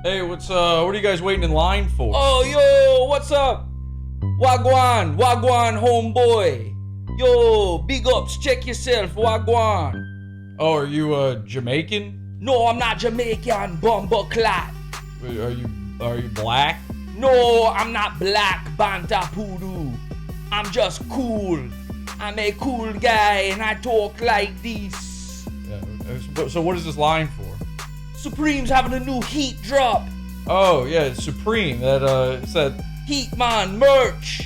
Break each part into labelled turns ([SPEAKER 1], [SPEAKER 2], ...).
[SPEAKER 1] Hey, what are you guys waiting in line for?
[SPEAKER 2] Oh, yo, what's up? Wagwan, homeboy. Yo, big ups, check yourself, Wagwan.
[SPEAKER 1] Oh, are you Jamaican?
[SPEAKER 2] No, I'm not Jamaican, bumbleclat.
[SPEAKER 1] Are you black?
[SPEAKER 2] No, I'm not black, Banta Poodoo. I'm just cool. I'm a cool guy and I talk like this.
[SPEAKER 1] Yeah, so what is this line for?
[SPEAKER 2] Supreme's having a new heat drop.
[SPEAKER 1] Oh, yeah, it's Supreme. It's that...
[SPEAKER 2] Heat man, merch,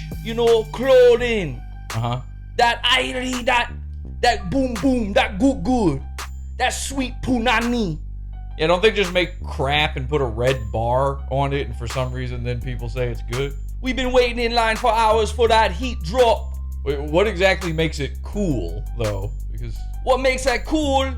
[SPEAKER 2] clothing.
[SPEAKER 1] Uh-huh.
[SPEAKER 2] That irie, that boom boom, that good, that sweet punani.
[SPEAKER 1] Yeah, don't they just make crap and put a red bar on it and for some reason then people say it's good?
[SPEAKER 2] We've been waiting in line for hours for that heat drop.
[SPEAKER 1] Wait, what exactly makes it cool, though? Because...
[SPEAKER 2] What makes it cool?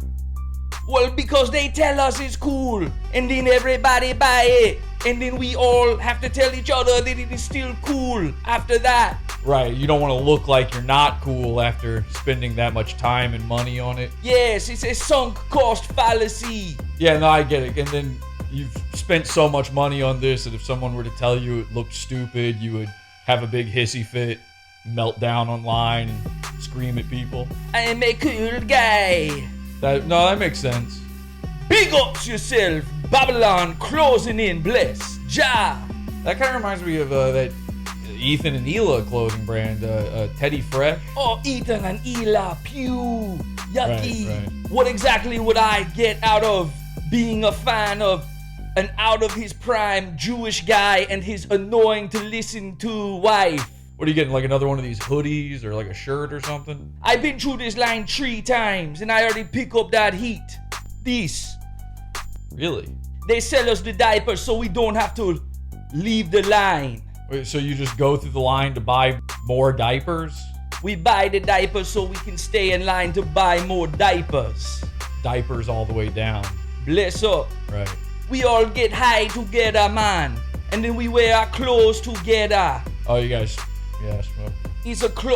[SPEAKER 2] Well, because they tell us it's cool, and then everybody buy it, and then we all have to tell each other that it is still cool after that.
[SPEAKER 1] Right, you don't want to look like you're not cool after spending that much time and money on it.
[SPEAKER 2] Yes, it's a sunk cost fallacy.
[SPEAKER 1] Yeah, no, I get it. And then you've spent so much money on this that if someone were to tell you it looked stupid, you would have a big hissy fit, melt down online, and scream at people.
[SPEAKER 2] I am a cool guy.
[SPEAKER 1] That makes sense.
[SPEAKER 2] Big ups yourself, Babylon closing in, bless, Ja.
[SPEAKER 1] That kind of reminds me of that Ethan and Ela clothing brand, Teddy Fresh.
[SPEAKER 2] Oh, Ethan and Ela, pew, yucky.
[SPEAKER 1] Right.
[SPEAKER 2] What exactly would I get out of being a fan of an out of his prime Jewish guy and his annoying to listen to wife?
[SPEAKER 1] What are you getting, like another one of these hoodies or like a shirt or something?
[SPEAKER 2] I've been through this line 3 times and I already pick up that heat. This.
[SPEAKER 1] Really?
[SPEAKER 2] They sell us the diapers so we don't have to leave the line.
[SPEAKER 1] Wait, so you just go through the line to buy more diapers?
[SPEAKER 2] We buy the diapers so we can stay in line to buy more diapers.
[SPEAKER 1] Diapers all the way down.
[SPEAKER 2] Bless up.
[SPEAKER 1] Right.
[SPEAKER 2] We all get high together, man. And then we wear our clothes together.
[SPEAKER 1] Oh, you guys... Yeah, smoke.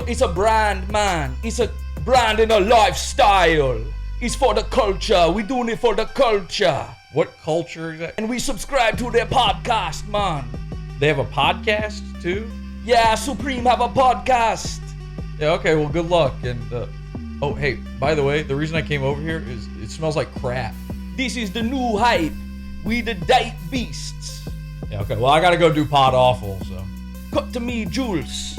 [SPEAKER 2] It's a brand, man. It's a brand and a lifestyle. It's for the culture. We're doing it for the culture.
[SPEAKER 1] What culture is that?
[SPEAKER 2] And we subscribe to their podcast, man.
[SPEAKER 1] They have a podcast, too?
[SPEAKER 2] Yeah, Supreme have a podcast.
[SPEAKER 1] Yeah, okay, well, good luck. And, oh, hey, by the way, the reason I came over here is it smells like crap.
[SPEAKER 2] This is the new hype. We the Diapebeasts.
[SPEAKER 1] Yeah, okay, well, I gotta go do Podawful, so...
[SPEAKER 2] Cut to me, Jules.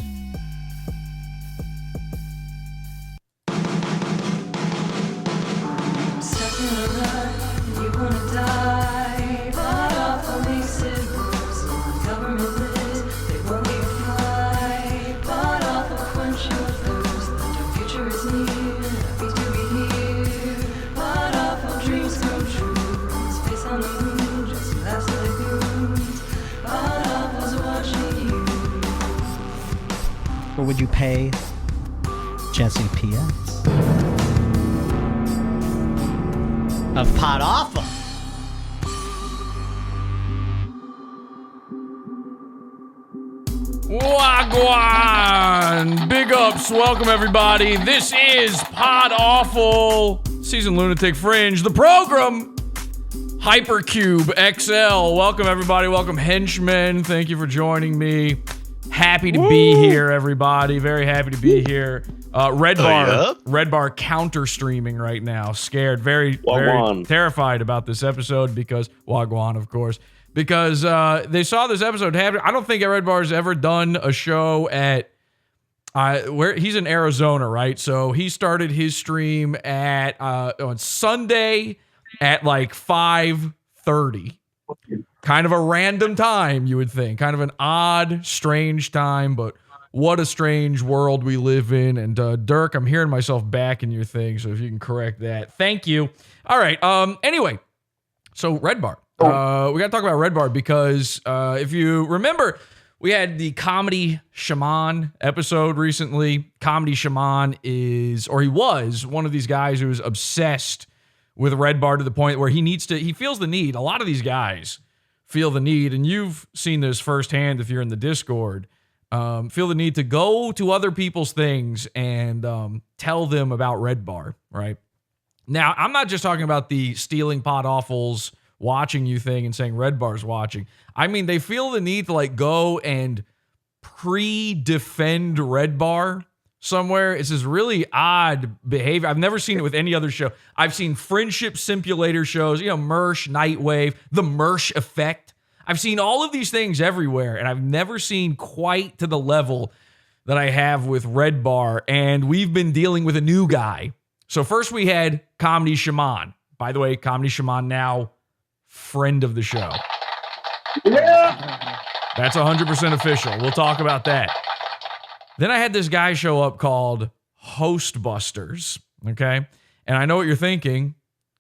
[SPEAKER 3] What would you pay Jesse P.S. of Podawful?
[SPEAKER 1] Wagwan! Big ups, welcome everybody. This is Podawful, Season Lunatic Fringe, the program, Hypercube XL. Welcome everybody, welcome henchmen. Thank you for joining me. Happy to be here, everybody. Very happy to be here. Redbar counter streaming right now. Scared, very terrified about this episode because Wagwan, of course, because they saw this episode happen. I don't think Redbar's ever done a show at where he's in Arizona, right? So he started his stream at on Sunday at like 5:30. Kind of a random time, you would think. Kind of an odd, strange time, but what a strange world we live in. And Dirk, I'm hearing myself back in your thing, so if you can correct that. Thank you. All right. Anyway, so Redbar. We got to talk about Redbar because if you remember, we had the Comedy Shaman episode recently. Comedy Shaman he was one of these guys who was obsessed with Redbar to the point where he feels the need. A lot of these guys feel the need, and you've seen this firsthand if you're in the Discord, feel the need to go to other people's things and tell them about Redbar, right? Now, I'm not just talking about the stealing Podawfuls watching you thing and saying Red Bar's watching. I mean, they feel the need to like go and pre-defend Red Bar somewhere. It's this really odd behavior. I've never seen it with any other show. I've seen friendship simulator shows, Mersh, Nightwave, the Mersh effect. I've seen all of these things everywhere, and I've never seen quite to the level that I have with Red Bar, and we've been dealing with a new guy. So first we had Comedy Shaman. By the way, Comedy Shaman now friend of the show.
[SPEAKER 4] Yeah.
[SPEAKER 1] That's 100% official. We'll talk about that. Then I had this guy show up called Hostbusters, okay? And I know what you're thinking.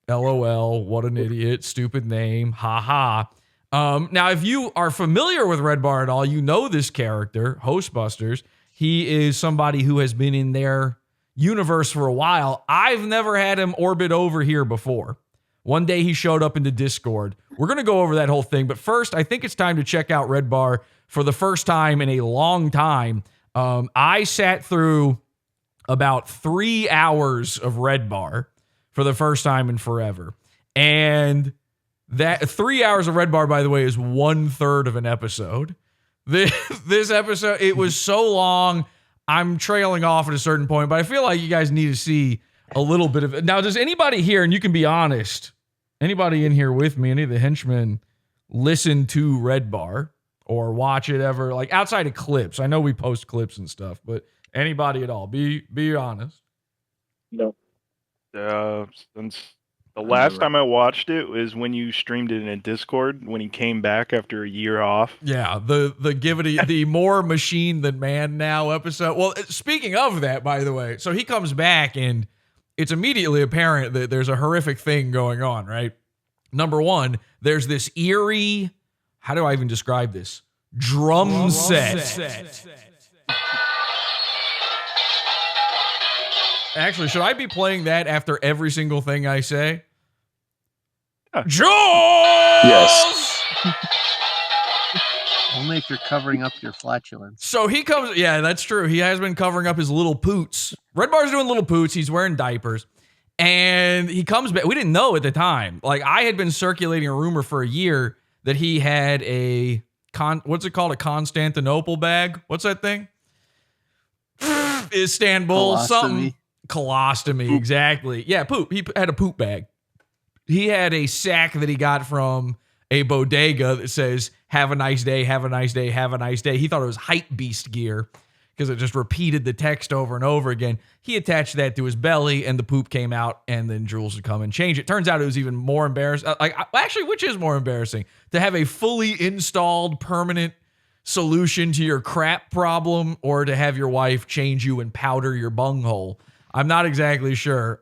[SPEAKER 1] LOL, what an idiot, stupid name, haha. Now, if you are familiar with Red Bar at all, you know this character, Hostbusters. He is somebody who has been in their universe for a while. I've never had him orbit over here before. One day he showed up in the Discord. We're going to go over that whole thing. But first, I think it's time to check out Red Bar for the first time in a long time. I sat through about 3 hours of Red Bar for the first time in forever. And that 3 hours of Red Bar, by the way, is 1/3 of an episode. This episode, it was so long. I'm trailing off at a certain point, but I feel like you guys need to see a little bit of it. Now, does anybody here, and you can be honest, anybody in here with me, any of the henchmen, listen to Red Bar or watch it ever? Like outside of clips. I know we post clips and stuff, but anybody at all? Be honest.
[SPEAKER 4] No.
[SPEAKER 5] Since the last time I watched it was when you streamed it in a Discord when he came back after a year off.
[SPEAKER 1] Yeah, the more machine than man now episode. Well, speaking of that, by the way, so he comes back and it's immediately apparent that there's a horrific thing going on, right? Number one, there's this eerie, how do I even describe this? Drum set. Actually, should I be playing that after every single thing I say? Jules!
[SPEAKER 4] Yes.
[SPEAKER 3] Only if you're covering up your flatulence.
[SPEAKER 1] So he comes, yeah, that's true. He has been covering up his little poots. Red Bar's doing little poots. He's wearing diapers. And he comes back. We didn't know at the time. Like, I had been circulating a rumor for a year that he had a, what's it called? A Constantinople bag? What's that thing? Istanbul, something. Colostomy, exactly. Yeah, poop. He had a poop bag. He had a sack that he got from a bodega that says, have a nice day, have a nice day, have a nice day. He thought it was hypebeast gear because it just repeated the text over and over again. He attached that to his belly and the poop came out and then Jules would come and change it. Turns out it was even more embarrassing. Actually, which is more embarrassing? To have a fully installed permanent solution to your crap problem or to have your wife change you and powder your bunghole? I'm not exactly sure.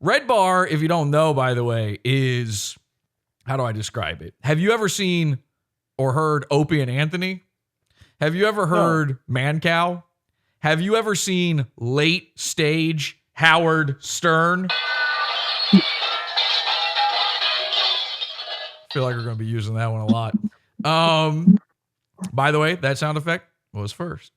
[SPEAKER 1] Red Bar, if you don't know, by the way, is, how do I describe it? Have you ever seen or heard Opie and Anthony? Have you ever heard Man Cow? Have you ever seen late stage Howard Stern? I feel like we're going to be using that one a lot. By the way, that sound effect was first.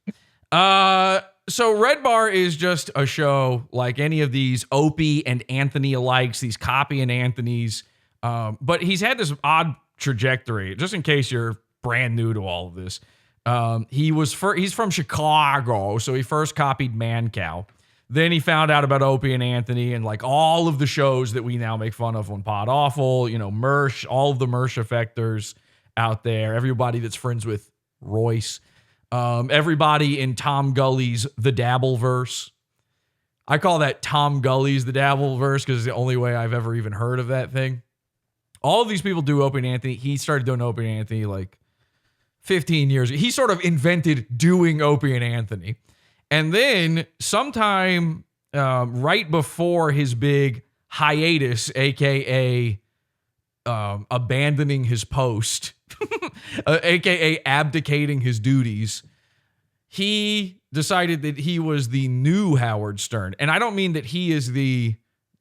[SPEAKER 1] So Red Bar is just a show like any of these Opie and Anthony alikes, these copy and Anthony's. But he's had this odd trajectory, just in case you're brand new to all of this. He's from Chicago, so he first copied Man Cow. Then he found out about Opie and Anthony and like all of the shows that we now make fun of on Podawful, Mersh, all of the Mersh effectors out there, everybody that's friends with Royce. Everybody in Tom Gully's The Dabbleverse. I call that Tom Gully's The Dabbleverse because it's the only way I've ever even heard of that thing. All of these people do Opie and Anthony. He started doing Opie and Anthony like 15 years ago. He sort of invented doing Opie and Anthony. And then sometime right before his big hiatus, a.k.a. Abandoning his post, aka abdicating his duties, he decided that he was the new Howard Stern. And I don't mean that he is the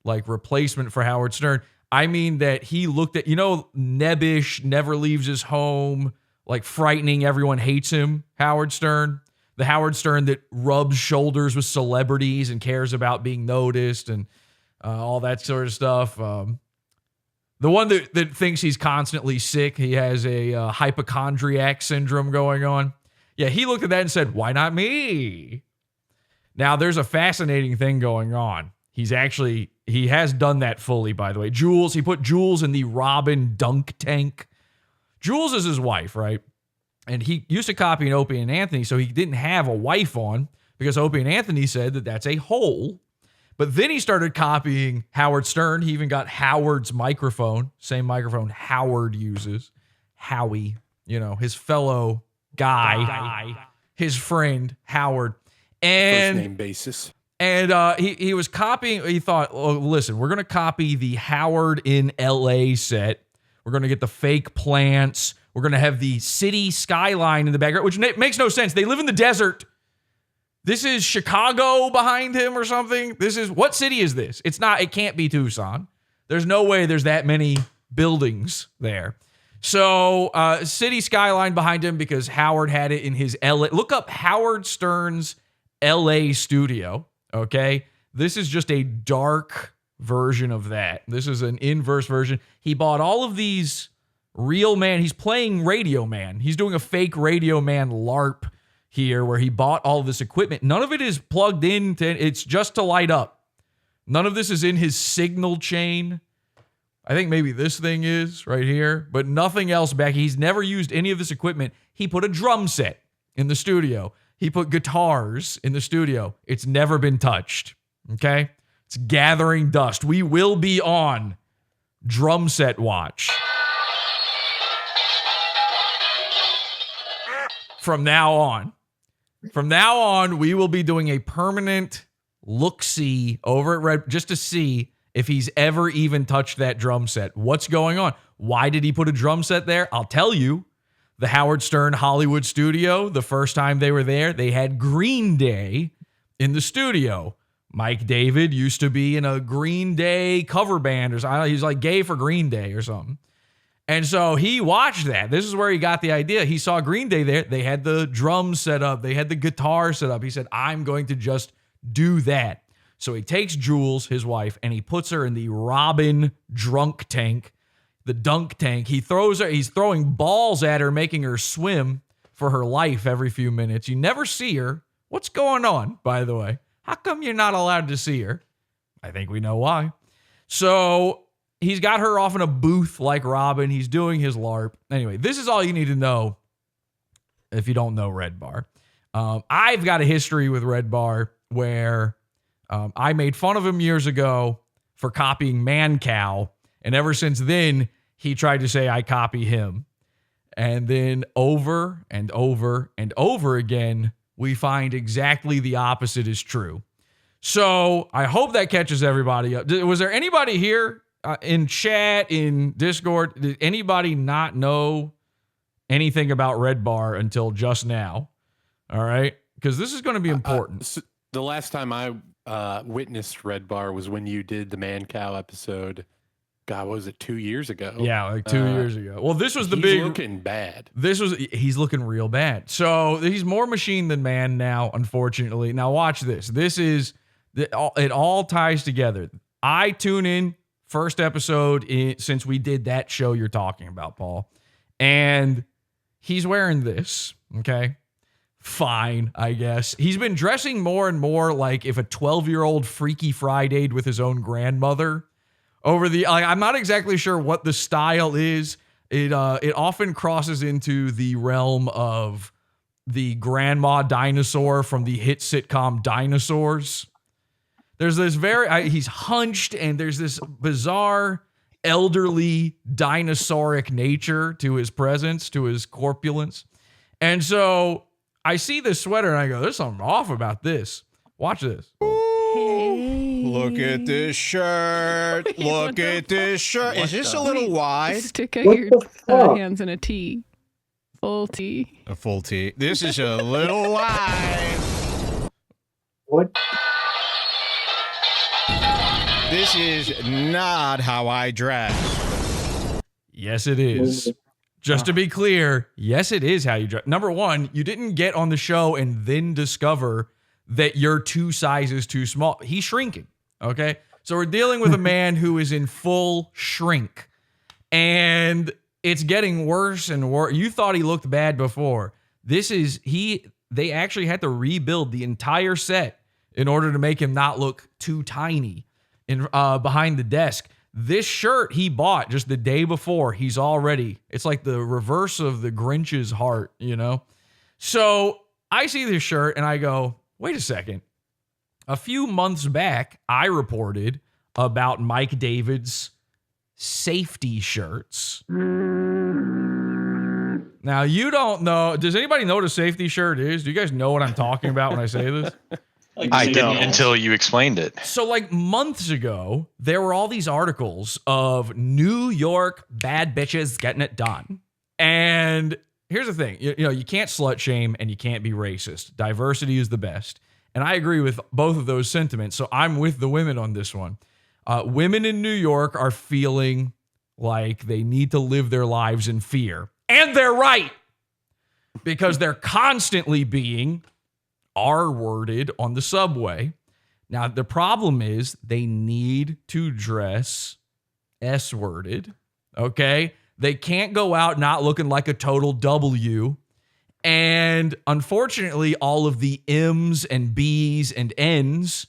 [SPEAKER 1] like replacement for Howard Stern. I mean that he looked at, nebbish, never leaves his home, like frightening, everyone hates him, Howard Stern. The Howard Stern that rubs shoulders with celebrities and cares about being noticed and all that sort of stuff. The one that thinks he's constantly sick. He has a hypochondriac syndrome going on. Yeah, he looked at that and said, why not me? Now, there's a fascinating thing going on. He has done that fully, by the way. Jules, he put Jules in the Robin dunk tank. Jules is his wife, right? And he used to copy an Opie and Anthony, so he didn't have a wife on because Opie and Anthony said that that's a hole. But then he started copying Howard Stern. He even got Howard's microphone, same microphone Howard uses. Howie, his fellow guy, his friend Howard. And
[SPEAKER 6] first name basis.
[SPEAKER 1] And he was copying. He thought, oh, listen, we're going to copy the Howard in LA set. We're going to get the fake plants. We're going to have the city skyline in the background, which makes no sense. They live in the desert. This is Chicago behind him or something. What city is this? It can't be Tucson. There's no way there's that many buildings there. So city skyline behind him because Howard had it in his LA. Look up Howard Stern's LA studio. Okay. This is just a dark version of that. This is an inverse version. He bought all of these real man. He's playing Radio Man. He's doing a fake Radio Man LARP here where he bought all this equipment. None of it is plugged in. It's just to light up. None of this is in his signal chain. I think maybe this thing is right here, but nothing else back. He's never used any of this equipment. He put a drum set in the studio. He put guitars in the studio. It's never been touched. Okay? It's gathering dust. We will be on drum set watch. From now on. From now on, we will be doing a permanent look-see over at Red just to see if he's ever even touched that drum set. What's going on? Why did he put a drum set there? I'll tell you. The Howard Stern Hollywood studio, the first time they were there, they had Green Day in the studio. Mike David used to be in a Green Day cover band or something. He's like gay for Green Day or something. And so he watched that. This is where he got the idea. He saw Green Day there. They had the drums set up. They had the guitar set up. He said, I'm going to just do that. So he takes Jules, his wife, and he puts her in the Robin drunk tank, the dunk tank. He's throwing balls at her, making her swim for her life every few minutes. You never see her. What's going on, by the way? How come you're not allowed to see her? I think we know why. So he's got her off in a booth like Robin. He's doing his LARP. Anyway, this is all you need to know if you don't know Redbar. I've got a history with Redbar where I made fun of him years ago for copying Man Cow. And ever since then, he tried to say I copy him. And then over and over and over again, we find exactly the opposite is true. So I hope that catches everybody up. Was there anybody here in chat, in Discord, did anybody not know anything about Redbar until just now? All right? Because this is going to be important.
[SPEAKER 6] So the last time I witnessed Redbar was when you did the Man Cow episode. God, what was it, 2 years ago?
[SPEAKER 1] Yeah, like 2 years ago. Well, this was the
[SPEAKER 6] he's
[SPEAKER 1] big...
[SPEAKER 6] looking bad.
[SPEAKER 1] He's looking real bad. So he's more machine than man now, unfortunately. Now watch this. It all ties together. I tune in, first episode since we did that show you're talking about, Paul. And he's wearing this, okay? Fine, I guess. He's been dressing more and more like if a 12-year-old Freaky Friday'd with his own grandmother. I'm not exactly sure what the style is. It often crosses into the realm of the grandma dinosaur from the hit sitcom Dinosaurs. There's this he's hunched and there's this bizarre elderly dinosauric nature to his presence, to his corpulence. And so I see this sweater and I go, there's something off about this. Watch this.
[SPEAKER 7] Look at this shirt. Look at this shirt. Is this a little wide?
[SPEAKER 8] Stick out
[SPEAKER 4] What
[SPEAKER 8] your
[SPEAKER 4] the fuck?
[SPEAKER 8] hands in a T. Full T.
[SPEAKER 7] A full T. This is a little wide.
[SPEAKER 4] What?
[SPEAKER 7] This is not how I dress.
[SPEAKER 1] Yes, it is. Just to be clear, yes, it is how you dress. Number one, you didn't get on the show and then discover that you're 2 sizes too small. He's shrinking, okay? So we're dealing with a man who is in full shrink. And it's getting worse and worse. You thought he looked bad before. They actually had to rebuild the entire set in order to make him not look too tiny behind the desk. This shirt he bought just the day before, it's like the reverse of the Grinch's heart, you know? So I see this shirt and I go, wait a second. A few months back, I reported about Mike David's safety shirts. Now, you don't know. Does anybody know what a safety shirt is? Do you guys know what I'm talking about when I say this?
[SPEAKER 9] I didn't until you explained it.
[SPEAKER 1] So like months ago, there were all these articles of New York bad bitches getting it done. And here's the thing. You know, you can't slut shame and you can't be racist. Diversity is the best. And I agree with both of those sentiments. So I'm with the women on this one. Women in New York are feeling like they need to live their lives in fear. And they're right. Because they're constantly being R-worded on the subway. Now, the problem is they need to dress S-worded, okay? They can't go out not looking like a total W. And unfortunately, all of the M's and B's and N's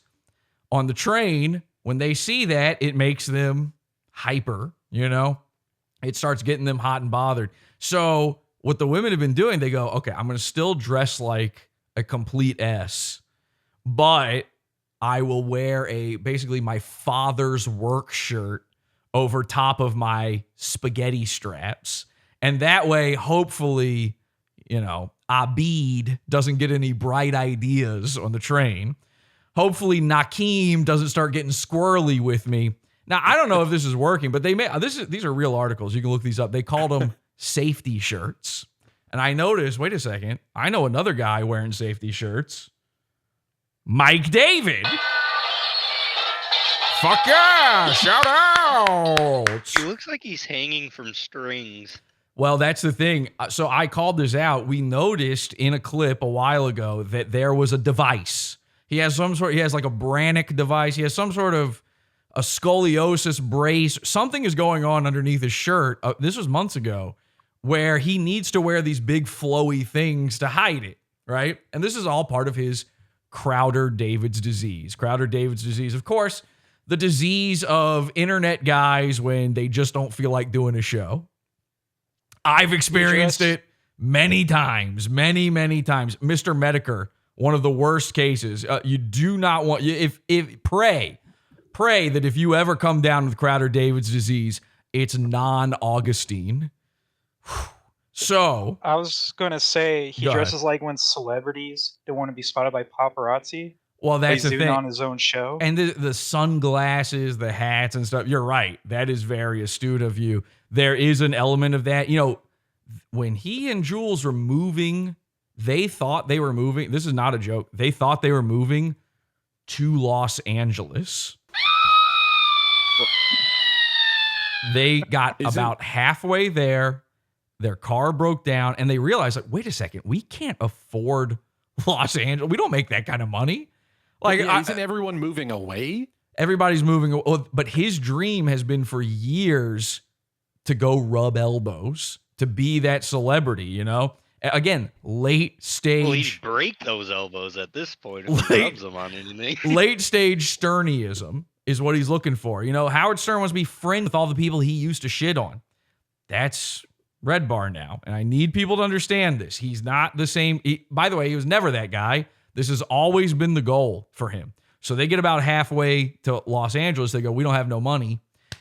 [SPEAKER 1] on the train, when they see that, it makes them hyper, you know? It starts getting them hot and bothered. So what the women have been doing, they go, okay, I'm going to still dress like a complete S, but I will wear basically my father's work shirt over top of my spaghetti straps. And that way, hopefully, you know, Abid doesn't get any bright ideas on the train. Hopefully Nakeem doesn't start getting squirrely with me. Now, I don't know if this is working, but these are real articles. You can look these up. They called them safety shirts. And I noticed, wait a second, I know another guy wearing safety shirts. Mike David. Fuck yeah, shout out.
[SPEAKER 10] He looks like he's hanging from strings.
[SPEAKER 1] Well, that's the thing. So I called this out. We noticed in a clip a while ago that there was a device. He has like a Brannick device. He has some sort of a scoliosis brace. Something is going on underneath his shirt. This was months ago, where he needs to wear these big flowy things to hide it, right? And this is all part of his Crowder-David's disease. Crowder-David's disease, of course, the disease of internet guys when they just don't feel like doing a show. I've experienced it many times, many times. Mr. Medicare, one of the worst cases. You do not want, pray that if you ever come down with Crowder-David's disease, it's non-Augustine. So
[SPEAKER 11] I was going to say he
[SPEAKER 1] Go
[SPEAKER 11] dresses
[SPEAKER 1] ahead.
[SPEAKER 11] like when celebrities don't want to be spotted by paparazzi.
[SPEAKER 1] Well, that's
[SPEAKER 11] he's
[SPEAKER 1] the
[SPEAKER 11] doing
[SPEAKER 1] thing.
[SPEAKER 11] on his own show.
[SPEAKER 1] And the sunglasses, the hats and stuff. You're right. That is very astute of you. There is an element of that. You know, when he and Jules were moving, they thought they were moving. This is not a joke. They thought they were moving to Los Angeles. They got about halfway there. Their car broke down and they realized, like, wait a second, we can't afford Los Angeles. We don't make that kind of money. Like,
[SPEAKER 6] isn't everyone moving away?
[SPEAKER 1] Everybody's moving. But his dream has been for years to go rub elbows, to be that celebrity, you know? Again, late stage.
[SPEAKER 10] Well, he'd break those elbows at this point if he rubs them on anything.
[SPEAKER 1] Late stage Sternyism is what he's looking for. You know, Howard Stern wants to be friends with all the people he used to shit on. That's Redbar now. And I need people to understand this. He's not the same. By the way, he was never that guy. This has always been the goal for him. So they get about halfway to Los Angeles. They go, we don't have no money.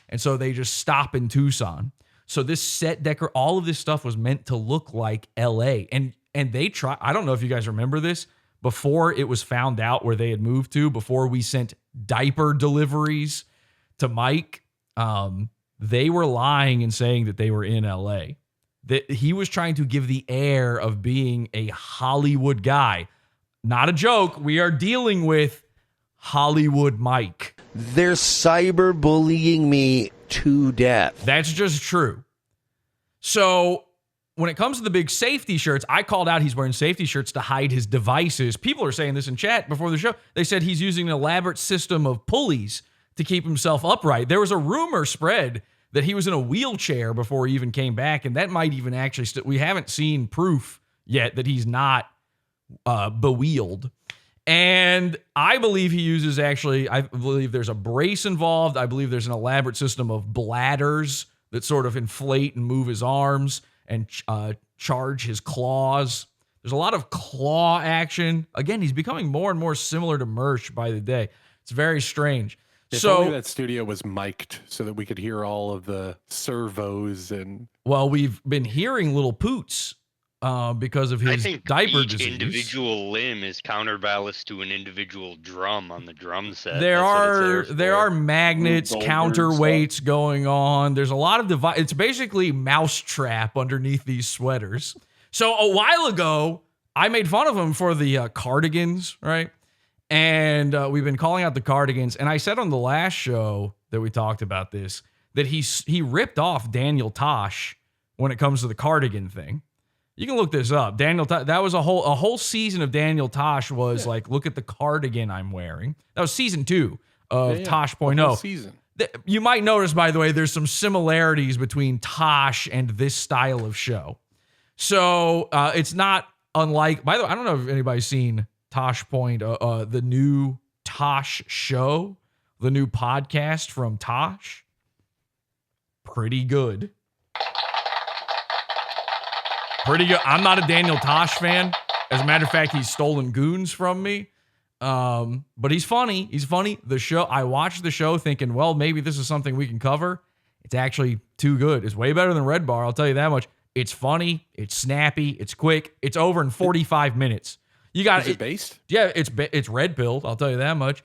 [SPEAKER 1] And so they just stop in Tucson. So this set decor, all of this stuff was meant to look like LA. And they try. I don't know if you guys remember this. Before it was found out where they had moved to, before we sent diaper deliveries to Mike, they were lying and saying that they were in LA. That he was trying to give the air of being a Hollywood guy. Not a joke. We are dealing with Hollywood Mike.
[SPEAKER 12] They're cyberbullying me to death.
[SPEAKER 1] That's just true. So when it comes to the big safety shirts, I called out he's wearing safety shirts to hide his devices. People are saying this in chat before the show. They said he's using an elaborate system of pulleys to keep himself upright. There was a rumor spread that he was in a wheelchair before he even came back, and that might even actually we haven't seen proof yet that he's not bewheeled. And I believe he uses I believe there's a brace involved. I believe there's an elaborate system of bladders that sort of inflate and move his arms and charge his claws. There's a lot of claw action. Again, he's becoming more and more similar to Mersh by the day. It's very strange.
[SPEAKER 6] If
[SPEAKER 1] so
[SPEAKER 6] only that studio was mic'd so that we could hear all of the servos and.
[SPEAKER 1] Well, we've been hearing little poots because of his diaper
[SPEAKER 10] each
[SPEAKER 1] disease.
[SPEAKER 10] individual limb is counterbalanced to an individual drum on the drum set.
[SPEAKER 1] There
[SPEAKER 10] That's what
[SPEAKER 1] are magnets, counterweights going on. There's a lot of It's basically mousetrap underneath these sweaters. So a while ago, I made fun of him for the cardigans, right? And we've been calling out the cardigans. And I said on the last show that we talked about this, that he ripped off Daniel Tosh when it comes to the cardigan thing. You can look this up. Daniel Tosh, that was a whole season of Daniel Tosh was like, look at the cardigan I'm wearing. That was season 2 of Tosh.0.
[SPEAKER 6] Season.
[SPEAKER 1] You might notice, by the way, there's some similarities between Tosh and this style of show. So it's not unlike, by the way, I don't know if anybody's seen Tosh Point, the new Tosh show, the new podcast from Tosh. Pretty good. Pretty good. I'm not a Daniel Tosh fan. As a matter of fact, he's stolen goons from me. But he's funny. He's funny. I watched the show thinking, well, maybe this is something we can cover. It's actually too good. It's way better than Redbar, I'll tell you that much. It's funny. It's snappy. It's quick. It's over in 45 minutes. You got
[SPEAKER 6] Is it based?
[SPEAKER 1] Yeah, it's red pilled. I'll tell you that much.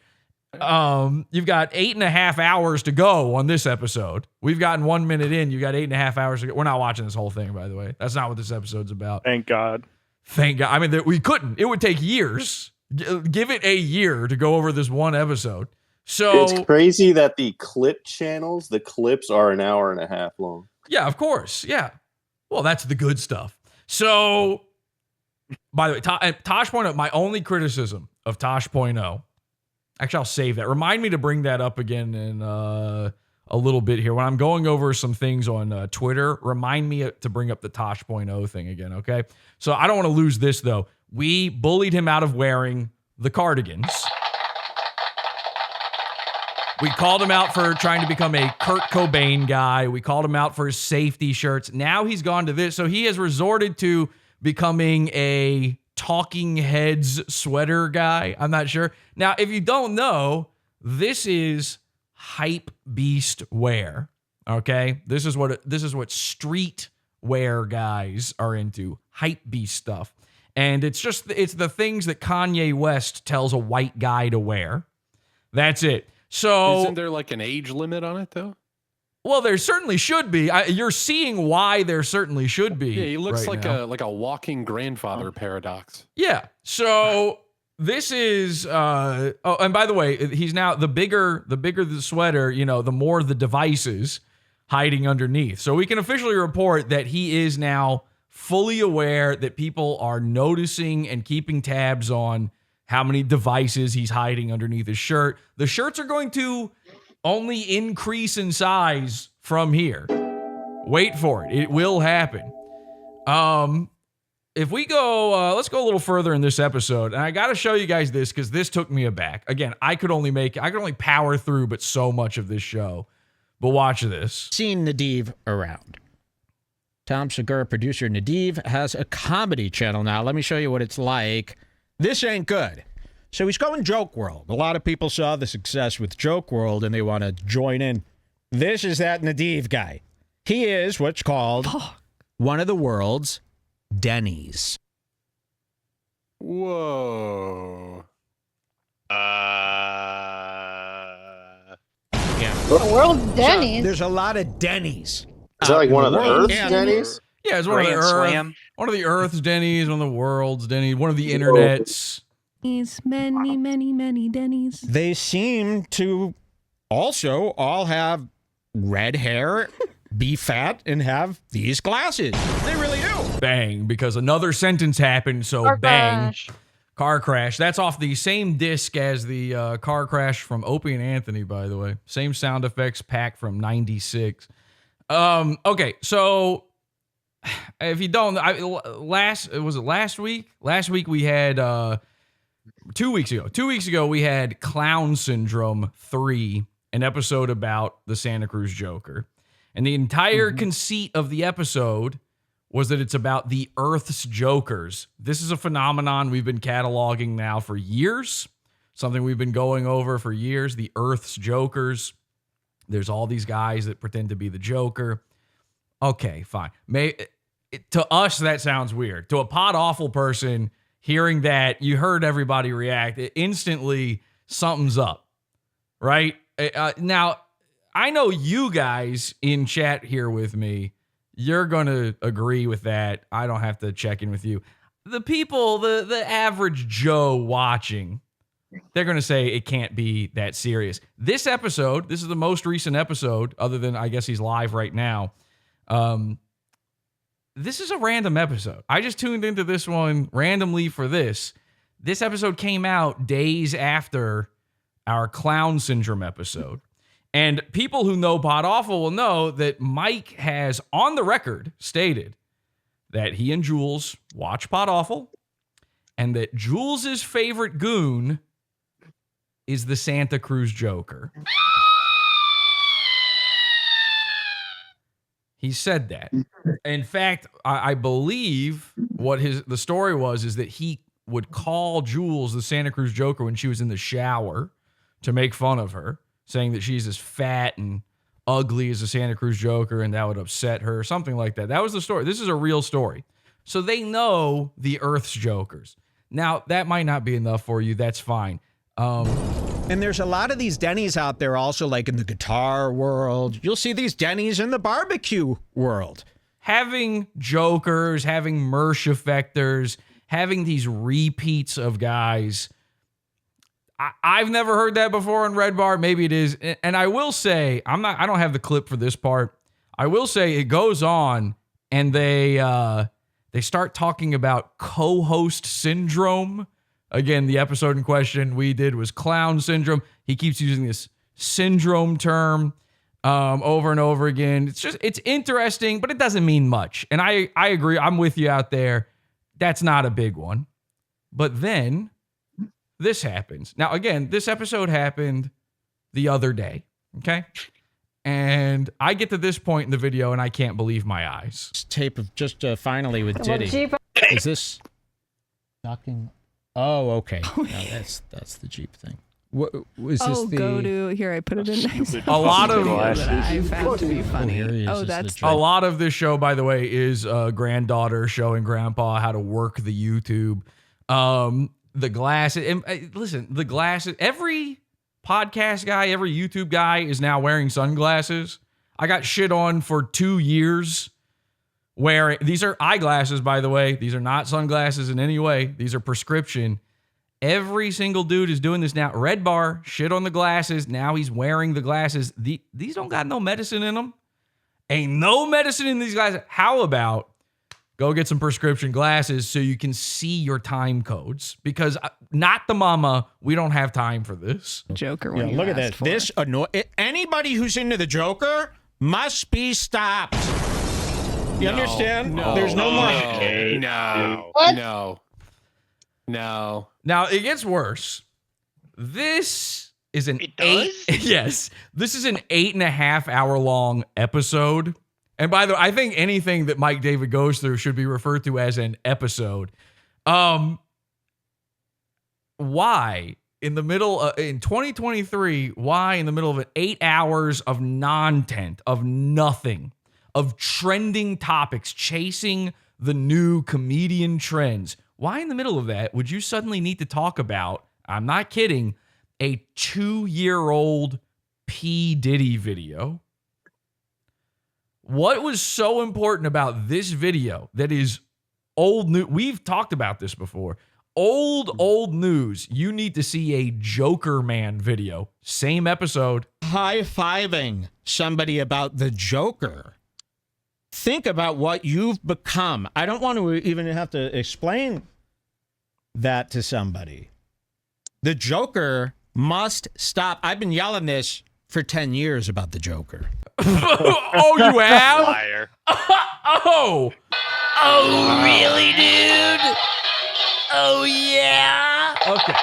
[SPEAKER 1] You've got 8.5 hours to go on this episode. We've gotten 1 minute in. You got 8.5 hours to go. We're not watching this whole thing, by the way. That's not what this episode's about.
[SPEAKER 5] Thank God.
[SPEAKER 1] Thank God. I mean, we couldn't. It would take years. Give it a year to go over this one episode. So
[SPEAKER 13] it's crazy that the clip channels, the clips are an hour and a half long.
[SPEAKER 1] Yeah, of course. Yeah. Well, that's the good stuff. So, by the way, Tosh.0, my only criticism of Tosh.0, actually, I'll save that. Remind me to bring that up again in a little bit here. When I'm going over some things on Twitter, remind me to bring up the Tosh.0 thing again, okay? So I don't want to lose this, though. We bullied him out of wearing the cardigans. We called him out for trying to become a Kurt Cobain guy. We called him out for his safety shirts. Now he's gone to this. So he has resorted to becoming a Talking Heads sweater guy. I'm not sure. Now, if you don't know, this is hypebeast wear. Okay? This is what streetwear guys are into. Hypebeast stuff. And it's the things that Kanye West tells a white guy to wear. That's it. So
[SPEAKER 6] isn't there like an age limit on it though?
[SPEAKER 1] Well, there certainly should be. You're seeing why there certainly should be.
[SPEAKER 6] Yeah, he looks
[SPEAKER 1] right
[SPEAKER 6] like a walking grandfather paradox.
[SPEAKER 1] Yeah. So this is and by the way, he's now the bigger the sweater, the more the devices hiding underneath. So we can officially report that he is now fully aware that people are noticing and keeping tabs on how many devices he's hiding underneath his shirt. The shirts are going to only increase in size from here. Wait for it. It will happen. If we go, let's go a little further in this episode. And I got to show you guys this because this took me aback. Again, I could only power through but so much of this show. But watch this.
[SPEAKER 14] Seen Nadiv around. Tom Segura, producer Nadiv, has a comedy channel now. Let me show you what it's like. This ain't good. So he's going Joke World. A lot of people saw the success with Joke World and they want to join in. This is that Nadiv guy. He is what's called one of the world's Denny's.
[SPEAKER 6] Whoa.
[SPEAKER 14] Yeah.
[SPEAKER 15] The world's Denny's.
[SPEAKER 14] So there's a lot of Denny's.
[SPEAKER 13] Is that like one of the Earth's Denny's?
[SPEAKER 1] Yeah, it's one of the Earth's Denny's, one of the world's Denny's, one of the internet's.
[SPEAKER 8] Many, many, many Denny's.
[SPEAKER 14] They seem to also all have red hair, be fat, and have these glasses. They really do.
[SPEAKER 1] Bang, because another sentence happened, so
[SPEAKER 15] Car
[SPEAKER 1] bang.
[SPEAKER 15] crash.
[SPEAKER 1] Car crash. That's off the same disc as the car crash from Opie and Anthony, by the way. Same sound effects pack from 96. Okay, so if you don't, last week? Last week we had 2 weeks ago. 2 weeks ago we had Clown Syndrome 3, an episode about the Santa Cruz Joker, and the entire conceit of the episode was that it's about the Earth's Jokers. This is a phenomenon we've been cataloging now for years. Something we've been going over for years, the Earth's Jokers. There's all these guys that pretend to be the Joker. Okay, fine. To us, that sounds weird. To a Podawful person, hearing that, you heard everybody react. Instantly, something's up, right? Now, I know you guys in chat here with me, you're going to agree with that. I don't have to check in with you. The people, the average Joe watching, they're going to say it can't be that serious. This episode, this is the most recent episode, other than I guess he's live right now. This is a random episode. I just tuned into this one randomly for this. This episode came out days after our Clown Syndrome episode. And people who know Podawful will know that Mike has, on the record, stated that he and Jules watch Podawful and that Jules' favorite goon is the Santa Cruz Joker. He said that. In fact, I believe what the story was is that he would call Jules the Santa Cruz Joker when she was in the shower to make fun of her, saying that she's as fat and ugly as the Santa Cruz Joker, and that would upset her, something like that. That was the story. This is a real story. So they know the Earth's Jokers. Now, that might not be enough for you. That's fine.
[SPEAKER 14] And there's a lot of these Denny's out there also, like in the guitar world. You'll see these Denny's in the barbecue world.
[SPEAKER 1] Having jokers, having Mersh effectors, having these repeats of guys. I've never heard that before in Red Bar. Maybe it is. And I will say, I don't have the clip for this part. I will say it goes on and they start talking about co-host syndrome. Again, the episode in question we did was Clown Syndrome. He keeps using this syndrome term over and over again. It's interesting, but it doesn't mean much. And I agree. I'm with you out there. That's not a big one. But then this happens. Now, again, this episode happened the other day. Okay. And I get to this point in the video and I can't believe my eyes.
[SPEAKER 14] This tape of just finally with Diddy. Is this talking? Oh, okay. No, that's the Jeep thing. What was this?
[SPEAKER 8] Go to here. I put it in nice.
[SPEAKER 1] A lot of
[SPEAKER 8] that I found to be funny. That's
[SPEAKER 1] a lot of this show, by the way, is granddaughter showing grandpa how to work the YouTube. The glasses. And, listen, the glasses. Every podcast guy, every YouTube guy is now wearing sunglasses. I got shit on for 2 years. These are eyeglasses, by the way. These are not sunglasses in any way. These are prescription. Every single dude is doing this now. Red Bar, shit on the glasses. Now he's wearing the glasses. These don't got no medicine in them. Ain't no medicine in these glasses. How about go get some prescription glasses so you can see your time codes? Because not the mama, we don't have time for this.
[SPEAKER 8] Joker.
[SPEAKER 14] Yeah, look at this. This anybody who's into the Joker must be stopped. You understand?
[SPEAKER 6] No.
[SPEAKER 14] There's no more.
[SPEAKER 6] No.
[SPEAKER 1] Now it gets worse. This is an Yes, this is an 8.5 hour long episode. And by the way, I think anything that Mike David goes through should be referred to as an episode. Why in the middle in 2023? Why in the middle of it 8 hours of non-tent, of nothing, of trending topics, chasing the new comedian trends? Why in the middle of that would you suddenly need to talk about, I'm not kidding, a 2-year-old P. Diddy video? What was so important about this video that is old news? We've talked about this before. Old news. You need to see a Joker Man video. Same episode.
[SPEAKER 14] High-fiving somebody about the Joker. Think about what you've become. I don't want to even have to explain that to somebody. The Joker must stop. I've been yelling this for 10 years about the Joker.
[SPEAKER 1] Oh, you have?
[SPEAKER 10] Liar.
[SPEAKER 1] Oh, really, dude? Oh, yeah. Okay.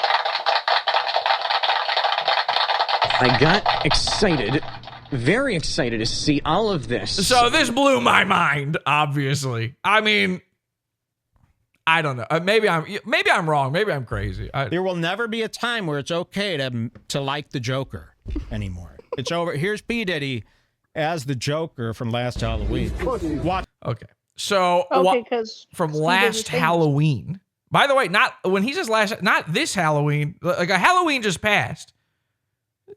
[SPEAKER 15] I got excited, very excited to see all of this.
[SPEAKER 1] So this blew my mind, obviously. I mean, I don't know. Maybe I'm wrong. Maybe I'm crazy.
[SPEAKER 14] There will never be a time where it's okay to like the Joker anymore. It's over. Here's P. Diddy as the Joker from last Halloween. What?
[SPEAKER 1] Okay. So from last Halloween. By the way, not when he says last, not this Halloween. Like a Halloween just passed.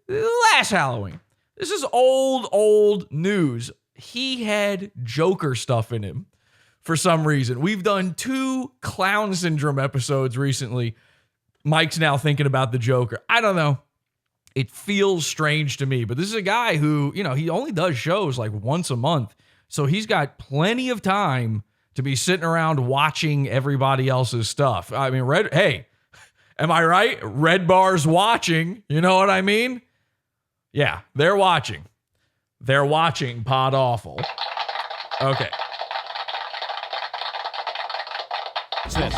[SPEAKER 1] Last Halloween. This is old news. He had Joker stuff in him for some reason. We've done 2 Clown Syndrome episodes recently. Mike's now thinking about the Joker. I don't know. It feels strange to me, but this is a guy who, you know, he only does shows like once a month. So he's got plenty of time to be sitting around watching everybody else's stuff. I mean, hey, am I right? REDBAR'S watching. You know what I mean? Yeah, they're watching. They're watching Podawful. Okay.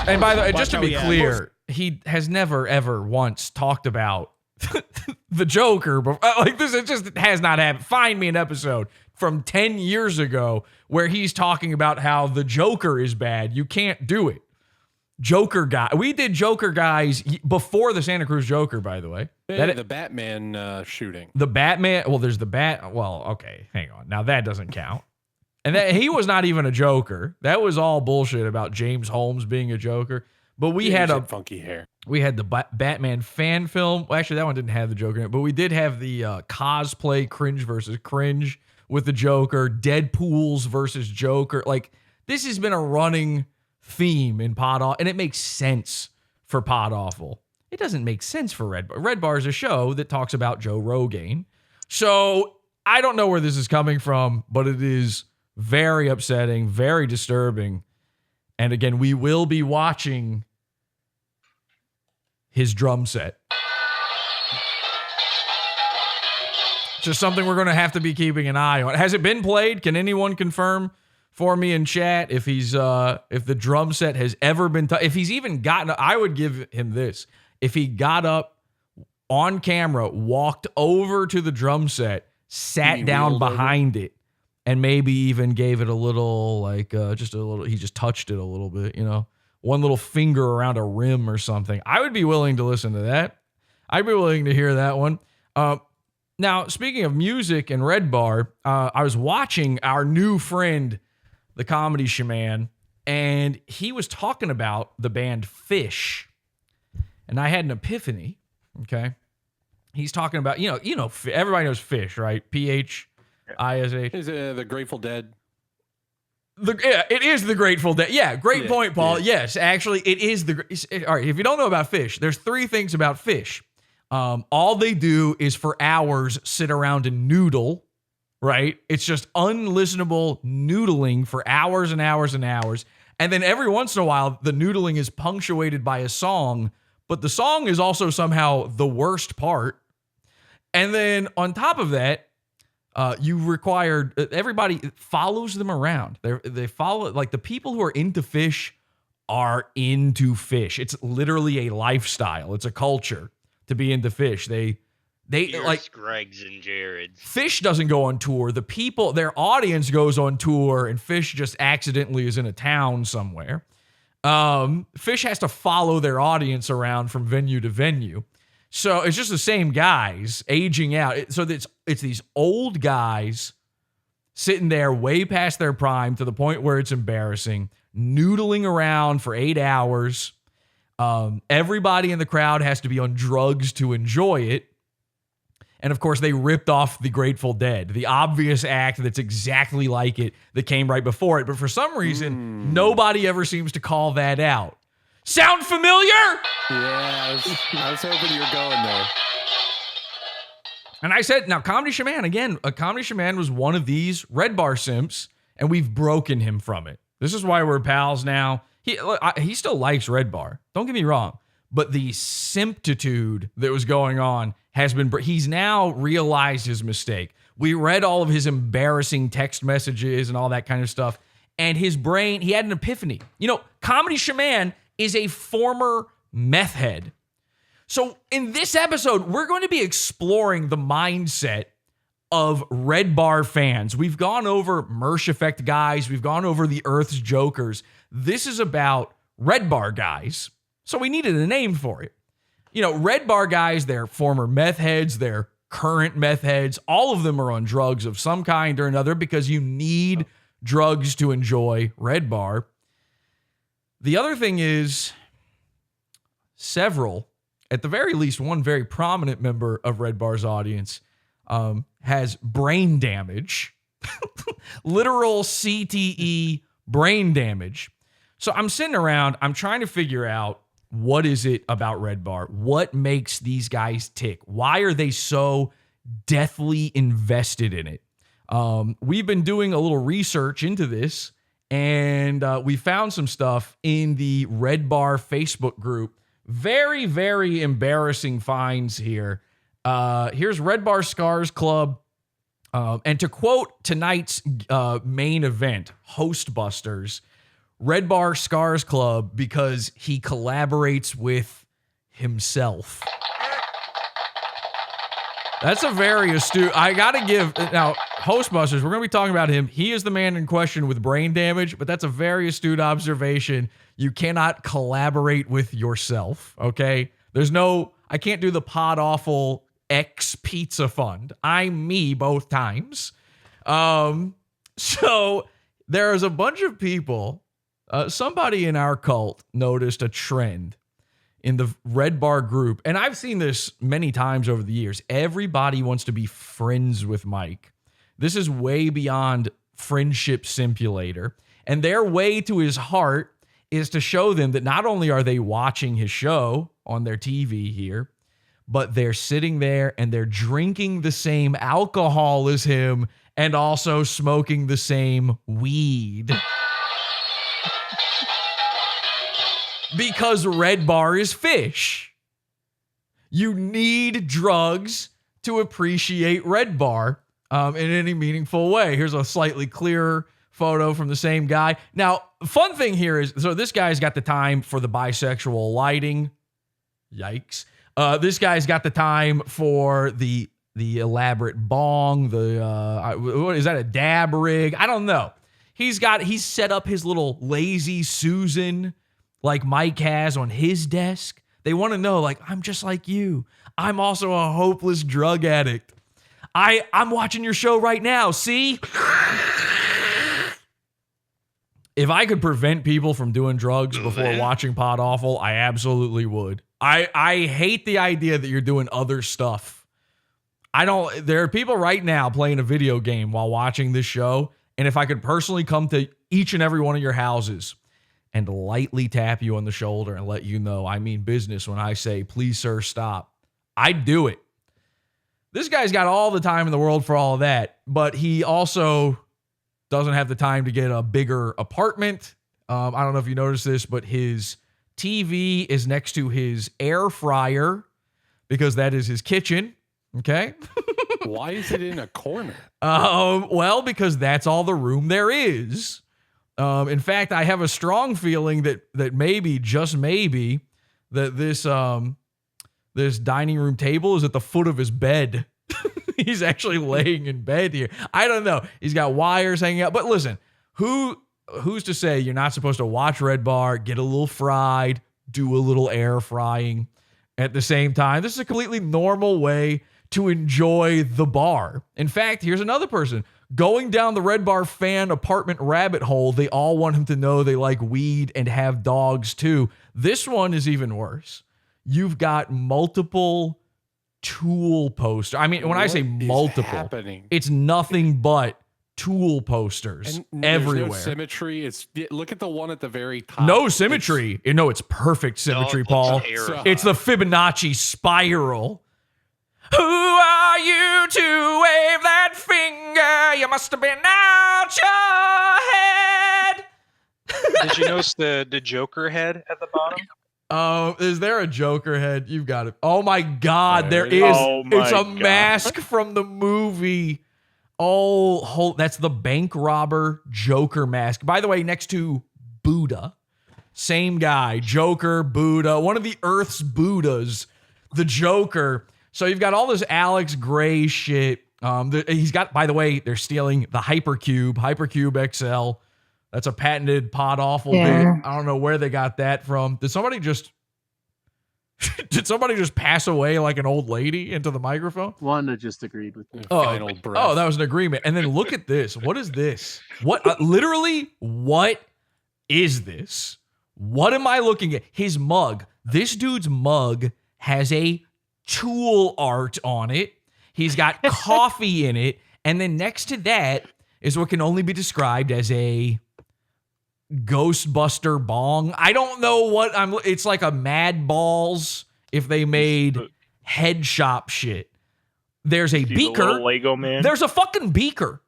[SPEAKER 1] And by the way, just to be clear, he has never, ever once talked about the Joker. Like this, it just has not happened. Find me an episode from 10 years ago where he's talking about how the Joker is bad. You can't do it. Joker guy. We did Joker guys before the Santa Cruz Joker, by the way.
[SPEAKER 6] The Batman shooting.
[SPEAKER 1] The Batman. Well, there's the Bat. Well, okay, hang on. Now that doesn't count. And that he was not even a Joker. That was all bullshit about James Holmes being a Joker. But we had a
[SPEAKER 6] funky hair.
[SPEAKER 1] We had the Batman fan film. Well, actually, that one didn't have the Joker in it. But we did have the cosplay cringe versus cringe with the Joker. Deadpool's versus Joker. Like, this has been a running theme in Podawful, and it makes sense for Podawful. It doesn't make sense for REDBAR. REDBAR is a show that talks about Joe Rogan. So I don't know where this is coming from, but it is very upsetting, very disturbing. And again, we will be watching his drum set. Just something we're going to have to be keeping an eye on. Has it been played? Can anyone confirm for me in chat if if the drum set has ever been if he's even gotten, I would give him this. If he got up on camera, walked over to the drum set, sat down behind it, and maybe even gave it a little, like, he just touched it a little bit, you know, one little finger around a rim or something. I would be willing to listen to that. I'd be willing to hear that one. Now, speaking of music and REDBAR, I was watching our new friend, the Comedy Shaman, and he was talking about the band Fish. And I had an epiphany, okay? He's talking about, you know, everybody knows Fish, right? Phish.
[SPEAKER 6] Is it the Grateful Dead?
[SPEAKER 1] It is the Grateful Dead. Yeah, great point, Paul. Yeah. Yes, actually, it is all right, if you don't know about Fish, there's 3 things about Fish. All they do is for hours sit around and noodle, right? It's just unlistenable noodling for hours and hours and hours. And then every once in a while, the noodling is punctuated by a song, but the song is also somehow the worst part. And then on top of that, everybody follows them around. They follow, like, the people who are into Fish are into Fish. It's literally a lifestyle. It's a culture to be into Fish. They like
[SPEAKER 10] Greg's and Jared's.
[SPEAKER 1] Fish doesn't go on tour. The people, their audience goes on tour, and Fish just accidentally is in a town somewhere. Fish has to follow their audience around from venue to venue. So it's just the same guys aging out. So it's these old guys sitting there way past their prime to the point where it's embarrassing, noodling around for 8 hours. Everybody in the crowd has to be on drugs to enjoy it. And of course, they ripped off the Grateful Dead, the obvious act that's exactly like it that came right before it. But for some reason, nobody ever seems to call that out. Sound familiar?
[SPEAKER 6] Yeah, I was hoping you were going there.
[SPEAKER 1] And I said, now, Comedy Shaman, again, a Comedy Shaman was one of these REDBAR simps, and we've broken him from it. This is why we're pals now. He still likes REDBAR. Don't get me wrong. But the simptitude that was going on has been, he's now realized his mistake. We read all of his embarrassing text messages and all that kind of stuff. And his brain, he had an epiphany. You know, Comedy Shaman is a former meth head. So in this episode, we're going to be exploring the mindset of Red Bar fans. We've gone over Mersh Effect guys. We've gone over the Earth's Jokers. This is about Red Bar guys. So we needed a name for it. You know, Red Bar guys, they're former meth heads. They're current meth heads. All of them are on drugs of some kind or another because you need drugs to enjoy Red Bar. The other thing is several, at the very least one very prominent member of Red Bar's audience has brain damage, literal CTE brain damage. So I'm sitting around, I'm trying to figure out what is it about Red Bar? What makes these guys tick? Why are they so deathly invested in it? We've been doing a little research into this, and we found some stuff in the Red Bar Facebook group. Very, very embarrassing finds here. Here's Red Bar Scars Club. And to quote tonight's main event, Hostbusters, Red Bar Scars Club because he collaborates with himself. That's a very astute. I got to give now Hostbusters. We're going to be talking about him. He is the man in question with brain damage, but that's a very astute observation. You cannot collaborate with yourself. Okay. I can't do the Podawful X Pizza Fund. I'm me both times. So there's a bunch of people. Somebody in our cult noticed a trend in the Red Bar group, and I've seen this many times over the years. Everybody wants to be friends with Mike. This is way beyond friendship simulator, and their way to his heart is to show them that not only are they watching his show on their TV here, but they're sitting there and they're drinking the same alcohol as him and also smoking the same weed. Because Red Bar is fish. You need drugs to appreciate Red Bar in any meaningful way. Here's a slightly clearer photo from the same guy. Now, fun thing here is, so this guy's got the time for the bisexual lighting. Yikes. This guy's got the time for the elaborate bong. What is that, a dab rig? I don't know. He's set up his little lazy Susan like Mike has on his desk. They want to know, like, I'm just like you. I'm also a hopeless drug addict. I'm watching your show right now, see? If I could prevent people from doing drugs before watching Podawful, I absolutely would. I hate the idea that you're doing other stuff. There are people right now playing a video game while watching this show, and if I could personally come to each and every one of your houses and lightly tap you on the shoulder and let you know I mean business when I say, please, sir, stop, I'd do it. This guy's got all the time in the world for all of that, but he also doesn't have the time to get a bigger apartment. I don't know if you noticed this, but his TV is next to his air fryer because that is his kitchen. Okay.
[SPEAKER 6] Why is it in a corner?
[SPEAKER 1] Well, because that's all the room there is. In fact, I have a strong feeling that maybe, just maybe, that this dining room table is at the foot of his bed. He's actually laying in bed here. I don't know. He's got wires hanging out. But listen, who's to say you're not supposed to watch Red Bar, get a little fried, do a little air frying at the same time? This is a completely normal way to enjoy the bar. In fact, here's another person going down the Red Bar fan apartment rabbit hole. They all want him to know they like weed and have dogs too. This one is even worse. You've got multiple Tool posters. I mean, when I say multiple, it's nothing but Tool posters everywhere.
[SPEAKER 6] No symmetry. Look at the one at the very top.
[SPEAKER 1] No symmetry. No, it's perfect symmetry, Paul. It's the Fibonacci spiral. Who are you to wave that finger? You must have been out your head.
[SPEAKER 11] Did you notice the Joker head at the bottom?
[SPEAKER 1] Is there a Joker head? You've got it. Oh my God, there is. It's a mask from the movie. Oh, that's the bank robber Joker mask. By the way, next to Buddha. Same guy, Joker, Buddha, one of the Earth's Buddhas, the Joker. So you've got all this Alex Gray shit. He's got, by the way, they're stealing the Hypercube XL. That's a patented Podawful bit. I don't know where they got that from. Did somebody just pass away like an old lady into the microphone?
[SPEAKER 16] Wanda just agreed with me.
[SPEAKER 1] Oh, that was an agreement. And then look at this. What is this? What literally? What is this? What am I looking at? His mug. This dude's mug has a tool art on it. He's got coffee in it. And then next to that is what can only be described as a Ghostbuster bong. I don't know what it's like a Mad Balls if they made head shop shit. There's a beaker.
[SPEAKER 5] Lego man.
[SPEAKER 1] There's a fucking beaker.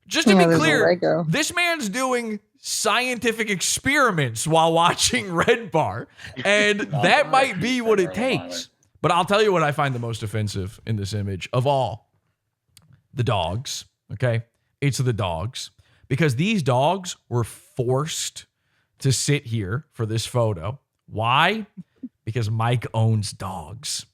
[SPEAKER 1] Just to be clear, this man's doing scientific experiments while watching Red Bar, and that might be what it takes. But I'll tell you what I find the most offensive in this image of all. The dogs, okay? It's the dogs. Because these dogs were forced to sit here for this photo. Why? Because Mike owns dogs.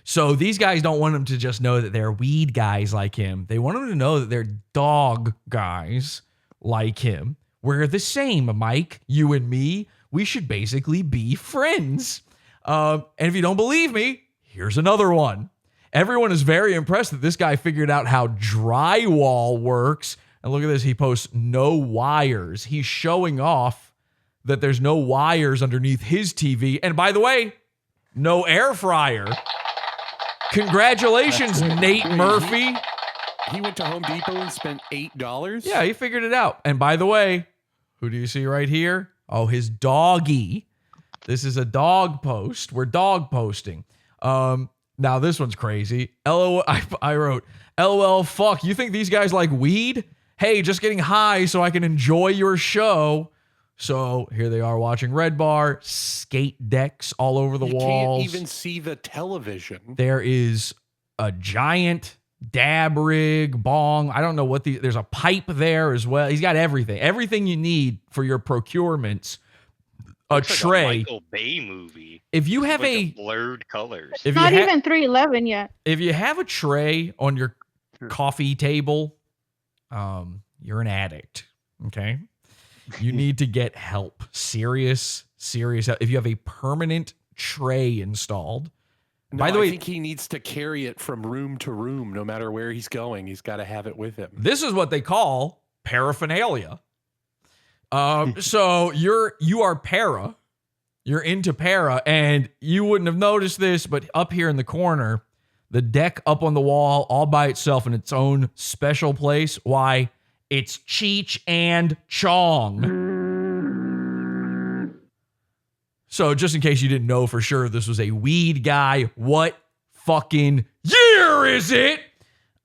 [SPEAKER 1] So these guys don't want him to just know that they're weed guys like him. They want him to know that they're dog guys like him. We're the same, Mike, you and me. We should basically be friends. And if you don't believe me, here's another one. Everyone is very impressed that this guy figured out how drywall works. And look at this. He posts no wires. He's showing off that there's no wires underneath his TV. And by the way, no air fryer. Congratulations, Nate Murphy.
[SPEAKER 6] He went to Home Depot and spent $8?
[SPEAKER 1] Yeah, he figured it out. And by the way, who do you see right here? Oh, his doggy. This is a dog post. We're dog posting. Now this one's crazy. LOL, I wrote, LOL, fuck. You think these guys like weed? Hey, just getting high so I can enjoy your show. So here they are watching Red Bar, skate decks all over the walls.
[SPEAKER 6] You can't even see the television.
[SPEAKER 1] There is a giant dab rig, bong. I don't know what there's a pipe there as well. He's got everything. Everything you need for your procurements. A tray.
[SPEAKER 10] Like a Michael Bay movie.
[SPEAKER 1] If you have
[SPEAKER 10] a blurred colors.
[SPEAKER 1] If
[SPEAKER 17] not even 311 yet.
[SPEAKER 1] If you have a tray on your coffee table, you're an addict. Okay. You need to get help. Serious help. If you have a permanent tray installed.
[SPEAKER 6] No,
[SPEAKER 1] by the way,
[SPEAKER 6] I think he needs to carry it from room to room, no matter where he's going. He's got to have it with him.
[SPEAKER 1] This is what they call paraphernalia. So you are para. You're into para, and you wouldn't have noticed this, but up here in the corner, the deck up on the wall all by itself in its own special place. Why? It's Cheech and Chong. So just in case you didn't know for sure this was a weed guy, what fucking year is it?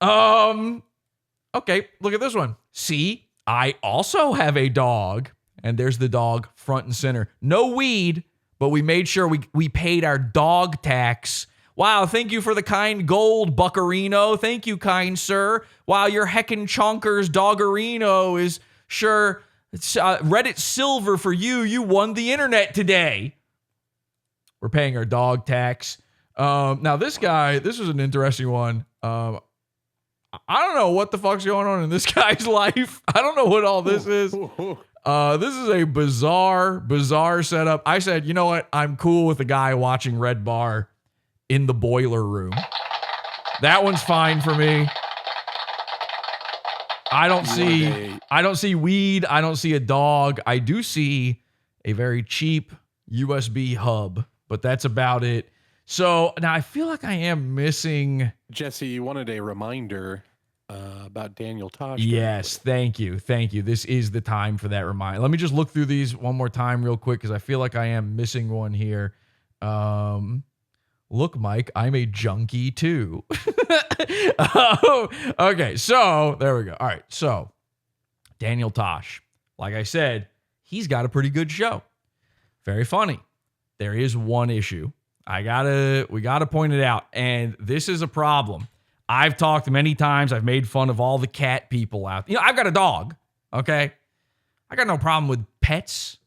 [SPEAKER 1] Okay, look at this one. See, I also have a dog, and there's the dog front and center. No weed, but we made sure we paid our dog tax. Wow, thank you for the kind gold, Buccarino. Thank you, kind sir. Wow, your heckin' chonkers doggerino is sure Reddit silver for you. You won the internet today. We're paying our dog tax. Now, this guy, this was an interesting one. I don't know what the fuck's going on in this guy's life. I don't know what all this is. This is a bizarre setup. I said, you know what? I'm cool with the guy watching Red Bar in the boiler room. That one's fine for me. I don't see weed. I don't see a dog. I do see a very cheap USB hub, but that's about it. So now I feel like I am missing.
[SPEAKER 6] Jesse, you wanted a reminder about Daniel Tosh.
[SPEAKER 1] Yes, thank you. This is the time for that reminder. Let me just look through these one more time real quick because I feel like I am missing one here. Look, Mike, I'm a junkie too. Okay, so there we go. All right, so Daniel Tosh, like I said, he's got a pretty good show. Very funny. There is one issue. We gotta point it out, and this is a problem. I've talked many times. I've made fun of all the cat people out there. I've got a dog, okay? I got no problem with pets,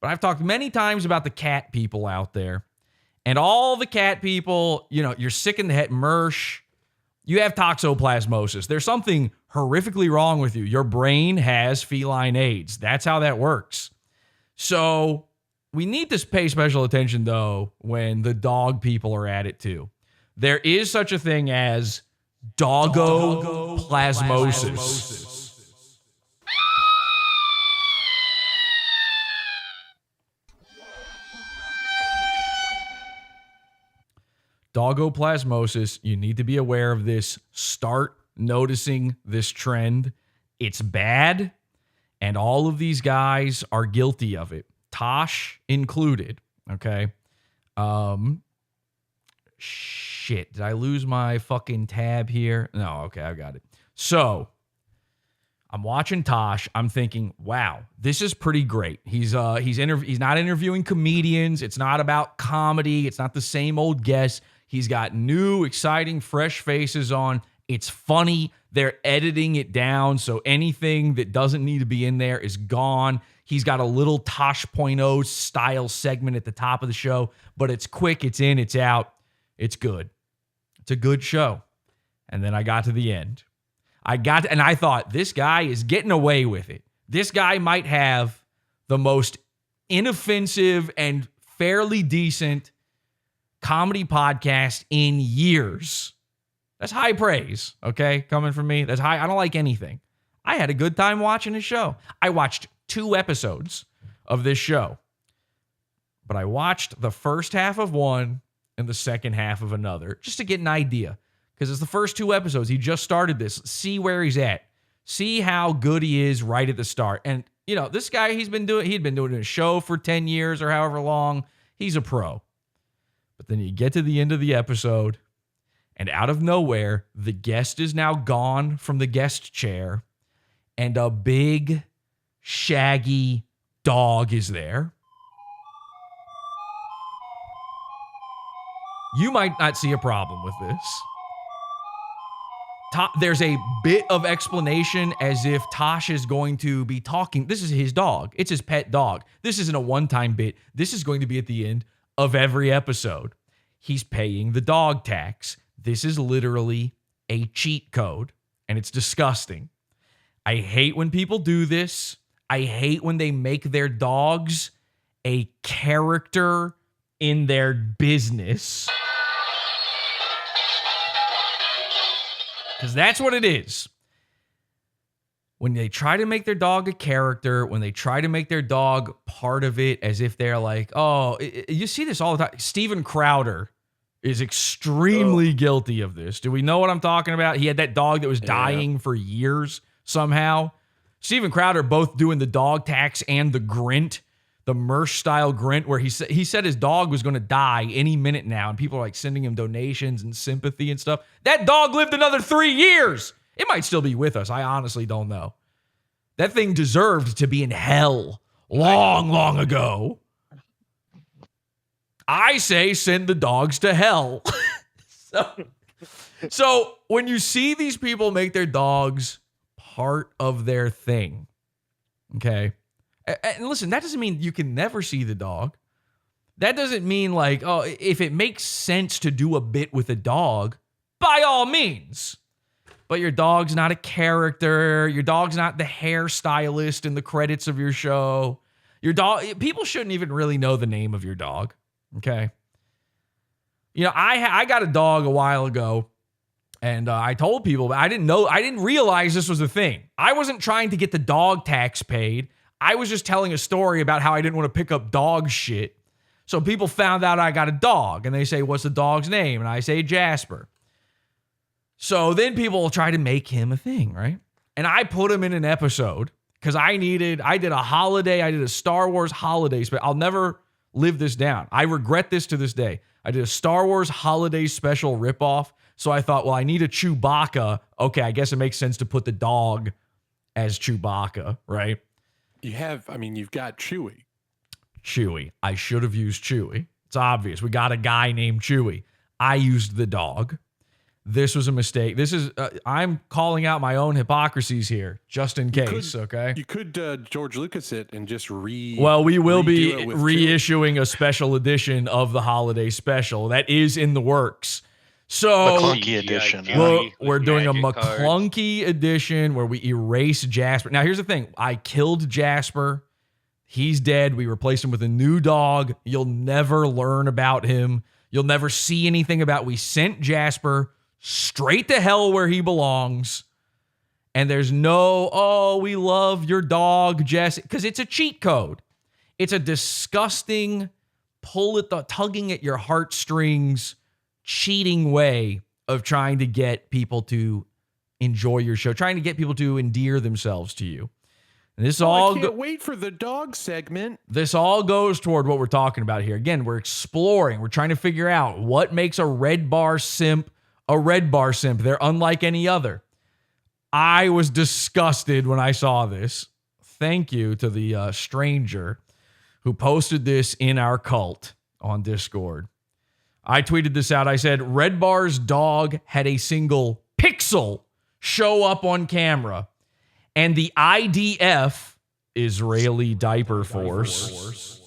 [SPEAKER 1] but I've talked many times about the cat people out there. And all the cat people, you're sick in the head, Mersh. You have toxoplasmosis. There's something horrifically wrong with you. Your brain has feline AIDS. That's how that works. So we need to pay special attention, though, when the dog people are at it, too. There is such a thing as doggoplasmosis. Doggoplasmosis, you need to be aware of this. Start noticing this trend. It's bad, and all of these guys are guilty of it. Tosh included, okay? Shit, did I lose my fucking tab here? No, okay, I got it. So, I'm watching Tosh. I'm thinking, wow, this is pretty great. He's not interviewing comedians. It's not about comedy. It's not the same old guests. He's got new, exciting, fresh faces on. It's funny. They're editing it down, so anything that doesn't need to be in there is gone. He's got a little Tosh.0 style segment at the top of the show, but it's quick, it's in, it's out. It's good. It's a good show. And then I got to the end. And I thought, this guy is getting away with it. This guy might have the most inoffensive and fairly decent comedy podcast in years. That's high praise, okay? Coming from me. That's high. I don't like anything. I had a good time watching his show. I watched 2 episodes of this show. But I watched the first half of one and the second half of another just to get an idea. Because it's the first 2 episodes. He just started this. See where he's at. See how good he is right at the start. And, this guy, he'd been doing a show for 10 years or however long. He's a pro. But then you get to the end of the episode, and out of nowhere, the guest is now gone from the guest chair, and a big, shaggy dog is there. You might not see a problem with this. There's a bit of explanation as if Tosh is going to be talking. This is his dog. It's his pet dog. This isn't a one-time bit. This is going to be at the end of every episode. He's paying the dog tax. This is literally a cheat code, and it's disgusting. I hate when people do this. I hate when they make their dogs a character in their business. Because that's what it is. When they try to make their dog a character, when they try to make their dog part of it, as if they're like, you see this all the time. Steven Crowder is extremely guilty of this. Do we know what I'm talking about? He had that dog that was dying for years somehow. Steven Crowder both doing the dog tax and the grint, the Mersh style grint, where he said his dog was going to die any minute now, and people are like sending him donations and sympathy and stuff. That dog lived another 3 years. It might still be with us. I honestly don't know. That thing deserved to be in hell long, long ago. I say send the dogs to hell. So when you see these people make their dogs part of their thing, okay? And listen, that doesn't mean you can never see the dog. That doesn't mean like, if it makes sense to do a bit with a dog, by all means. But your dog's not a character. Your dog's not the hairstylist in the credits of your show. Your dog, people shouldn't even really know the name of your dog. Okay. I got a dog a while ago, and I told people, but I didn't realize this was a thing. I wasn't trying to get the dog tax paid. I was just telling a story about how I didn't want to pick up dog shit. So people found out I got a dog, and they say, what's the dog's name? And I say Jasper. So then people will try to make him a thing, right? And I put him in an episode because I did a Star Wars holiday special. I'll never live this down. I regret this to this day. I did a Star Wars holiday special ripoff. So I thought, well, I need a Chewbacca. Okay, I guess it makes sense to put the dog as Chewbacca, right?
[SPEAKER 6] You've got Chewie.
[SPEAKER 1] Chewie. I should have used Chewie. It's obvious. We got a guy named Chewie. I used the dog. this was a mistake. This is I'm calling out my own hypocrisies here, just in case. Okay.
[SPEAKER 6] You could George Lucas it and just
[SPEAKER 1] Well, we will be
[SPEAKER 6] redo it with
[SPEAKER 1] reissuing a special edition of the holiday special that is in the works. So
[SPEAKER 9] McClunky edition.
[SPEAKER 1] we're doing a McClunky edition where we erase Jasper. Now, here's the thing. I killed Jasper. He's dead. We replaced him with a new dog. You'll never learn about him. You'll never see anything about. We sent Jasper straight to hell where he belongs. And there's no, oh, we love your dog, Jesse, because it's a cheat code. It's a disgusting, tugging at your heartstrings, cheating way of trying to get people to enjoy your show, trying to get people to endear themselves to you. And this
[SPEAKER 6] I can't wait for the dog segment.
[SPEAKER 1] This all goes toward what we're talking about here. Again, we're exploring. We're trying to figure out what makes a red bar simp a red bar simp. They're unlike any other. I was disgusted when I saw this. Thank you to the stranger who posted this in our cult on Discord. I tweeted this out. I said, Red Bar's dog had a single pixel show up on camera, and the IDF, Israeli Diaper Force,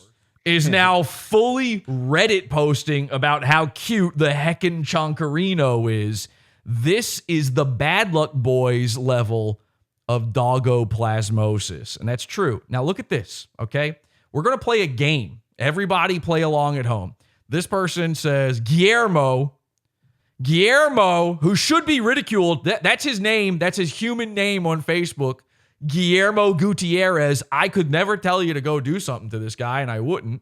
[SPEAKER 1] is now fully Reddit posting about how cute the heckin' Chonkarino is. This is the Bad Luck Boys level of doggoplasmosis. And that's true. Now look at this, okay? We're going to play a game. Everybody play along at home. This person says, Guillermo, who should be ridiculed. That's his name. That's his human name on Facebook. Guillermo Gutierrez. I could never tell you to go do something to this guy, and I wouldn't.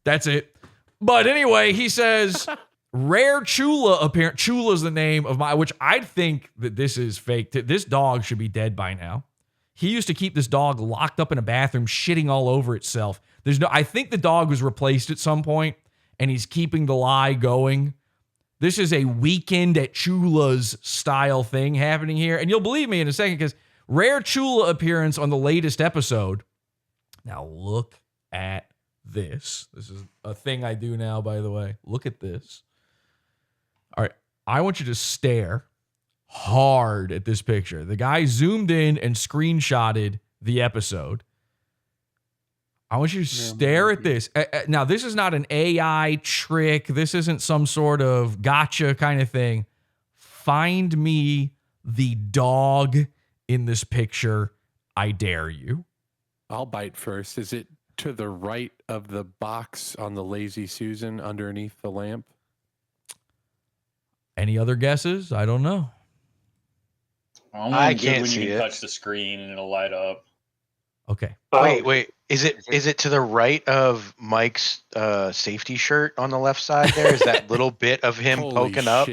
[SPEAKER 1] That's it. But anyway, he says, rare Chula appearance. Chula's the name of which I'd think that this is fake. This dog should be dead by now. He used to keep this dog locked up in a bathroom, shitting all over itself. I think the dog was replaced at some point, and he's keeping the lie going. This is a weekend at Chula's style thing happening here. And you'll believe me in a second, because rare Chula appearance on the latest episode. Now look at this. This is a thing I do now, by the way. Look at this. All right. I want you to stare hard at this picture. The guy zoomed in and screenshotted the episode. I want you to stare at this. Now, this is not an AI trick. This isn't some sort of gotcha kind of thing. Find me the dog in this picture. I dare you.
[SPEAKER 6] I'll bite first. Is it to the right of the box on the Lazy Susan underneath the lamp?
[SPEAKER 1] Any other guesses? I don't know.
[SPEAKER 9] I can't see it.
[SPEAKER 16] Touch the screen and it'll light up.
[SPEAKER 1] Okay.
[SPEAKER 9] Wait. Is it to the right of Mike's safety shirt on the left side there? Is that little bit of him poking up?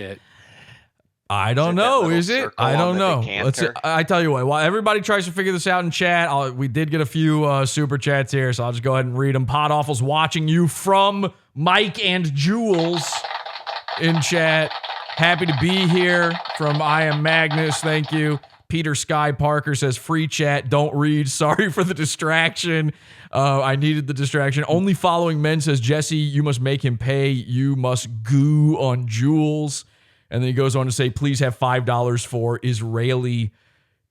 [SPEAKER 1] I don't know. Is it? I don't know. I tell you what, while everybody tries to figure this out in chat, we did get a few super chats here, so I'll just go ahead and read them. Podawful's watching you from Mike and Jules in chat. Happy to be here from I Am Magnus. Thank you. Peter Sky Parker says, free chat, don't read. Sorry for the distraction. I needed the distraction. Only Following Men says, Jesse, you must make him pay. You must goo on Jules. And then he goes on to say, please have $5 for Israeli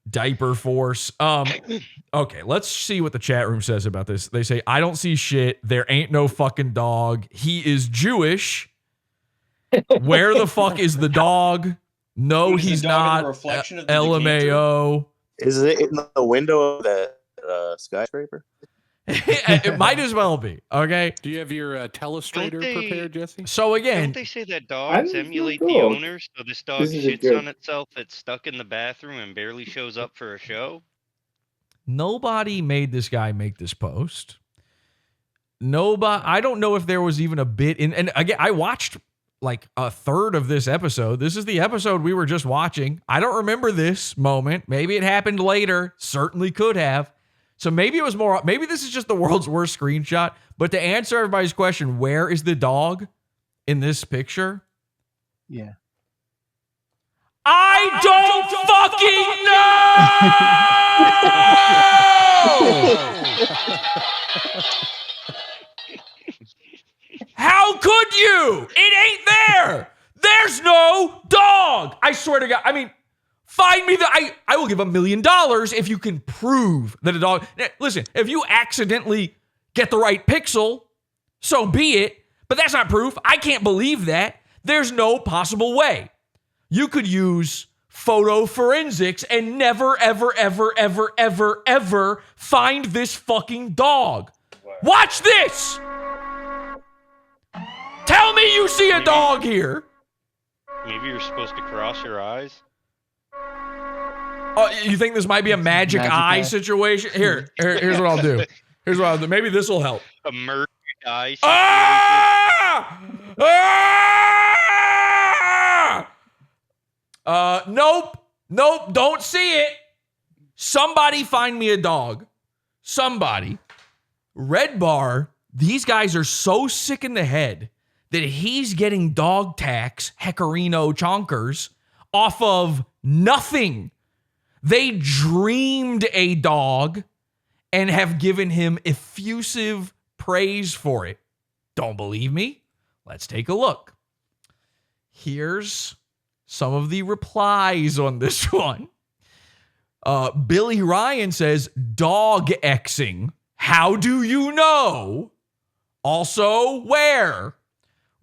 [SPEAKER 1] Diaper Force. Okay, let's see what the chat room says about this. They say, I don't see shit. There ain't no fucking dog. He is Jewish. Where the fuck is the dog? No, he's not. LMAO.
[SPEAKER 13] Is it in the window of that skyscraper?
[SPEAKER 1] It might as well be. Okay.
[SPEAKER 6] Do you have your telestrator prepared, Jesse?
[SPEAKER 1] So again,
[SPEAKER 10] don't they say that dogs emulate the owners? So this dog shits on itself. It's stuck in the bathroom and barely shows up for a show.
[SPEAKER 1] Nobody made this guy make this post. Nobody. I don't know if there was even a bit in. And again, I watched like a third of this episode. This is the episode we were just watching. I don't remember this moment. Maybe it happened later. Certainly could have. So maybe it was more, maybe this is just the world's worst screenshot. But to answer everybody's question, where is the dog in this picture?
[SPEAKER 4] Yeah.
[SPEAKER 1] I don't fucking know! How could you? It ain't there. There's no dog. I swear to God. I mean, find me I will give $1 million if you can prove that a dog. Now, listen, if you accidentally get the right pixel, so be it. But that's not proof. I can't believe that. There's no possible way. You could use photo forensics and never, ever, ever, ever, ever, ever find this fucking dog. Watch this. Tell me you see a dog here.
[SPEAKER 10] Maybe you're supposed to cross your eyes.
[SPEAKER 1] Oh, you think this might be a magic eye situation? Here's what I'll do. Maybe this will help.
[SPEAKER 10] A merged eye situation.
[SPEAKER 1] Nope, don't see it. Somebody find me a dog. Somebody. Redbar, these guys are so sick in the head that he's getting dog tax, Hecarino chonkers, off of nothing. They dreamed a dog and have given him effusive praise for it. Don't believe me? Let's take a look. Here's some of the replies on this one. Billy Ryan says, dog Xing. How do you know? Also, where?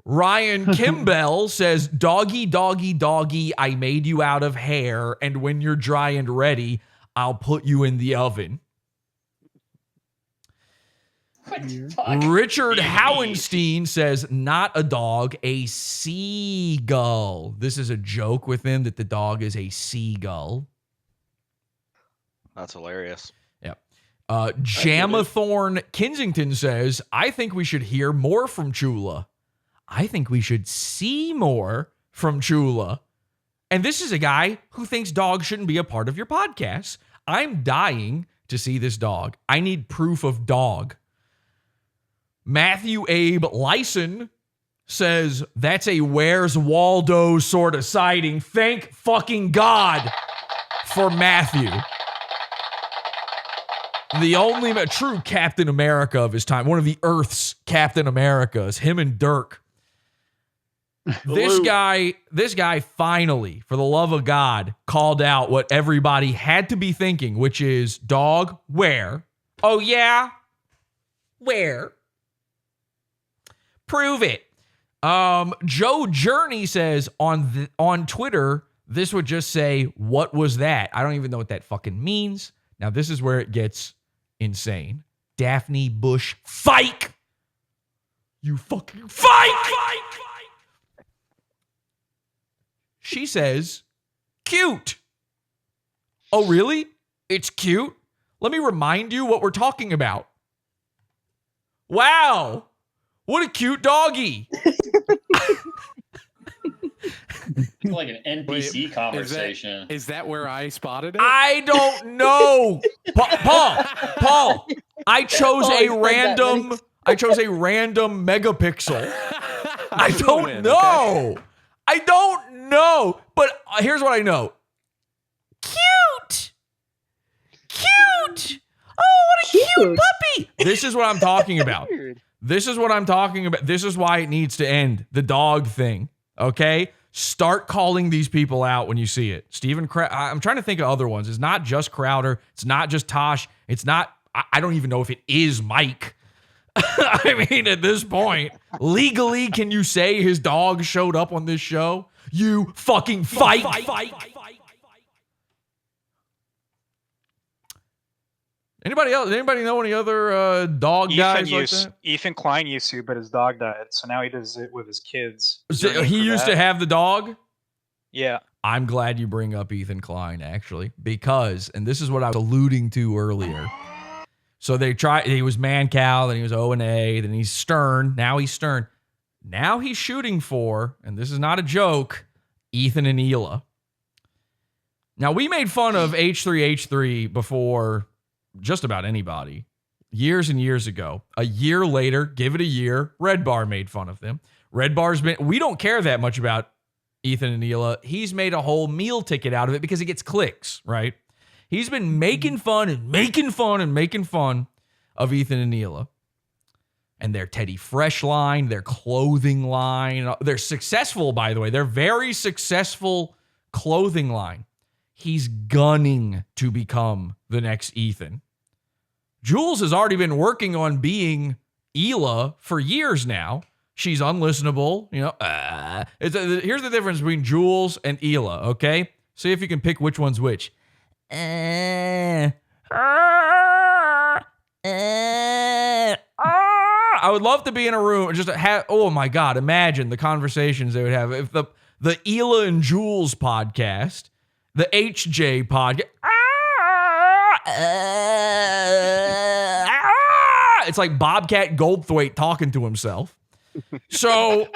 [SPEAKER 1] Ryan Kimbell says, doggy, doggy, doggy, I made you out of hair, and when you're dry and ready, I'll put you in the oven. Richard Howenstein says, not a dog, a seagull. This is a joke with him that the dog is a seagull.
[SPEAKER 17] That's hilarious.
[SPEAKER 1] Yeah. Jamathorn Kensington says, I think we should hear more from Chula. I think we should see more from Chula. And this is a guy who thinks dogs shouldn't be a part of your podcast. I'm dying to see this dog. I need proof of dog. Matthew Abe Lyson says, that's a Where's Waldo sort of sighting. Thank fucking God for Matthew. The only true Captain America of his time. One of the Earth's Captain Americas. Him and Dirk. This guy finally, for the love of God, called out what everybody had to be thinking, which is, dog, where? Oh, yeah? Where? Prove it. Joe Journey says on Twitter, this would just say, what was that? I don't even know what that fucking means. Now, this is where it gets insane. Daphne Bush, Fike! You fucking Fike! She says, cute. Oh, really? It's cute? Let me remind you what we're talking about. Wow. What a cute doggy.
[SPEAKER 16] It's like an NPC conversation.
[SPEAKER 6] Is that where I spotted it?
[SPEAKER 1] I don't know. Paul, I chose a random megapixel. I don't know. Okay. I don't know. But here's what I know. Cute. Oh, what a cute puppy. This is what I'm talking about. This is why it needs to end. The dog thing. Okay? Start calling these people out when you see it. I'm trying to think of other ones. It's not just Crowder. It's not just Tosh. It's not, I don't even know if it is Mike. I mean, at this point, legally, can you say his dog showed up on this show? You fucking fight. Anybody else? Anybody know any other dog guys like that?
[SPEAKER 11] Ethan Klein used to, but his dog died, so now he does it with his kids.
[SPEAKER 1] So he used to have the dog?
[SPEAKER 11] Yeah.
[SPEAKER 1] I'm glad you bring up Ethan Klein, actually, because, and this is what I was alluding to earlier. So he was Man Cow, then he was O&A, then he's Stern, now he's Stern. Now he's shooting for, and this is not a joke, Ethan and Hila. Now, we made fun of H3H3 before just about anybody years and years ago. A year later, give it a year, Redbar made fun of them. Redbar's we don't care that much about Ethan and Hila. He's made a whole meal ticket out of it because it gets clicks, right? He's been making fun of Ethan and Hila. and their Teddy Fresh line, their clothing line. They're successful, by the way. They're very successful clothing line. He's gunning to become the next Ethan. Jules has already been working on being Hila for years now. She's unlistenable. Here's the difference between Jules and Hila, okay? See if you can pick which one's which. I would love to be in a room and just have, oh my God, imagine the conversations they would have. If the Hila and Jules podcast, the HJ podcast, it's like Bobcat Goldthwait talking to himself. So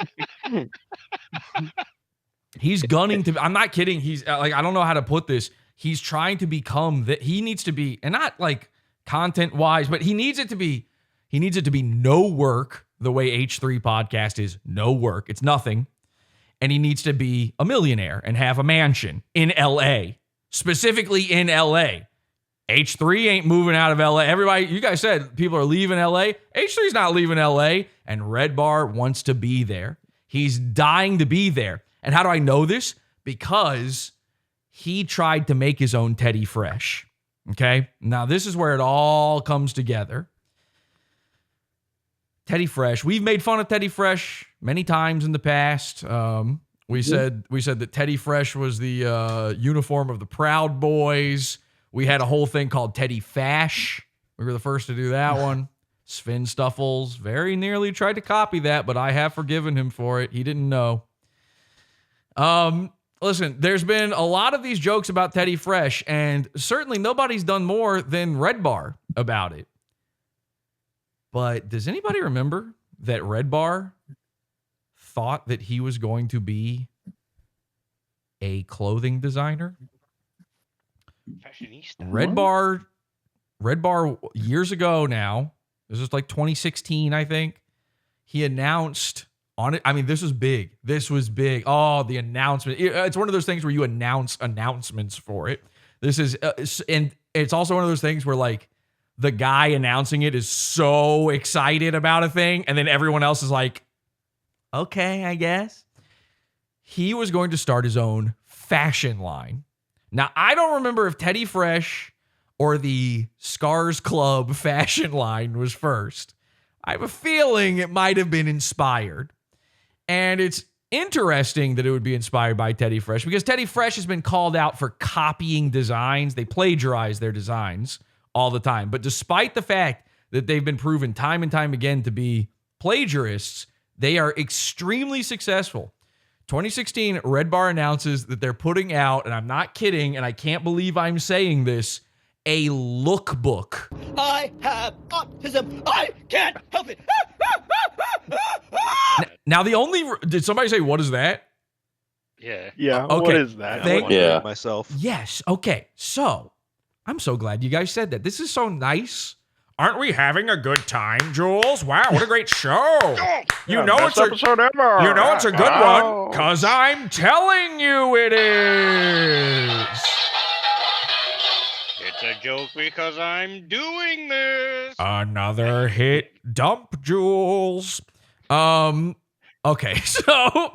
[SPEAKER 1] he's gunning to, I'm not kidding. He's like, I don't know how to put this. He's trying to become that. He needs to be, and not like content wise, but he needs it to be no work the way H3 podcast is no work. It's nothing. And he needs to be a millionaire and have a mansion in LA, specifically in LA. H3 ain't moving out of LA. Everybody, you guys said people are leaving LA. H3's not leaving LA, and Redbar wants to be there. He's dying to be there. And how do I know this? Because he tried to make his own Teddy Fresh. Okay? Now, this is where it all comes together. Teddy Fresh. We've made fun of Teddy Fresh many times in the past. We said that Teddy Fresh was the uniform of the Proud Boys. We had a whole thing called Teddy Fash. We were the first to do that one. Sven Stuffles very nearly tried to copy that, but I have forgiven him for it. He didn't know. Listen, there's been a lot of these jokes about Teddy Fresh, and certainly nobody's done more than Redbar about it. But does anybody remember that Redbar thought that he was going to be a clothing designer?
[SPEAKER 10] Fashionista.
[SPEAKER 1] Redbar years ago now, this was like 2016, I think, he announced on it. I mean, this was big. Oh, the announcement. It's one of those things where you announce announcements for it. This is, and it's also one of those things where like the guy announcing it is so excited about a thing, and then everyone else is like, okay, I guess. He was going to start his own fashion line. Now, I don't remember if Teddy Fresh or the Scars Club fashion line was first. I have a feeling it might have been inspired. And it's interesting that it would be inspired by Teddy Fresh because Teddy Fresh has been called out for copying designs. They plagiarize their designs all the time. But despite the fact that they've been proven time and time again to be plagiarists, they are extremely successful. 2016, Redbar announces that they're putting out, and I'm not kidding, and I can't believe I'm saying this, a lookbook.
[SPEAKER 18] I have autism. I can't help it.
[SPEAKER 1] Now, did somebody say, what is that?
[SPEAKER 10] Yeah.
[SPEAKER 5] Yeah.
[SPEAKER 1] Okay.
[SPEAKER 5] What is that?
[SPEAKER 13] Yeah.
[SPEAKER 17] Myself.
[SPEAKER 1] Yes. Okay. So, I'm so glad you guys said that. This is so nice. Aren't we having a good time, Jules? Wow, what a great show. You know it's
[SPEAKER 5] episode ever.
[SPEAKER 1] You know it's a good one, because I'm telling you it is.
[SPEAKER 10] It's a joke because I'm doing this.
[SPEAKER 1] Another hit dump, Jules. Okay, so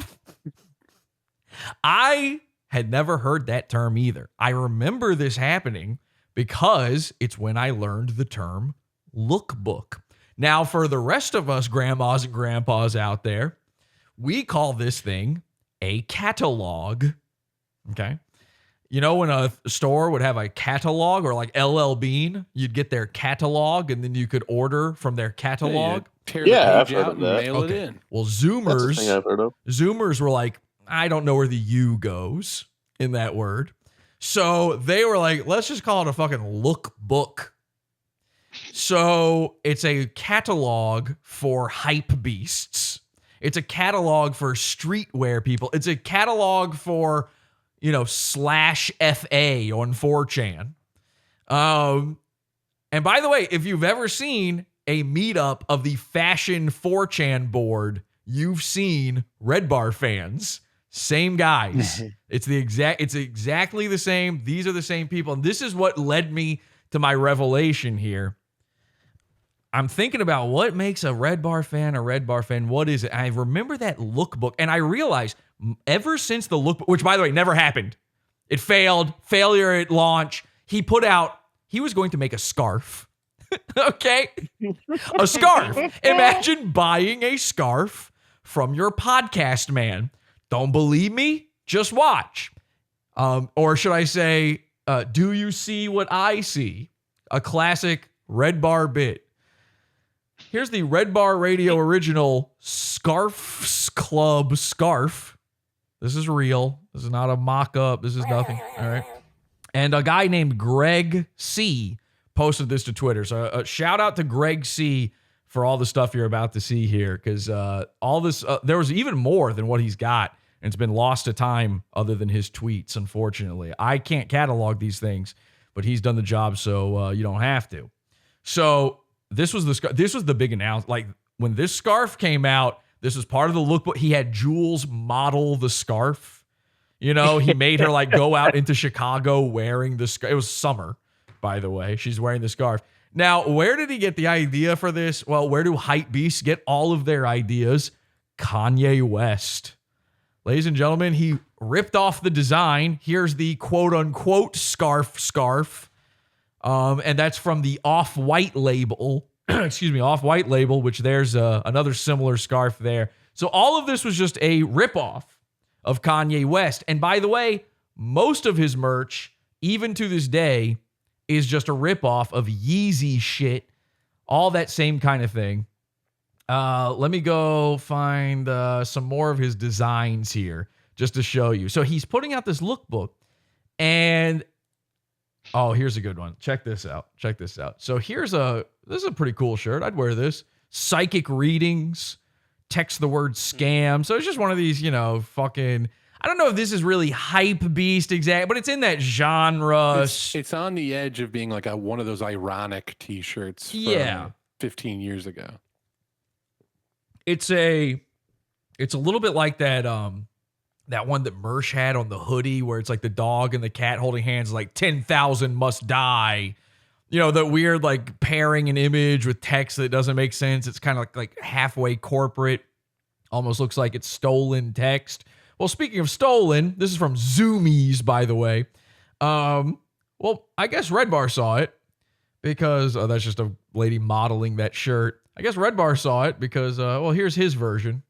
[SPEAKER 1] I had never heard that term either. I remember this happening because it's when I learned the term lookbook. Now, for the rest of us grandmas and grandpas out there, we call this thing a catalog. Okay. You know, when a store would have a catalog, or like LL Bean, you'd get their catalog and then you could order from their catalog.
[SPEAKER 5] Yeah,
[SPEAKER 17] I've heard of that.
[SPEAKER 6] Mail it in.
[SPEAKER 1] Well,
[SPEAKER 13] That's the thing I've heard of.
[SPEAKER 1] Zoomers were like, I don't know where the U goes in that word. So they were like, let's just call it a fucking lookbook. So it's a catalog for hypebeasts. It's a catalog for streetwear people. It's a catalog for, slash FA on 4chan. And by the way, if you've ever seen a meetup of the fashion 4chan board, you've seen Redbar fans. Same guys. It's exactly the same. These are the same people. And this is what led me to my revelation here. I'm thinking about what makes a Red Bar fan a Red Bar fan. What is it? I remember that lookbook, and I realized ever since the lookbook, which by the way never happened, it failed, failure at launch. He was going to make a scarf. Okay, a scarf. Imagine buying a scarf from your podcast man. Don't believe me? Just watch. Or should I say, do you see what I see? A classic Red Bar bit. Here's the Red Bar Radio original Scarfs Club scarf. This is real. This is not a mock-up. This is nothing. All right. And a guy named Greg C. posted this to Twitter. So a shout out to Greg C. for all the stuff you're about to see here, because all this, there was even more than what he's got, and it's been lost to time other than his tweets, unfortunately. I can't catalog these things, but he's done the job, so you don't have to. So this was the big announcement. Like, when this scarf came out, this was part of the lookbook. He had Jules model the scarf. You know, he made her like go out into Chicago wearing the scarf. It was summer, by the way. She's wearing the scarf. Now, where did he get the idea for this? Well, where do hypebeasts get all of their ideas? Kanye West. Ladies and gentlemen, he ripped off the design. Here's the quote-unquote scarf. And that's from the Off-White label. Excuse me, Off-White label, which there's another similar scarf there. So all of this was just a ripoff of Kanye West. And by the way, most of his merch, even to this day, is just a ripoff of Yeezy shit. All that same kind of thing. Let me go find some more of his designs here just to show you. So he's putting out this lookbook, and oh, here's a good one. Check this out. So this is a pretty cool shirt. I'd wear this. Psychic readings, text the word scam. So it's just one of these, fucking, I don't know if this is really hype beast exact, but it's in that genre.
[SPEAKER 6] It's on the edge of being like one of those ironic t-shirts from 15 years ago.
[SPEAKER 1] It's a little bit like that that one that Mersh had on the hoodie where it's like the dog and the cat holding hands, like 10,000 must die. The weird like pairing an image with text that doesn't make sense. It's kind of like halfway corporate. Almost looks like it's stolen text. Well, speaking of stolen, this is from Zoomies, by the way. Well, I guess Red Bar saw it because that's just a lady modeling that shirt. I guess Red Bar saw it because, here's his version.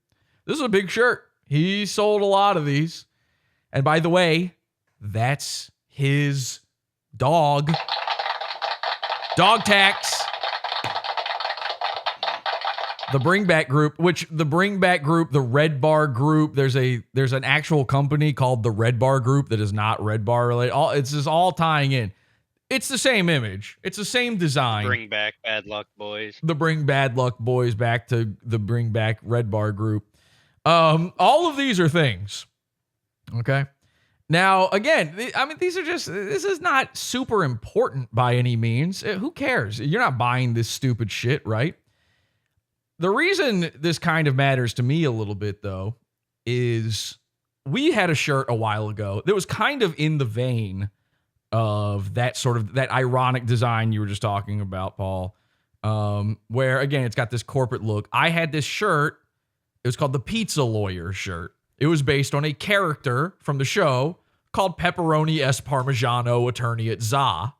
[SPEAKER 1] This is a big shirt. He sold a lot of these. And by the way, that's his dog. Dog tax. The Bring Back group, the Red Bar group, there's an actual company called the Red Bar group that is not Red Bar related. It's just all tying in. It's the same image. It's the same design.
[SPEAKER 10] Bring back Bad Luck Boys.
[SPEAKER 1] The Bring Bad Luck Boys back to the Bring Back Red Bar group. All of these are things. Okay. Now, again, this is not super important by any means. Who cares? You're not buying this stupid shit, right? The reason this kind of matters to me a little bit, though, is we had a shirt a while ago that was kind of in the vein of that ironic design you were just talking about, Paul, where, again, it's got this corporate look. I had this shirt. It was called the Pizza Lawyer shirt. It was based on a character from the show called Pepperoni S. Parmigiano, attorney at ZA.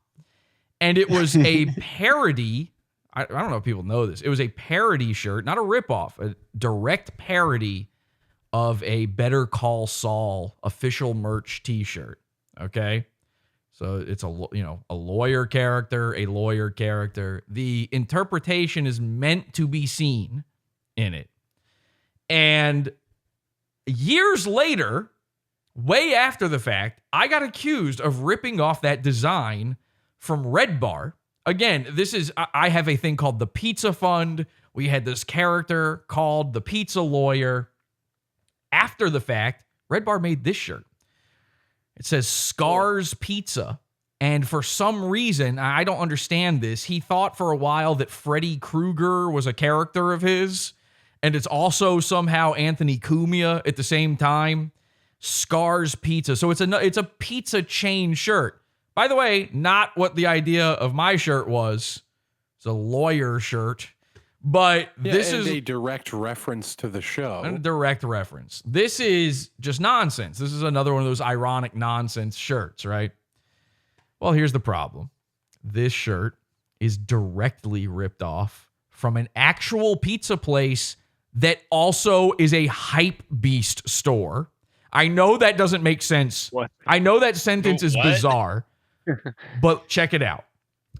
[SPEAKER 1] And it was a parody. I don't know if people know this. It was a parody shirt, not a ripoff, a direct parody of a Better Call Saul official merch t-shirt. Okay? So it's a lawyer character. The interpretation is meant to be seen in it. And years later, way after the fact, I got accused of ripping off that design from Red Bar. Again, I have a thing called the Pizza Fund. We had this character called the Pizza Lawyer. After the fact, Red Bar made this shirt. It says Scars Pizza. And for some reason, I don't understand this, he thought for a while that Freddy Krueger was a character of his. And it's also somehow Anthony Cumia at the same time. Scars Pizza. So it's a pizza chain shirt. By the way, not what the idea of my shirt was. It's a lawyer shirt. But
[SPEAKER 6] Yeah,
[SPEAKER 1] this
[SPEAKER 6] and
[SPEAKER 1] is
[SPEAKER 6] a direct reference to the show.
[SPEAKER 1] a direct reference. This is just nonsense. This is another one of those ironic nonsense shirts, right? Well, here's the problem. This shirt is directly ripped off from an actual pizza place that also is a hypebeast store. I know that doesn't make sense.
[SPEAKER 5] What?
[SPEAKER 1] I know that sentence is
[SPEAKER 10] What?
[SPEAKER 1] bizarre, but check it out.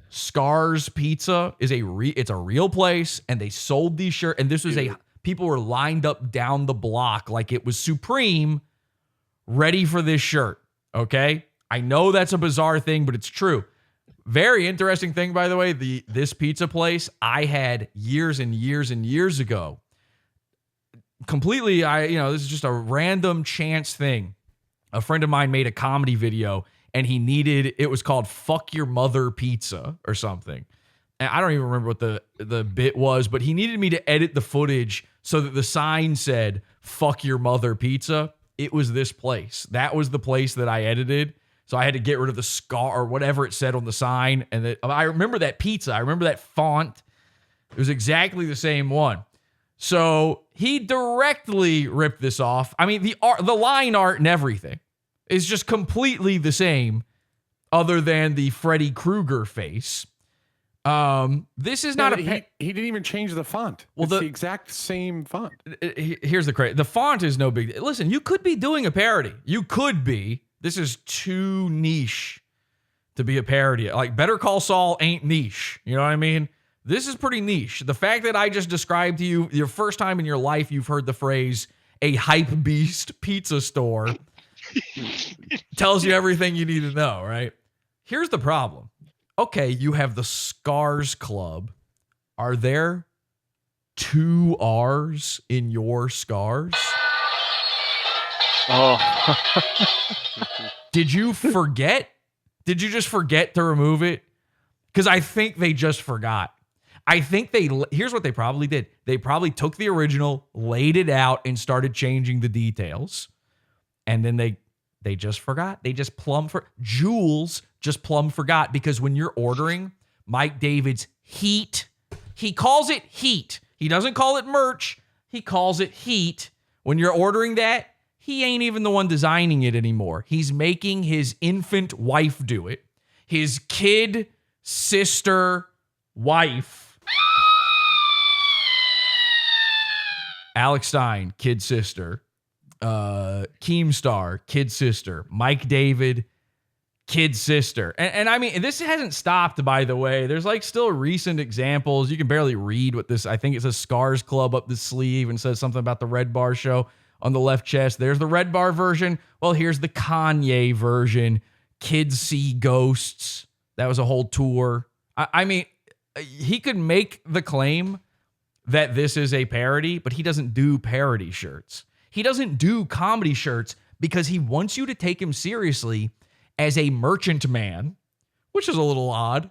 [SPEAKER 1] Scars Pizza is it's a real place, and they sold these shirts, and this was people were lined up down the block like it was Supreme, ready for this shirt. Okay, I know that's a bizarre thing, but it's true. Very interesting thing, by the way. This pizza place I had years and years and years ago. Completely, this is just a random chance thing. A friend of mine made a comedy video, and it was called "Fuck Your Mother Pizza" or something. And I don't even remember what the bit was, but he needed me to edit the footage so that the sign said "Fuck Your Mother Pizza." It was this place. That was the place that I edited. So I had to get rid of the scar or whatever it said on the sign. And I remember that pizza. I remember that font. It was exactly the same one. So he directly ripped this off. I mean, the line art and everything is just completely the same, other than the Freddy Krueger face. This is not
[SPEAKER 6] he didn't even change the font. Well, it's the exact same font.
[SPEAKER 1] Here's the crazy. The font is no big. Listen, you could be doing a parody. You could be. This is too niche to be a parody. Like Better Call Saul ain't niche. You know what I mean? This is pretty niche. The fact that I just described to you, your first time in your life you've heard the phrase "a hypebeast pizza store," tells you everything you need to know, right? Here's the problem. Okay, you have the Scars Club. Are there 2 R's in your scars?
[SPEAKER 5] Oh.
[SPEAKER 1] Did you forget? Did you just forget to remove it? Because I think they just forgot. I think here's what they probably did. They probably took the original, laid it out, and started changing the details. And then they just forgot. They just Jules just plumb forgot, because when you're ordering Mike David's Heat, he calls it Heat. He doesn't call it merch. He calls it Heat. When you're ordering that, he ain't even the one designing it anymore. He's making his infant wife do it. His kid, sister, wife. Alex Stein, kid sister. Keemstar, kid sister. Mike David, kid sister. And I mean, this hasn't stopped, by the way. There's like still recent examples. You can barely read what this, I think it's a Scars Club up the sleeve and says something about the Red Bar show on the left chest. There's the Red Bar version. Well, here's the Kanye version. Kids See Ghosts. That was a whole tour. I mean, he could make the claim that this is a parody, but he doesn't do parody shirts. He doesn't do comedy shirts because he wants you to take him seriously as a merchant man, which is a little odd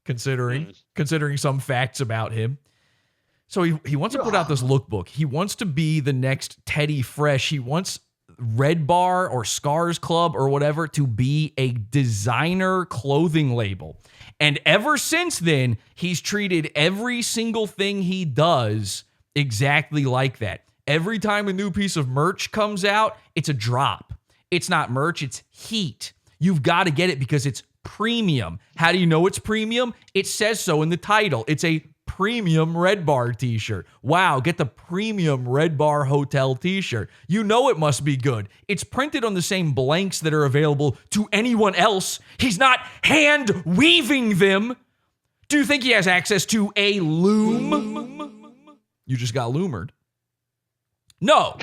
[SPEAKER 1] considering some facts about him. So he wants to put out this lookbook. He wants to be the next Teddy Fresh. He wants Red Bar or Scars Club or whatever to be a designer clothing label. And ever since then, he's treated every single thing he does exactly like that. Every time a new piece of merch comes out, it's a drop. It's not merch, it's heat. You've got to get it because it's premium. How do you know it's premium? It says so in the title. It's a premium Red Bar t-shirt. Wow, get the premium Red Bar Hotel t-shirt. You know it must be good. It's printed on the same blanks that are available to anyone else. He's not hand weaving them. Do you think he has access to a loom? You just got loomered. No,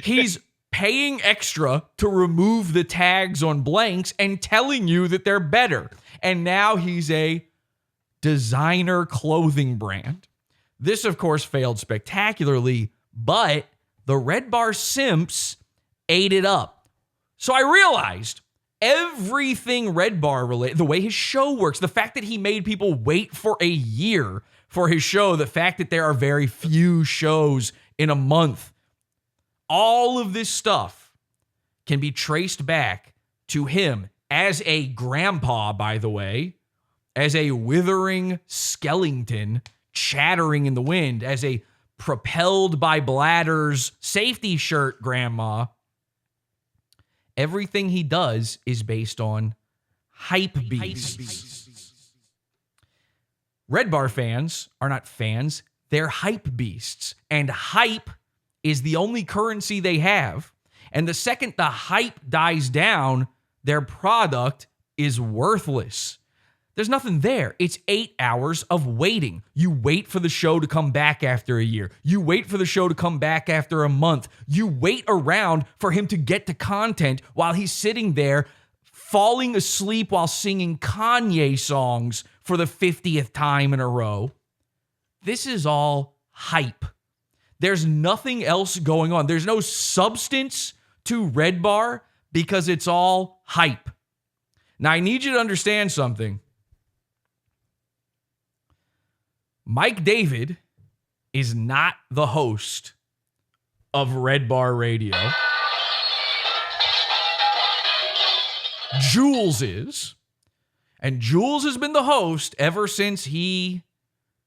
[SPEAKER 1] he's paying extra to remove the tags on blanks and telling you that they're better. And now he's a designer clothing brand. This, of course, failed spectacularly, but the Red Bar simps ate it up. So I realized everything Red Bar related, the way his show works, the fact that he made people wait for a year for his show, the fact that there are very few shows in a month, all of this stuff can be traced back to him as a grandpa, by the way, as a withering skeleton chattering in the wind, as a propelled by bladders safety shirt grandma. Everything he does is based on hypebeasts. Redbar fans are not fans, they're hypebeasts. And hype is the only currency they have. And the second the hype dies down, their product is worthless. There's nothing there. It's 8 hours of waiting. You wait for the show to come back after a year. You wait for the show to come back after a month. You wait around for him to get to content while he's sitting there falling asleep while singing Kanye songs for the 50th time in a row. This is all hype. There's nothing else going on. There's no substance to Redbar because it's all hype. Now, I need you to understand something. Mike David is not the host of Redbar Radio. Jules is. And Jules has been the host ever since he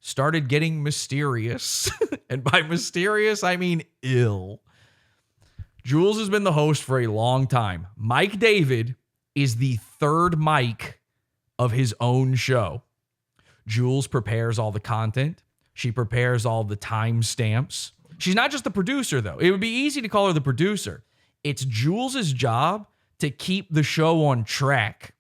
[SPEAKER 1] started getting mysterious. And by mysterious, I mean ill. Jules has been the host for a long time. Mike David is the third mic of his own show. Jules prepares all the content. She prepares all the timestamps. She's not just the producer, though. It would be easy to call her the producer. It's Jules's job to keep the show on track.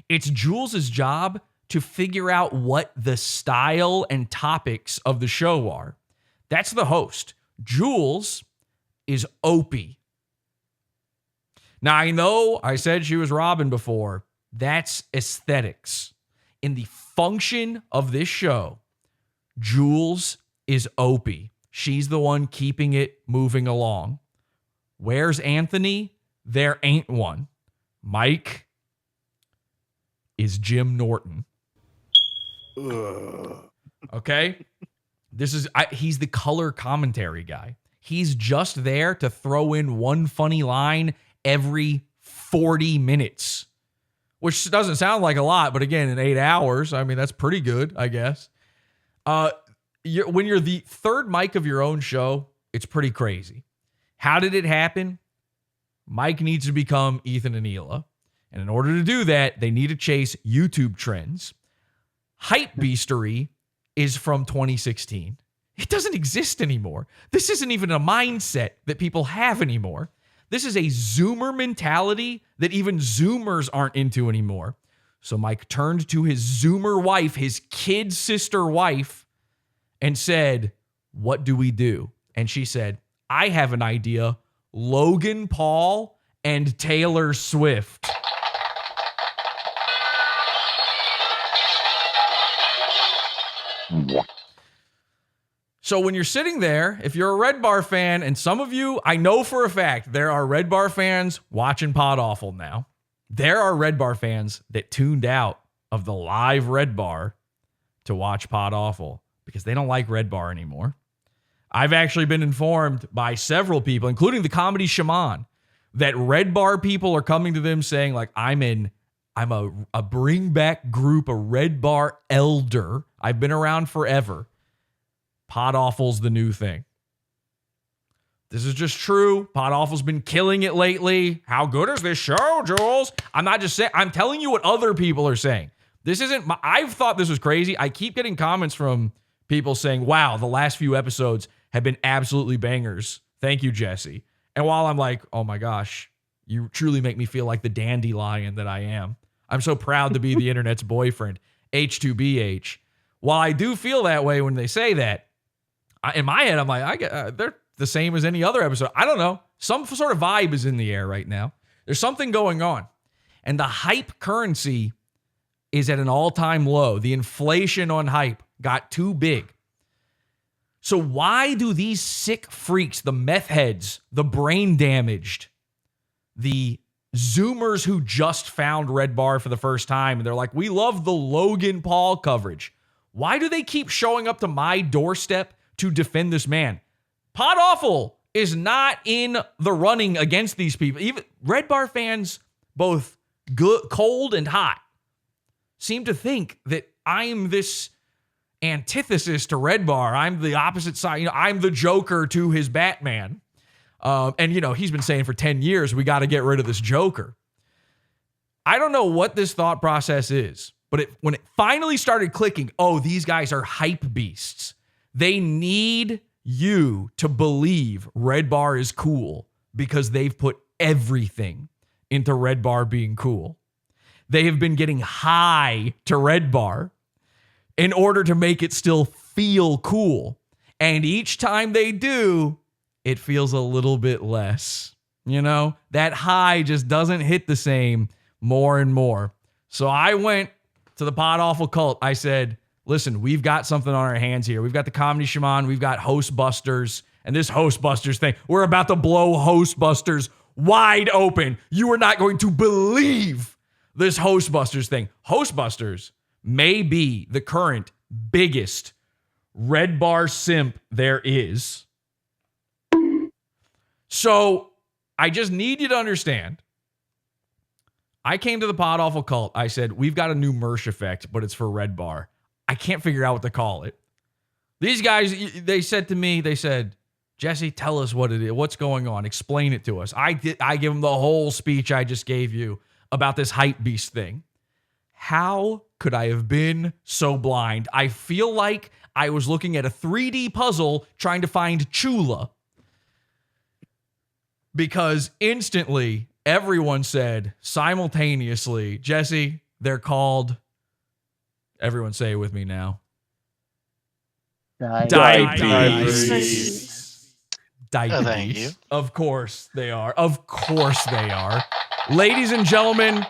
[SPEAKER 1] It's Jules's job to figure out what the style and topics of the show are. That's the host. Jules is Opie. Now, I know I said she was Robin before. That's aesthetics. In the function of this show, Jules is Opie. She's the one keeping it moving along. Where's Anthony? There ain't one. Mike is Jim Norton. Okay? He's the color commentary guy. He's just there to throw in one funny line every 40 minutes. Which doesn't sound like a lot, but again, in 8 hours, I mean, that's pretty good, I guess. When you're the third mic of your own show, it's pretty crazy. How did it happen? Mike needs to become Ethan and Hila. And in order to do that, they need to chase YouTube trends. Hypebeastery is from 2016. It doesn't exist anymore. This isn't even a mindset that people have anymore. This is a Zoomer mentality that even Zoomers aren't into anymore. So Mike turned to his Zoomer wife, his kid sister wife, and said, "What do we do?" And she said, "I have an idea. Logan Paul and Taylor Swift." So when you're sitting there, if you're a Redbar fan, and some of you, I know for a fact, there are Redbar fans watching Podawful now. There are Redbar fans that tuned out of the live Redbar to watch Podawful because they don't like Redbar anymore. I've actually been informed by several people, including the comedy shaman, that Redbar people are coming to them saying, like, I'm a bring back group, a Redbar elder. I've been around forever. Podawful's the new thing. This is just true. Podawful's been killing it lately. How good is this show, Jules? I'm not just saying, I'm telling you what other people are saying. This isn't, I've thought this was crazy. I keep getting comments from people saying, wow, the last few episodes have been absolutely bangers. Thank you, Jesse. And while I'm like, oh my gosh, you truly make me feel like the dandelion that I am. I'm so proud to be the internet's boyfriend, H2BH. While I do feel that way when they say that, in my head, I'm like, they're the same as any other episode. I don't know. Some sort of vibe is in the air right now. There's something going on. And the hype currency is at an all-time low. The inflation on hype got too big. So why do these sick freaks, the meth heads, the brain damaged, the Zoomers who just found Redbar for the first time, and they're like, we love the Logan Paul coverage. Why do they keep showing up to my doorstep to defend this man? Podawful is not in the running against these people. Even Redbar fans, both good, cold and hot, seem to think that I am this antithesis to Redbar. I'm the opposite side. You know, I'm the Joker to his Batman. And, you know, he's been saying for 10 years, we got to get rid of this Joker. I don't know what this thought process is, but when it finally started clicking, oh, these guys are hype beasts. They need you to believe Redbar is cool because they've put everything into Redbar being cool. They have been getting high to Redbar in order to make it still feel cool. And each time they do, it feels a little bit less. You know, that high just doesn't hit the same more and more. So I went to the Podawful cult. I said, listen, we've got something on our hands here. We've got the Comedy Shaman. We've got Hostbusters. And this Hostbusters thing, we're about to blow Hostbusters wide open. You are not going to believe this Hostbusters thing. Hostbusters may be the current biggest Redbar simp there is. So I just need you to understand. I came to the Podawful cult. I said, we've got a new Mersh effect, but it's for Redbar. I can't figure out what to call it. These guys, they said to me, they said, Jesse, tell us what it is. What's going on? Explain it to us. I give them the whole speech I just gave you about this hypebeast thing. How could I have been so blind? I feel like I was looking at a 3D puzzle trying to find Chula. Because instantly, everyone said simultaneously, Jesse, they're called, everyone say it with me now. Diapebeasts.
[SPEAKER 9] Oh, thank you.
[SPEAKER 1] Of course they are. Of course they are. Ladies and gentlemen,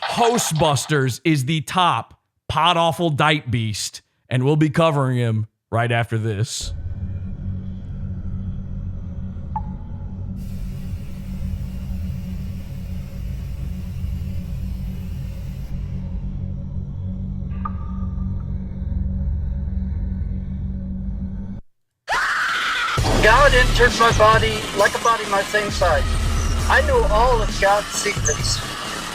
[SPEAKER 1] Hostbusters is the top Podawful Diapebeast, and we'll be covering him right after this.
[SPEAKER 19] God entered my body like a body my same size. I know all of God's secrets.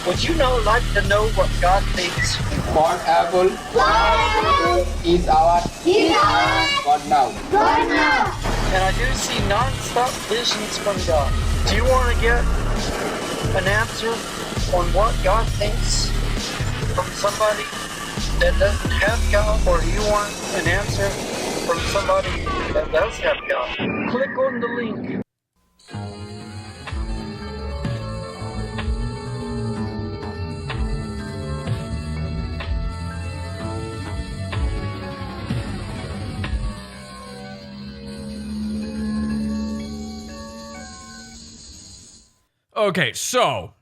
[SPEAKER 19] Would you like to know what God thinks?
[SPEAKER 20] Corn apple is our God now.
[SPEAKER 19] And I do see non-stop visions from God. Do you want to get an answer on what God thinks from somebody that doesn't have God, or do you want an answer from somebody that does have God? Click on the link.
[SPEAKER 1] Okay, so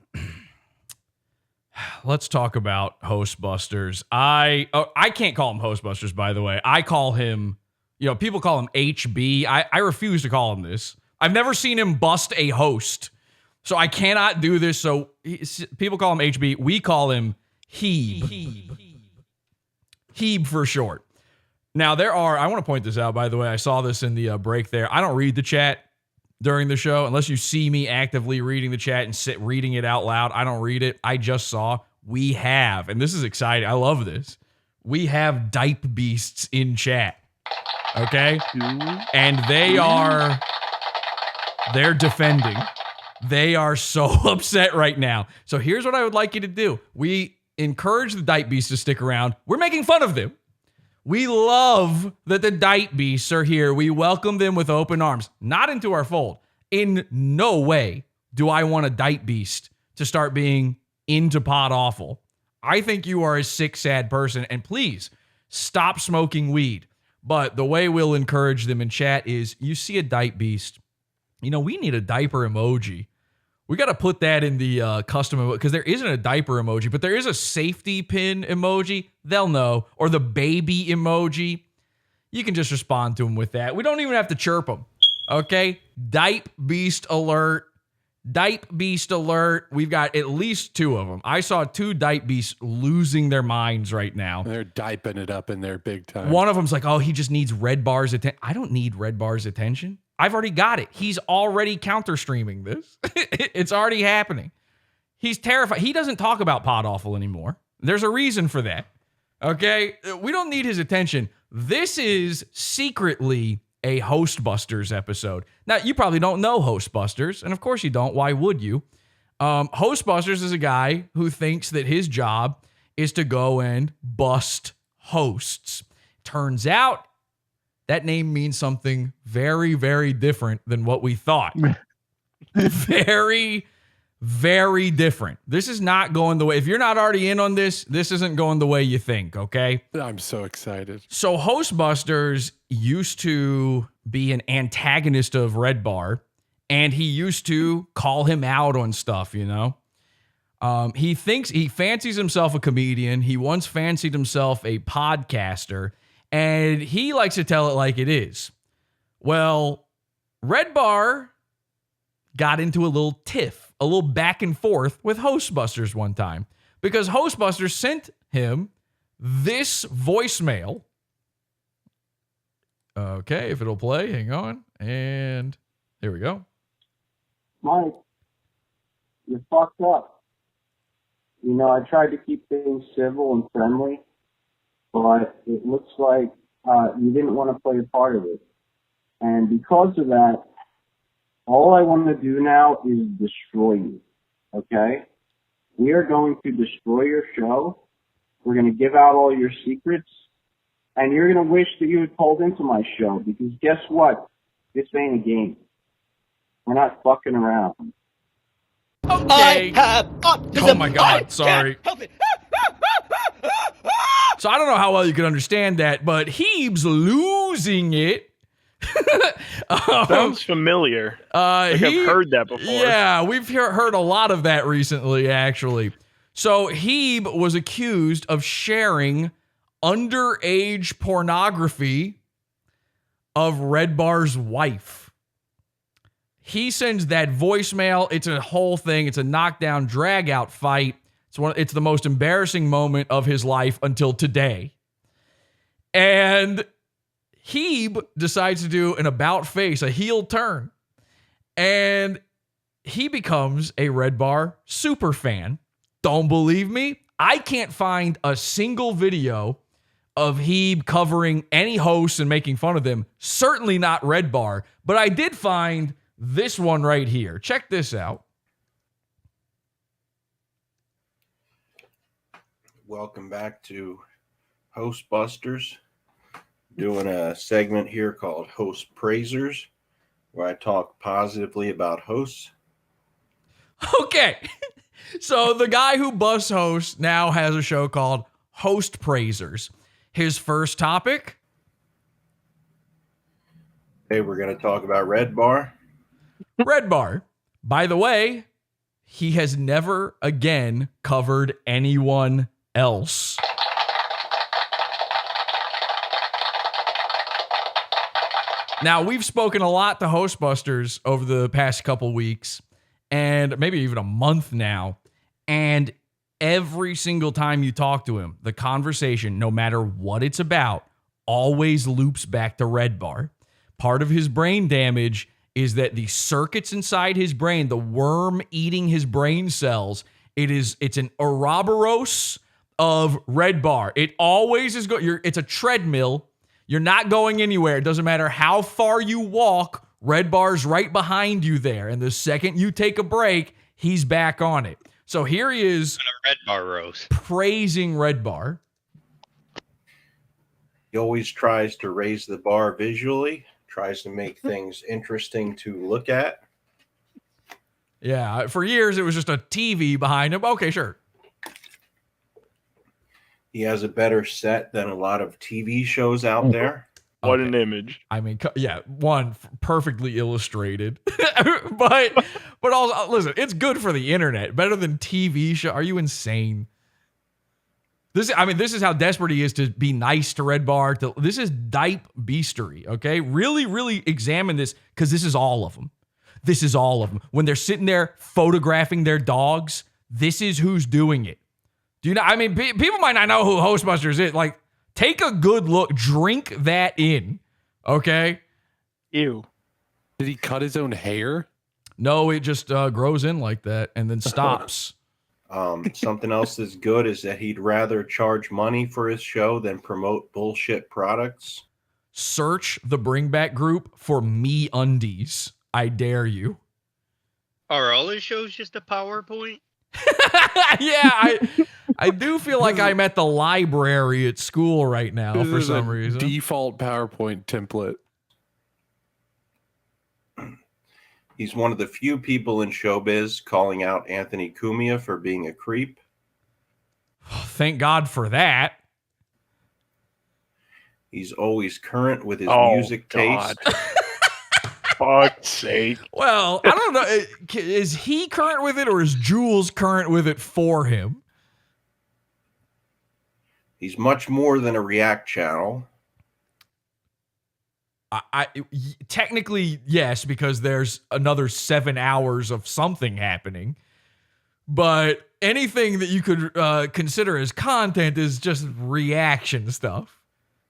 [SPEAKER 1] let's talk about Hostbusters. I can't call him Hostbusters, by the way. I call him, people call him HB. I refuse to call him this. I've never seen him bust a host, so I cannot do this. So people call him HB. We call him Heeb. Heeb for short. Now, I want to point this out, by the way. I saw this in the break there. I don't read the chat during the show unless you see me actively reading the chat and reading it out loud. I don't read it. I just saw we have, and this is exciting. I love this. We have Diapebeasts in chat. Okay? And they're defending. They are so upset right now. So here's what I would like you to do. We encourage the Diapebeasts to stick around. We're making fun of them. We love that the Diapebeasts are here. We welcome them with open arms. Not into our fold. In no way do I want a Diapebeast to start being into Podawful. I think you are a sick, sad person, and please stop smoking weed. But the way we'll encourage them in chat is you see a Diapebeast. We need a diaper emoji. We got to put that in the custom, because there isn't a diaper emoji, but there is a safety pin emoji. They'll know. Or the baby emoji. You can just respond to them with that. We don't even have to chirp them. Okay? Diapebeast alert. Diapebeast alert. We've got at least 2 of them. I saw 2 Diapebeasts losing their minds right now.
[SPEAKER 6] They're diping it up in there big time.
[SPEAKER 1] One of them's like, oh, he just needs Redbar's attention. I don't need Redbar's attention. I've already got it. He's already counter-streaming this. It's already happening. He's terrified. He doesn't talk about Podawful anymore. There's a reason for that. Okay? We don't need his attention. This is secretly a Hostbusters episode. Now, you probably don't know Hostbusters, and of course you don't. Why would you? Hostbusters is a guy who thinks that his job is to go and bust hosts. Turns out that name means something very, very different than what we thought. Very, very different. This is not going the way, if you're not already in on this isn't going the way you think, okay?
[SPEAKER 6] I'm so excited.
[SPEAKER 1] So Hostbusters used to be an antagonist of Redbar, and he used to call him out on stuff, you know? He fancies himself a comedian. He once fancied himself a podcaster, and he likes to tell it like it is. Well, Redbar got into a little tiff, a little back and forth with Hostbusters one time, because Hostbusters sent him this voicemail. Okay, if it'll play, hang on. And here we go.
[SPEAKER 20] Mike, you're fucked up. You know, I tried to keep things civil and friendly, but it looks like you didn't want to play a part of it. And because of that, all I want to do now is destroy you, okay? We are going to destroy your show. We're going to give out all your secrets, and you're going to wish that you had called into my show, because guess what? This ain't a game. We're not fucking around.
[SPEAKER 1] Okay.
[SPEAKER 18] I have autism.
[SPEAKER 1] Oh my God, sorry.
[SPEAKER 18] Help it.
[SPEAKER 1] So I don't know how well you can understand that, but Heeb's losing it.
[SPEAKER 5] Sounds familiar. I've heard that before.
[SPEAKER 1] Yeah, we've heard a lot of that recently, actually. So Heeb was accused of sharing underage pornography of Redbar's wife. He sends that voicemail. It's a whole thing. It's a knockdown, drag-out fight. It's the most embarrassing moment of his life until today. And Heeb decides to do an about-face, a heel turn. And he becomes a Redbar super fan. Don't believe me? I can't find a single video of Heeb covering any hosts and making fun of them. Certainly not Redbar. But I did find this one right here. Check this out.
[SPEAKER 21] Welcome back to Hostbusters. Doing a segment here called Host Praisers, where I talk positively about hosts.
[SPEAKER 1] Okay. So the guy who busts hosts now has a show called Host Praisers. His first topic.
[SPEAKER 21] Hey, we're going to talk about Redbar.
[SPEAKER 1] Redbar. By the way, he has never again covered anyone else. Now, we've spoken a lot to Hostbusters over the past couple weeks, and maybe even a month now, and every single time you talk to him, the conversation, no matter what it's about, always loops back to Redbar. Part of his brain damage is that the circuits inside his brain, the worm eating his brain cells, it's an Ouroboros of Redbar. It always is it's a treadmill. You're not going anywhere. It doesn't matter how far you walk, Redbar's right behind you there. And the second you take a break, he's back on it. So here he is,
[SPEAKER 10] Redbar roast,
[SPEAKER 1] praising Redbar.
[SPEAKER 21] He always tries to raise the bar visually, tries to make things interesting to look at.
[SPEAKER 1] Yeah, for years it was just a TV behind him. Okay, sure.
[SPEAKER 21] He has a better set than a lot of TV shows out there.
[SPEAKER 5] What an image.
[SPEAKER 1] I mean, yeah, one, perfectly illustrated. but also, listen, it's good for the internet. Better than TV show. Are you insane? This is how desperate he is to be nice to Redbar. This is Diapebeastery, okay? Really, really examine this, because this is all of them. This is all of them. When they're sitting there photographing their dogs, this is who's doing it. Do you know? I mean, people might not know who Hostbusters is. Like, take a good look. Drink that in. Okay?
[SPEAKER 5] Ew.
[SPEAKER 6] Did he cut his own hair?
[SPEAKER 1] No, it just grows in like that and then stops.
[SPEAKER 21] Something else that's good is that he'd rather charge money for his show than promote bullshit products.
[SPEAKER 1] Search the Bring Back group for Me Undies. I dare you.
[SPEAKER 10] Are all his shows just a PowerPoint?
[SPEAKER 1] Yeah, I do feel like I'm at the library at school right now for some reason.
[SPEAKER 6] Default PowerPoint template.
[SPEAKER 21] He's one of the few people in showbiz calling out Anthony Cumia for being a creep.
[SPEAKER 1] Thank God for that.
[SPEAKER 21] He's always current with his music taste.
[SPEAKER 5] Fuck's sake.
[SPEAKER 1] Well, I don't know. Is he current with it or is Jules current with it for him?
[SPEAKER 21] He's much more than a React channel.
[SPEAKER 1] I technically, yes, because there's another 7 hours of something happening. But anything that you could consider as content is just reaction stuff.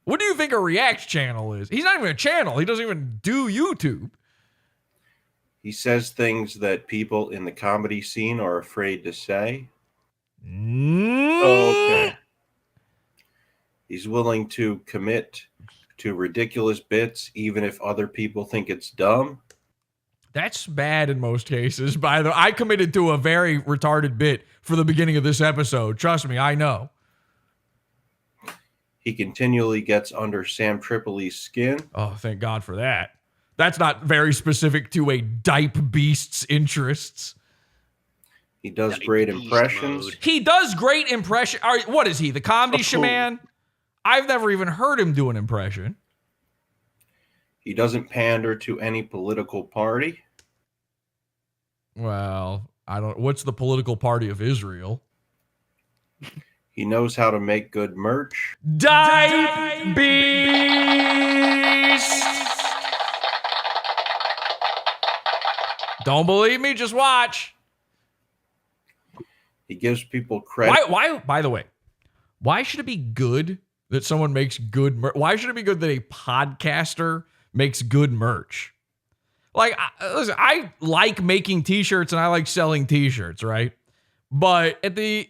[SPEAKER 1] What do you think a React channel is? He's not even a channel. He doesn't even do YouTube.
[SPEAKER 21] He says things that people in the comedy scene are afraid to say.
[SPEAKER 5] Okay.
[SPEAKER 21] He's willing to commit to ridiculous bits, even if other people think it's dumb.
[SPEAKER 1] That's bad in most cases. By the way, I committed to a very retarded bit for the beginning of this episode. Trust me, I know.
[SPEAKER 21] He continually gets under Sam Tripoli's skin.
[SPEAKER 1] Oh, thank God for that. That's not very specific to a Diapebeast's interests.
[SPEAKER 21] He does great impressions.
[SPEAKER 1] He does great impression. All right, what is he? The comedy shaman? I've never even heard him do an impression.
[SPEAKER 21] He doesn't pander to any political party.
[SPEAKER 1] Well, I don't. What's the political party of Israel?
[SPEAKER 21] He knows how to make good merch.
[SPEAKER 1] Diapebeast! Don't believe me? Just watch.
[SPEAKER 21] He gives people credit.
[SPEAKER 1] Why? By the way, why should it be good that someone makes good merch? Why should it be good that a podcaster makes good merch? Like, listen, I like making t-shirts and I like selling t-shirts, right? But at the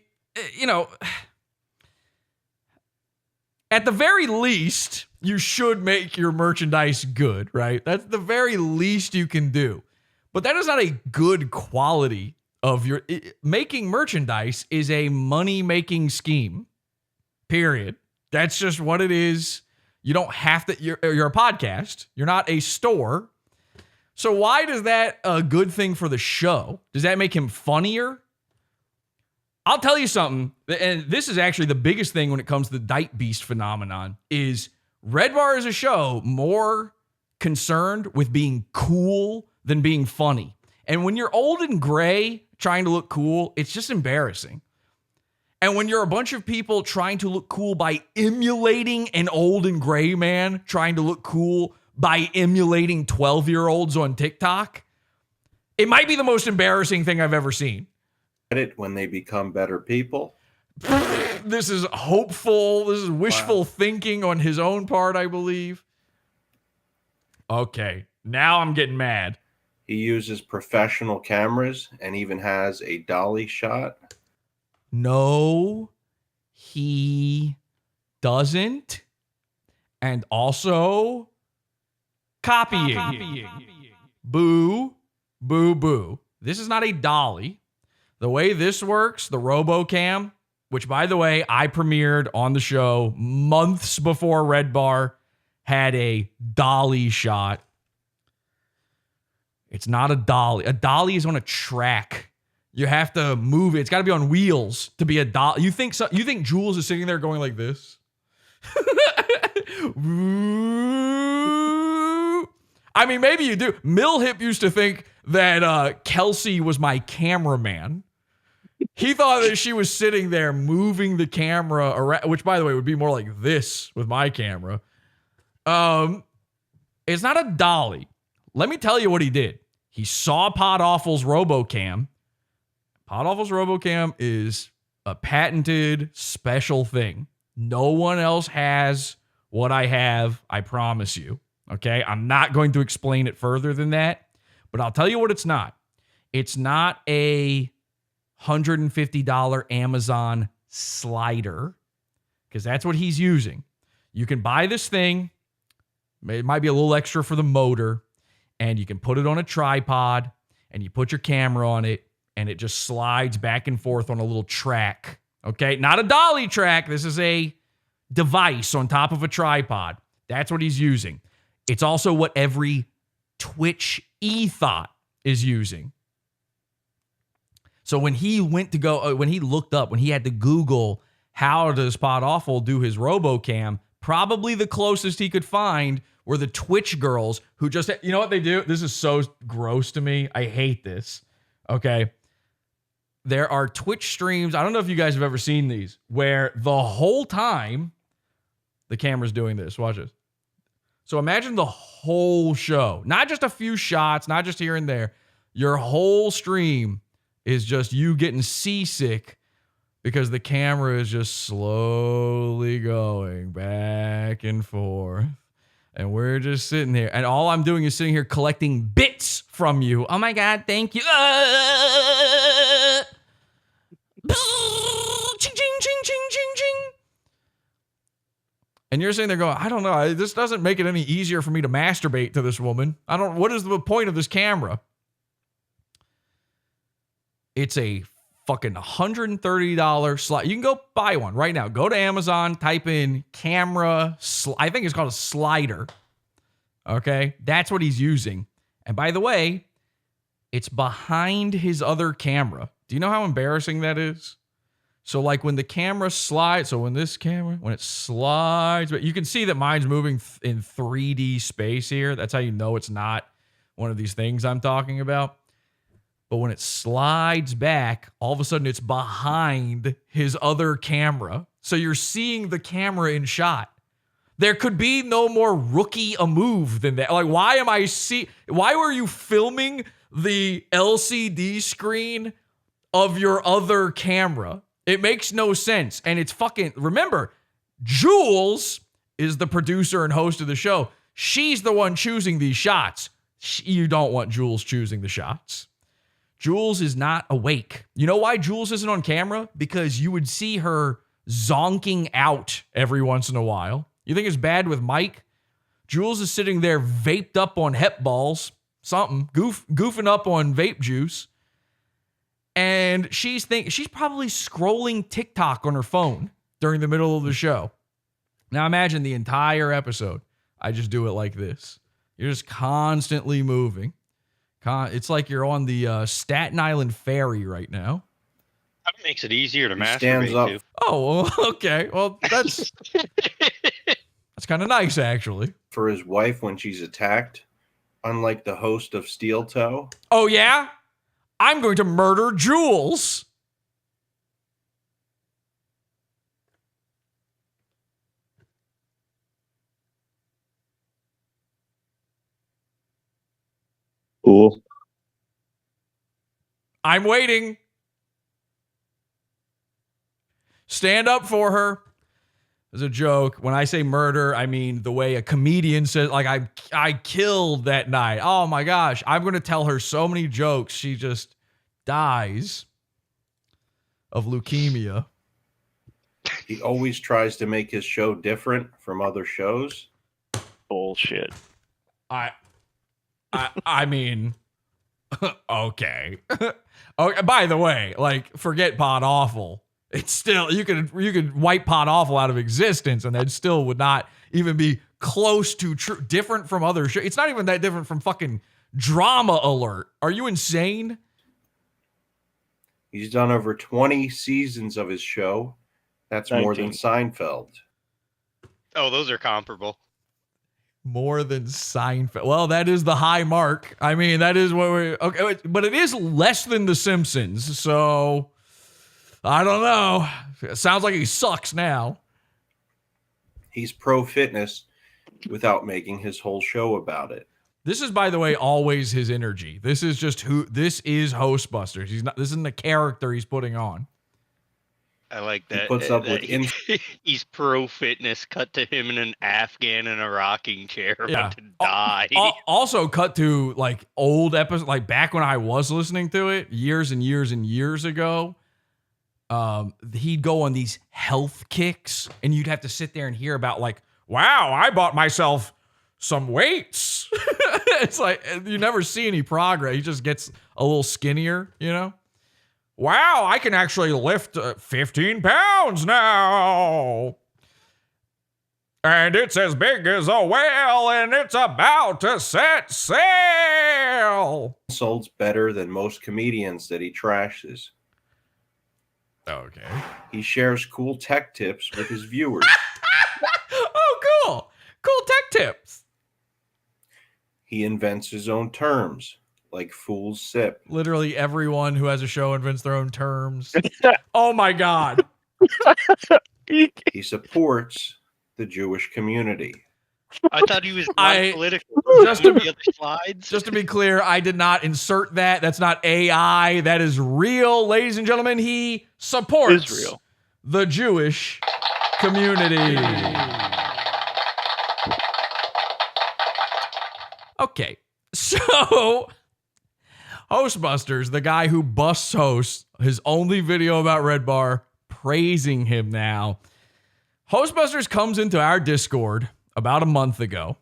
[SPEAKER 1] very least, you should make your merchandise good, right? That's the very least you can do. But that is not a good quality of your... Making merchandise is a money-making scheme, period. That's just what it is. You don't have to... You're a podcast. You're not a store. So why does that a good thing for the show? Does that make him funnier? I'll tell you something, and this is actually the biggest thing when it comes to the Diapebeast phenomenon, is Redbar is a show more concerned with being cool than being funny. And when you're old and gray trying to look cool, it's just embarrassing. And when you're a bunch of people trying to look cool by emulating an old and gray man, trying to look cool by emulating 12-year-olds on TikTok, it might be the most embarrassing thing I've ever seen.
[SPEAKER 21] When they become better people.
[SPEAKER 1] This is hopeful. This is wishful thinking on his own part, I believe. Okay, now I'm getting mad.
[SPEAKER 21] He uses professional cameras and even has a dolly shot.
[SPEAKER 1] No, he doesn't. And also copying. Boo, boo, boo. This is not a dolly. The way this works, the RoboCam, which, by the way, I premiered on the show months before Redbar, had a dolly shot. It's not a dolly. A dolly is on a track. You have to move it. It's got to be on wheels to be a dolly. You think Jules is sitting there going like this? I mean, maybe you do. Millhip used to think that Kelsey was my cameraman. He thought that she was sitting there moving the camera around, which, by the way, would be more like this with my camera. It's not a dolly. Let me tell you what he did. He saw Podawful's RoboCam. Podawful's RoboCam is a patented special thing. No one else has what I have, I promise you. Okay? I'm not going to explain it further than that, but I'll tell you what it's not. It's not a $150 Amazon slider, because that's what he's using. You can buy this thing. It might be a little extra for the motor, and you can put it on a tripod, and you put your camera on it, and it just slides back and forth on a little track. Okay, not a dolly track. This is a device on top of a tripod. That's what he's using. It's also what every Twitch e-thought is using. So when he went to go, when he looked up, when he had to Google how does Podawful do his RoboCam, probably the closest he could find were the Twitch girls who just, you know what they do? This is so gross to me. I hate this. Okay. There are Twitch streams. I don't know if you guys have ever seen these where the whole time the camera's doing this. Watch this. So imagine the whole show, not just a few shots, not just here and there. Your whole stream is just you getting seasick because the camera is just slowly going back and forth. And we're just sitting here. And all I'm doing is sitting here collecting bits from you. Oh my God, thank you. Ching, ching, ching, ching, ching, ching. And you're sitting there going, I don't know. This doesn't make it any easier for me to masturbate to this woman. What is the point of this camera? It's a fucking $130 slide. You can go buy one right now. Go to Amazon, type in camera. I think it's called a slider. Okay. That's what he's using. And by the way, it's behind his other camera. Do you know how embarrassing that is? So like when the camera slides, so when it slides, but you can see that mine's moving in 3D space here. That's how you know it's not one of these things I'm talking about. But when it slides back, all of a sudden it's behind his other camera. So you're seeing the camera in shot. There could be no more rookie a move than that. Like, why were you filming the LCD screen of your other camera? It makes no sense. And it's fucking, remember, Jules is the producer and host of the show. She's the one choosing these shots. You don't want Jules choosing the shots. Jules is not awake. You know why Jules isn't on camera? Because you would see her zonking out every once in a while. You think it's bad with Mike? Jules is sitting there vaped up on hep balls, something, goofing up on vape juice. And she's probably scrolling TikTok on her phone during the middle of the show. Now imagine the entire episode. I just do it like this. You're just constantly moving. It's like you're on the Staten Island ferry right now.
[SPEAKER 10] That makes it easier to
[SPEAKER 21] Stands up.
[SPEAKER 10] masturbate to.
[SPEAKER 1] Oh, well, okay. Well, that's kind of nice, actually.
[SPEAKER 21] For his wife when she's attacked, unlike the host of Steel Toe.
[SPEAKER 1] Oh, yeah? I'm going to murder Jules.
[SPEAKER 13] Cool.
[SPEAKER 1] I'm waiting. Stand up for her. As a joke, when I say murder, I mean the way a comedian says, like, I killed that night. Oh my gosh. I'm going to tell her so many jokes. She just dies of leukemia.
[SPEAKER 21] He always tries to make his show different from other shows.
[SPEAKER 5] Bullshit.
[SPEAKER 1] I mean, okay. Okay. By the way, like, forget Podawful. It's still, you could wipe Podawful out of existence, and that still would not even be close to different from other shows. It's not even that different from fucking Drama Alert. Are you insane?
[SPEAKER 21] He's done over 20 seasons of his show. That's
[SPEAKER 5] 19.
[SPEAKER 21] more than Seinfeld.
[SPEAKER 10] Oh, those are comparable.
[SPEAKER 1] More than Seinfeld. Well, that is the high mark. I mean, that is what we're... Okay, but it is less than The Simpsons, so... I don't know. It sounds like he sucks now.
[SPEAKER 21] He's pro-fitness without making his whole show about it.
[SPEAKER 1] This is, by the way, always his energy. This is just this is Hostbusters. This isn't a character he's putting on.
[SPEAKER 10] I like that.
[SPEAKER 21] puts up with
[SPEAKER 10] He's pro fitness. Cut to him in an Afghan in a rocking chair
[SPEAKER 1] Yeah.
[SPEAKER 10] about to die.
[SPEAKER 1] Also, cut to like old episodes, like back when I was listening to it years and years and years ago. He'd go on these health kicks, and you'd have to sit there and hear about like, wow, I bought myself some weights. It's like you never see any progress. He just gets a little skinnier, you know? Wow, I can actually lift 15 pounds now. And it's as big as a whale, and it's about to set sail.
[SPEAKER 21] Insults better than most comedians that he trashes.
[SPEAKER 1] Okay.
[SPEAKER 21] He shares cool tech tips with his viewers.
[SPEAKER 1] Oh, cool. Cool tech tips.
[SPEAKER 21] He invents his own terms, like fool's sip.
[SPEAKER 1] Literally everyone who has a show invents their own terms. Oh, my God.
[SPEAKER 21] He supports the Jewish community.
[SPEAKER 10] I thought he was political.
[SPEAKER 1] Just to,
[SPEAKER 10] the other slides.
[SPEAKER 1] Just to be clear, I did not insert that. That's not AI. That is real, ladies and gentlemen. He supports
[SPEAKER 5] Israel.
[SPEAKER 1] The Jewish community. Okay, so Hostbusters, the guy who busts hosts his only video about Redbar, praising him now. Hostbusters comes into our Discord about a month ago,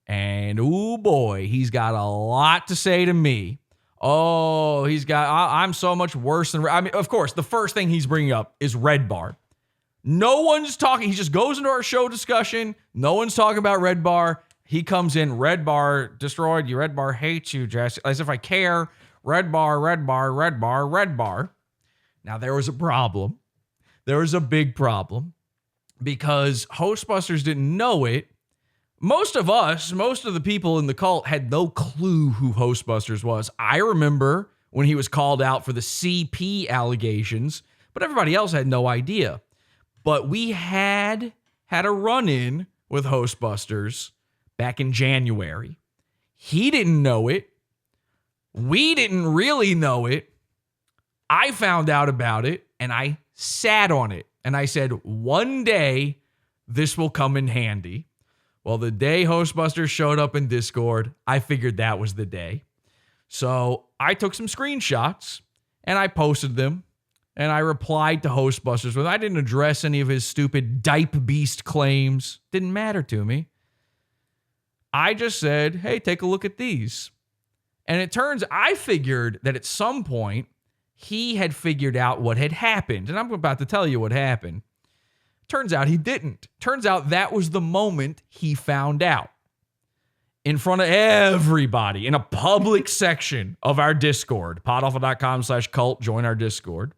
[SPEAKER 1] and oh boy, he's got a lot to say to me. Oh, I'm so much worse than, I mean, of course, the first thing he's bringing up is Redbar. No one's talking. He just goes into our show discussion. No one's talking about Redbar. He comes in, Redbar destroyed you. Redbar hates you, Jesse. As if I care. Redbar, Redbar, Redbar, Redbar. Now, there was a problem. There was a big problem because Hostbusters didn't know it. Most of the people in the cult had no clue who Hostbusters was. I remember when he was called out for the CP allegations, but everybody else had no idea. But we had a run-in with Hostbusters back in January. He didn't know it. We didn't really know it. I found out about it, and I sat on it. And I said, one day, this will come in handy. Well, the day Hostbusters showed up in Discord, I figured that was the day. So I took some screenshots, and I posted them. And I replied to Hostbusters with, I didn't address any of his stupid Diapebeast claims. Didn't matter to me. I just said, hey, take a look at these. And it turns, I figured that at some point, he had figured out what had happened. And I'm about to tell you what happened. Turns out he didn't. Turns out that was the moment he found out. In front of everybody, in a public section of our Discord, podawful.com/cult, join our Discord.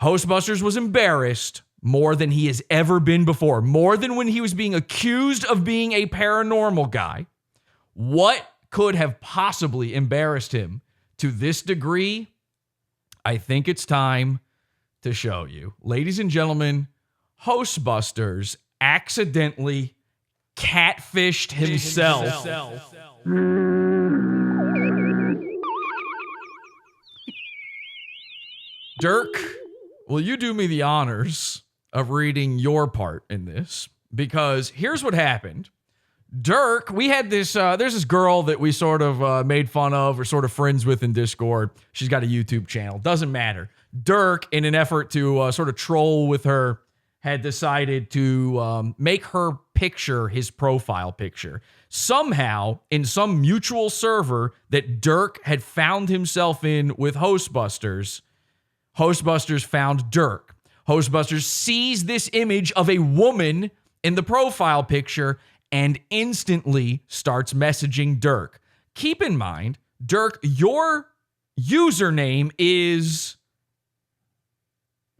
[SPEAKER 1] Hostbusters was embarrassed more than he has ever been before, more than when he was being accused of being a paranormal guy. What could have possibly embarrassed him to this degree? I think it's time to show you. Ladies and gentlemen, Hostbusters accidentally catfished himself. Dirk, will you do me the honors of reading your part in this? Because here's what happened. Dirk, we had this, there's this girl that we sort of made fun of or sort of friends with in Discord. She's got a YouTube channel. Doesn't matter. Dirk, in an effort to sort of troll with her, had decided to make her picture his profile picture. Somehow, in some mutual server that Dirk had found himself in with Hostbusters, Hostbusters found Dirk. Hostbusters sees this image of a woman in the profile picture and instantly starts messaging Dirk. Keep in mind, Dirk, your username is...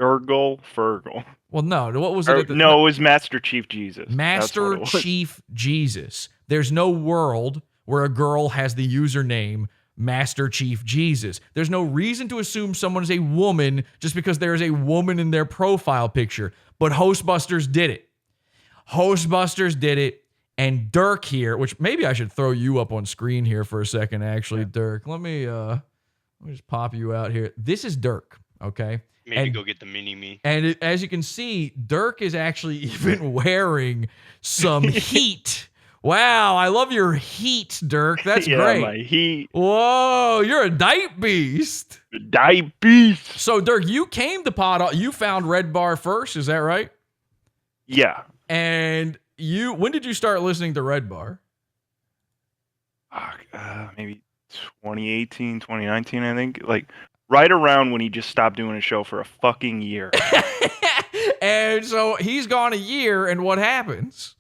[SPEAKER 5] Urgle Fergal.
[SPEAKER 1] Well, no. What was it?
[SPEAKER 5] No, it was Master Chief Jesus.
[SPEAKER 1] Master Chief Jesus. There's no world where a girl has the username Master Chief Jesus. There's no reason to assume someone is a woman just because there is a woman in their profile picture. But Hostbusters did it. Hostbusters did it. And Dirk here, which maybe I should throw you up on screen here for a second, actually, Dirk. Let me just pop you out here. This is Dirk. Okay.
[SPEAKER 10] Maybe go get the mini-me.
[SPEAKER 1] And as you can see, Dirk is actually even wearing some heat. Wow, I love your heat, Dirk. That's great.
[SPEAKER 5] My heat.
[SPEAKER 1] Whoa, you're a Diapebeast.
[SPEAKER 5] Diapebeast.
[SPEAKER 1] So, Dirk, you came to you found Red Bar first, is that right?
[SPEAKER 5] Yeah.
[SPEAKER 1] And when did you start listening to Red Bar?
[SPEAKER 5] Maybe 2018, 2019, I think. Like, right around when he just stopped doing a show for a fucking year.
[SPEAKER 1] And so he's gone a year, and what happens?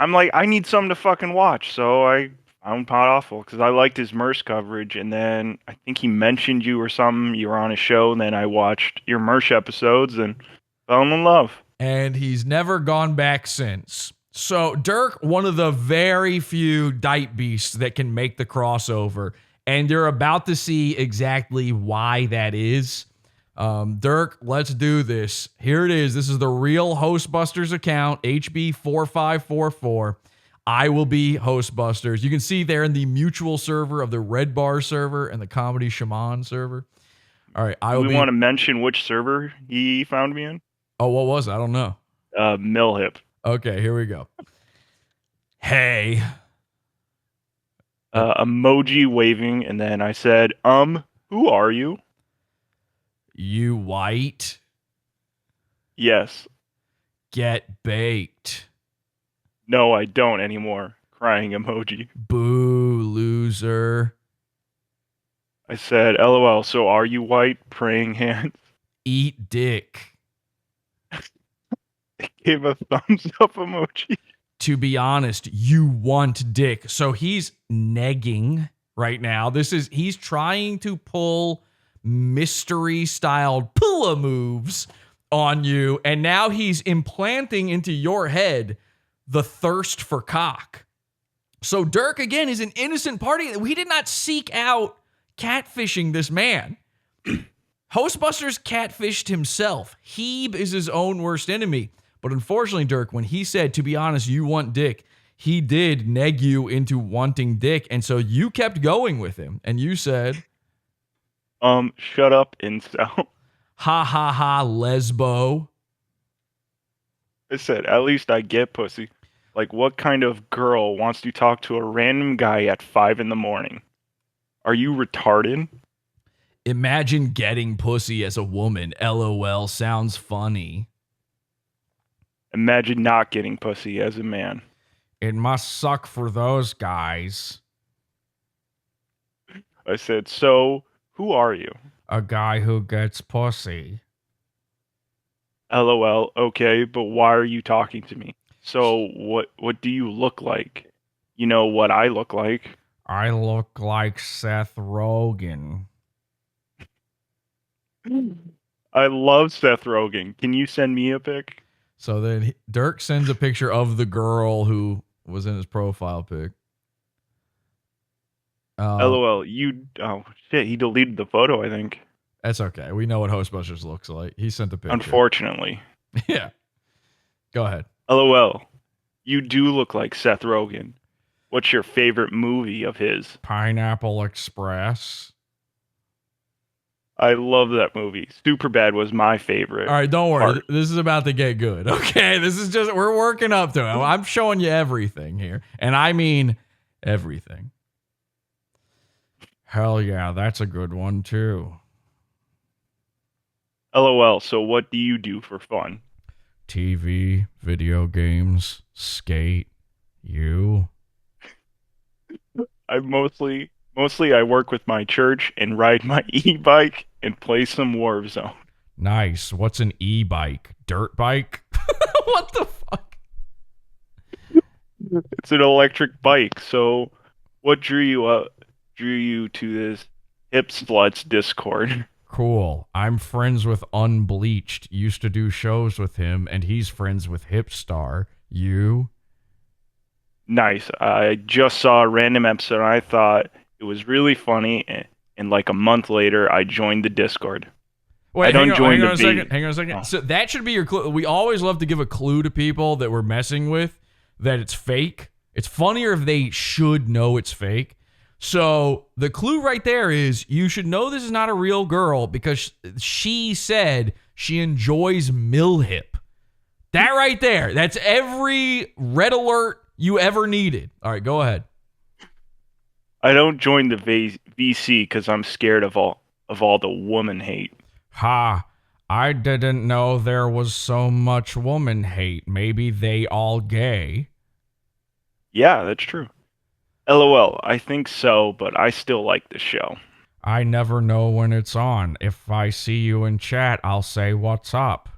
[SPEAKER 5] I'm like, I need something to fucking watch. So I found Podawful because I liked his Merce coverage. And then I think he mentioned you or something. You were on his show. And then I watched your Merce episodes and fell in love.
[SPEAKER 1] And he's never gone back since. So Dirk, one of the very few Diapebeasts that can make the crossover. And you're about to see exactly why that is. Dirk, let's do this. Here it is. This is the real Hostbusters account, HB4544. I will be Hostbusters. You can see there in the mutual server of the Red Bar server and the Comedy Shaman server. All right,
[SPEAKER 5] Do we want to mention which server he found me in?
[SPEAKER 1] Oh, what was it? I don't know.
[SPEAKER 5] Millhip.
[SPEAKER 1] Okay, here we go. Hey.
[SPEAKER 5] Emoji waving, and then I said, who are you?
[SPEAKER 1] You white?
[SPEAKER 5] Yes.
[SPEAKER 1] Get baked.
[SPEAKER 5] No, I don't anymore. Crying emoji.
[SPEAKER 1] Boo, loser.
[SPEAKER 5] I said, LOL, so are you white? Praying hands.
[SPEAKER 1] Eat dick.
[SPEAKER 5] I gave a thumbs up emoji.
[SPEAKER 1] To be honest, you want dick. So he's negging right now. He's trying to pull mystery-styled pull moves on you, and now he's implanting into your head the thirst for cock. So Dirk, again, is an innocent party. We did not seek out catfishing this man. Hostbusters catfished himself. Hebe is his own worst enemy. But unfortunately, Dirk, when he said, to be honest, you want dick, he did neg you into wanting dick, and so you kept going with him, and you said...
[SPEAKER 5] shut up, incel.
[SPEAKER 1] Ha ha ha, lesbo.
[SPEAKER 5] I said, at least I get pussy. Like, what kind of girl wants to talk to a random guy at 5 a.m? Are you retarded?
[SPEAKER 1] Imagine getting pussy as a woman. LOL, sounds funny.
[SPEAKER 5] Imagine not getting pussy as a man.
[SPEAKER 1] It must suck for those guys.
[SPEAKER 5] I said, so... who are you?
[SPEAKER 1] A guy who gets pussy.
[SPEAKER 5] LOL, okay, but why are you talking to me? So, what do you look like? You know what I look like.
[SPEAKER 1] I look like Seth Rogen.
[SPEAKER 5] I love Seth Rogen. Can you send me a pic?
[SPEAKER 1] So then Dirk sends a picture of the girl who was in his profile pic.
[SPEAKER 5] LOL, oh shit, he deleted the photo, I think.
[SPEAKER 1] That's okay. We know what Hostbusters looks like. He sent the picture.
[SPEAKER 5] Unfortunately.
[SPEAKER 1] Yeah. Go ahead.
[SPEAKER 5] LOL, you do look like Seth Rogen. What's your favorite movie of his?
[SPEAKER 1] Pineapple Express.
[SPEAKER 5] I love that movie. Superbad was my favorite.
[SPEAKER 1] All right, don't worry.
[SPEAKER 5] part.
[SPEAKER 1] This is about to get good. Okay, this is just, we're working up to it. I'm showing you everything here. And I mean everything. Hell yeah, that's a good one too.
[SPEAKER 5] LOL, so what do you do for fun?
[SPEAKER 1] TV, video games, skate, you.
[SPEAKER 5] I mostly I work with my church and ride my e-bike and play some Warzone.
[SPEAKER 1] Nice. What's an e-bike? Dirt bike? What the fuck?
[SPEAKER 5] It's an electric bike. So what drew you to this hip sluts Discord?
[SPEAKER 1] Cool. I'm friends with Unbleached. Used to do shows with him, and he's friends with Hipstar. You?
[SPEAKER 5] Nice. I just saw a random episode and I thought it was really funny, and like a month later I joined the Discord.
[SPEAKER 1] Wait,
[SPEAKER 5] hang on
[SPEAKER 1] a second. Oh. So that should be your clue. We always love to give a clue to people that we're messing with that it's fake. It's funnier if they should know it's fake. So the clue right there is you should know this is not a real girl because she said she enjoys MilHip. That right there, that's every red alert you ever needed. All right, go ahead.
[SPEAKER 5] I don't join the VC because I'm scared of all the woman hate.
[SPEAKER 1] Ha, I didn't know there was so much woman hate. Maybe they all gay.
[SPEAKER 5] Yeah, that's true. LOL, I think so, but I still like the show.
[SPEAKER 1] I never know when it's on. If I see you in chat, I'll say what's up.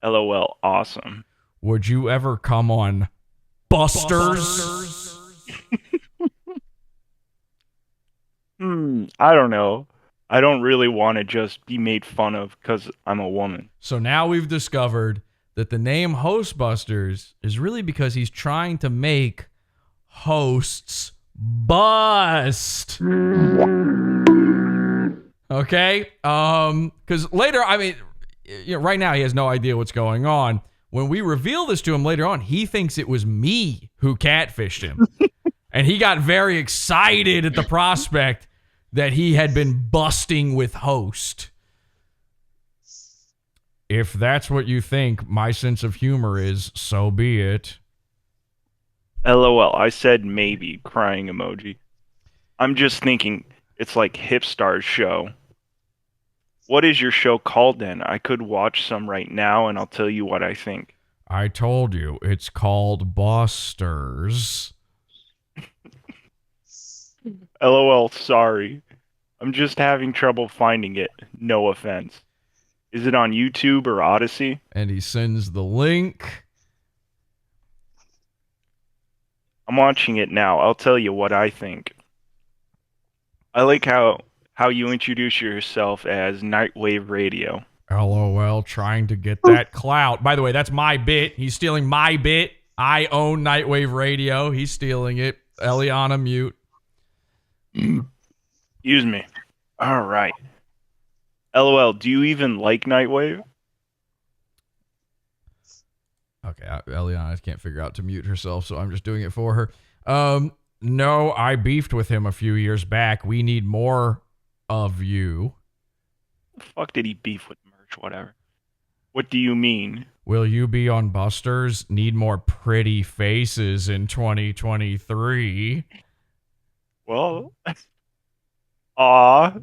[SPEAKER 5] LOL, awesome.
[SPEAKER 1] Would you ever come on Busters?
[SPEAKER 5] I don't know. I don't really want to just be made fun of because I'm a woman.
[SPEAKER 1] So now we've discovered that the name Hostbusters is really because he's trying to make hosts bust. Okay? Because later, I mean, right now he has no idea what's going on. When we reveal this to him later on, he thinks it was me who catfished him. And he got very excited at the prospect that he had been busting with host. If that's what you think my sense of humor is, so be it.
[SPEAKER 5] LOL, I said maybe, crying emoji. I'm just thinking, it's like Hipstar's show. What is your show called then? I could watch some right now and I'll tell you what I think.
[SPEAKER 1] I told you, it's called Busters.
[SPEAKER 5] LOL, sorry. I'm just having trouble finding it. No offense. Is it on YouTube or Odyssey?
[SPEAKER 1] And he sends the link.
[SPEAKER 5] I'm watching it now. I'll tell you what I think. I like how you introduce yourself as Nightwave Radio.
[SPEAKER 1] LOL, trying to get that clout. By the way, that's my bit. He's stealing my bit. I own Nightwave Radio. He's stealing it. Eliana, mute.
[SPEAKER 5] Excuse me. All right. LOL, do you even like Nightwave?
[SPEAKER 1] Okay, Eliana can't figure out to mute herself, so I'm just doing it for her. No, I beefed with him a few years back. We need more of you.
[SPEAKER 5] The fuck did he beef with merch? Whatever. What do you mean?
[SPEAKER 1] Will you be on Busters? Need more pretty faces in 2023.
[SPEAKER 5] Well, I'll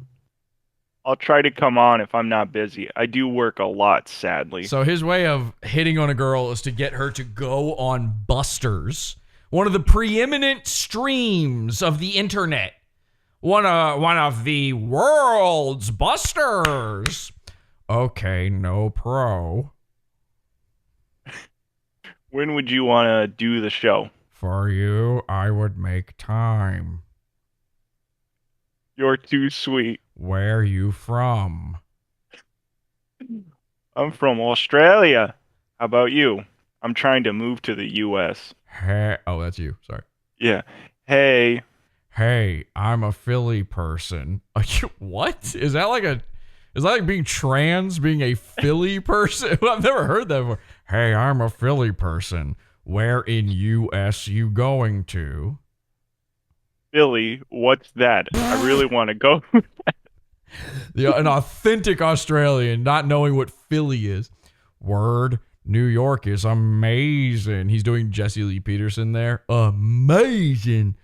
[SPEAKER 5] try to come on if I'm not busy. I do work a lot, sadly.
[SPEAKER 1] So his way of hitting on a girl is to get her to go on Busters, one of the preeminent streams of the internet. One of the world's Busters. Okay, no pro.
[SPEAKER 5] When would you want to do the show?
[SPEAKER 1] For you, I would make time.
[SPEAKER 5] You're too sweet.
[SPEAKER 1] Where you from?
[SPEAKER 5] I'm from Australia. How about you? I'm trying to move to the U.S.
[SPEAKER 1] Hey, oh, that's you. Sorry.
[SPEAKER 5] Yeah. Hey.
[SPEAKER 1] Hey, I'm a Philly person. What? Is that like being trans, being a Philly person? I've never heard that before. Hey, I'm a Philly person. Where in U.S. you going to?
[SPEAKER 5] Philly, what's that? I really want to go.
[SPEAKER 1] An authentic Australian not knowing what Philly is. Word, New York is amazing. He's doing Jesse Lee Peterson there. Amazing.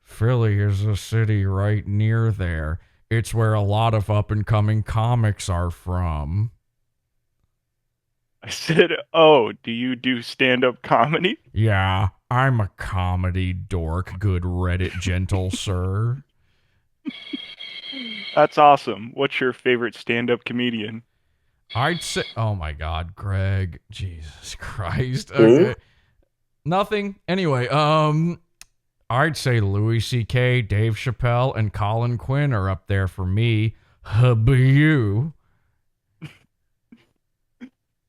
[SPEAKER 1] Philly is a city right near there. It's where a lot of up-and-coming comics are from.
[SPEAKER 5] I said, oh, do you do stand-up comedy?
[SPEAKER 1] Yeah, I'm a comedy dork, good Reddit gentle sir.
[SPEAKER 5] That's awesome. What's your favorite stand-up comedian?
[SPEAKER 1] I'd say, oh my God, Greg. Jesus Christ. Okay. Nothing. Anyway, I'd say Louis C.K., Dave Chappelle, and Colin Quinn are up there for me. You.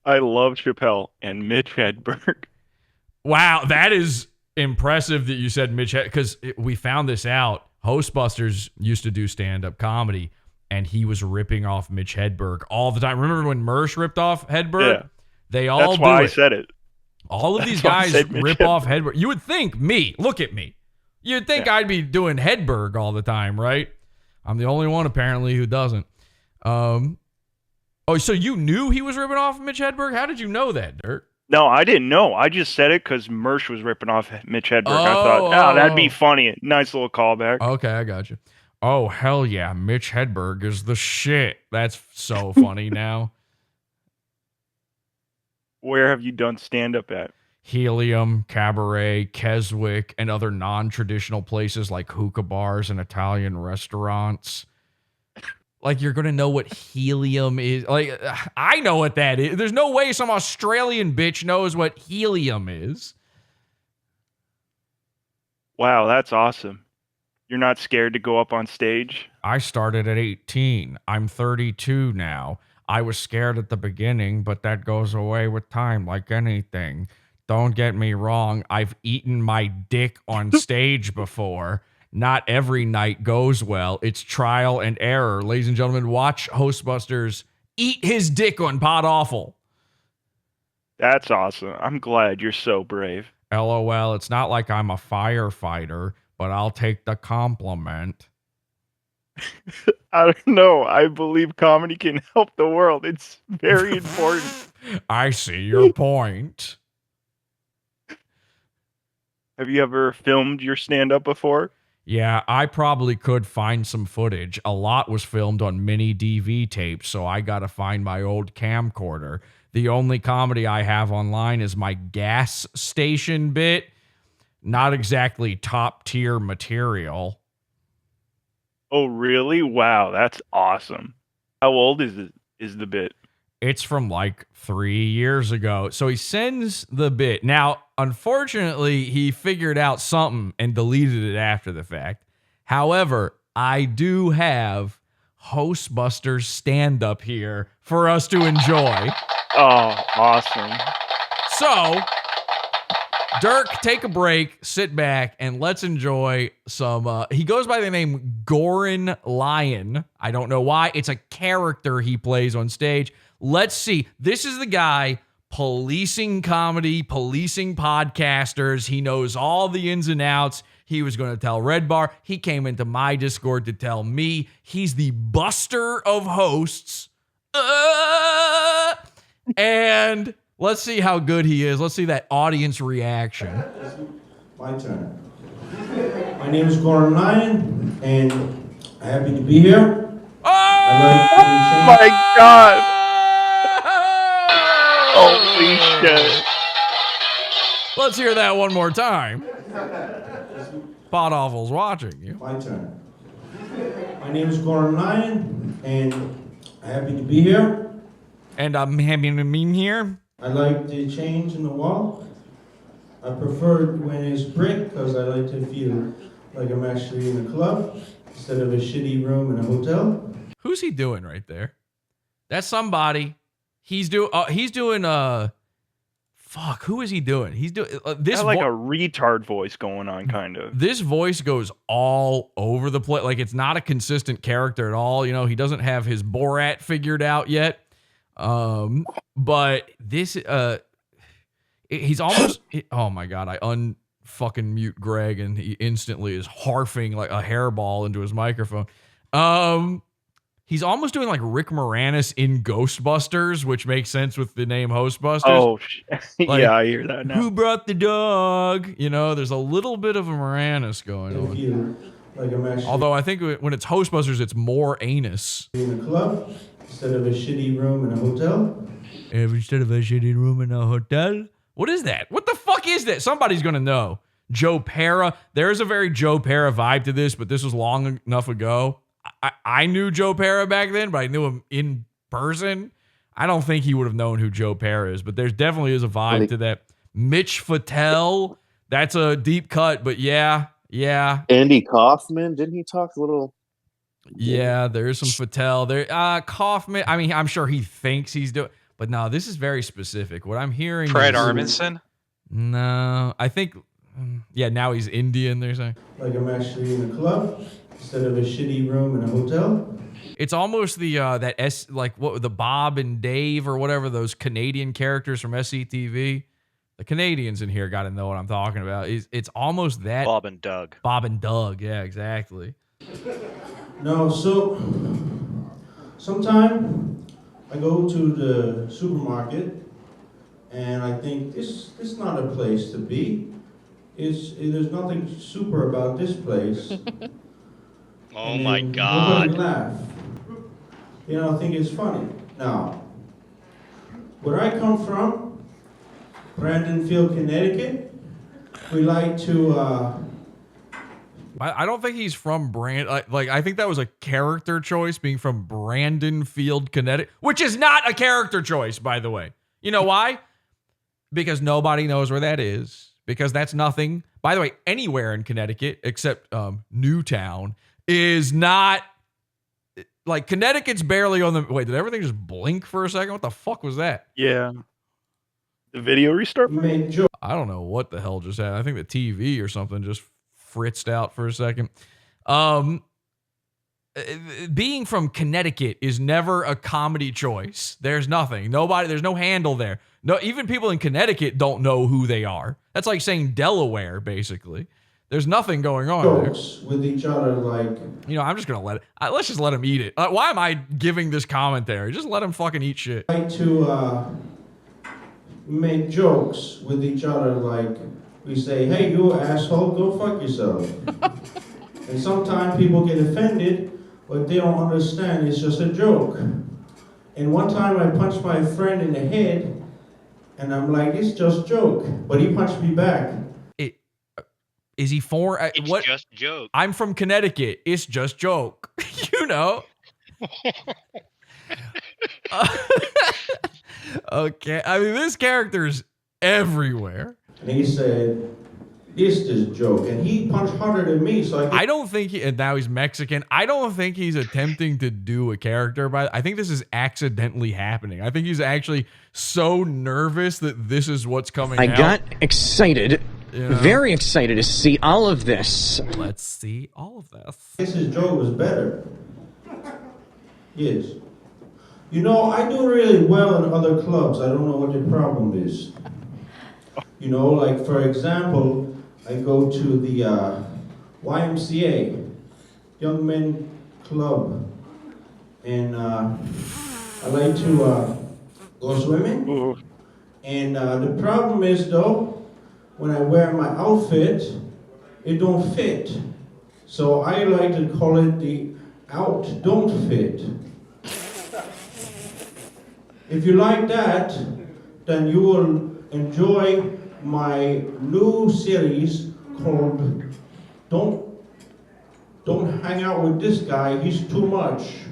[SPEAKER 5] I love Chappelle and Mitch Hedberg.
[SPEAKER 1] Wow, that is impressive that you said Mitch, because we found this out. Hostbusters used to do stand-up comedy, and he was ripping off Mitch Hedberg all the time. Remember when Mersh ripped off Hedberg?
[SPEAKER 5] Yeah.
[SPEAKER 1] They all
[SPEAKER 5] That's why I said it.
[SPEAKER 1] All of
[SPEAKER 5] That's
[SPEAKER 1] these
[SPEAKER 5] why I
[SPEAKER 1] guys
[SPEAKER 5] said Mitch
[SPEAKER 1] rip off Hedberg. You would think me. Look at me. You'd think I'd be doing Hedberg all the time, right? I'm the only one apparently who doesn't. Oh, so you knew he was ripping off Mitch Hedberg? How did you know that, Dirk?
[SPEAKER 5] No, I didn't know. I just said it because Mersh was ripping off Mitch Hedberg. I thought, that'd be funny. Nice little callback.
[SPEAKER 1] Okay, I got you. Oh, hell yeah. Mitch Hedberg is the shit. That's so funny now.
[SPEAKER 5] Where have you done stand-up at?
[SPEAKER 1] Helium, Cabaret, Keswick, and other non-traditional places like hookah bars and Italian restaurants. Like, you're going to know what helium is. Like, I know what that is. There's no way some Australian bitch knows what helium is.
[SPEAKER 5] Wow, that's awesome. You're not scared to go up on stage?
[SPEAKER 1] I started at 18. I'm 32 now. I was scared at the beginning, but that goes away with time like anything. Don't get me wrong. I've eaten my dick on stage before. Not every night goes well. It's trial and error. Ladies and gentlemen, watch Hostbusters eat his dick on Podawful.
[SPEAKER 5] That's awesome. I'm glad you're so brave.
[SPEAKER 1] LOL, it's not like I'm a firefighter, but I'll take the compliment.
[SPEAKER 5] I don't know. I believe comedy can help the world. It's very important.
[SPEAKER 1] I see your point.
[SPEAKER 5] Have you ever filmed your stand-up before?
[SPEAKER 1] Yeah, I probably could find some footage. A lot was filmed on mini DV tapes, so I got to find my old camcorder. The only comedy I have online is my gas station bit. Not exactly top-tier material.
[SPEAKER 5] Oh, really? Wow, that's awesome. How old is the bit?
[SPEAKER 1] It's from like 3 years ago. So he sends the bit. Now, unfortunately, he figured out something and deleted it after the fact. However, I do have Hostbusters stand-up here for us to enjoy.
[SPEAKER 5] Oh, awesome.
[SPEAKER 1] So, Dirk, take a break, sit back, and let's enjoy some... he goes by the name Goran Lion. I don't know why. It's a character he plays on stage. Let's see. This is the guy policing comedy, policing podcasters. He knows all the ins and outs. He was going to tell Redbar. He came into my Discord to tell me. He's the buster of hosts. And let's see how good he is. Let's see that audience reaction.
[SPEAKER 2] My turn. My name is Goran Lion, and I'm happy to be here.
[SPEAKER 5] Oh my God. Holy shit.
[SPEAKER 1] Let's hear that one more time. Podawful's watching you.
[SPEAKER 2] My turn. My name is Goran Lion, and I'm happy to be here.
[SPEAKER 1] And I'm happy to be here.
[SPEAKER 2] I like the change in the wall. I prefer it when it's brick because I like to feel like I'm actually in a club instead of a shitty room in a hotel.
[SPEAKER 1] Who's he doing right there? That's somebody. He's doing fuck, who is he doing? He's doing this
[SPEAKER 5] like a retard voice going on, kind of.
[SPEAKER 1] This voice goes all over the place. Like, it's not a consistent character at all. You know, he doesn't have his Borat figured out yet. But this he's almost oh my God, I unfucking mute Greg and he instantly is harfing like a hairball into his microphone. He's almost doing like Rick Moranis in Ghostbusters, which makes sense with the name Hostbusters.
[SPEAKER 5] Oh,
[SPEAKER 1] like,
[SPEAKER 5] yeah, I hear that now.
[SPEAKER 1] Who brought the dog? You know, there's a little bit of a Moranis going on.
[SPEAKER 2] Like I'm actually
[SPEAKER 1] although I think when it's Hostbusters, it's more anus.
[SPEAKER 2] In a club instead of a shitty room in a hotel.
[SPEAKER 1] Instead of a shitty room in a hotel. What is that? What the fuck is that? Somebody's gonna know. Joe Pera. There's a very Joe Pera vibe to this, but this was long enough ago. I knew Joe Pera back then, but I knew him in person. I don't think he would have known who Joe Pera is, but there definitely is a vibe to that. Mitch Fattel, that's a deep cut, but yeah.
[SPEAKER 13] Andy Kaufman, didn't he talk a little?
[SPEAKER 1] Yeah, there's some Fattel there. Kaufman, I mean, I'm sure he thinks he's doing, but no, this is very specific. What I'm hearing
[SPEAKER 22] Fred
[SPEAKER 1] is,
[SPEAKER 22] Armisen?
[SPEAKER 1] No, I think, yeah, now he's Indian, they're saying.
[SPEAKER 2] Like I'm actually in a club instead of a shitty room in a hotel.
[SPEAKER 1] It's almost the like what the Bob and Dave or whatever, those Canadian characters from SCTV. The Canadians in here got to know what I'm talking about. It's almost that.
[SPEAKER 17] Bob and Doug.
[SPEAKER 1] Bob and Doug. Yeah, exactly.
[SPEAKER 2] No, so sometime I go to the supermarket and I think this is not a place to be. There's nothing super about this place.
[SPEAKER 10] Oh my God.
[SPEAKER 2] Nobody laugh. You know, I think it's funny. Now, where I come from, Brandonfield, Connecticut, we like to
[SPEAKER 1] I don't think he's from I think that was a character choice, being from Brandonfield, Connecticut, which is not a character choice, by the way. You know why? Because nobody knows where that is. Because that's nothing. By the way, anywhere in Connecticut except Newtown is not like Connecticut's barely on the. Wait, did everything just blink for a second? What the fuck was that?
[SPEAKER 5] Yeah. The video restart?
[SPEAKER 1] I don't know what the hell just happened. I think the TV or something just fritzed out for a second. Being from Connecticut is never a comedy choice. There's nothing. There's no handle there. No, even people in Connecticut don't know who they are. That's like saying Delaware, basically. There's nothing going on
[SPEAKER 2] jokes with each other, like.
[SPEAKER 1] You know, I'm just gonna let it. Let's just let him eat it. Why am I giving this commentary? Just let him fucking eat shit.
[SPEAKER 2] I like to make jokes with each other, like we say, "Hey, you asshole, go fuck yourself." And sometimes people get offended, but they don't understand it's just a joke. And one time I punched my friend in the head, and I'm like, "It's just a joke," but he punched me back.
[SPEAKER 1] Is he for
[SPEAKER 10] It's
[SPEAKER 1] what?
[SPEAKER 10] just joke.
[SPEAKER 1] I'm from Connecticut. It's just joke. You know. Okay. I mean, this character's everywhere.
[SPEAKER 2] And he said, "This is a joke," and he punched harder than me. So
[SPEAKER 1] I don't think and now he's Mexican. I don't think he's attempting to do a character, but I think this is accidentally happening. I think he's actually so nervous that this is what's coming out.
[SPEAKER 15] I got excited.
[SPEAKER 1] You know?
[SPEAKER 15] Very excited to see all of this.
[SPEAKER 1] Let's see all of this.
[SPEAKER 2] His joke was better. Yes. You know, I do really well in other clubs. I don't know what the problem is. You know, like for example, I go to the YMCA, Young Men Club, and I like to go swimming. And the problem is though, when I wear my outfit, it don't fit. So I like to call it the out don't fit. If you like that, then you will enjoy my new series called Don't Hang Out With This Guy, He's Too Much.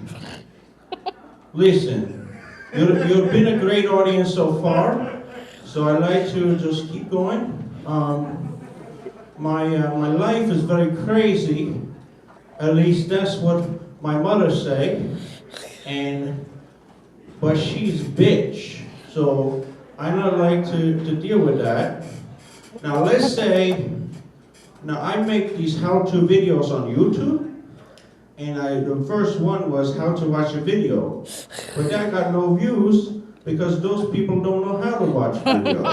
[SPEAKER 2] Listen, you've been a great audience so far, so I like to just keep going. My life is very crazy, at least that's what my mother say, but she's bitch, so I don't like to deal with that. Now let's say, I make these how-to videos on YouTube, and the first one was how to watch a video, but that got no views because those people don't know how to watch video.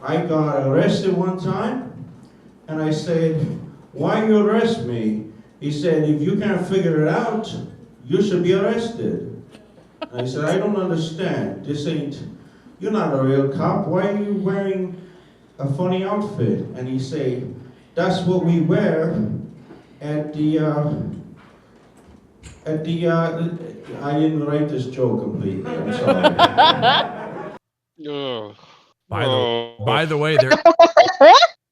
[SPEAKER 2] I got arrested one time, and I said, "Why you arrest me?" He said, "If you can't figure it out, you should be arrested." And I said, "I don't understand. You're not a real cop. Why are you wearing a funny outfit?" And he said, "That's what we wear at the, I didn't write this joke completely, I'm sorry.
[SPEAKER 1] By the way,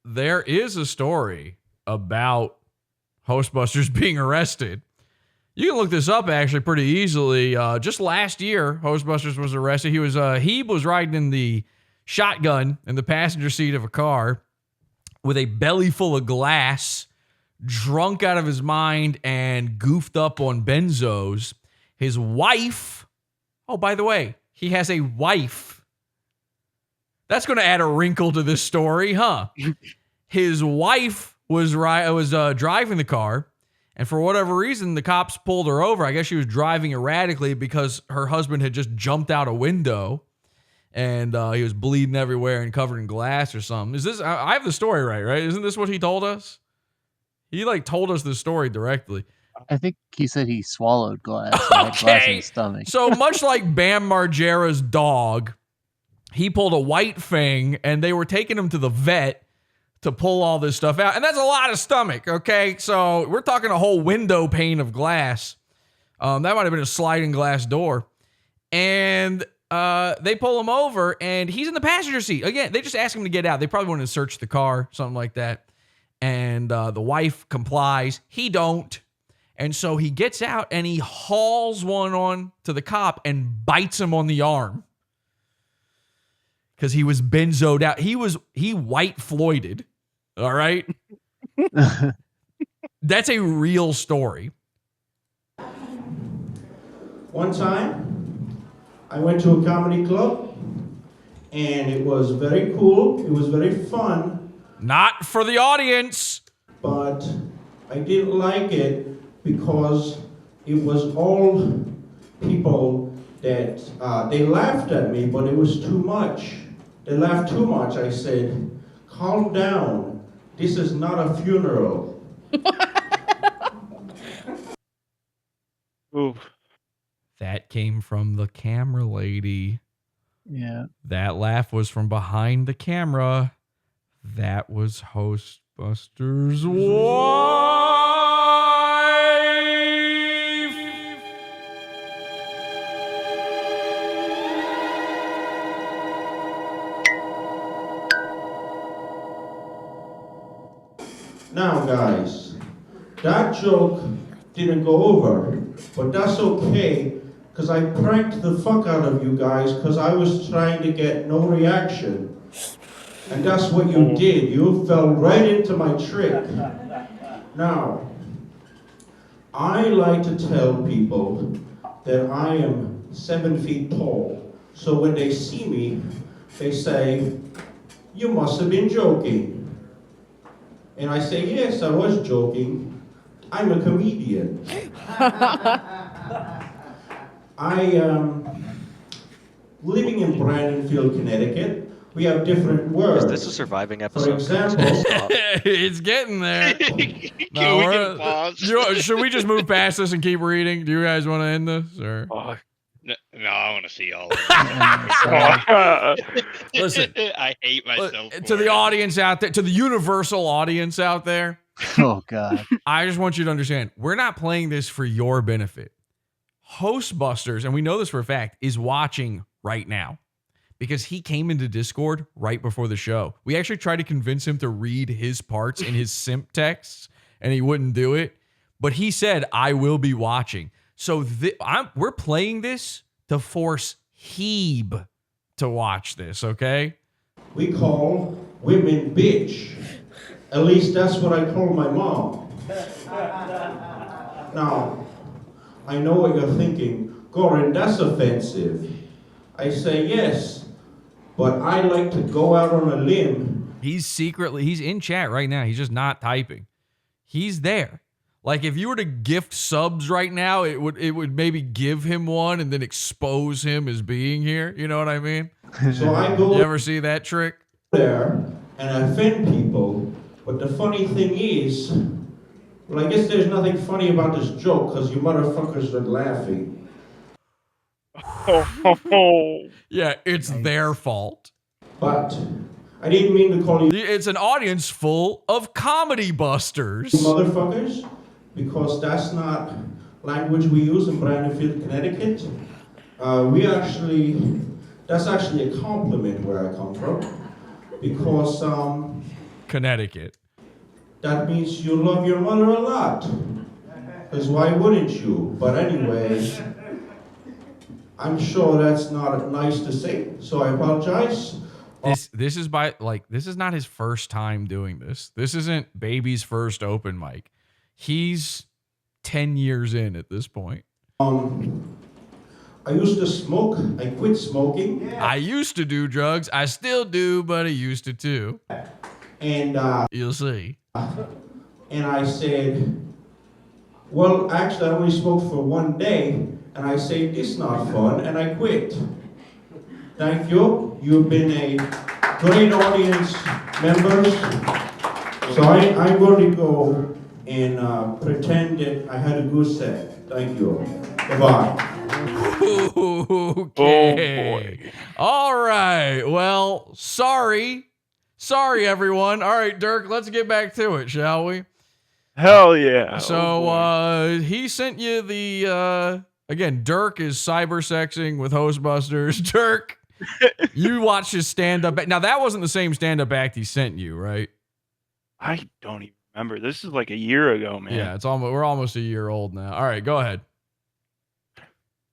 [SPEAKER 1] there is a story about Hostbusters being arrested. You can look this up actually pretty easily. Just last year, Hostbusters was arrested. He was riding in the shotgun in the passenger seat of a car with a belly full of glass, drunk out of his mind and goofed up on benzos. His wife, oh, by the way, he has a wife. That's going to add a wrinkle to this story, huh? His wife was driving the car, and for whatever reason, the cops pulled her over. I guess she was driving erratically because her husband had just jumped out a window, and he was bleeding everywhere and covered in glass or something. Is this? I have the story right? Isn't this what he told us? He like told us the story directly.
[SPEAKER 4] I think he said he swallowed glass. He had glass in his stomach.
[SPEAKER 1] So much like Bam Margera's dog, he pulled a white fang, and they were taking him to the vet to pull all this stuff out. And that's a lot of stomach, okay? So we're talking a whole window pane of glass. That might have been a sliding glass door. And they pull him over, and he's in the passenger seat. Again, they just ask him to get out. They probably wanted to search the car, something like that. And the wife complies. He don't. And so he gets out, and he hauls one on to the cop and bites him on the arm. Because he was benzoed out. He white Floyded. All right? That's a real story.
[SPEAKER 2] One time, I went to a comedy club, and it was very cool. It was very fun.
[SPEAKER 1] Not for the audience.
[SPEAKER 2] But I didn't like it because it was all people that, they laughed at me, but it was too much. They laughed too much. I said, calm down. This is not a funeral.
[SPEAKER 5] Ooh.
[SPEAKER 1] That came from the camera lady.
[SPEAKER 4] Yeah.
[SPEAKER 1] That laugh was from behind the camera. That was Hostbusters' wife.
[SPEAKER 2] Now, guys, that joke didn't go over, but that's okay, because I pranked the fuck out of you guys because I was trying to get no reaction. And that's what you did. You fell right into my trick. Now, I like to tell people that I am 7 feet tall. So when they see me, they say, you must have been joking. And I say, yes, I was joking. I'm a comedian. I am living in Brandonfield, Connecticut. We have different words.
[SPEAKER 17] Is this a surviving episode?
[SPEAKER 2] For example,
[SPEAKER 1] It's getting there. Should we just move past this and keep reading? Do you guys want to end this? Or?
[SPEAKER 10] No, I want to see all of it.
[SPEAKER 1] Listen,
[SPEAKER 10] I hate myself.
[SPEAKER 1] To the audience out there, to the universal audience out there.
[SPEAKER 4] Oh, God.
[SPEAKER 1] I just want you to understand, we're not playing this for your benefit. Hostbusters, and we know this for a fact, is watching right now because he came into Discord right before the show. We actually tried to convince him to read his parts in his simp texts, and he wouldn't do it. But he said, I will be watching. So we're playing this to force Hebe to watch this, okay?
[SPEAKER 2] we call women bitch. At least that's what I call my mom. Now, I know what you're thinking. Goran, that's offensive. I say yes, but I like to go out on a limb.
[SPEAKER 1] He's in chat right now. He's just not typing. He's there. Like if you were to gift subs right now, it would maybe give him one and then expose him as being here. You know what I mean?
[SPEAKER 2] So I go
[SPEAKER 1] You ever see that trick?
[SPEAKER 2] there and offend people, but the funny thing is, well, I guess there's nothing funny about this joke because you motherfuckers are laughing.
[SPEAKER 1] Yeah, it's their fault.
[SPEAKER 2] But I didn't mean to call you
[SPEAKER 1] It's an audience full of comedy busters.
[SPEAKER 2] motherfuckers, because that's not language we use in Brandonfield, Connecticut. That's actually a compliment where I come from, because
[SPEAKER 1] Connecticut.
[SPEAKER 2] that means you love your mother a lot. Because why wouldn't you? But anyway, I'm sure that's not nice to say, so I apologize.
[SPEAKER 1] This is not his first time doing this. This isn't Baby's first open mic. He's 10 years in at this point.
[SPEAKER 2] I used to smoke. I quit smoking.
[SPEAKER 1] I used to do drugs. I still do, but I used to too.
[SPEAKER 2] And
[SPEAKER 1] you'll see.
[SPEAKER 2] And I said, well, actually, I only smoked for one day. And I said, this is not fun. And I quit. Thank you. You've been a great audience members. So I'm going to go and pretend that I had a good set. Thank you. Bye-bye.
[SPEAKER 1] Okay. All right. Well, sorry. Sorry, everyone. All right, Dirk, let's get back to it, shall we?
[SPEAKER 5] Hell yeah.
[SPEAKER 1] So he sent you the again, Dirk is cybersexing with Hostbusters. Dirk, you watched his stand-up. Now that wasn't the same stand-up act he sent you, right?
[SPEAKER 5] I don't even remember. This is like a year ago, man.
[SPEAKER 1] Yeah, we're almost a year old now. All right, go ahead.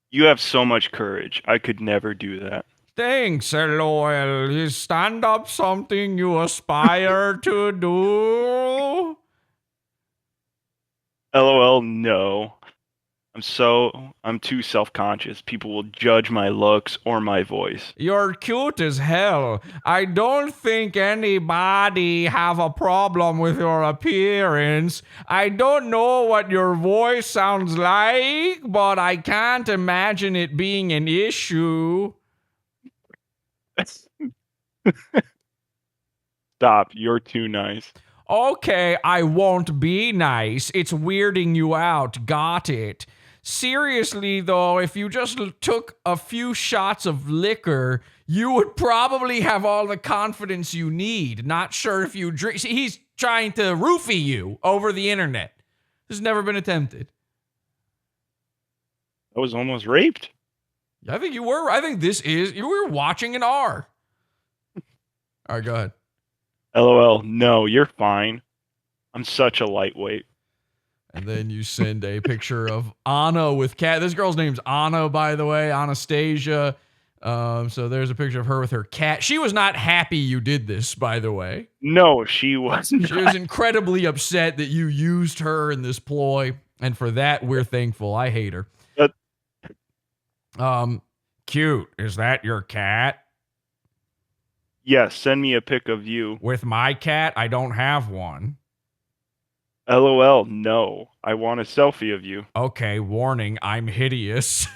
[SPEAKER 5] You have so much courage. I could never do that.
[SPEAKER 1] Thanks, LOL. Is stand-up something you aspire to do?
[SPEAKER 5] LOL, no. I'm too self-conscious. People will judge my looks or my voice.
[SPEAKER 1] You're cute as hell. I don't think anybody have a problem with your appearance. I don't know what your voice sounds like, but I can't imagine it being an issue.
[SPEAKER 5] Stop. You're too nice.
[SPEAKER 1] Okay, I won't be nice. It's weirding you out. Got it. Seriously, though, if you just took a few shots of liquor, you would probably have all the confidence you need. Not sure if you drink. See, he's trying to roofie you over the internet. This has never been attempted.
[SPEAKER 5] I was almost raped.
[SPEAKER 1] I think you were. I think you were watching an R. All right, go ahead.
[SPEAKER 5] LOL, no, you're fine. I'm such a lightweight.
[SPEAKER 1] And then you send a picture of Anna with cat. This girl's name's Anna, by the way, Anastasia. So there's a picture of her with her cat. She was not happy you did this, by the way.
[SPEAKER 5] No, she wasn't.
[SPEAKER 1] She was incredibly upset that you used her in this ploy, and for that we're thankful. I hate her. Cute. Is that your cat?
[SPEAKER 5] Yes, send me a pic of you.
[SPEAKER 1] With my cat? I don't have one.
[SPEAKER 5] LOL, no. I want a selfie of you.
[SPEAKER 1] Okay, warning, I'm hideous.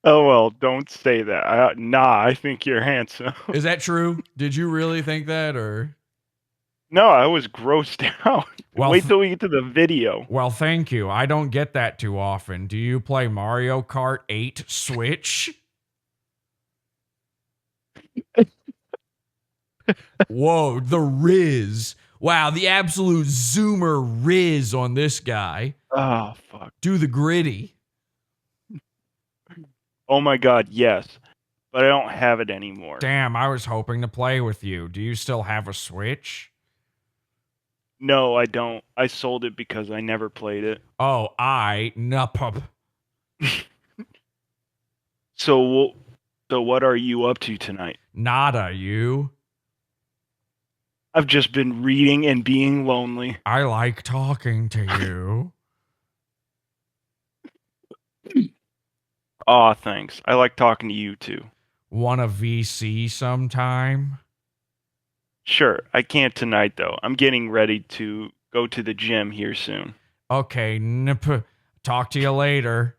[SPEAKER 5] LOL, don't say that. I think you're handsome.
[SPEAKER 1] Is that true? Did you really think that, or?
[SPEAKER 5] No, I was grossed out.
[SPEAKER 1] Well,
[SPEAKER 5] wait till we get to the video.
[SPEAKER 1] Well, thank you. I don't get that too often. Do you play Mario Kart 8 Switch? Whoa, the Riz. Wow, the absolute zoomer Riz on this guy.
[SPEAKER 5] Oh, fuck.
[SPEAKER 1] Do the gritty.
[SPEAKER 5] Oh my god, yes. But I don't have it anymore.
[SPEAKER 1] Damn, I was hoping to play with you. Do you still have a Switch?
[SPEAKER 5] No, I don't. I sold it because I never played it.
[SPEAKER 1] Oh, nup.
[SPEAKER 5] So what are you up to tonight?
[SPEAKER 1] Nada, you.
[SPEAKER 5] I've just been reading and being lonely.
[SPEAKER 1] I like talking to you.
[SPEAKER 5] Aw, thanks. I like talking to you too.
[SPEAKER 1] Want a VC sometime?
[SPEAKER 5] Sure. I can't tonight though. I'm getting ready to go to the gym here soon.
[SPEAKER 1] Okay, talk to you later.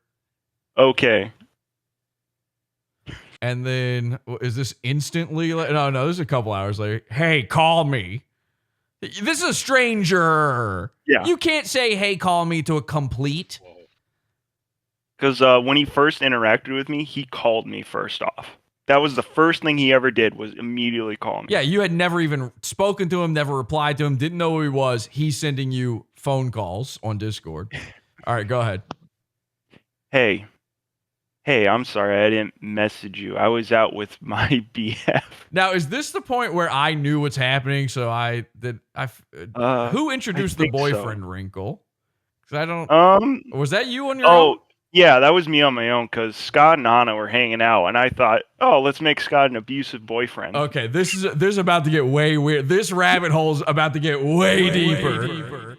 [SPEAKER 5] Okay.
[SPEAKER 1] And then, is this instantly? No, this is a couple hours later. Hey, call me. This is a stranger.
[SPEAKER 5] Yeah.
[SPEAKER 1] You can't say, hey, call me to a complete.
[SPEAKER 5] Because when he first interacted with me, he called me first off. That was the first thing he ever did, was immediately call me.
[SPEAKER 1] Yeah, you had never even spoken to him, never replied to him, didn't know who he was. He's sending you phone calls on Discord. All right, go ahead.
[SPEAKER 5] Hey, I'm sorry I didn't message you. I was out with my BF.
[SPEAKER 1] Now, is this the point where I knew what's happening? So who introduced the boyfriend wrinkle? Because I don't. Was that you on your own?
[SPEAKER 5] Yeah, that was me on my own. Because Scott and Anna were hanging out, and I thought, let's make Scott an abusive boyfriend.
[SPEAKER 1] Okay, this is about to get way weird. This rabbit hole's about to get way deeper.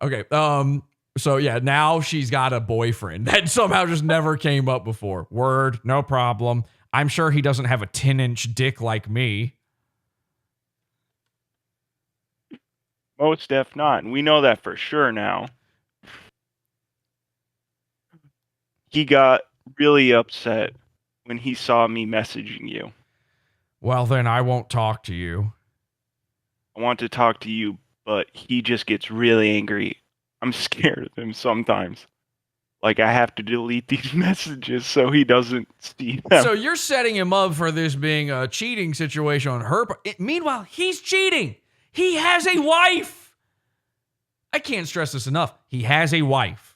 [SPEAKER 1] Okay. So yeah, now she's got a boyfriend that somehow just never came up before. Word, no problem. I'm sure he doesn't have a 10-inch dick like me.
[SPEAKER 5] Most def not. And we know that for sure now. He got really upset when he saw me messaging you.
[SPEAKER 1] Well, then I won't talk to you.
[SPEAKER 5] I want to talk to you, but he just gets really angry. I'm scared of him sometimes. Like, I have to delete these messages so he doesn't see them.
[SPEAKER 1] So you're setting him up for this being a cheating situation on her part. Meanwhile, he's cheating. He has a wife. I can't stress this enough. He has a wife.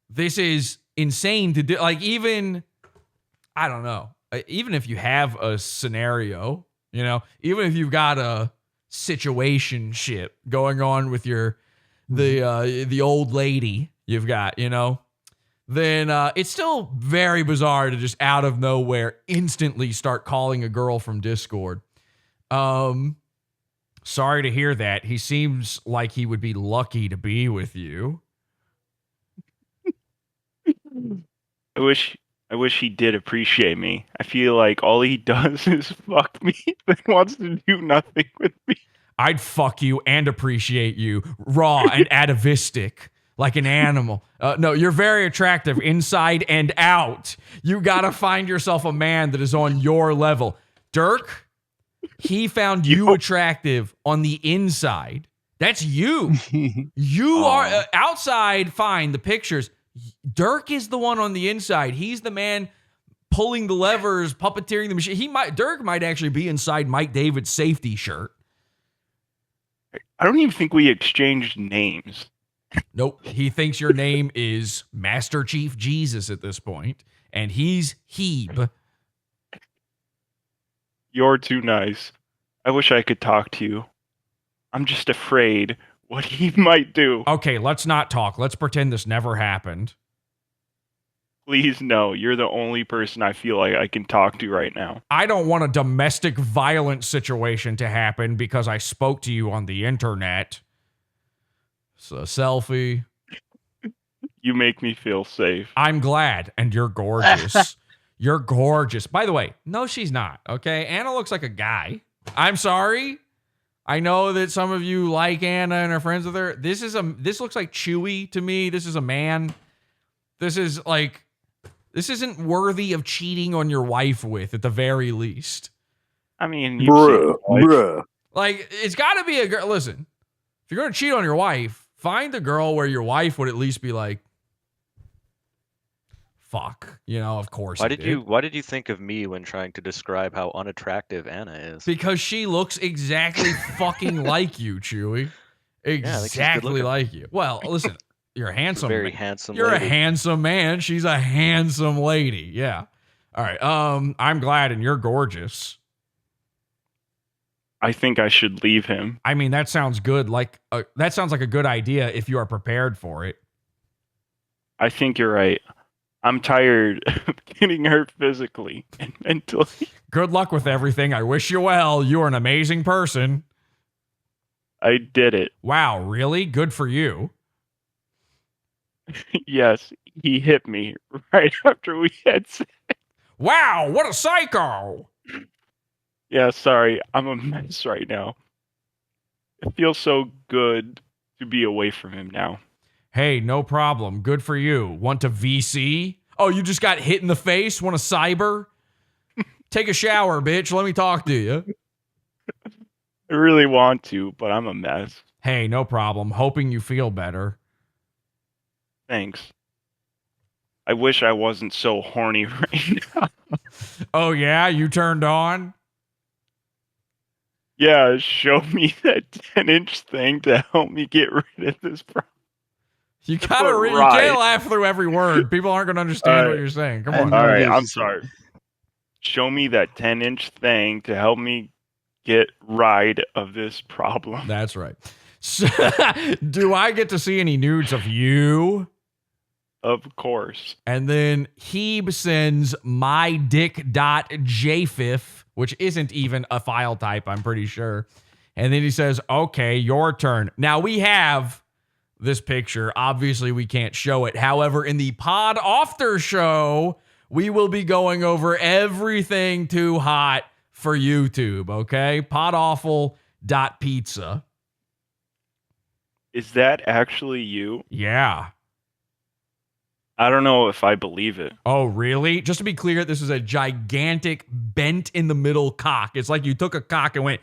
[SPEAKER 1] This is insane to do. Like, even, I don't know. Even if you have a scenario, you know, even if you've got a situationship going on with the old lady you've got, you know, then it's still very bizarre to just out of nowhere instantly start calling a girl from Discord. Sorry to hear that. He seems like he would be lucky to be with you.
[SPEAKER 5] I wish he did appreciate me. I feel like all he does is fuck me and wants to do nothing with me.
[SPEAKER 1] I'd fuck you and appreciate you raw and atavistic. Like an animal. No, you're very attractive inside and out. You gotta find yourself a man that is on your level. Dirk, he found you attractive on the inside. That's you. You are outside, fine, the pictures. Dirk is the one on the inside. He's the man pulling the levers, puppeteering the machine. Dirk might actually be inside Mike David's safety shirt.
[SPEAKER 5] I don't even think we exchanged names.
[SPEAKER 1] Nope. He thinks your name is Master Chief Jesus at this point, and he's Hebe.
[SPEAKER 5] You're too nice. I wish I could talk to you. I'm just afraid what he might do.
[SPEAKER 1] Okay, let's not talk. Let's pretend this never happened.
[SPEAKER 5] Please, no. You're the only person I feel like I can talk to right now.
[SPEAKER 1] I don't want a domestic violence situation to happen because I spoke to you on the internet. So, selfie.
[SPEAKER 5] You make me feel safe.
[SPEAKER 1] I'm glad, and you're gorgeous. You're gorgeous. By the way, no, she's not, okay? Anna looks like a guy. I'm sorry. I know that some of you like Anna and are friends with her. This looks like Chewy to me. This is a man. This isn't worthy of cheating on your wife with, at the very least.
[SPEAKER 5] I mean,
[SPEAKER 13] bruh.
[SPEAKER 1] Like, it's got to be a girl. Listen, if you're going to cheat on your wife, find a girl where your wife would at least be like, fuck, you know, of course.
[SPEAKER 17] Why did you think of me when trying to describe how unattractive Anna is?
[SPEAKER 1] Because she looks exactly fucking like you, Chewy. Exactly like you. Well, listen, you're a handsome
[SPEAKER 17] very
[SPEAKER 1] man.
[SPEAKER 17] handsome
[SPEAKER 1] You're
[SPEAKER 17] lady.
[SPEAKER 1] a handsome man. She's a handsome lady. Yeah. All right. I'm glad, and you're gorgeous.
[SPEAKER 5] I think I should leave him.
[SPEAKER 1] I mean, that sounds good. That sounds like a good idea if you are prepared for it.
[SPEAKER 5] I think you're right. I'm tired of getting hurt physically and mentally.
[SPEAKER 1] Good luck with everything. I wish you well. You are an amazing person.
[SPEAKER 5] I did it.
[SPEAKER 1] Wow, really? Good for you.
[SPEAKER 5] Yes, he hit me right after we had sex.
[SPEAKER 1] Wow, what a psycho!
[SPEAKER 5] Yeah, sorry. I'm a mess right now. It feels so good to be away from him now.
[SPEAKER 1] Hey, no problem. Good for you. Want to VC? Oh, you just got hit in the face? Want to cyber? Take a shower, bitch. Let me talk to you.
[SPEAKER 5] I really want to, but I'm a mess.
[SPEAKER 1] Hey, no problem. Hoping you feel better.
[SPEAKER 5] Thanks. I wish I wasn't so horny right now.
[SPEAKER 1] Oh, yeah? You turned on?
[SPEAKER 5] Yeah, show me that 10-inch thing to help me get rid of this problem.
[SPEAKER 1] You gotta you can't laugh through every word. People aren't gonna understand what you're saying. Come on.
[SPEAKER 5] All right, I'm sorry. Show me that 10-inch thing to help me get rid of this problem.
[SPEAKER 1] That's right. So, do I get to see any nudes of you?
[SPEAKER 5] Of course.
[SPEAKER 1] And then Hebe sends mydick.jfif, which isn't even a file type, I'm pretty sure. And then he says, okay, your turn. Now we have this picture. Obviously, we can't show it. However, in the Podawful show, we will be going over everything too hot for YouTube, okay? Podawful.pizza.
[SPEAKER 5] Is that actually you?
[SPEAKER 1] Yeah.
[SPEAKER 5] I don't know if I believe it.
[SPEAKER 1] Oh, really? Just to be clear, this is a gigantic bent in the middle cock. It's like you took a cock and went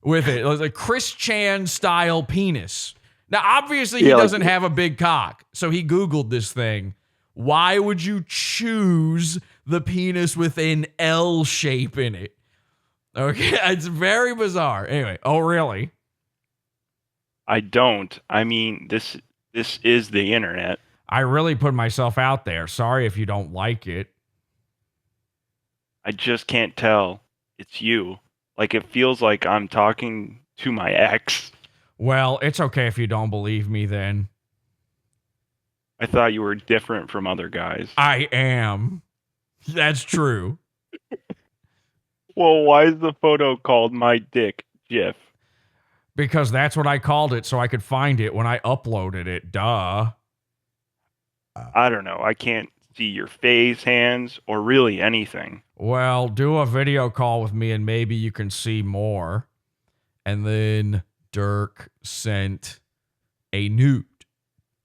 [SPEAKER 1] with it. It was a Chris Chan style penis. Now, obviously, he doesn't have a big cock, so he Googled this thing. Why would you choose the penis with an L shape in it? Okay, it's very bizarre. Anyway, oh, really?
[SPEAKER 5] I don't. I mean, this is the internet.
[SPEAKER 1] I really put myself out there. Sorry if you don't like it.
[SPEAKER 5] I just can't tell. It's you. Like, it feels like I'm talking to my ex.
[SPEAKER 1] Well, it's okay if you don't believe me then.
[SPEAKER 5] I thought you were different from other guys.
[SPEAKER 1] I am. That's true.
[SPEAKER 5] Well, why is the photo called My Dick GIF?
[SPEAKER 1] Because that's what I called it so I could find it when I uploaded it. Duh.
[SPEAKER 5] I don't know. I can't see your face, hands, or really anything.
[SPEAKER 1] Well, do a video call with me and maybe you can see more. And then Dirk sent a nude.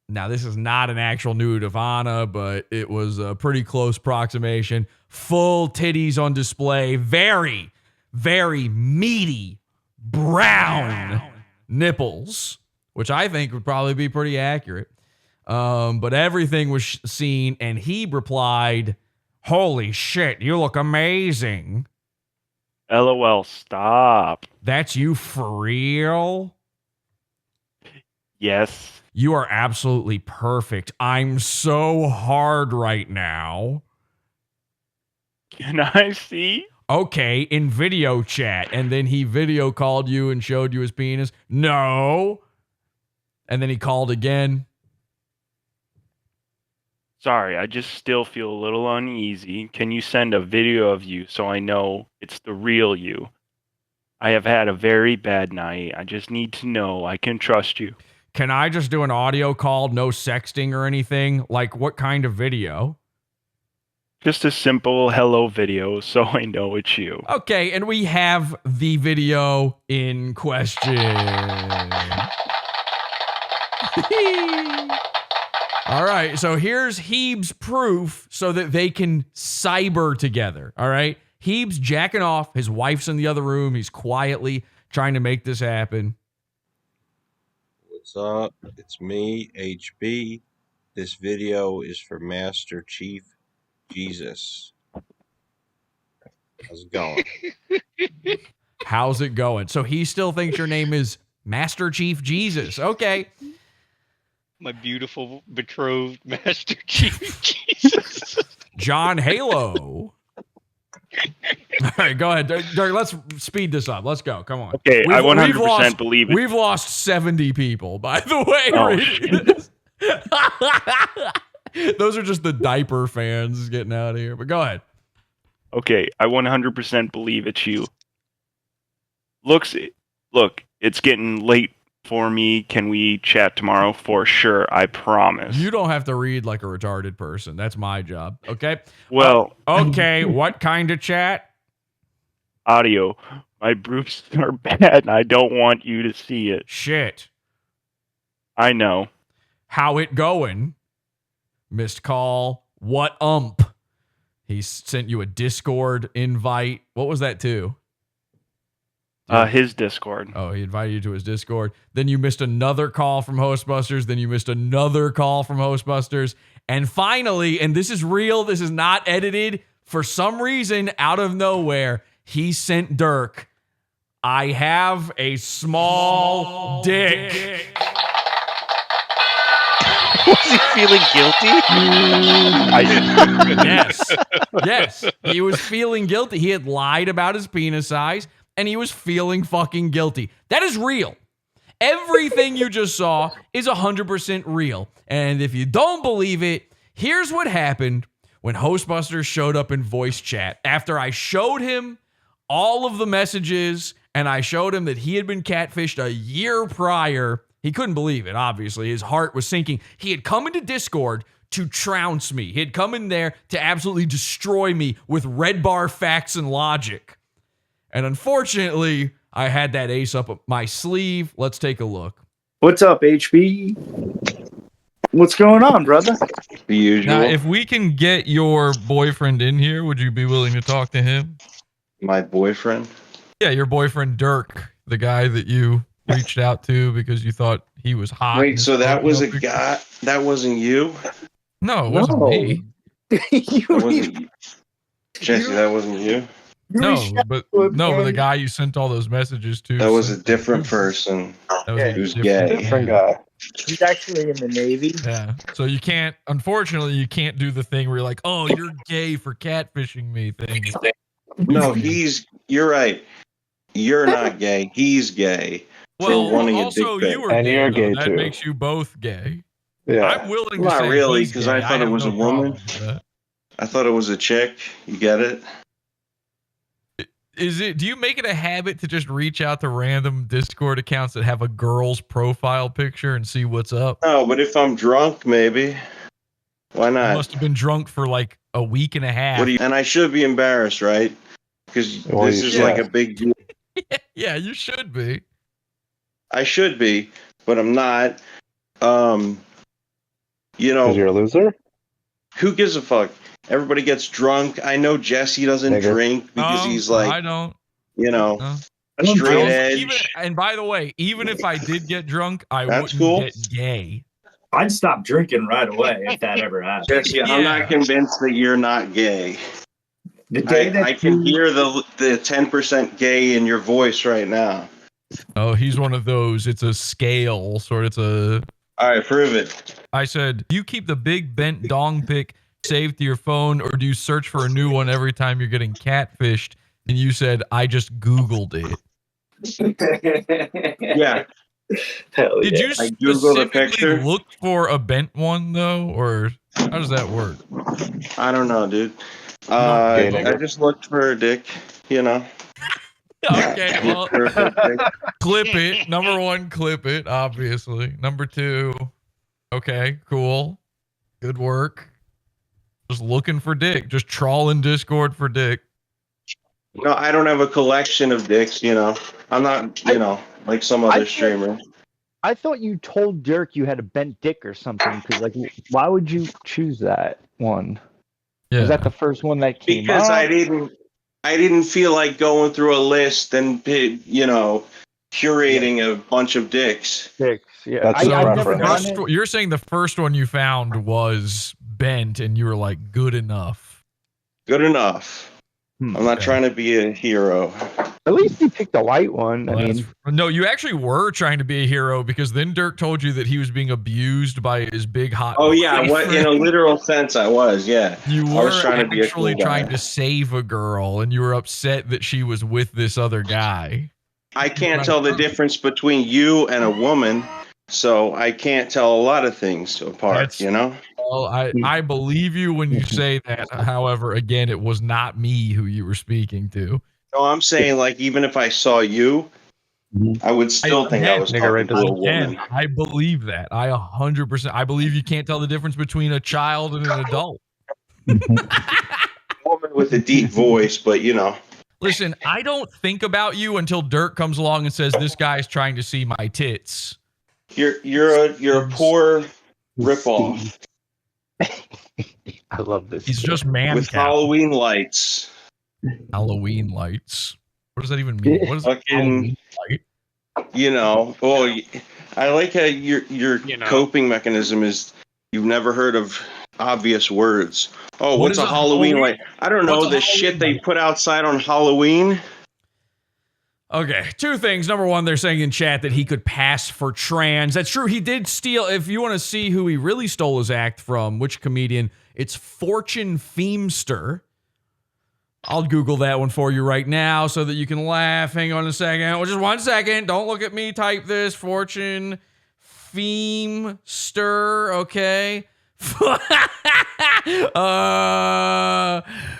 [SPEAKER 1] Now, this is not an actual nude of Anna, but it was a pretty close approximation. Full titties on display. Very, very meaty, brown nipples, which I think would probably be pretty accurate. But everything was seen, and he replied, "Holy shit, you look amazing."
[SPEAKER 5] LOL, stop.
[SPEAKER 1] That's you for real?
[SPEAKER 5] Yes.
[SPEAKER 1] You are absolutely perfect. I'm so hard right now.
[SPEAKER 5] Can I see?
[SPEAKER 1] Okay, in video chat. And then he video called you and showed you his penis. No. And then he called again.
[SPEAKER 5] Sorry, I just still feel a little uneasy. Can you send a video of you so I know it's the real you? I have had a very bad night. I just need to know I can trust you.
[SPEAKER 1] Can I just do an audio call, no sexting or anything? Like, what kind of video?
[SPEAKER 5] Just a simple hello video so I know it's you.
[SPEAKER 1] Okay, and we have the video in question. All right, so here's Heeb's proof so that they can cyber together, all right? Heeb's jacking off. His wife's in the other room. He's quietly trying to make this happen.
[SPEAKER 21] What's up? It's me, HB. This video is for Master Chief Jesus. How's it going?
[SPEAKER 1] How's it going? So he still thinks your name is Master Chief Jesus. Okay.
[SPEAKER 10] My beautiful betrothed Master Chief Jesus.
[SPEAKER 1] John Halo. All right, go ahead. Dirk, let's speed this up. Let's go. Come on.
[SPEAKER 5] Okay, I 100% believe it.
[SPEAKER 1] We've lost 70 people, by the way.
[SPEAKER 5] Oh,
[SPEAKER 1] shit. Those are just the diaper fans getting out of here. But go ahead.
[SPEAKER 5] Okay, I 100% believe it's you. Look, it's getting late for me. Can we chat tomorrow? For sure, I promise.
[SPEAKER 1] You don't have to read like a retarded person. That's my job. Okay?
[SPEAKER 5] Well...
[SPEAKER 1] okay, what kind of chat?
[SPEAKER 5] Audio. My bruises are bad and I don't want you to see it.
[SPEAKER 1] Shit.
[SPEAKER 5] I know.
[SPEAKER 1] How it going? Missed call. What ump? He sent you a Discord invite. What was that too?
[SPEAKER 5] His Discord.
[SPEAKER 1] Oh, he invited you to his Discord. Then you missed another call from Hostbusters. Then you missed another call from Hostbusters. And finally, and this is real, this is not edited, for some reason, out of nowhere, he sent Dirk, "I have a small dick."
[SPEAKER 17] Was he feeling guilty?
[SPEAKER 1] Yes. He was feeling guilty. He had lied about his penis size, and he was feeling fucking guilty. That is real. Everything you just saw is 100% real. And if you don't believe it, here's what happened when Hostbusters showed up in voice chat. After I showed him all of the messages, and I showed him that he had been catfished a year prior, he couldn't believe it, obviously. His heart was sinking. He had come into Discord to trounce me. He had come in there to absolutely destroy me with REDBAR facts and logic. And unfortunately, I had that ace up my sleeve. Let's take a look.
[SPEAKER 3] What's up, HB? What's going on, brother?
[SPEAKER 21] The usual.
[SPEAKER 1] Now, if we can get your boyfriend in here, would you be willing to talk to him?
[SPEAKER 21] My boyfriend?
[SPEAKER 1] Yeah, your boyfriend Dirk, the guy that you reached out to because you thought he was hot.
[SPEAKER 21] Wait, so that was a guy? That wasn't you?
[SPEAKER 1] No, it wasn't me.
[SPEAKER 21] That wasn't you. Jesse, that wasn't you?
[SPEAKER 1] No, but the guy you sent all those messages to.
[SPEAKER 21] That was a different person.
[SPEAKER 1] That was
[SPEAKER 21] who's gay.
[SPEAKER 3] Different guy. He's actually in the Navy.
[SPEAKER 1] Yeah. So you can't, unfortunately, you can't do the thing where you're like, oh, you're gay for catfishing me thing.
[SPEAKER 21] No, you're right. You're not gay. He's gay.
[SPEAKER 1] Well,
[SPEAKER 21] for wanting
[SPEAKER 1] also
[SPEAKER 21] a dick
[SPEAKER 1] you were
[SPEAKER 21] pic.
[SPEAKER 1] gay. You're gay that too. Makes you both gay.
[SPEAKER 21] Yeah.
[SPEAKER 1] I'm willing to
[SPEAKER 21] Not
[SPEAKER 1] say
[SPEAKER 21] really,
[SPEAKER 1] he's
[SPEAKER 21] because
[SPEAKER 1] gay.
[SPEAKER 21] I thought it
[SPEAKER 1] have
[SPEAKER 21] was
[SPEAKER 1] no
[SPEAKER 21] a woman.
[SPEAKER 1] problem with that.
[SPEAKER 21] I thought it was a chick. You get it?
[SPEAKER 1] Do you make it a habit to just reach out to random Discord accounts that have a girl's profile picture and see what's up?
[SPEAKER 21] No, but if I'm drunk, maybe. Why
[SPEAKER 1] You
[SPEAKER 21] not?
[SPEAKER 1] must have been drunk for like a week and a half.
[SPEAKER 21] And I should be embarrassed, right? Because this is like a big deal.
[SPEAKER 1] Yeah, you should be.
[SPEAKER 21] I should be, but I'm not.
[SPEAKER 22] Because you're a loser?
[SPEAKER 21] Who gives a fuck? Everybody gets drunk. I know Jesse doesn't drink because he's like,
[SPEAKER 1] I don't.
[SPEAKER 21] Straight edge.
[SPEAKER 1] And by the way, even if I did get drunk, I
[SPEAKER 21] That's
[SPEAKER 1] wouldn't
[SPEAKER 21] cool.
[SPEAKER 1] get gay.
[SPEAKER 3] I'd stop drinking right away if that ever happened.
[SPEAKER 21] Jesse, I'm not convinced that you're not gay. I can hear the 10% gay in your voice right now.
[SPEAKER 1] Oh, he's one of those. It's a scale, sort of. It's a.
[SPEAKER 21] All right, prove it.
[SPEAKER 1] I said, you keep the big bent dong pic saved to your phone, or do you search for a new one every time you're getting catfished? And you said, I just Googled it.
[SPEAKER 21] Yeah.
[SPEAKER 1] Did you
[SPEAKER 21] I Googled the
[SPEAKER 1] specifically
[SPEAKER 21] picture.
[SPEAKER 1] look for a bent one, though? Or how does that work?
[SPEAKER 21] I don't know, dude. I just looked for a dick,
[SPEAKER 1] Okay, well, clip it. Number one, clip it, obviously. Number two, okay, cool. Good work. Just looking for dick. Just trawling Discord for dick.
[SPEAKER 21] No, I don't have a collection of dicks, I'm not, like some other streamer.
[SPEAKER 23] I thought you told Dirk you had a bent dick or something. Because, like, why would you choose that one?
[SPEAKER 1] Yeah.
[SPEAKER 23] Was that the first one that came
[SPEAKER 21] Because
[SPEAKER 23] up?
[SPEAKER 21] I didn't feel like going through a list and, curating a bunch of dicks.
[SPEAKER 23] Dicks, yeah.
[SPEAKER 1] You're saying the first one you found was bent and you were like, good enough.
[SPEAKER 21] Good enough. I'm not trying to be a hero.
[SPEAKER 23] At least you picked the white one.
[SPEAKER 1] No, you actually were trying to be a hero because then Dirk told you that he was being abused by his big hot.
[SPEAKER 21] Oh yeah, in a literal sense, I was. Yeah,
[SPEAKER 1] you
[SPEAKER 21] I
[SPEAKER 1] were
[SPEAKER 21] was trying to be
[SPEAKER 1] actually
[SPEAKER 21] a cool
[SPEAKER 1] trying
[SPEAKER 21] guy.
[SPEAKER 1] to save a girl, and you were upset that she was with this other guy.
[SPEAKER 21] I can't tell the difference between you and a woman, so I can't tell a lot of things apart.
[SPEAKER 1] Well, I believe you when you say that. However, again, it was not me who you were speaking to.
[SPEAKER 21] No, I'm saying like even if I saw you, I would still think I was talking to a woman.
[SPEAKER 1] I believe that. I 100%. I believe you can't tell the difference between a child and an adult.
[SPEAKER 21] Woman with a deep voice, but
[SPEAKER 1] Listen, I don't think about you until Dirk comes along and says this guy's trying to see my tits.
[SPEAKER 21] You're a poor ripoff.
[SPEAKER 23] I love this.
[SPEAKER 1] He's just man
[SPEAKER 21] with
[SPEAKER 1] cow.
[SPEAKER 21] Halloween lights.
[SPEAKER 1] Halloween lights. What does that even mean? What is Halloween light?
[SPEAKER 21] I like how your coping mechanism is you've never heard of obvious words. Oh, what's a Halloween light? I don't know the shit they put outside on Halloween.
[SPEAKER 1] Okay, two things. Number one, they're saying in chat that he could pass for trans. That's true. He did steal. If you want to see who he really stole his act from, which comedian, it's Fortune Feemster. I'll Google that one for you right now so that you can laugh. Hang on a second. Well, just 1 second. Don't look at me. Type this. Fortune Feemster. Okay.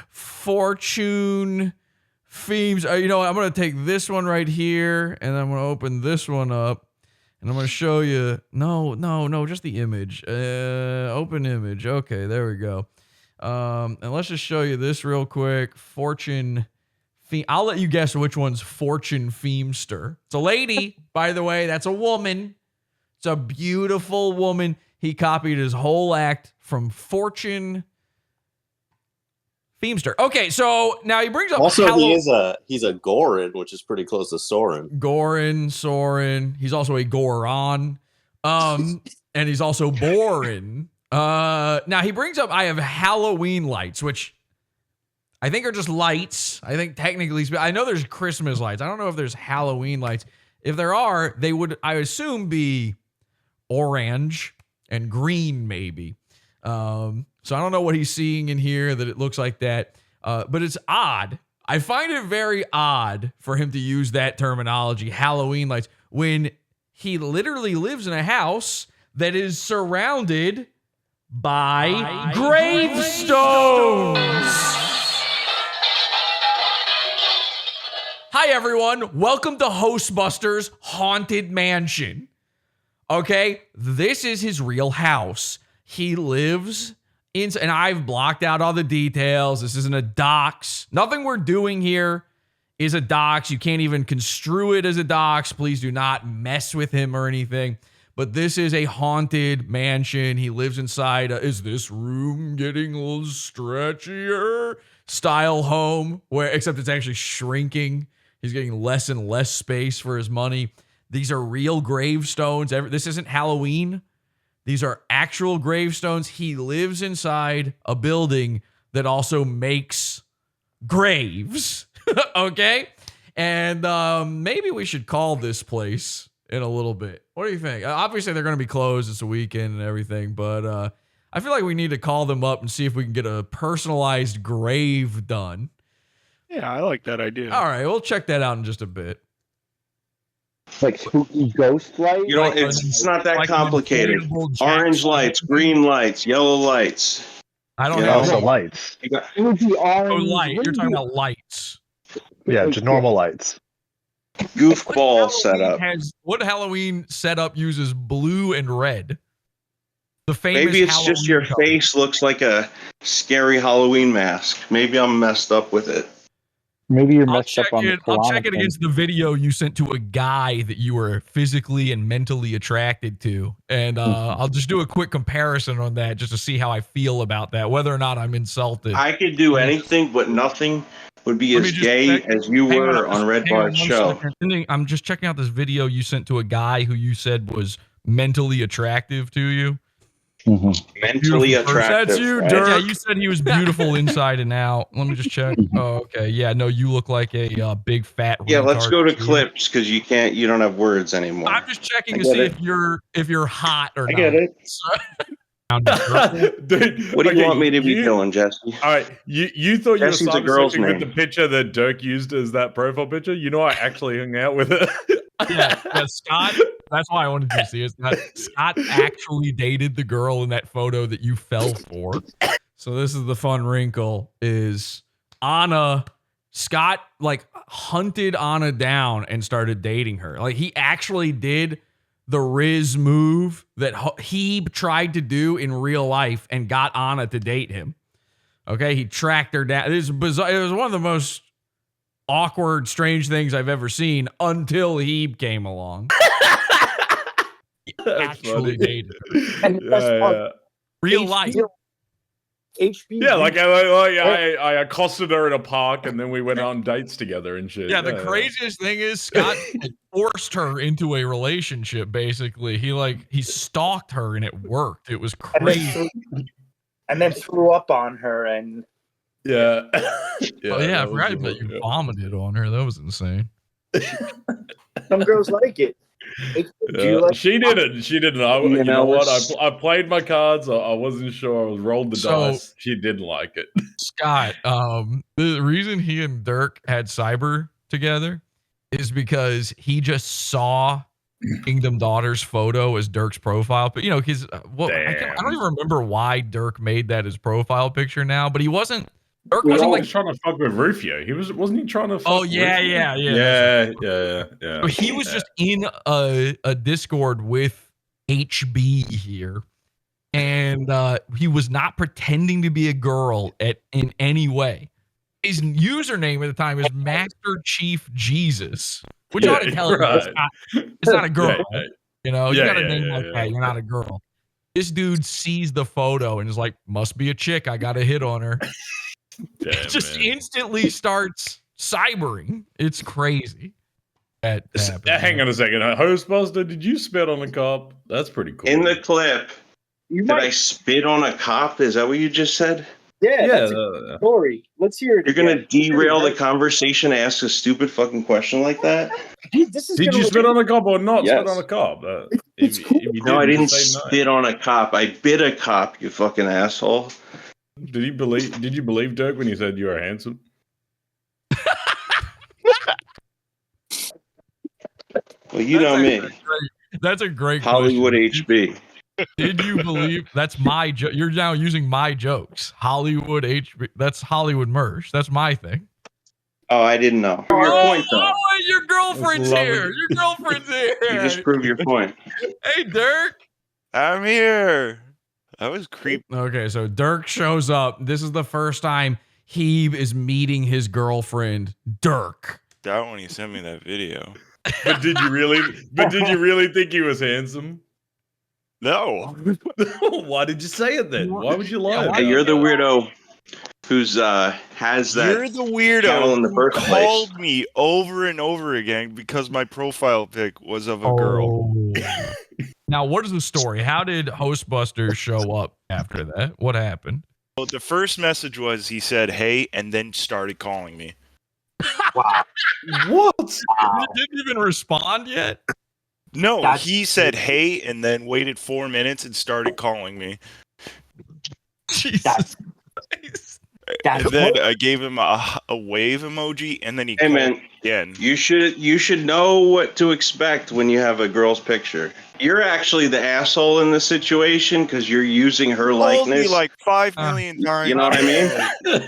[SPEAKER 1] Fortune Feems. I'm going to take this one right here, and I'm going to open this one up, and I'm going to show you. No, just the image. Open image. Okay, there we go. And let's just show you this real quick. Fortune. I'll let you guess which one's Fortune Feemster. It's a lady, by the way. That's a woman. It's a beautiful woman. he copied his whole act from Fortune Feimster. Okay, so now he brings up
[SPEAKER 13] Also, he's a Gorin, which is pretty close to Soren.
[SPEAKER 1] Soren. He's also a Goron. And he's also boring. Now he brings up I have Halloween lights, which I think are just lights. I think technically, I know there's Christmas lights. I don't know if there's Halloween lights. If there are, they would, I assume, be orange and green, maybe. So I don't know what he's seeing in here that it looks like that. But it's odd. I find it very odd for him to use that terminology, Halloween lights, when he literally lives in a house that is surrounded by gravestones. Hi, everyone. Welcome to Hostbusters Haunted Mansion. Okay, this is his real house. He lives in, and I've blocked out all the details. This isn't a dox. Nothing we're doing here is a dox. You can't even construe it as a dox. Please do not mess with him or anything. But this is a haunted mansion. He lives inside is this room getting a little stretchier style home, where except it's actually shrinking. He's getting less and less space for his money. These are real gravestones. This isn't Halloween. These are actual gravestones. He lives inside a building that also makes graves. Okay? And maybe we should call this place in a little bit. What do you think? Obviously, they're going to be closed. It's a weekend and everything. But I feel like we need to call them up and see if we can get a personalized grave done.
[SPEAKER 5] Yeah, I like that idea.
[SPEAKER 1] All right, we'll check that out in just a bit.
[SPEAKER 23] Like spooky ghost light?
[SPEAKER 21] You know, it's not that complicated. Orange lights, green lights, yellow lights.
[SPEAKER 1] I don't
[SPEAKER 21] know.
[SPEAKER 7] Also lights.
[SPEAKER 23] It would be orange.
[SPEAKER 1] Oh, light. You're talking about lights.
[SPEAKER 7] Yeah, just normal lights.
[SPEAKER 21] Goofball setup.
[SPEAKER 1] What Halloween setup uses blue and red? The famous
[SPEAKER 21] Maybe it's
[SPEAKER 1] Halloween
[SPEAKER 21] just your
[SPEAKER 1] color.
[SPEAKER 21] face looks like a scary Halloween mask. Maybe I'm messed up with it.
[SPEAKER 23] Maybe you're messed up on the
[SPEAKER 1] I'll check it against the video you sent to a guy that you were physically and mentally attracted to. And I'll just do a quick comparison on that just to see how I feel about that, whether or not I'm insulted.
[SPEAKER 21] I could do anything, but nothing would be as gay as you were on REDBAR'S show.
[SPEAKER 1] I'm just checking out this video you sent to a guy who you said was mentally attractive to you.
[SPEAKER 21] Mentally attractive.
[SPEAKER 1] That's you,
[SPEAKER 21] right?
[SPEAKER 1] Dirk. Yeah, you said he was beautiful inside and out. Let me just check. Oh, okay. Yeah, no, you look like a big fat.
[SPEAKER 21] Yeah, let's
[SPEAKER 1] retard
[SPEAKER 21] go to
[SPEAKER 1] kid.
[SPEAKER 21] clips because you don't have words anymore.
[SPEAKER 1] I'm just checking to see if you're hot or not.
[SPEAKER 21] I get it.
[SPEAKER 7] Dude,
[SPEAKER 21] What do you want me to be doing, Jesse?
[SPEAKER 7] All right, you thought you were
[SPEAKER 21] Jesse's a girl's
[SPEAKER 7] with the
[SPEAKER 21] name.
[SPEAKER 7] picture that Dirk used as that profile picture. You know, I actually hung out with it.
[SPEAKER 1] Yeah, Scott. That's why I wanted you to see it. Scott actually dated the girl in that photo that you fell for. So this is the fun wrinkle: is Scott like hunted Anna down and started dating her. Like he actually did the Riz move that he tried to do in real life and got Anna to date him. Okay, he tracked her down. It was bizarre. It was one of the most awkward, strange things I've ever seen until Hebe came along. Actually dated her.
[SPEAKER 23] And
[SPEAKER 1] Real life.
[SPEAKER 23] HB.
[SPEAKER 7] Yeah, like I accosted her in a park, and then we went on dates together and shit.
[SPEAKER 1] Yeah, the craziest thing is Scott forced her into a relationship. Basically, he stalked her, and it worked. It was crazy.
[SPEAKER 3] And then threw up on her, and
[SPEAKER 7] yeah.
[SPEAKER 1] Oh yeah, I forgot that you vomited on her. That was insane.
[SPEAKER 3] some girls like it.
[SPEAKER 7] She didn't. You know what? I played my cards. I wasn't sure. I was rolled the dice. She didn't like it.
[SPEAKER 1] Scott, the reason he and Dirk had cyber together is because he just saw Kingdom Daughter's photo as Dirk's profile. But I don't even remember why Dirk made that his profile picture now. But he wasn't. Dirk wasn't like
[SPEAKER 7] trying to fuck with Rufio. Wasn't he trying to fuck
[SPEAKER 1] Oh
[SPEAKER 7] with
[SPEAKER 1] yeah.
[SPEAKER 7] Yeah.
[SPEAKER 1] So he was just in a Discord with HB here, and he was not pretending to be a girl in any way. His username at the time is Master Chief Jesus, which ought to tell you it's not a girl. You got a name like that, you're not a girl. This dude sees the photo and is like, must be a chick. I got to hit on her.
[SPEAKER 7] Damn,
[SPEAKER 1] Just
[SPEAKER 7] man.
[SPEAKER 1] instantly starts cybering. It's crazy. That happens.
[SPEAKER 7] Hang on a second. Hostbuster, did you spit on a cop? That's pretty cool.
[SPEAKER 13] In the clip, did I spit on a cop? Is that what you just said?
[SPEAKER 3] Yeah, that's a story. Let's hear it.
[SPEAKER 13] You're gonna derail the conversation to ask a stupid fucking question like that?
[SPEAKER 7] Did you spit on a cop or not
[SPEAKER 13] Yes.
[SPEAKER 7] spit on a cop?
[SPEAKER 13] No, I didn't spit on a cop. I bit a cop, you fucking asshole.
[SPEAKER 7] Did you believe Dirk when he said you are handsome?
[SPEAKER 13] Well, you know me.
[SPEAKER 1] That's a great
[SPEAKER 13] Hollywood
[SPEAKER 1] question.
[SPEAKER 13] HB.
[SPEAKER 1] Did you believe that's my joke? You're now using my jokes. Hollywood HB. That's Hollywood Mersh. That's my thing.
[SPEAKER 13] Oh, I didn't know. Prove your point, though.
[SPEAKER 1] Oh, your girlfriend's
[SPEAKER 13] Love
[SPEAKER 1] here.
[SPEAKER 13] it.
[SPEAKER 1] Your girlfriend's here.
[SPEAKER 13] You just proved your point.
[SPEAKER 1] Hey, Dirk.
[SPEAKER 8] I'm here. That was creepy.
[SPEAKER 1] Okay, so Dirk shows up. This is the first time he is meeting his girlfriend, Dirk.
[SPEAKER 8] That when he sent me that video.
[SPEAKER 7] But did you really think he was handsome?
[SPEAKER 8] No.
[SPEAKER 7] Why did you say it then? Why would you lie?
[SPEAKER 13] Hey, you're the weirdo who's has that.
[SPEAKER 8] You're the
[SPEAKER 13] channel
[SPEAKER 8] weirdo
[SPEAKER 13] in the
[SPEAKER 8] who
[SPEAKER 13] first place.
[SPEAKER 8] called me over and over again because my profile pic was of a girl.
[SPEAKER 1] Now, what is the story? How did Hostbusters show up after that? What happened?
[SPEAKER 8] Well, the first message was he said, "Hey," and then started calling me.
[SPEAKER 3] Wow.
[SPEAKER 7] What?
[SPEAKER 1] You didn't even respond yet?
[SPEAKER 8] No,
[SPEAKER 3] That's
[SPEAKER 8] he said, "Hey," and then waited 4 minutes and started calling me.
[SPEAKER 1] Jesus.
[SPEAKER 8] And then I gave him a wave emoji, and then he
[SPEAKER 13] Hey
[SPEAKER 8] called
[SPEAKER 13] man,
[SPEAKER 8] me again.
[SPEAKER 13] you should know what to expect when you have a girl's picture. You're actually the asshole in this situation because you're using her
[SPEAKER 8] Told
[SPEAKER 13] likeness.
[SPEAKER 8] me like 5 million times.
[SPEAKER 13] You know what I mean?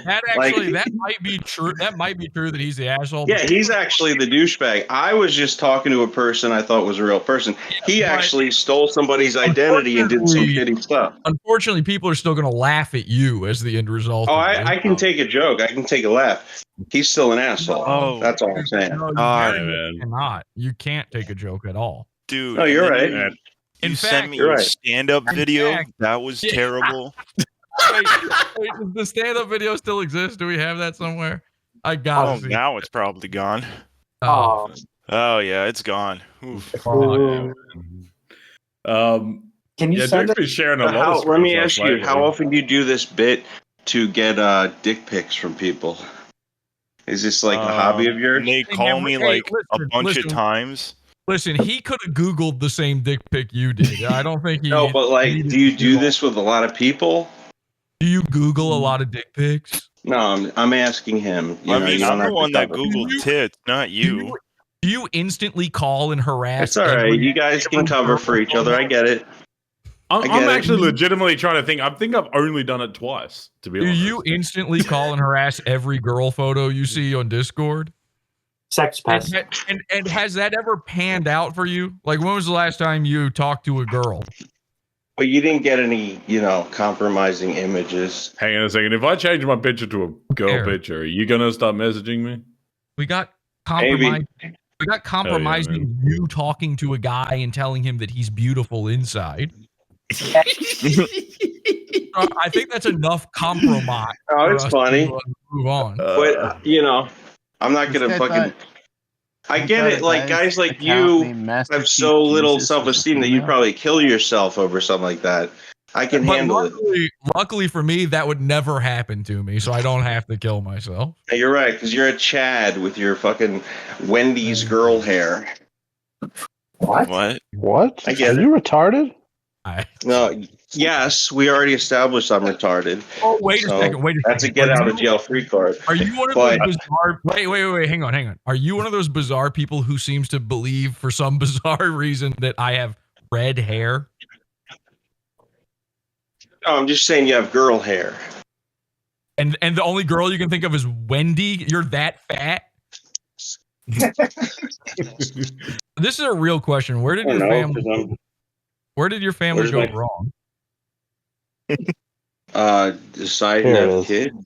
[SPEAKER 1] That actually, that might be true. That might be true that he's the asshole.
[SPEAKER 13] Yeah, he's actually the douchebag. I was just talking to a person I thought was a real person. He actually stole somebody's identity and did some shitty stuff.
[SPEAKER 1] Unfortunately, people are still going to laugh at you as the end result.
[SPEAKER 13] Oh,
[SPEAKER 1] of this.
[SPEAKER 13] I can take a joke. I can take a laugh. He's still an asshole.
[SPEAKER 8] Oh.
[SPEAKER 13] That's all I'm saying.
[SPEAKER 1] No,
[SPEAKER 7] man.
[SPEAKER 1] cannot. You can't take a joke at all.
[SPEAKER 8] Dude,
[SPEAKER 13] No, you're
[SPEAKER 8] and
[SPEAKER 13] right.
[SPEAKER 8] then You
[SPEAKER 1] In
[SPEAKER 8] sent
[SPEAKER 1] fact,
[SPEAKER 8] me
[SPEAKER 13] you're
[SPEAKER 8] your
[SPEAKER 13] right.
[SPEAKER 8] stand-up video.
[SPEAKER 1] fact-
[SPEAKER 8] That was
[SPEAKER 1] Yeah.
[SPEAKER 8] terrible.
[SPEAKER 1] Wait, does the stand-up video still exist? Do we have that somewhere? I gotta
[SPEAKER 8] Oh,
[SPEAKER 1] see.
[SPEAKER 8] now it's probably gone.
[SPEAKER 1] Oh,
[SPEAKER 8] Oh yeah, it's gone. Oof.
[SPEAKER 1] fuck.
[SPEAKER 3] Can you
[SPEAKER 7] Yeah,
[SPEAKER 3] send
[SPEAKER 7] Dirk's
[SPEAKER 3] it?
[SPEAKER 7] been sharing a lot
[SPEAKER 13] How,
[SPEAKER 7] of
[SPEAKER 13] let me
[SPEAKER 7] screenshots
[SPEAKER 13] ask you,
[SPEAKER 7] lately.
[SPEAKER 13] how often do you do this bit to get dick pics from people? Is this like a hobby of yours?
[SPEAKER 8] And they
[SPEAKER 1] Hey,
[SPEAKER 8] call
[SPEAKER 1] man,
[SPEAKER 8] me
[SPEAKER 1] hey,
[SPEAKER 8] like a
[SPEAKER 1] listen,
[SPEAKER 8] bunch
[SPEAKER 1] listen.
[SPEAKER 8] of times.
[SPEAKER 1] Listen, he could have Googled the same dick pic you did. I don't think he.
[SPEAKER 13] No, but like,
[SPEAKER 1] needed
[SPEAKER 13] do you
[SPEAKER 1] to
[SPEAKER 13] do
[SPEAKER 1] all-
[SPEAKER 13] this with a lot of people?
[SPEAKER 1] Do you Google a lot of dick pics?
[SPEAKER 13] No, I'm asking him. You
[SPEAKER 8] I
[SPEAKER 13] know,
[SPEAKER 8] mean,
[SPEAKER 13] you
[SPEAKER 8] I'm
[SPEAKER 13] don't
[SPEAKER 8] the
[SPEAKER 13] have to
[SPEAKER 8] one that
[SPEAKER 13] cover.
[SPEAKER 8] Googled tits, not you.
[SPEAKER 1] Do you instantly call and harass?
[SPEAKER 13] It's all right.
[SPEAKER 1] every-
[SPEAKER 13] You guys can cover for each other. I get it. I
[SPEAKER 7] I'm
[SPEAKER 13] get it.
[SPEAKER 7] actually legitimately trying to think. I think I've only done it twice, to be
[SPEAKER 1] Do
[SPEAKER 7] honest.
[SPEAKER 1] you instantly call and harass every girl photo you see on Discord?
[SPEAKER 3] Sex pest.
[SPEAKER 1] And has that ever panned out for you? Like, when was the last time you talked to a girl?
[SPEAKER 13] But you didn't get any, compromising images.
[SPEAKER 7] Hang on a second. If I change my picture to a girl
[SPEAKER 1] Fair.
[SPEAKER 7] picture, are you gonna start messaging me?
[SPEAKER 1] We got
[SPEAKER 13] Maybe.
[SPEAKER 1] compromised. We got compromising you talking to a guy and telling him that he's beautiful inside. I think that's enough compromise.
[SPEAKER 13] Oh,
[SPEAKER 1] for
[SPEAKER 13] it's
[SPEAKER 1] us
[SPEAKER 13] funny.
[SPEAKER 1] to, move on.
[SPEAKER 13] But, I'm not going to
[SPEAKER 4] This guy
[SPEAKER 13] fucking...
[SPEAKER 4] thought-
[SPEAKER 13] I
[SPEAKER 4] he
[SPEAKER 13] get
[SPEAKER 4] thought
[SPEAKER 13] it.
[SPEAKER 4] a
[SPEAKER 13] Like,
[SPEAKER 4] guy's
[SPEAKER 13] guys like
[SPEAKER 4] account
[SPEAKER 13] you
[SPEAKER 4] named Master
[SPEAKER 13] have
[SPEAKER 4] Chief
[SPEAKER 13] so little
[SPEAKER 4] Jesus was a
[SPEAKER 13] self-esteem that you'd
[SPEAKER 4] female.
[SPEAKER 13] probably kill yourself over something like that. I can
[SPEAKER 1] But
[SPEAKER 13] handle it.
[SPEAKER 1] luckily for me, that would never happen to me, so I don't have to kill myself.
[SPEAKER 13] Hey, you're right, because you're a Chad with your fucking Wendy's girl hair.
[SPEAKER 3] What?
[SPEAKER 8] What?
[SPEAKER 23] What?
[SPEAKER 13] I get
[SPEAKER 23] Are
[SPEAKER 13] it.
[SPEAKER 23] you retarded?
[SPEAKER 13] No, yes, we already established I'm retarded.
[SPEAKER 1] Oh, wait
[SPEAKER 13] So
[SPEAKER 1] a second. Wait a second.
[SPEAKER 13] That's a get out of jail free card.
[SPEAKER 1] Are you one of
[SPEAKER 13] But-
[SPEAKER 1] those bizarre? Wait. Hang on. Are you one of those bizarre people who seems to believe, for some bizarre reason, that I have red hair?
[SPEAKER 13] No, I'm just saying you have girl hair.
[SPEAKER 1] And the only girl you can think of is Wendy. You're that fat. This is a real question. Where did
[SPEAKER 13] I
[SPEAKER 1] your
[SPEAKER 13] don't know,
[SPEAKER 1] family?
[SPEAKER 13] 'cause I'm-
[SPEAKER 1] Where did your family
[SPEAKER 13] Where's
[SPEAKER 1] go
[SPEAKER 13] my-
[SPEAKER 1] wrong?
[SPEAKER 13] Deciding to
[SPEAKER 23] Here it
[SPEAKER 13] have
[SPEAKER 23] is.
[SPEAKER 13] kids.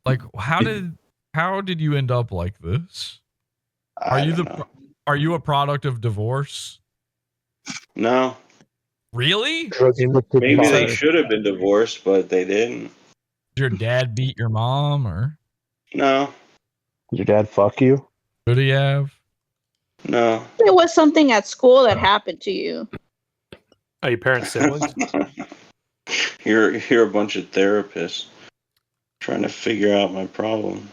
[SPEAKER 1] Like, how did you end up like this? Are
[SPEAKER 13] I
[SPEAKER 1] you
[SPEAKER 13] don't know.
[SPEAKER 1] Are you a product of divorce?
[SPEAKER 13] No.
[SPEAKER 1] Really?
[SPEAKER 13] Maybe they should have been divorced, but they didn't.
[SPEAKER 1] Did your dad beat your mom, or
[SPEAKER 13] No,
[SPEAKER 23] Did your dad fuck you?
[SPEAKER 1] could he have?
[SPEAKER 13] no.
[SPEAKER 12] It was something at school that happened to you.
[SPEAKER 3] Are your parents siblings?
[SPEAKER 13] You're a bunch of therapists trying to figure out my problem.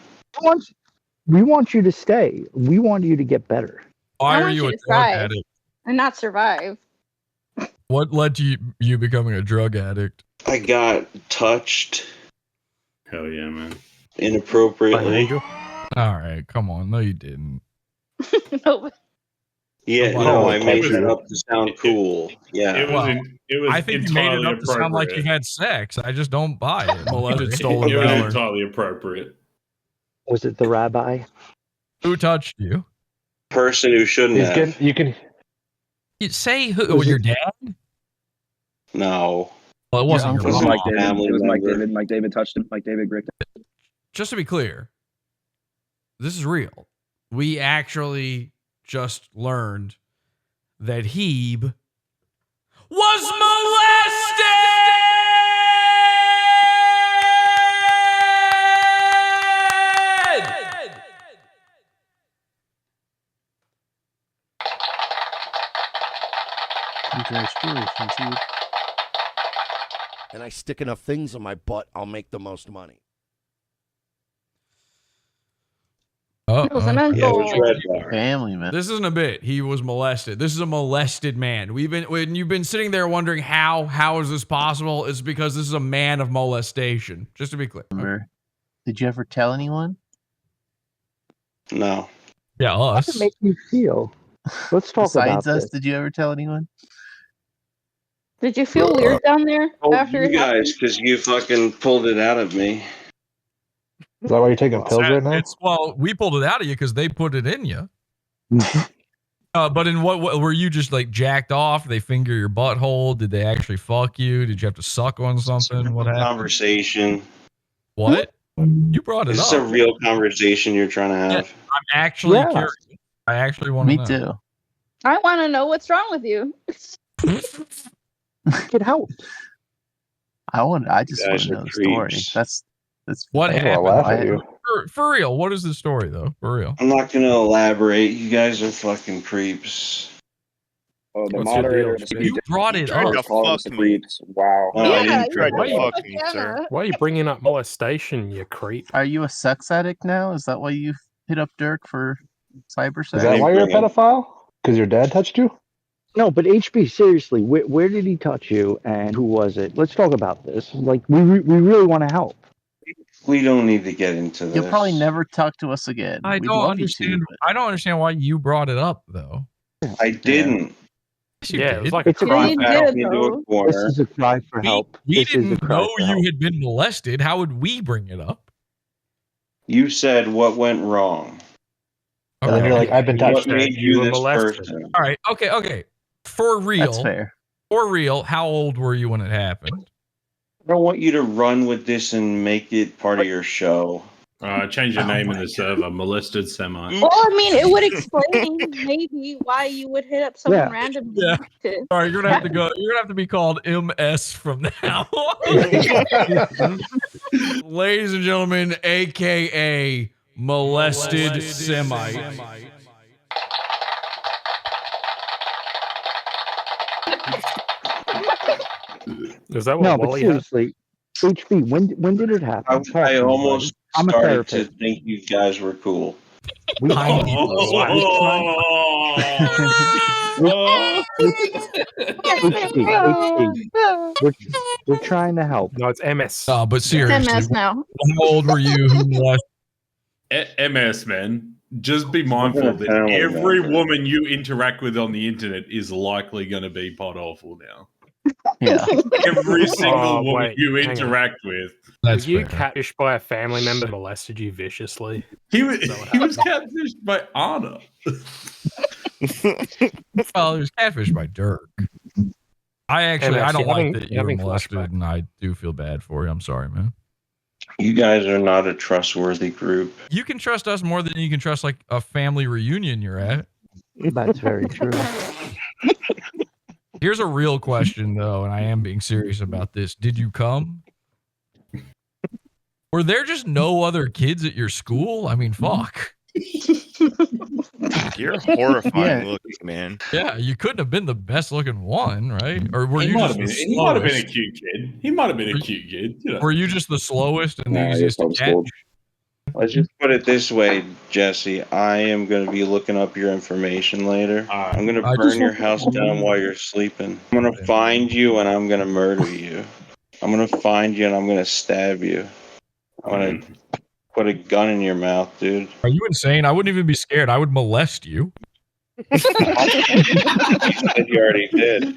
[SPEAKER 23] We want you to stay. We want you to get better.
[SPEAKER 1] Why
[SPEAKER 12] I
[SPEAKER 1] are
[SPEAKER 12] want
[SPEAKER 1] you
[SPEAKER 12] you
[SPEAKER 1] a
[SPEAKER 12] to
[SPEAKER 1] drug
[SPEAKER 12] thrive
[SPEAKER 1] addict?
[SPEAKER 12] and not survive.
[SPEAKER 1] What led to you becoming a drug addict?
[SPEAKER 13] I got touched
[SPEAKER 7] Hell yeah, man.
[SPEAKER 13] inappropriately.
[SPEAKER 1] All right, come on. No, you didn't.
[SPEAKER 12] No.
[SPEAKER 13] Yeah,
[SPEAKER 1] Nobody
[SPEAKER 13] no,
[SPEAKER 1] else
[SPEAKER 13] I
[SPEAKER 1] touched
[SPEAKER 13] made
[SPEAKER 1] you.
[SPEAKER 13] it up to sound cool. Yeah.
[SPEAKER 7] It was.
[SPEAKER 1] Well,
[SPEAKER 7] It was.
[SPEAKER 1] I think you made it
[SPEAKER 7] entirely
[SPEAKER 1] up to sound like you
[SPEAKER 7] appropriate.
[SPEAKER 1] had sex. I just don't buy it.
[SPEAKER 6] Molested stolen
[SPEAKER 7] It was
[SPEAKER 6] valor.
[SPEAKER 7] entirely appropriate.
[SPEAKER 23] Was it the rabbi?
[SPEAKER 1] Who touched you?
[SPEAKER 13] Person who shouldn't have.
[SPEAKER 23] You can.
[SPEAKER 1] You say who? Oh, your dad?
[SPEAKER 13] No.
[SPEAKER 1] Well, it wasn't your
[SPEAKER 13] It was
[SPEAKER 1] mom.
[SPEAKER 13] Mike David. It was Mike David.
[SPEAKER 14] Mike David touched him. Mike David gripped him.
[SPEAKER 1] Just to be clear, this is real. We actually just learned that Hebe was molested!
[SPEAKER 22] Congratulations, Hebe. And I stick enough things in my butt, I'll make the most money.
[SPEAKER 1] Oh,
[SPEAKER 12] It was an uncle.
[SPEAKER 1] family man. This isn't a bit. He was molested. This is a molested man. When you've been sitting there wondering how is this possible? It's because this is a man of molestation. Just to be clear.
[SPEAKER 4] Did you ever tell anyone?
[SPEAKER 13] No.
[SPEAKER 1] Yeah,
[SPEAKER 23] How does it make you feel? Let's talk
[SPEAKER 4] Besides
[SPEAKER 23] about
[SPEAKER 4] us,
[SPEAKER 23] this.
[SPEAKER 4] did you ever tell anyone?
[SPEAKER 12] Did you feel weird down there after
[SPEAKER 13] You
[SPEAKER 12] it happened?
[SPEAKER 13] guys, because you fucking pulled it out of me.
[SPEAKER 23] Is that why you're taking pills right now?
[SPEAKER 1] Well, we pulled it out of you because they put it in you. But in what were you just like jacked off? They finger your butthole? Did they actually fuck you? Did you have to suck on something? What happened?
[SPEAKER 13] Conversation.
[SPEAKER 1] What? You brought it
[SPEAKER 13] Is
[SPEAKER 1] up.
[SPEAKER 13] this a real conversation you're trying to have?
[SPEAKER 1] I'm actually
[SPEAKER 23] Yeah.
[SPEAKER 1] curious. I actually want to know.
[SPEAKER 4] Me too.
[SPEAKER 12] I want to know what's wrong with you.
[SPEAKER 23] Get help.
[SPEAKER 4] I just want
[SPEAKER 13] guys
[SPEAKER 4] to
[SPEAKER 13] are
[SPEAKER 4] know the story.
[SPEAKER 13] creeps.
[SPEAKER 4] That's
[SPEAKER 1] What
[SPEAKER 23] I'm gonna
[SPEAKER 1] happened?
[SPEAKER 23] laugh at you.
[SPEAKER 1] For real, what is the story though? For real.
[SPEAKER 13] I'm not going to elaborate. You guys are fucking creeps.
[SPEAKER 14] Oh, the
[SPEAKER 6] What's your
[SPEAKER 14] moderator.
[SPEAKER 6] deal?
[SPEAKER 1] You brought it
[SPEAKER 8] tried
[SPEAKER 1] up.
[SPEAKER 8] to fuck me.
[SPEAKER 14] Creeps. Wow.
[SPEAKER 13] Oh, I
[SPEAKER 12] Yeah,
[SPEAKER 13] didn't
[SPEAKER 12] you
[SPEAKER 13] try
[SPEAKER 8] tried
[SPEAKER 13] to
[SPEAKER 8] to
[SPEAKER 13] fuck.
[SPEAKER 8] fuck me, sir.
[SPEAKER 3] Why are you bringing up molestation, you creep?
[SPEAKER 4] Are you a sex addict now? Is that why you hit up Dirk for cyber sex?
[SPEAKER 23] Is that why you're a pedophile? Because your dad touched you? No, but HB, seriously, where did he touch you and who was it? Let's talk about this. Like, we really want to help.
[SPEAKER 13] We don't need to get into this.
[SPEAKER 4] You'll probably never talk to us again.
[SPEAKER 1] I
[SPEAKER 4] We'd
[SPEAKER 1] don't
[SPEAKER 4] love
[SPEAKER 1] understand.
[SPEAKER 4] you to,
[SPEAKER 1] I don't understand why you brought it up though.
[SPEAKER 13] I didn't.
[SPEAKER 1] Yes, you
[SPEAKER 3] Yeah,
[SPEAKER 1] did.
[SPEAKER 3] it was like
[SPEAKER 23] It's
[SPEAKER 3] a
[SPEAKER 23] a
[SPEAKER 3] crime.
[SPEAKER 12] you
[SPEAKER 13] Backed
[SPEAKER 12] did,
[SPEAKER 13] into
[SPEAKER 12] though.
[SPEAKER 13] a corner.
[SPEAKER 23] This is a cry for help.
[SPEAKER 1] We
[SPEAKER 23] This is a
[SPEAKER 1] didn't
[SPEAKER 23] cry
[SPEAKER 1] know
[SPEAKER 23] for
[SPEAKER 1] you
[SPEAKER 23] help.
[SPEAKER 1] had been molested. How would we bring it up?
[SPEAKER 13] You said what went wrong.
[SPEAKER 23] And then you're like, I've been
[SPEAKER 13] What
[SPEAKER 23] touched.
[SPEAKER 13] made
[SPEAKER 3] You
[SPEAKER 13] you
[SPEAKER 3] were
[SPEAKER 13] this
[SPEAKER 3] molested.
[SPEAKER 13] person?
[SPEAKER 1] All right. Okay. For real.
[SPEAKER 4] That's fair.
[SPEAKER 1] For real. How old were you when it happened?
[SPEAKER 13] I don't want you to run with this and make it part of your show.
[SPEAKER 7] Change your name in the server. Molested Semi.
[SPEAKER 12] Well, I mean, it would explain maybe why you would hit up someone
[SPEAKER 23] Yeah.
[SPEAKER 12] randomly.
[SPEAKER 1] Yeah.
[SPEAKER 12] To-
[SPEAKER 1] All right, you're gonna have to go. You're gonna have to be called MS from now on. Ladies and gentlemen, AKA molested Semite.
[SPEAKER 3] Is that what
[SPEAKER 23] No, but
[SPEAKER 3] Wally had?
[SPEAKER 23] seriously, HB, when did it happen?
[SPEAKER 13] I,
[SPEAKER 23] Talk to
[SPEAKER 13] I
[SPEAKER 23] me,
[SPEAKER 13] almost
[SPEAKER 23] buddy. I'm a
[SPEAKER 13] started to
[SPEAKER 23] therapist.
[SPEAKER 13] think you guys were cool.
[SPEAKER 23] We, we're trying to help.
[SPEAKER 3] No, it's MS.
[SPEAKER 1] Oh, but seriously,
[SPEAKER 12] MS now.
[SPEAKER 1] how old were you? Who molested?
[SPEAKER 7] MS, man. Just be mindful that
[SPEAKER 13] family
[SPEAKER 7] every
[SPEAKER 13] member.
[SPEAKER 7] woman you interact with on the internet is likely going to be Podawful now.
[SPEAKER 4] Yeah.
[SPEAKER 7] Every single woman
[SPEAKER 3] wait,
[SPEAKER 7] you
[SPEAKER 3] hang on.
[SPEAKER 7] interact with.
[SPEAKER 1] That's
[SPEAKER 3] Were you
[SPEAKER 1] fair.
[SPEAKER 3] catfished by a family member who molested you viciously?
[SPEAKER 7] He was catfished by Anna.
[SPEAKER 1] Well, it was catfished by Dirk. I don't like that you were
[SPEAKER 3] having
[SPEAKER 1] molested,
[SPEAKER 3] flashback.
[SPEAKER 1] and I do feel bad for you. I'm sorry, man.
[SPEAKER 13] You guys are not a trustworthy group.
[SPEAKER 1] You can trust us more than you can trust like a family reunion you're at.
[SPEAKER 23] That's very true.
[SPEAKER 1] Here's a real question, though, and I am being serious about this. Did you come? Were there just no other kids at your school? I mean, fuck.
[SPEAKER 8] You're horrifying looking, man.
[SPEAKER 1] Yeah, you couldn't have been the best looking one, right? Or were you just the slowest?
[SPEAKER 7] He might have been a cute kid. He might have been a cute kid. You know.
[SPEAKER 1] Were you just the slowest and the
[SPEAKER 13] Nah,
[SPEAKER 1] easiest to catch?
[SPEAKER 13] Let's just put it this way, Jesse. I am going to be looking up your information later. I'm going to burn your house down while you're sleeping. I'm going to find you and I'm going to murder you. I'm going to find you and I'm going to stab you. I'm going to put a gun in your mouth, dude.
[SPEAKER 1] Are you insane? I wouldn't even be scared. I would molest you.
[SPEAKER 13] You said you already did.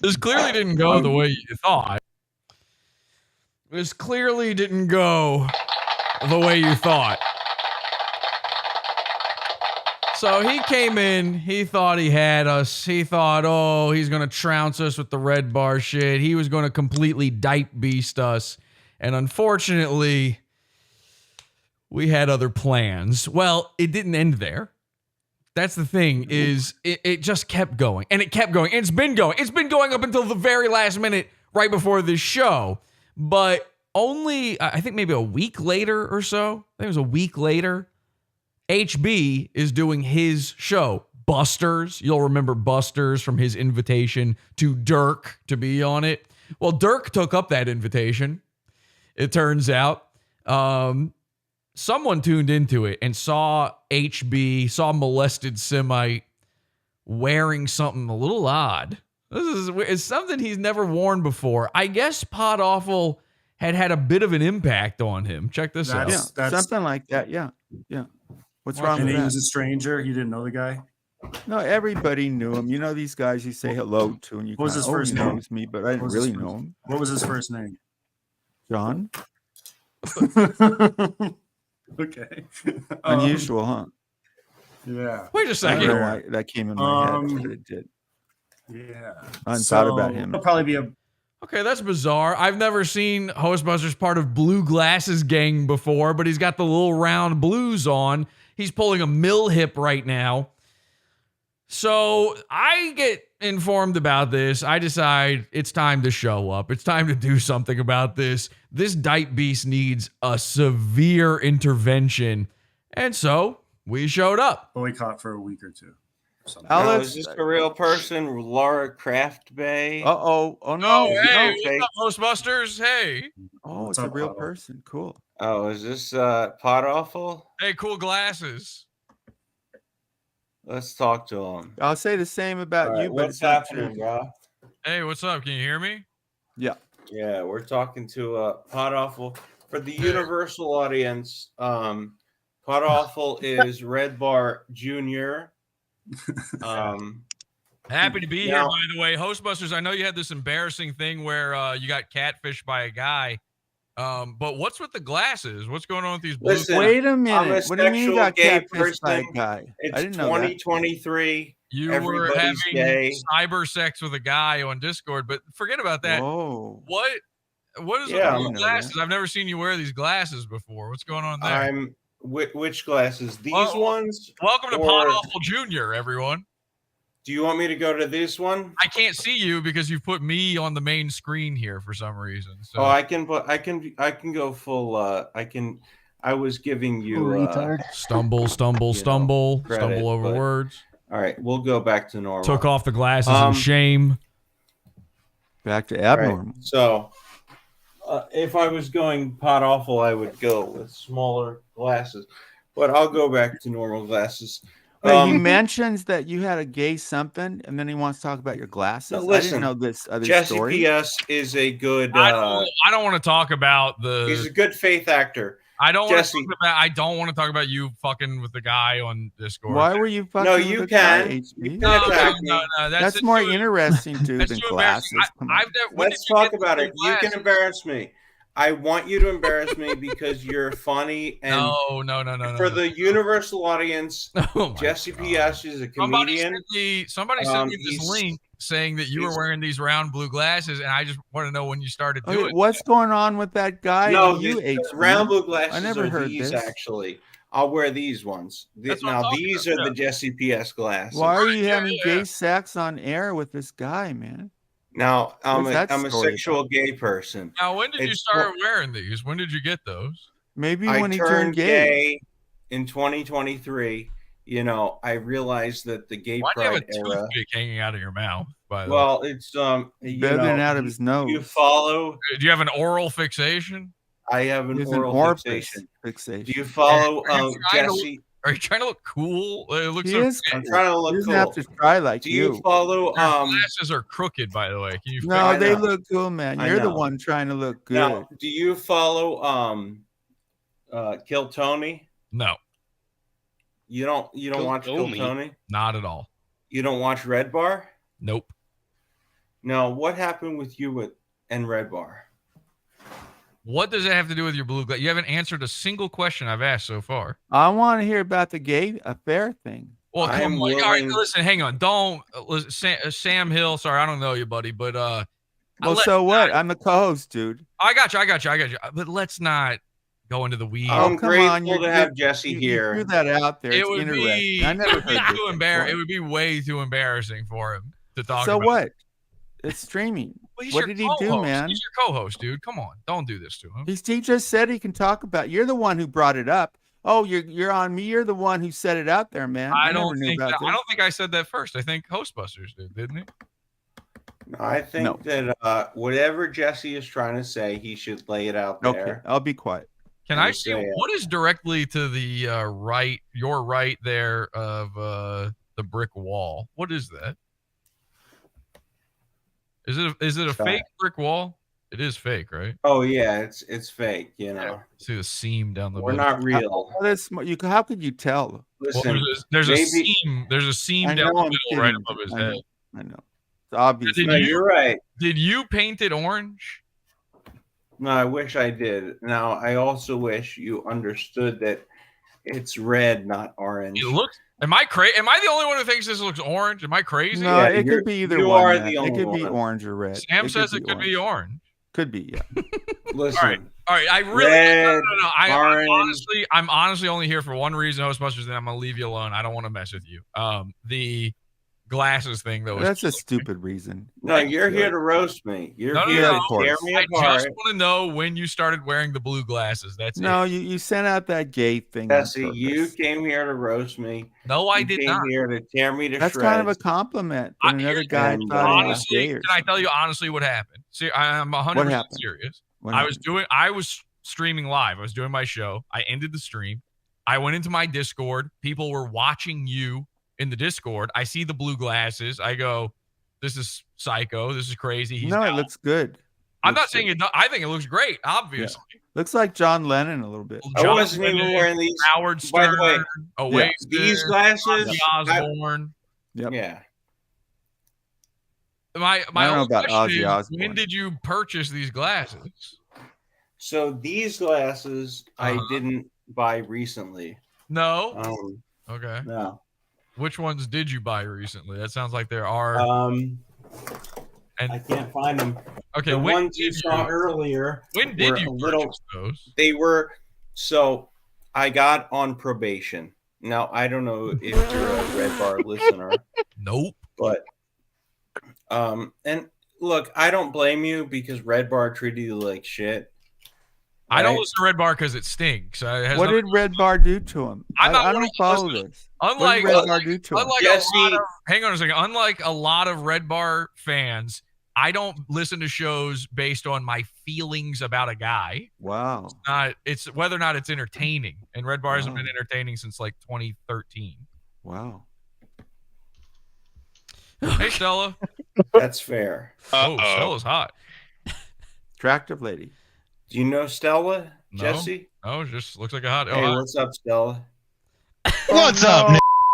[SPEAKER 1] This clearly didn't go the way you thought. This clearly didn't go the way you thought. So he came in, he thought he had us. He thought, oh, he's going to trounce us with the red bar shit. He was going to completely Diapebeast us. And unfortunately, we had other plans. Well, it didn't end there. That's the thing, is it just kept going. And it kept going. It's been going. It's been going up until the very last minute right before this show. But only, I think maybe a week later or so, I think it was a week later, HB is doing his show, Busters. You'll remember Busters from his invitation to Dirk to be on it. Well, Dirk took up that invitation. It turns out someone tuned into it and saw HB, saw molested Semite wearing something a little odd. It's something he's never worn before. I guess Podawful had a bit of an impact on him. Check this out.
[SPEAKER 9] Yeah, something like that. Yeah. What's wrong with that?
[SPEAKER 11] And he was a stranger. You didn't know the guy?
[SPEAKER 9] No, everybody knew him. You know these guys you say hello to, and you
[SPEAKER 11] What was his first name?
[SPEAKER 9] knows me, but I didn't really know him.
[SPEAKER 11] What was his first name?
[SPEAKER 9] John.
[SPEAKER 11] Okay.
[SPEAKER 9] Unusual, huh?
[SPEAKER 11] Yeah.
[SPEAKER 1] Wait a
[SPEAKER 9] I
[SPEAKER 1] second.
[SPEAKER 9] don't know why that came in my head, but it did.
[SPEAKER 11] Yeah.
[SPEAKER 9] I thought about him.
[SPEAKER 11] It'll probably be a.
[SPEAKER 1] Okay, that's bizarre. I've never seen Hostbusters part of Blue Glasses Gang before, but he's got the little round blues on. He's pulling a mill hip right now. So I get informed about this. I decide it's time to show up. It's time to do something about this. This Diapebeast needs a severe intervention. And so we showed up.
[SPEAKER 11] Boycott for a week or two.
[SPEAKER 21] Alex, is this a real person? Laura Craft Bay?
[SPEAKER 9] Oh no.
[SPEAKER 1] Oh, hey,
[SPEAKER 21] Okay.
[SPEAKER 1] what's up, Hostbusters? Hey.
[SPEAKER 9] Oh, it's a real person. Cool.
[SPEAKER 21] Oh, is this Podawful?
[SPEAKER 1] Hey, cool glasses.
[SPEAKER 21] Let's talk to him.
[SPEAKER 9] I'll say the same about
[SPEAKER 21] All right,
[SPEAKER 9] you, but
[SPEAKER 21] what's
[SPEAKER 9] it's not
[SPEAKER 21] happening,
[SPEAKER 9] true.
[SPEAKER 21] bro?
[SPEAKER 1] Hey, what's up? Can you hear me?
[SPEAKER 9] Yeah.
[SPEAKER 21] Yeah, we're talking to Podawful. For the universal audience, Podawful is Redbar Jr.
[SPEAKER 1] Happy to be here,
[SPEAKER 21] now-
[SPEAKER 1] by the way. Hostbusters, I know you had this embarrassing thing where you got catfished by a guy. But what's with the glasses? What's going on with these blue?
[SPEAKER 21] Listen,
[SPEAKER 9] Wait a
[SPEAKER 21] I'm
[SPEAKER 9] minute. What do you mean you
[SPEAKER 21] sexual
[SPEAKER 9] got
[SPEAKER 21] gay
[SPEAKER 9] catfished by a
[SPEAKER 21] person.
[SPEAKER 9] guy?
[SPEAKER 21] It's
[SPEAKER 9] I didn't know that.
[SPEAKER 21] 2023.
[SPEAKER 1] You were
[SPEAKER 21] Everybody's
[SPEAKER 1] having
[SPEAKER 21] gay.
[SPEAKER 1] cyber sex with a guy on Discord, but forget about that.
[SPEAKER 9] Whoa.
[SPEAKER 1] What is
[SPEAKER 21] Yeah,
[SPEAKER 1] with
[SPEAKER 21] I
[SPEAKER 1] the
[SPEAKER 21] know
[SPEAKER 1] glasses? I've never seen you wear these glasses before. What's going on there?
[SPEAKER 21] Which glasses? These
[SPEAKER 1] Well,
[SPEAKER 21] ones?
[SPEAKER 1] Welcome to
[SPEAKER 21] or-
[SPEAKER 1] Podawful Jr., everyone.
[SPEAKER 21] Do you want me to go to this one?
[SPEAKER 1] I can't see you because you've put me on the main screen here for some reason. So
[SPEAKER 21] Oh, I can go full. I was giving you
[SPEAKER 1] stumble
[SPEAKER 21] credit,
[SPEAKER 1] over
[SPEAKER 21] but-
[SPEAKER 1] words.
[SPEAKER 21] All right, we'll go back to normal.
[SPEAKER 1] Took off the glasses in shame.
[SPEAKER 9] Back to
[SPEAKER 21] All right,
[SPEAKER 9] abnormal.
[SPEAKER 21] so, if I was going Podawful, I would go with smaller glasses, but I'll go back to normal glasses.
[SPEAKER 9] Wait, he mentions that you had a gay something, and then he wants to talk about your glasses.
[SPEAKER 21] No,
[SPEAKER 9] I
[SPEAKER 21] listen,
[SPEAKER 9] didn't know this other
[SPEAKER 21] Jesse
[SPEAKER 9] story.
[SPEAKER 21] P.S. is a good.
[SPEAKER 1] I don't want to talk about the.
[SPEAKER 21] He's a good faith actor.
[SPEAKER 1] I don't want to
[SPEAKER 21] Jesse.
[SPEAKER 1] talk about. I don't want to talk about you fucking with the guy on Discord.
[SPEAKER 9] Why were you fucking
[SPEAKER 21] No,
[SPEAKER 9] with
[SPEAKER 21] you
[SPEAKER 9] a guy,
[SPEAKER 21] can.
[SPEAKER 9] HB?
[SPEAKER 1] No.
[SPEAKER 9] That's more interesting, dude,
[SPEAKER 21] That's
[SPEAKER 9] than
[SPEAKER 21] too
[SPEAKER 9] glasses.
[SPEAKER 21] embarrassing.
[SPEAKER 9] Come on.
[SPEAKER 21] Let's talk about it. You can embarrass me. I want you to embarrass me because you're funny and
[SPEAKER 1] No.
[SPEAKER 21] For the universal audience, Jesse P.S. is a comedian.
[SPEAKER 1] Somebody sent me this link saying that you were wearing these round blue glasses, and I just want to know when you started doing
[SPEAKER 9] Okay, what's going on with that guy?
[SPEAKER 21] No,
[SPEAKER 9] and you,
[SPEAKER 21] the
[SPEAKER 9] HB?
[SPEAKER 21] round blue glasses
[SPEAKER 9] I never
[SPEAKER 21] are
[SPEAKER 9] heard
[SPEAKER 21] these
[SPEAKER 9] this.
[SPEAKER 21] actually. I'll wear these ones. Now these are the Jesse PS glasses.
[SPEAKER 9] Why are you having gay sex on air with this guy, man?
[SPEAKER 21] Now I'm
[SPEAKER 9] What's that
[SPEAKER 21] a
[SPEAKER 9] story
[SPEAKER 21] sexual gay person.
[SPEAKER 1] Now, when did you
[SPEAKER 21] It's
[SPEAKER 1] start wearing these? When did you get those?
[SPEAKER 9] Maybe
[SPEAKER 21] I
[SPEAKER 9] when he
[SPEAKER 21] turned
[SPEAKER 9] turned gay.
[SPEAKER 21] in 2023. You know, I realized that the gay
[SPEAKER 1] Why do you have
[SPEAKER 21] pride
[SPEAKER 1] a
[SPEAKER 21] era.
[SPEAKER 1] toothpick hanging out of your mouth? By the way,
[SPEAKER 21] Well, it's
[SPEAKER 9] Better than out of his nose.
[SPEAKER 21] You follow.
[SPEAKER 1] Do you have an oral fixation?
[SPEAKER 21] I have an
[SPEAKER 9] He has an
[SPEAKER 21] oral
[SPEAKER 9] orifice
[SPEAKER 21] fixation. Do you follow Jesse?
[SPEAKER 1] Are you trying to look cool? It looks
[SPEAKER 9] He
[SPEAKER 1] so
[SPEAKER 9] is.
[SPEAKER 21] I'm trying to look
[SPEAKER 9] He doesn't
[SPEAKER 21] cool.
[SPEAKER 9] have to try like
[SPEAKER 21] Do you follow?
[SPEAKER 1] Your glasses are crooked, by the way. Can you?
[SPEAKER 9] No, they
[SPEAKER 21] know.
[SPEAKER 9] look cool, man.
[SPEAKER 21] I
[SPEAKER 9] You're the
[SPEAKER 21] know.
[SPEAKER 9] one trying to look good.
[SPEAKER 21] Now, do you follow Kill Tony?
[SPEAKER 1] No,
[SPEAKER 21] You don't watch Kill Tony?
[SPEAKER 1] not at all.
[SPEAKER 21] You don't watch Red Bar?
[SPEAKER 1] Nope.
[SPEAKER 21] No, what happened with you and Red Bar?
[SPEAKER 1] What does it have to do with your blue glass? You haven't answered a single question I've asked so far.
[SPEAKER 9] I want to hear about the gay affair thing.
[SPEAKER 1] Well,
[SPEAKER 21] I
[SPEAKER 1] come
[SPEAKER 21] am
[SPEAKER 1] on. All right,
[SPEAKER 21] willing-
[SPEAKER 1] listen, hang on. Don't Sam Hill. Sorry, I don't know you, buddy, but
[SPEAKER 9] Well, so what? I'm the co-host, dude.
[SPEAKER 1] I got you. But let's not go into the weeds.
[SPEAKER 21] I'm
[SPEAKER 9] come
[SPEAKER 21] grateful
[SPEAKER 9] on,
[SPEAKER 21] to have Jesse
[SPEAKER 9] you
[SPEAKER 21] here.
[SPEAKER 9] threw that out there.
[SPEAKER 1] It
[SPEAKER 9] It's
[SPEAKER 1] would
[SPEAKER 9] interesting.
[SPEAKER 1] be,
[SPEAKER 9] I never heard this
[SPEAKER 1] too
[SPEAKER 9] before.
[SPEAKER 1] embarrassing. It would be way too embarrassing for him to talk
[SPEAKER 9] So
[SPEAKER 1] about.
[SPEAKER 9] what? It's streaming.
[SPEAKER 1] Well, he's
[SPEAKER 9] What
[SPEAKER 1] your
[SPEAKER 9] did he do,
[SPEAKER 1] co-host.
[SPEAKER 9] man?
[SPEAKER 1] He's your co-host, dude. Come on, don't do this to him.
[SPEAKER 9] He just said he can talk about. You're the one who brought it up. Oh, you're on me. You're the one who set it out there, man.
[SPEAKER 1] I
[SPEAKER 9] never
[SPEAKER 1] don't
[SPEAKER 9] knew
[SPEAKER 1] think
[SPEAKER 9] about
[SPEAKER 1] that,
[SPEAKER 9] this.
[SPEAKER 1] I don't think I said that first. I think Hostbusters did, didn't he?
[SPEAKER 21] I think that whatever Jesse is trying to say, he should lay it out
[SPEAKER 9] Okay,
[SPEAKER 21] there.
[SPEAKER 9] I'll be quiet.
[SPEAKER 1] Can
[SPEAKER 21] and
[SPEAKER 1] I see
[SPEAKER 21] say it.
[SPEAKER 1] what is directly to the right, your right there of the brick wall? What is that? Is it a fake brick wall? It is fake, right?
[SPEAKER 21] Oh yeah, it's fake. You know,
[SPEAKER 1] See the seam down the
[SPEAKER 21] we're
[SPEAKER 1] middle.
[SPEAKER 21] not real.
[SPEAKER 9] How could you tell?
[SPEAKER 21] Listen,
[SPEAKER 1] there's a
[SPEAKER 21] maybe-
[SPEAKER 1] seam. There's a seam
[SPEAKER 9] I
[SPEAKER 1] down
[SPEAKER 9] know
[SPEAKER 1] the
[SPEAKER 9] I'm
[SPEAKER 1] middle right
[SPEAKER 9] kidding.
[SPEAKER 1] above his
[SPEAKER 9] I know.
[SPEAKER 1] head.
[SPEAKER 9] I know. It's obvious.
[SPEAKER 21] No, you're right.
[SPEAKER 1] Did you paint it orange?
[SPEAKER 21] No, I wish I did. Now, I also wish you understood that it's red, not orange.
[SPEAKER 1] It looks. Am I crazy? Am I the only one who thinks this looks orange? Am I crazy?
[SPEAKER 9] No, it could be either
[SPEAKER 21] you
[SPEAKER 9] one.
[SPEAKER 21] are
[SPEAKER 9] man.
[SPEAKER 21] the
[SPEAKER 9] It
[SPEAKER 21] only
[SPEAKER 9] could be
[SPEAKER 21] one.
[SPEAKER 9] orange or red.
[SPEAKER 1] Sam says it could be orange.
[SPEAKER 9] Could be, yeah.
[SPEAKER 21] Listen,
[SPEAKER 1] All right. I really.
[SPEAKER 21] red,
[SPEAKER 1] No.
[SPEAKER 21] orange.
[SPEAKER 1] I'm honestly only here for one reason, Hostbusters, and I'm gonna leave you alone. I don't want to mess with you. The glasses thing though.
[SPEAKER 9] That's a stupid reason.
[SPEAKER 21] No, you're here to roast me. You're
[SPEAKER 1] No,
[SPEAKER 21] here to
[SPEAKER 9] course.
[SPEAKER 21] tear me
[SPEAKER 1] I
[SPEAKER 21] apart.
[SPEAKER 1] just want to know when you started wearing the blue glasses. That's
[SPEAKER 9] No,
[SPEAKER 1] it.
[SPEAKER 9] you sent out that gay thing. on
[SPEAKER 21] Jesse, you
[SPEAKER 9] purpose.
[SPEAKER 21] came here to roast me.
[SPEAKER 1] No, I
[SPEAKER 21] You
[SPEAKER 1] did
[SPEAKER 21] came
[SPEAKER 1] not.
[SPEAKER 21] here to tear me to
[SPEAKER 9] That's
[SPEAKER 21] shreds.
[SPEAKER 9] kind of a compliment. And another guy
[SPEAKER 21] and,
[SPEAKER 9] thought he was
[SPEAKER 1] Honestly,
[SPEAKER 9] gay
[SPEAKER 1] can
[SPEAKER 9] or
[SPEAKER 1] I tell you honestly what happened? See, I'm 100%
[SPEAKER 9] happened?
[SPEAKER 1] serious.
[SPEAKER 9] What
[SPEAKER 1] I was streaming live. I was doing my show. I ended the stream. I went into my Discord. People were watching you in the Discord. I see the blue glasses. I go, this is psycho. This is crazy. He's
[SPEAKER 9] No, it
[SPEAKER 1] out.
[SPEAKER 9] looks good.
[SPEAKER 1] I'm not saying it. I think it looks great. Obviously,
[SPEAKER 9] Looks like John Lennon a little bit.
[SPEAKER 21] I wasn't even wearing these.
[SPEAKER 1] Howard
[SPEAKER 21] By the way,
[SPEAKER 1] Stern, Oasis,
[SPEAKER 21] these glasses.
[SPEAKER 1] Ozzy Osbourne.
[SPEAKER 21] Yeah.
[SPEAKER 1] My
[SPEAKER 9] I don't know
[SPEAKER 1] only
[SPEAKER 9] about
[SPEAKER 1] question
[SPEAKER 9] Ozzy
[SPEAKER 1] is, when
[SPEAKER 9] Osbourne.
[SPEAKER 1] did you purchase these glasses?
[SPEAKER 21] So these glasses I
[SPEAKER 1] Uh-huh.
[SPEAKER 21] didn't buy recently.
[SPEAKER 1] No.
[SPEAKER 21] Okay.
[SPEAKER 1] Okay.
[SPEAKER 21] No.
[SPEAKER 1] Which ones did you buy recently? That sounds like there are.
[SPEAKER 21] I can't find them.
[SPEAKER 1] Okay,
[SPEAKER 21] the
[SPEAKER 1] when
[SPEAKER 21] ones you
[SPEAKER 1] did
[SPEAKER 21] saw
[SPEAKER 1] you-
[SPEAKER 21] earlier.
[SPEAKER 1] when did
[SPEAKER 21] were
[SPEAKER 1] you
[SPEAKER 21] a little?
[SPEAKER 1] purchase those?
[SPEAKER 21] They were. So I got on probation. Now I don't know if you're a Red Bar listener.
[SPEAKER 1] Nope.
[SPEAKER 21] But and look, I don't blame you because Red Bar treated you like shit.
[SPEAKER 1] I don't
[SPEAKER 21] right?
[SPEAKER 1] listen to Red Bar because it stinks. It has
[SPEAKER 9] What
[SPEAKER 1] nothing-
[SPEAKER 9] did Red Bar do to him?
[SPEAKER 1] I'm not
[SPEAKER 9] I
[SPEAKER 1] one
[SPEAKER 9] don't
[SPEAKER 1] of-
[SPEAKER 9] follow
[SPEAKER 1] listen,
[SPEAKER 9] this.
[SPEAKER 1] Unlike
[SPEAKER 9] what did Red Bar do to him?
[SPEAKER 1] unlike a lot of, hang on a second. Unlike a lot of Red Bar fans, I don't listen to shows based on my feelings about a guy.
[SPEAKER 9] Wow.
[SPEAKER 1] It's whether or not it's entertaining. And Red Bar hasn't been entertaining since like 2013.
[SPEAKER 9] Wow.
[SPEAKER 1] Hey Stella.
[SPEAKER 21] That's fair.
[SPEAKER 1] Oh, Stella's hot.
[SPEAKER 9] Attractive lady.
[SPEAKER 21] Do you know Stella,
[SPEAKER 1] No.
[SPEAKER 21] Jesse?
[SPEAKER 1] No, it just looks like a hot.
[SPEAKER 21] Hey,
[SPEAKER 1] hot.
[SPEAKER 21] what's up, Stella?
[SPEAKER 16] What's up,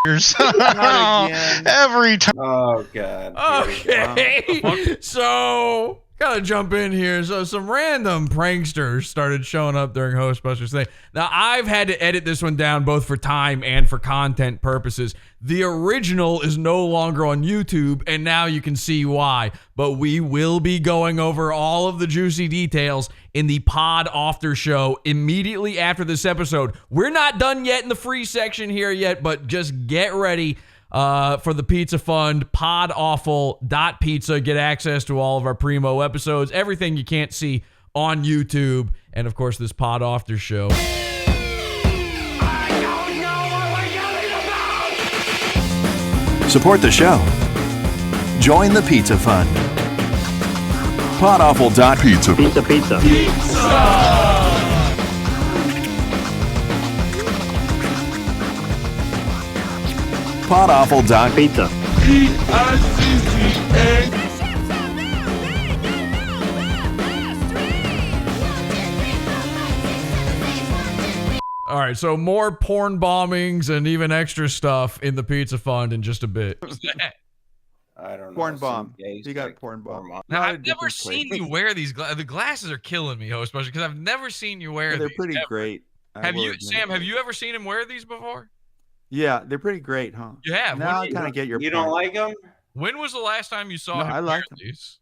[SPEAKER 16] niggers?
[SPEAKER 9] Not again.
[SPEAKER 16] Every time.
[SPEAKER 21] Oh God. Here we go.
[SPEAKER 1] Okay. So Gotta jump in here. So some random pranksters started showing up during Hostbusters thing. Now, I've had to edit this one down both for time and for content purposes. The original is no longer on YouTube, and now you can see why. But we will be going over all of the juicy details in the Pod After show immediately after this episode. We're not done yet in the free section here yet, but just get ready for the Pizza Fund, podawful.pizza. Get access to all of our primo episodes, everything you can't see on YouTube, and of course this Pod After show.
[SPEAKER 18] Support the show. Join the Pizza Fund. Podawful.pizza.
[SPEAKER 19] Pizza, pizza.
[SPEAKER 18] Podawful.pizza.
[SPEAKER 1] All right, so more porn bombings and even extra stuff in the Pizza Fund in just a bit.
[SPEAKER 21] I don't know.
[SPEAKER 9] Porn bomb. You got porn bomb.
[SPEAKER 1] Now, I've never seen you wear these glasses. The glasses are killing me, Hostbusters, because I've never seen you wear
[SPEAKER 9] They're
[SPEAKER 1] these.
[SPEAKER 9] pretty
[SPEAKER 1] ever.
[SPEAKER 9] great.
[SPEAKER 1] Have you, Sam? Have you ever seen him wear these before?
[SPEAKER 9] Yeah, they're pretty great, huh?
[SPEAKER 1] You have.
[SPEAKER 9] Now I
[SPEAKER 1] When-
[SPEAKER 9] kind of get your.
[SPEAKER 21] You don't
[SPEAKER 9] point.
[SPEAKER 21] like them?
[SPEAKER 1] When was the last time you saw
[SPEAKER 9] No,
[SPEAKER 1] him
[SPEAKER 9] I
[SPEAKER 1] wear
[SPEAKER 9] like 'em.
[SPEAKER 1] these?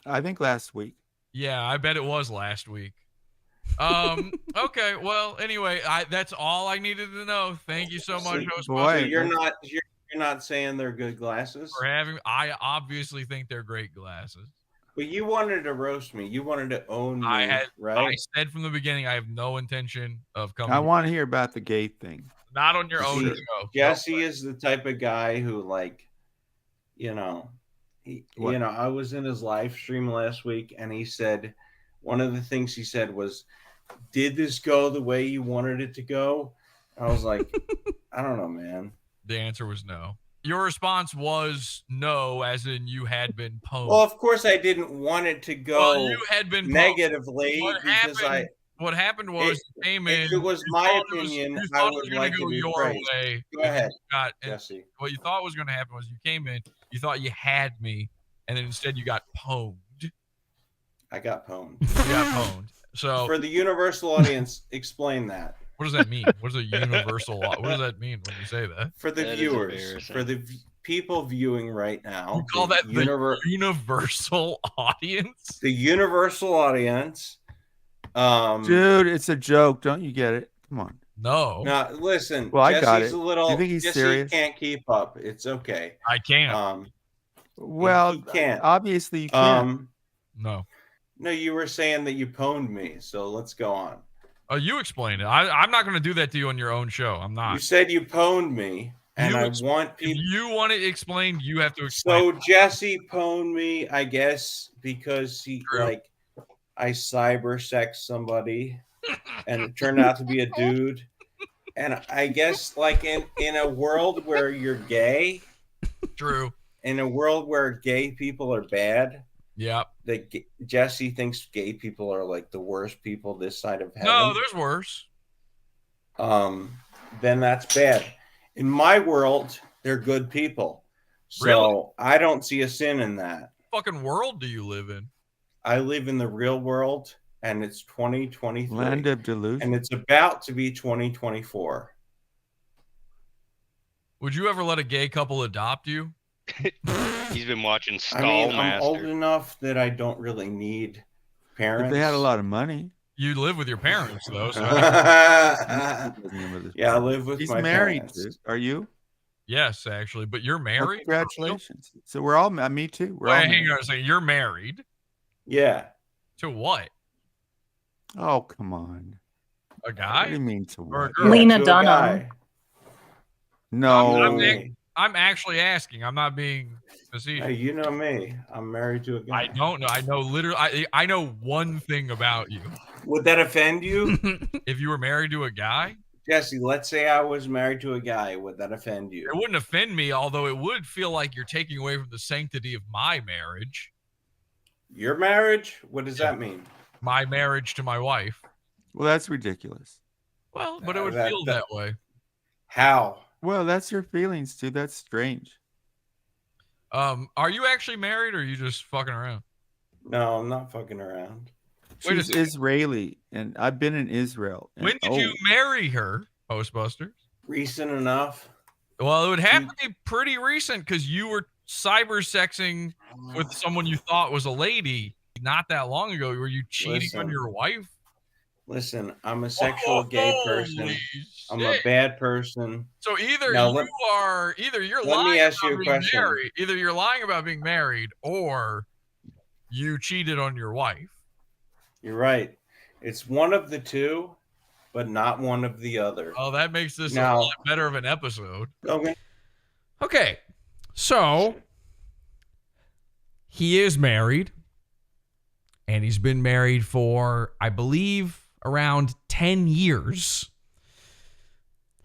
[SPEAKER 9] I think last week.
[SPEAKER 1] Yeah, I bet it was last week. Okay, well, anyway, that's all I needed to know. Thank you so much, Hostbusters.
[SPEAKER 21] So you're not saying they're good glasses?
[SPEAKER 1] For having. I obviously think they're great glasses.
[SPEAKER 21] But you wanted to roast me. You wanted to own me,
[SPEAKER 1] I
[SPEAKER 21] right?
[SPEAKER 1] said from the beginning, I have no intention of coming.
[SPEAKER 9] I want to hear about the gay thing.
[SPEAKER 1] Not on your own
[SPEAKER 21] See,
[SPEAKER 1] show.
[SPEAKER 21] Jesse is the type of guy who, like, you know, I was in his live stream last week, and he said one of the things he said was, "Did this go the way you wanted it to go?" I was like, I don't know, man.
[SPEAKER 1] The answer was no. Your response was no, as in you had been pwned.
[SPEAKER 21] Well, of course, I didn't want it to go
[SPEAKER 1] Well, you had been pwned.
[SPEAKER 21] negatively because
[SPEAKER 1] What happened was you came in.
[SPEAKER 21] If it was
[SPEAKER 1] you
[SPEAKER 21] my
[SPEAKER 1] thought it was-
[SPEAKER 21] opinion,
[SPEAKER 1] you
[SPEAKER 21] I
[SPEAKER 1] thought it
[SPEAKER 21] would
[SPEAKER 1] was gonna
[SPEAKER 21] like
[SPEAKER 1] go
[SPEAKER 21] to be
[SPEAKER 1] your
[SPEAKER 21] praised.
[SPEAKER 1] way.
[SPEAKER 21] Go ahead,
[SPEAKER 1] Jesse. What you thought was going to happen was you came in, you thought you had me, and then instead you got pwned.
[SPEAKER 21] I got pwned.
[SPEAKER 1] You got pwned. So
[SPEAKER 21] For the universal audience, explain that.
[SPEAKER 1] what does that mean? What is a universal? What does that mean when you say that?
[SPEAKER 21] For the viewers, for the people viewing right now,
[SPEAKER 1] You call that the universal audience?
[SPEAKER 21] the universal audience.
[SPEAKER 9] Dude, it's a joke. Don't you get it? Come on.
[SPEAKER 1] No.
[SPEAKER 21] Now listen.
[SPEAKER 9] Well, I
[SPEAKER 21] Jesse's
[SPEAKER 9] got it.
[SPEAKER 21] A little.
[SPEAKER 9] You think he's
[SPEAKER 21] Jesse
[SPEAKER 9] serious?
[SPEAKER 21] can't keep up. It's okay.
[SPEAKER 1] I can't.
[SPEAKER 9] Well,
[SPEAKER 21] he can't.
[SPEAKER 9] obviously you can't.
[SPEAKER 1] No.
[SPEAKER 21] No, you were saying that you pwned me, so let's go on.
[SPEAKER 1] Oh, you explain it. I'm not going to do that to you on your own show. I'm not.
[SPEAKER 21] You said you pwned me, and I want people.
[SPEAKER 1] If you want it explained, you have to explain.
[SPEAKER 21] So Jesse pwned me, I guess, because I cyber sexed somebody, and it turned out to be a dude. And I guess, like in a world where you're gay,
[SPEAKER 1] true.
[SPEAKER 21] In a world where gay people are bad,
[SPEAKER 1] yep.
[SPEAKER 21] That Jesse thinks gay people are like the worst people this side of heaven.
[SPEAKER 1] No, there's worse.
[SPEAKER 21] Then that's bad. In my world, they're good people. So
[SPEAKER 1] Really?
[SPEAKER 21] I don't see a sin in that.
[SPEAKER 1] What fucking world do you live in?
[SPEAKER 21] I live in the real world, and it's 2023.
[SPEAKER 9] Land of delusion.
[SPEAKER 21] And it's about to be 2024.
[SPEAKER 1] Would you ever let a gay couple adopt you?
[SPEAKER 10] He's been watching
[SPEAKER 21] I
[SPEAKER 10] Stall
[SPEAKER 21] mean, I'm
[SPEAKER 10] Master.
[SPEAKER 21] old enough that I don't really need parents.
[SPEAKER 9] If they had a lot of money.
[SPEAKER 1] You live with your parents, though. So
[SPEAKER 21] Yeah, I live with
[SPEAKER 9] He's
[SPEAKER 21] my
[SPEAKER 9] married.
[SPEAKER 21] parents.
[SPEAKER 9] Dude. Are you?
[SPEAKER 1] yes, actually, but you're
[SPEAKER 9] Well,
[SPEAKER 1] married.
[SPEAKER 9] congratulations. So we're all. Me too. We're all.
[SPEAKER 1] Wait, hang
[SPEAKER 9] married.
[SPEAKER 1] on a second. You're married
[SPEAKER 21] Yeah.
[SPEAKER 1] to what?
[SPEAKER 9] Oh come on.
[SPEAKER 1] A
[SPEAKER 9] What
[SPEAKER 1] guy?
[SPEAKER 9] do you mean to
[SPEAKER 1] Or a
[SPEAKER 9] what?
[SPEAKER 1] girl?
[SPEAKER 12] Lena
[SPEAKER 21] to a
[SPEAKER 12] Dunham.
[SPEAKER 21] guy.
[SPEAKER 9] No.
[SPEAKER 1] I'm actually asking. I'm not being facetious.
[SPEAKER 21] Hey, you know me. I'm married to a guy.
[SPEAKER 1] I don't know. I know literally. I know one thing about you.
[SPEAKER 21] Would that offend you?
[SPEAKER 1] If you were married to a guy,
[SPEAKER 21] Jesse, let's say I was married to a guy. Would that offend you?
[SPEAKER 1] it wouldn't offend me. Although it would feel like you're taking away from the sanctity of my marriage.
[SPEAKER 21] Your marriage? What does that mean?
[SPEAKER 1] My marriage to my wife.
[SPEAKER 9] Well, that's ridiculous.
[SPEAKER 1] Well, but it would
[SPEAKER 21] that-
[SPEAKER 1] feel
[SPEAKER 21] that-
[SPEAKER 1] that way.
[SPEAKER 21] How?
[SPEAKER 9] Well, that's your feelings, dude. That's strange.
[SPEAKER 1] Are you actually married or are you just fucking around?
[SPEAKER 21] No, I'm not fucking around.
[SPEAKER 1] Wait a
[SPEAKER 9] She's
[SPEAKER 1] second.
[SPEAKER 9] Israeli, and I've been in Israel. And,
[SPEAKER 1] When did you marry her, Hostbusters?
[SPEAKER 21] Recent enough.
[SPEAKER 1] Well, it would have to be pretty recent because you were cyber sexing with someone you thought was a lady not that long ago. Were you cheating on your wife?
[SPEAKER 21] Listen, I'm a sexual gay person. I'm a bad person.
[SPEAKER 1] So either
[SPEAKER 21] Now,
[SPEAKER 1] you're
[SPEAKER 21] let
[SPEAKER 1] lying
[SPEAKER 21] me ask you
[SPEAKER 1] about
[SPEAKER 21] a
[SPEAKER 1] being
[SPEAKER 21] question.
[SPEAKER 1] married. Either you're lying about being married or you cheated on your wife.
[SPEAKER 21] You're right. It's one of the two, but not one of the other.
[SPEAKER 1] Oh, that makes this
[SPEAKER 21] Now-
[SPEAKER 1] a lot better of an episode.
[SPEAKER 21] Okay.
[SPEAKER 1] Okay. So he is married, and he's been married for, I believe, around 10 years.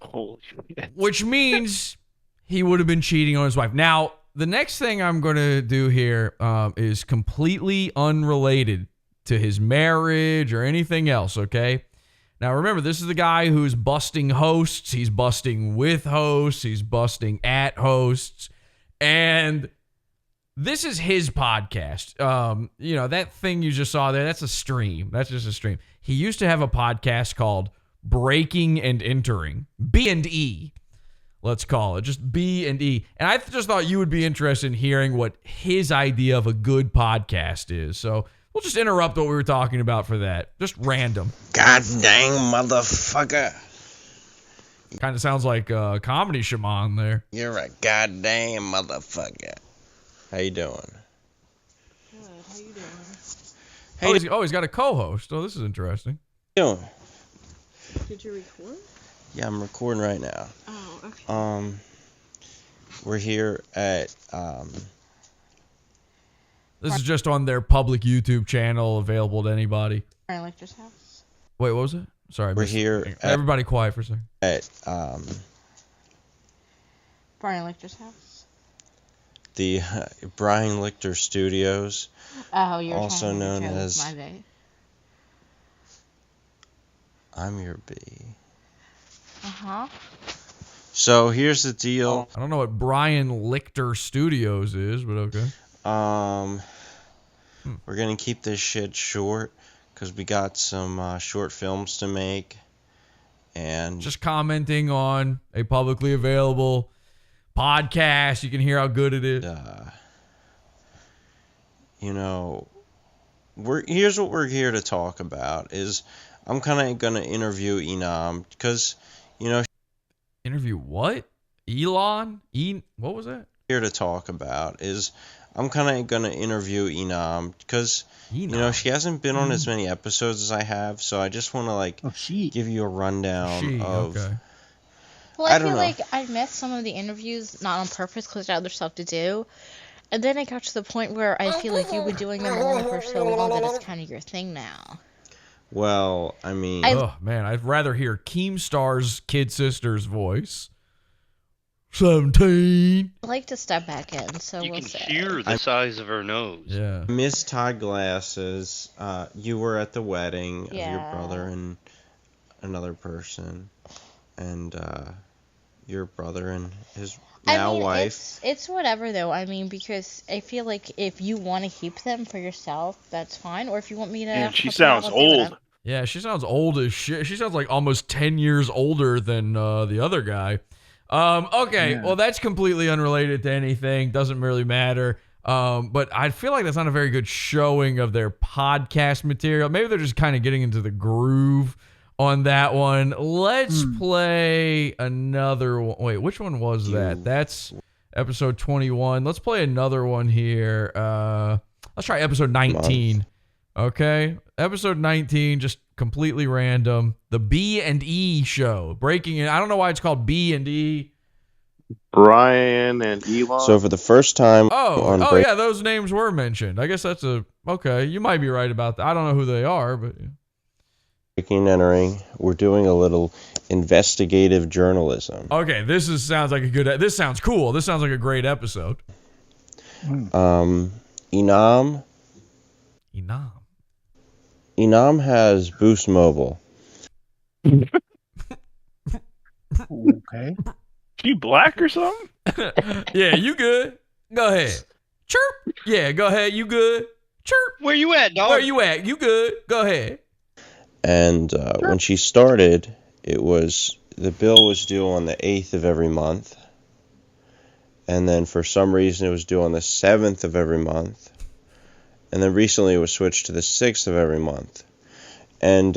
[SPEAKER 17] Holy shit.
[SPEAKER 1] Which means he would have been cheating on his wife. Now, the next thing I'm going to do here is completely unrelated to his marriage or anything else, okay? Now, remember, this is the guy who's busting hosts. He's busting with hosts. He's busting at hosts. And this is his podcast. That thing you just saw there, that's a stream. That's just a stream. He used to have a podcast called Breaking and Entering. B&E, let's call it. Just B&E. And I just thought you would be interested in hearing what his idea of a good podcast is. So we'll just interrupt what we were talking about for that. Just random.
[SPEAKER 13] God dang motherfucker.
[SPEAKER 1] Kind of sounds like comedy shaman there.
[SPEAKER 13] You're a goddamn motherfucker. How you doing?
[SPEAKER 12] Good. How you doing?
[SPEAKER 1] He's got a co-host. Oh, this is interesting.
[SPEAKER 13] How you doing?
[SPEAKER 12] Did you record?
[SPEAKER 13] Yeah, I'm recording right now.
[SPEAKER 12] Oh, okay.
[SPEAKER 13] We're here at
[SPEAKER 1] This is just on their public YouTube channel, available to anybody.
[SPEAKER 12] Brian Lecter's house.
[SPEAKER 1] Wait, what was it? Sorry, I
[SPEAKER 13] We're
[SPEAKER 1] missed it.
[SPEAKER 13] here at-
[SPEAKER 1] Everybody quiet for a second.
[SPEAKER 13] at
[SPEAKER 12] Brian Lecter's house.
[SPEAKER 13] the Brian Lichter Studios,
[SPEAKER 12] Oh, you're
[SPEAKER 13] also
[SPEAKER 12] trying to
[SPEAKER 13] known
[SPEAKER 12] chose
[SPEAKER 13] as
[SPEAKER 12] my day.
[SPEAKER 13] I'm Your B.
[SPEAKER 12] Uh-huh.
[SPEAKER 13] So here's the deal.
[SPEAKER 1] I don't know what Brian Lichter Studios is, but okay.
[SPEAKER 13] We're gonna keep this shit short because we got some short films to make, and
[SPEAKER 1] Just commenting on a publicly available podcast. You can hear how good it is.
[SPEAKER 13] Here's what we're here to talk about. Is I'm kind of gonna interview Enam because
[SPEAKER 1] Interview what? Elon? What was that?
[SPEAKER 13] Here to talk about is I'm kind of gonna interview Enam because she hasn't been on as many episodes as I have, so I just want to give you a rundown of.
[SPEAKER 1] Okay.
[SPEAKER 12] Well,
[SPEAKER 13] I
[SPEAKER 12] I
[SPEAKER 13] don't
[SPEAKER 12] feel
[SPEAKER 13] know.
[SPEAKER 12] like I missed some of the interviews, not on purpose, because I had other stuff to do. And then it got to the point where I feel like you've been doing them only for so long that it's kind of your thing now.
[SPEAKER 13] Well, I mean,
[SPEAKER 1] Oh man, I'd rather hear Keemstar's kid sister's voice. 17.
[SPEAKER 12] I like to step back in, so
[SPEAKER 10] You
[SPEAKER 12] we'll
[SPEAKER 10] can
[SPEAKER 12] see.
[SPEAKER 10] hear the size of her nose.
[SPEAKER 1] Yeah.
[SPEAKER 13] Miss Todd Glasses, you were at the wedding of your
[SPEAKER 12] Yeah.
[SPEAKER 13] brother and another person, and your brother and his now wife.
[SPEAKER 12] It's whatever though. I mean, because I feel like if you want to keep them for yourself, that's fine. Or if you want me to,
[SPEAKER 5] And she
[SPEAKER 12] help you out,
[SPEAKER 5] sounds
[SPEAKER 12] I'll do whatever.
[SPEAKER 5] old.
[SPEAKER 1] Yeah, she sounds old as shit. She sounds like almost 10 years older than the other guy. Okay,
[SPEAKER 9] Yeah.
[SPEAKER 1] well, that's completely unrelated to anything. Doesn't really matter. But I feel like that's not a very good showing of their podcast material. Maybe they're just kind of getting into the groove on that one. Let's play another one. Wait, which one was that? That's episode 21. Let's play another one here. Let's try episode 19. Okay, episode 19, just completely random. The B&E show. Breaking it. I don't know why it's called B&E.
[SPEAKER 15] Brian and Elon.
[SPEAKER 13] So for the first time on
[SPEAKER 1] Oh
[SPEAKER 13] Break-
[SPEAKER 1] yeah, those names were mentioned. I guess that's okay. You might be right about that. I don't know who they are, but
[SPEAKER 13] Breaking and Entering, we're doing a little investigative journalism.
[SPEAKER 1] okay. This sounds like a good. This sounds cool. This sounds like a great episode.
[SPEAKER 13] Enam has Boost Mobile.
[SPEAKER 4] Okay.
[SPEAKER 5] She black or something?
[SPEAKER 1] Yeah, you good? Go ahead. Chirp. Yeah, go ahead. You good? Chirp.
[SPEAKER 10] Where you at, dog?
[SPEAKER 1] Where you at? You good? Go ahead.
[SPEAKER 13] And when she started, the bill was due on the 8th of every month. And then for some reason it was due on the 7th of every month. And then recently it was switched to the 6th of every month. And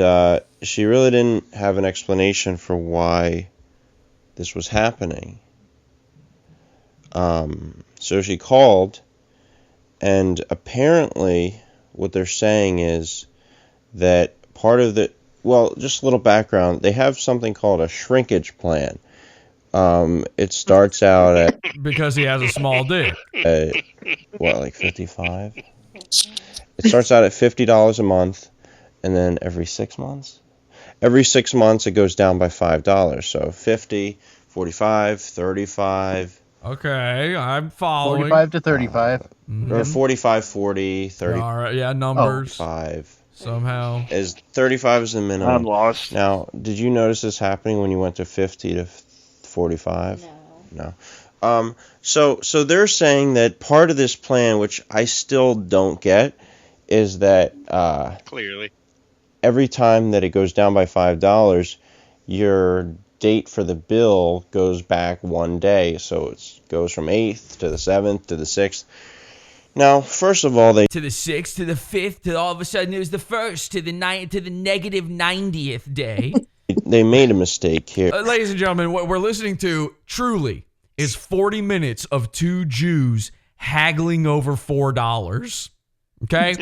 [SPEAKER 13] she really didn't have an explanation for why this was happening. So she called, and apparently what they're saying is that part of the, well, just a little background, they have something called a shrinkage plan. It starts out at...
[SPEAKER 1] Because he has a small dick.
[SPEAKER 13] Like 55? It starts out at $50 a month, and then every 6 months? Every 6 months it goes down by $5. So 50, 45, 35...
[SPEAKER 1] Okay, I'm following.
[SPEAKER 4] 45 to 35.
[SPEAKER 13] Or 45, 40, 30.
[SPEAKER 1] All right, yeah, numbers.
[SPEAKER 13] 5.
[SPEAKER 1] Somehow.
[SPEAKER 13] 35 is the minimum.
[SPEAKER 5] I'm lost.
[SPEAKER 13] Now, did you notice this happening when you went to 50 to 45? No. So they're saying that part of this plan, which I still don't get, is that
[SPEAKER 10] Clearly.
[SPEAKER 13] every time that it goes down by $5, your date for the bill goes back 1 day. So it goes from 8th to the 7th to the 6th. Now, first of all,
[SPEAKER 1] to the 6th, to the 5th, to all of a sudden it was the 1st, to the negative 90th day.
[SPEAKER 13] They made a mistake here.
[SPEAKER 1] Ladies and gentlemen, what we're listening to truly is 40 minutes of two Jews haggling over $4. Okay?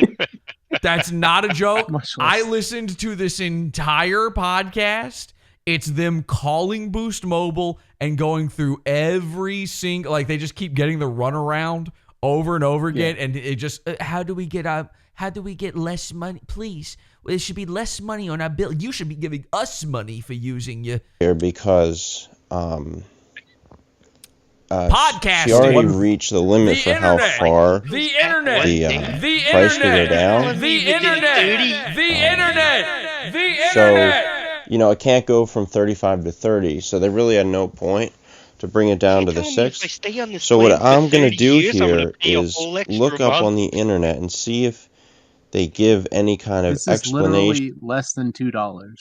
[SPEAKER 1] That's not a joke. I listened to this entire podcast. It's them calling Boost Mobile and going through every single, like they just keep getting the runaround over and over again, and it just how do we get less money, please? Well, it should be less money on our bill. You should be giving us money for using your
[SPEAKER 13] here because
[SPEAKER 1] podcasting.
[SPEAKER 13] She already reached the limit for how far
[SPEAKER 1] the internet
[SPEAKER 13] the price could go down.
[SPEAKER 1] The internet.
[SPEAKER 13] So it can't go from 35 to 30. So they really had no point to bring it down to the 6th. So what I'm going to do here is look up on the internet and see if they give any kind of
[SPEAKER 4] This is
[SPEAKER 13] explanation.
[SPEAKER 4] literally less than $2.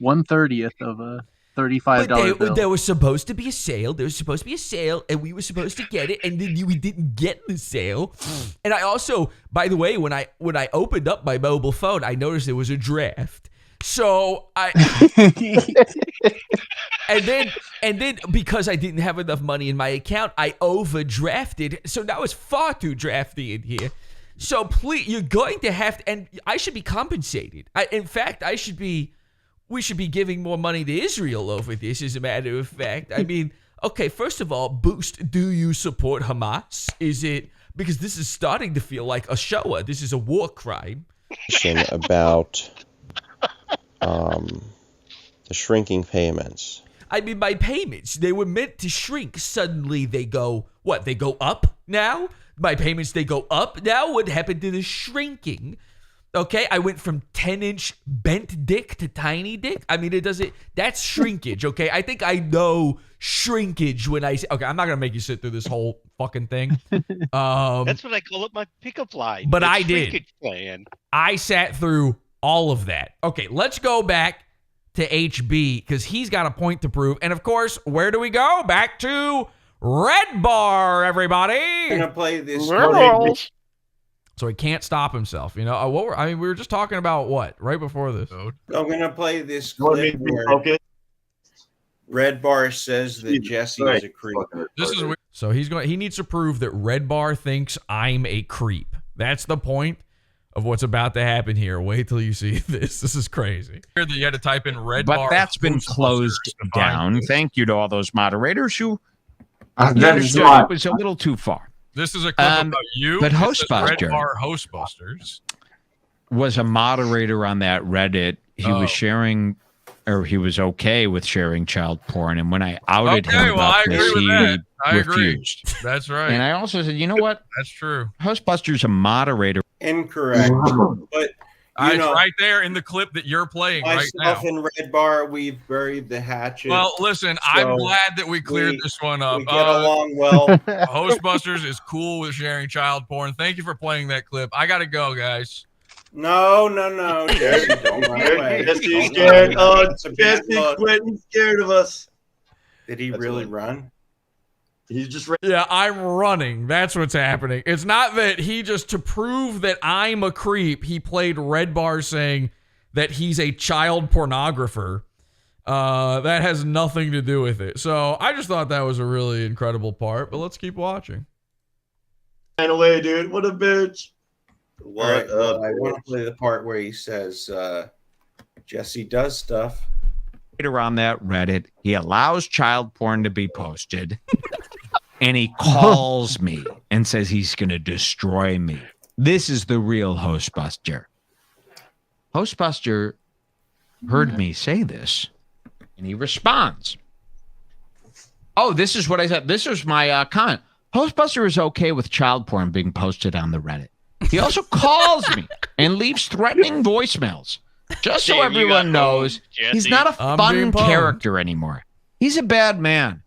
[SPEAKER 4] 1/30th of a $35 bill.
[SPEAKER 1] There was supposed to be a sale. There was supposed to be a sale, and we were supposed to get it, and then we didn't get the sale. And I also, by the way, when I opened up my mobile phone, I noticed there was a draft. So and then because I didn't have enough money in my account, I overdrafted. So that was far too drafty in here. So please, you're going to have to, and I should be compensated. In fact, we should be giving more money to Israel over this, as a matter of fact. I mean, okay, first of all, Boost, do you support Hamas? Is it, because this is starting to feel like a Shoah. This is a war crime.
[SPEAKER 13] About the shrinking payments.
[SPEAKER 1] I mean, my payments, they were meant to shrink. Suddenly they go, what, they go up now? My payments, they go up now? What happened to the shrinking? Okay, I went from 10-inch bent dick to tiny dick. I mean, that's shrinkage, okay? I think I know shrinkage when I say, okay, I'm not going to make you sit through this whole fucking thing.
[SPEAKER 10] That's what I call it, my pickup line.
[SPEAKER 1] But
[SPEAKER 10] the
[SPEAKER 1] I did.
[SPEAKER 10] shrinkage plan.
[SPEAKER 1] I sat through all of that. Okay, let's go back to HB because he's got a point to prove. And of course, where do we go? Back to Redbar, everybody.
[SPEAKER 21] I'm gonna play this.
[SPEAKER 1] So he can't stop himself. We were just talking about what right before this.
[SPEAKER 21] I'm gonna play this clip where Redbar says that Jesse is a creep.
[SPEAKER 1] This is weird. So he needs to prove that Redbar thinks I'm a creep. That's the point of what's about to happen here. Wait till you see this. This is crazy. You had to type in Redbar.
[SPEAKER 2] But that's been closed down. Thank you to all those moderators who
[SPEAKER 19] That's
[SPEAKER 2] it was a little too far.
[SPEAKER 1] This is a clip about you.
[SPEAKER 2] But
[SPEAKER 1] Hostbusters
[SPEAKER 2] was a moderator on that Reddit. He was sharing, or he was okay with sharing child porn. And when I outed him about this, he refused.
[SPEAKER 1] That's right.
[SPEAKER 2] And I also said, you know what?
[SPEAKER 1] That's true.
[SPEAKER 2] Hostbusters a moderator.
[SPEAKER 21] Incorrect. But
[SPEAKER 5] It's right there in the clip that you're playing right now.
[SPEAKER 21] Myself and Redbar, we've buried the hatchet.
[SPEAKER 5] Well, listen, I'm glad that we cleared this one up.
[SPEAKER 21] We get along well.
[SPEAKER 5] Hostbusters is cool with sharing child porn. Thank you for playing that clip. I gotta go, guys.
[SPEAKER 21] No. Jesse, don't run away.
[SPEAKER 19] Jesse's scared. Oh, Jesse quitting scared of us.
[SPEAKER 21] Did he really run?
[SPEAKER 19] He's just
[SPEAKER 1] Yeah, I'm running. That's what's happening. It's not that he just, to prove that I'm a creep, he played Redbar saying that he's a child pornographer. That has nothing to do with it. So I just thought that was a really incredible part, but let's keep watching.
[SPEAKER 19] ran away, dude. What a bitch.
[SPEAKER 21] What? I want to play the part where he says, Jesse does stuff.
[SPEAKER 2] Later on that Reddit, he allows child porn to be posted. And he calls me and says he's going to destroy me. This is the real Hostbuster. Hostbuster heard me say this, and he responds. Oh, this is what I said. This was my comment. Hostbuster is okay with child porn being posted on the Reddit. He also calls me and leaves threatening voicemails. Just so everyone knows, he's not a fun character anymore. He's a bad man.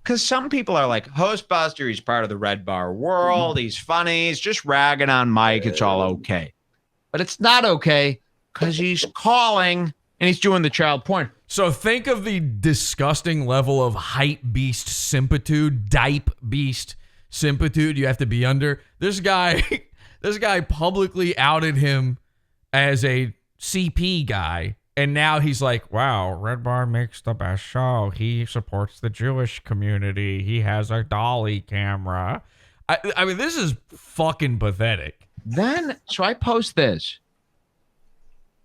[SPEAKER 2] Because some people are like, Hostbuster, he's part of the Red Bar world. He's funny. He's just ragging on Mike. It's all okay. But it's not okay because he's calling and he's doing the child porn.
[SPEAKER 1] So think of the disgusting level of hypebeast simpitude, Diapebeast simpitude you have to be under. This guy publicly outed him as a CP guy. And now he's like, wow, Redbar makes the best show. He supports the Jewish community. He has a dolly camera. I mean, this is fucking pathetic.
[SPEAKER 2] So I post this.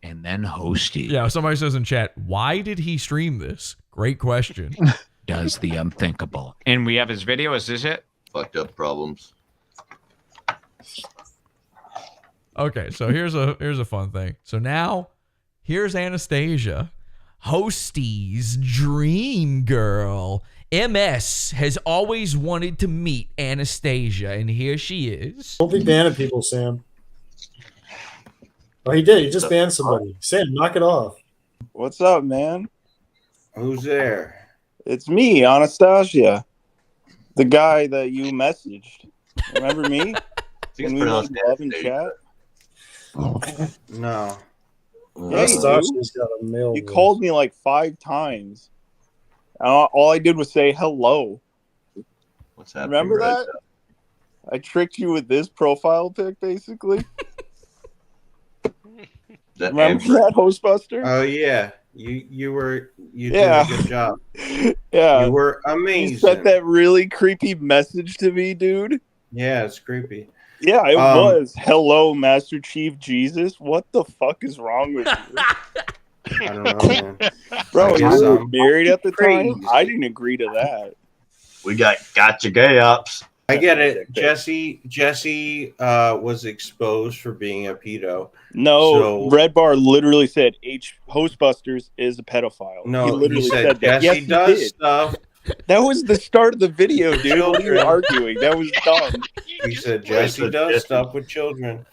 [SPEAKER 2] And then Hosty.
[SPEAKER 1] Yeah, somebody says in chat, why did he stream this? Great question.
[SPEAKER 2] Does the unthinkable. And we have his video. Is this it?
[SPEAKER 19] Fucked up problems.
[SPEAKER 1] Okay, so here's a fun thing. So now... here's Anastasia, Hosty's dream girl. MS has always wanted to meet Anastasia, and here she is.
[SPEAKER 20] Don't be banning people, Sam. Oh, he did. He just banned somebody. Sam, knock it off.
[SPEAKER 22] What's up, man?
[SPEAKER 21] Who's there?
[SPEAKER 22] It's me, Anastasia. The guy that you messaged. Remember me? When we were in chat?
[SPEAKER 21] No.
[SPEAKER 22] Yeah, you called me like 5 times. All I did was say hello.
[SPEAKER 19] What's happening?
[SPEAKER 22] Remember
[SPEAKER 19] right
[SPEAKER 22] that? I tricked you with this profile pic, basically. Remember that, Hostbuster?
[SPEAKER 21] Oh yeah, you did
[SPEAKER 22] Yeah.
[SPEAKER 21] a good job.
[SPEAKER 22] Yeah,
[SPEAKER 21] You were amazing.
[SPEAKER 22] You sent that really creepy message to me, dude.
[SPEAKER 21] Yeah, it's creepy.
[SPEAKER 22] Yeah, it was. Hello, Master Chief Jesus. What the fuck is wrong with you?
[SPEAKER 21] I don't know, man.
[SPEAKER 22] Bro,
[SPEAKER 21] I
[SPEAKER 22] you
[SPEAKER 21] guess
[SPEAKER 22] were
[SPEAKER 21] I'm
[SPEAKER 22] married at the
[SPEAKER 21] crazy.
[SPEAKER 22] time? I didn't agree to that.
[SPEAKER 19] We gotcha gay ups.
[SPEAKER 21] I get it. Jesse was exposed for being a pedo.
[SPEAKER 22] No, Redbar literally said Hostbusters is a pedophile.
[SPEAKER 21] No,
[SPEAKER 22] he literally
[SPEAKER 21] he said
[SPEAKER 22] that.
[SPEAKER 21] Jesse
[SPEAKER 22] Yes,
[SPEAKER 21] does
[SPEAKER 22] he did.
[SPEAKER 21] stuff.
[SPEAKER 22] That was the start of the video, dude. What are you arguing? That was dumb.
[SPEAKER 21] He said Jesse does stuff with children.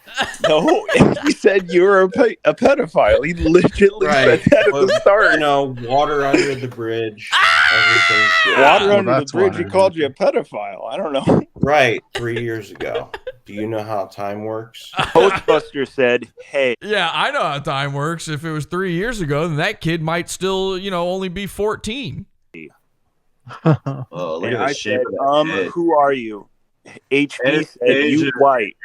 [SPEAKER 22] No, he said you were a pedophile. He legitimately said that at the start.
[SPEAKER 21] You know, water under the bridge. Everything's good.
[SPEAKER 22] Water under the bridge. He called you a pedophile. I don't know.
[SPEAKER 21] Right, 3 years ago. Do you know how time works?
[SPEAKER 22] Hostbuster said, "Hey."
[SPEAKER 1] Yeah, I know how time works. If it was 3 years ago, then that kid might still, only be 14.
[SPEAKER 19] Oh, look
[SPEAKER 22] And
[SPEAKER 19] at
[SPEAKER 22] I
[SPEAKER 19] the shape
[SPEAKER 22] said,
[SPEAKER 19] of that head.
[SPEAKER 22] who are you? HB said you white.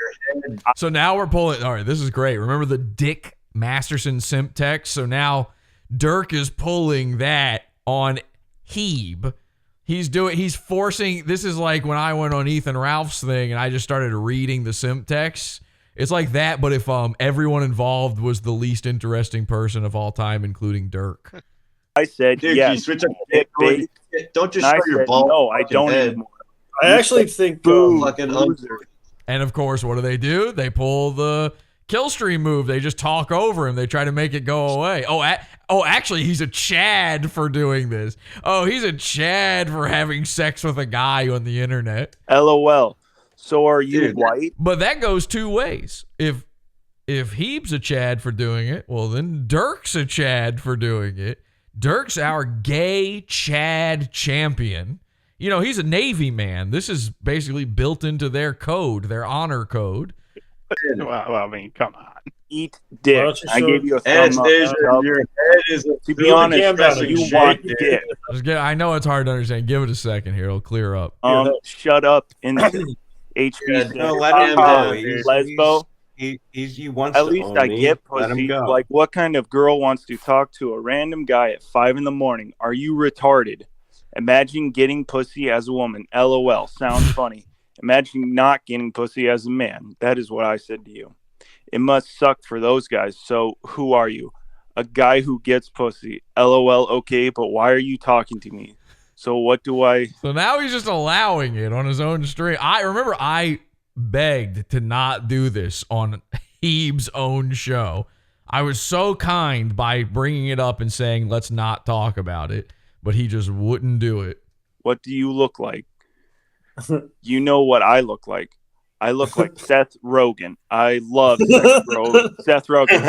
[SPEAKER 1] So now we're pulling. All right, this is great. Remember the Dick Masterson simp text? So now Dirk is pulling that on Hebe. He's forcing. This is like when I went on Ethan Ralph's thing and I just started reading the simp texts. It's like that, but if everyone involved was the least interesting person of all time, including Dirk.
[SPEAKER 22] I said,
[SPEAKER 19] Dude,
[SPEAKER 22] yes.
[SPEAKER 19] you switch up. Don't just
[SPEAKER 22] And I
[SPEAKER 19] show your
[SPEAKER 22] said,
[SPEAKER 19] ball.
[SPEAKER 22] no, I don't
[SPEAKER 19] head.
[SPEAKER 22] anymore.
[SPEAKER 20] I actually think
[SPEAKER 19] fucking
[SPEAKER 22] loser.
[SPEAKER 1] And of course, what do? They pull the Killstream move. They just talk over him. They try to make it go away. Actually, he's a Chad for doing this. Oh, he's a Chad for having sex with a guy on the internet.
[SPEAKER 22] LOL. So are you white?
[SPEAKER 1] But that goes two ways. If if Heeb's a Chad for doing it, well, then Dirk's a Chad for doing it. Dirk's our gay Chad champion. You know, he's a Navy man. This is basically built into their code, their honor code.
[SPEAKER 5] Well, I mean, come on.
[SPEAKER 22] Eat dick. I gave you a thumb up.
[SPEAKER 19] Your head is
[SPEAKER 22] To be honest, you want dick.
[SPEAKER 1] I know it's hard to understand. Give it a second here. It'll clear up.
[SPEAKER 22] Shut up. In HP.
[SPEAKER 21] No, let him go.
[SPEAKER 22] Lesbo.
[SPEAKER 21] He wants
[SPEAKER 22] At
[SPEAKER 21] to
[SPEAKER 22] least
[SPEAKER 21] own
[SPEAKER 22] I
[SPEAKER 21] me.
[SPEAKER 22] get
[SPEAKER 21] Let him
[SPEAKER 22] pussy.
[SPEAKER 21] go.
[SPEAKER 22] Like, what kind of girl wants to talk to a random guy at 5 a.m? Are you retarded? Imagine getting pussy as a woman. LOL. Sounds funny. Imagine not getting pussy as a man. That is what I said to you. It must suck for those guys. So who are you? A guy who gets pussy. LOL. Okay, but why are you talking to me? So what do I...
[SPEAKER 1] So now he's just allowing it on his own stream. I begged to not do this on Heeb's own show. I was so kind by bringing it up and saying, let's not talk about it. But he just wouldn't do it.
[SPEAKER 22] What do you look like? You know what I look like. I look like Seth Rogen. I love Seth Rogen.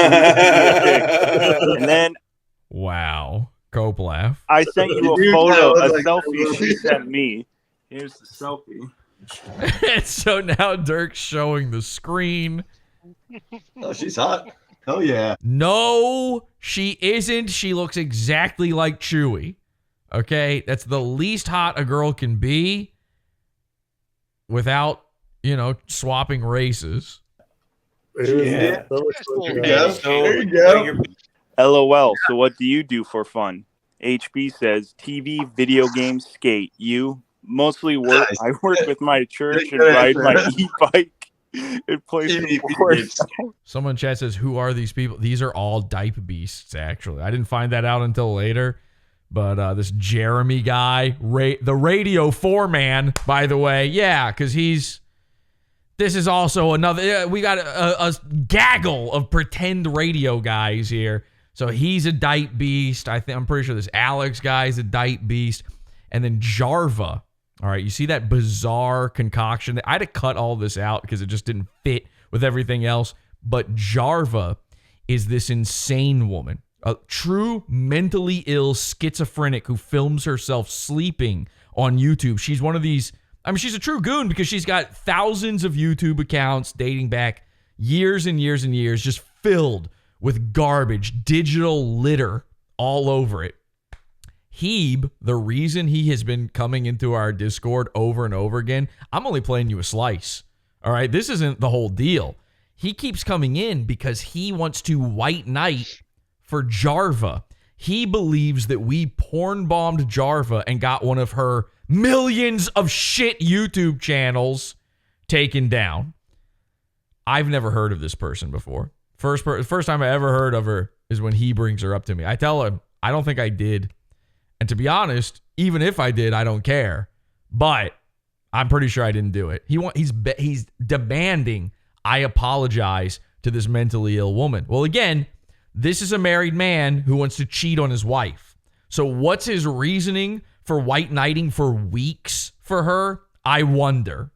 [SPEAKER 22] And then...
[SPEAKER 1] Wow. Cope laugh.
[SPEAKER 22] I sent you a photo, a selfie she sent me. Here's the selfie.
[SPEAKER 1] And so now Dirk's showing the screen.
[SPEAKER 19] Oh, she's hot. Oh, yeah.
[SPEAKER 1] No, she isn't. She looks exactly like Chewie. Okay? That's the least hot a girl can be without, swapping races.
[SPEAKER 22] Yeah.
[SPEAKER 19] There you go.
[SPEAKER 22] LOL. So what do you do for fun? HB says TV, video games, skate. You mostly work.
[SPEAKER 19] Nice.
[SPEAKER 22] I work with my church and ride my e-bike and play sports.
[SPEAKER 1] Someone in chat says, who are these people? These are all Diapebeasts, actually. I didn't find that out until later. But this Jeremy guy, the Radio 4 man, by the way. Yeah, because this is also another, we got a gaggle of pretend radio guys here. So he's a Diapebeast. I'm pretty sure this Alex guy is a Diapebeast. And then Jarva. All right, you see that bizarre concoction? I had to cut all this out because it just didn't fit with everything else. But Jarva is this insane woman. A true mentally ill schizophrenic who films herself sleeping on YouTube. She's one of these, she's a true goon because she's got thousands of YouTube accounts dating back years and years and years, just filled with garbage, digital litter all over it. Heeb, the reason he has been coming into our Discord over and over again, I'm only playing you a slice. All right, this isn't the whole deal. He keeps coming in because he wants to white knight for Jarva. He believes that we porn bombed Jarva and got one of her millions of shit YouTube channels taken down. I've never heard of this person before. First time I ever heard of her is when he brings her up to me. I tell him, I don't think I did. And to be honest, even if I did, I don't care. But I'm pretty sure I didn't do it. He's demanding I apologize to this mentally ill woman. Well, again, this is a married man who wants to cheat on his wife. So what's his reasoning for white knighting for weeks for her? I wonder.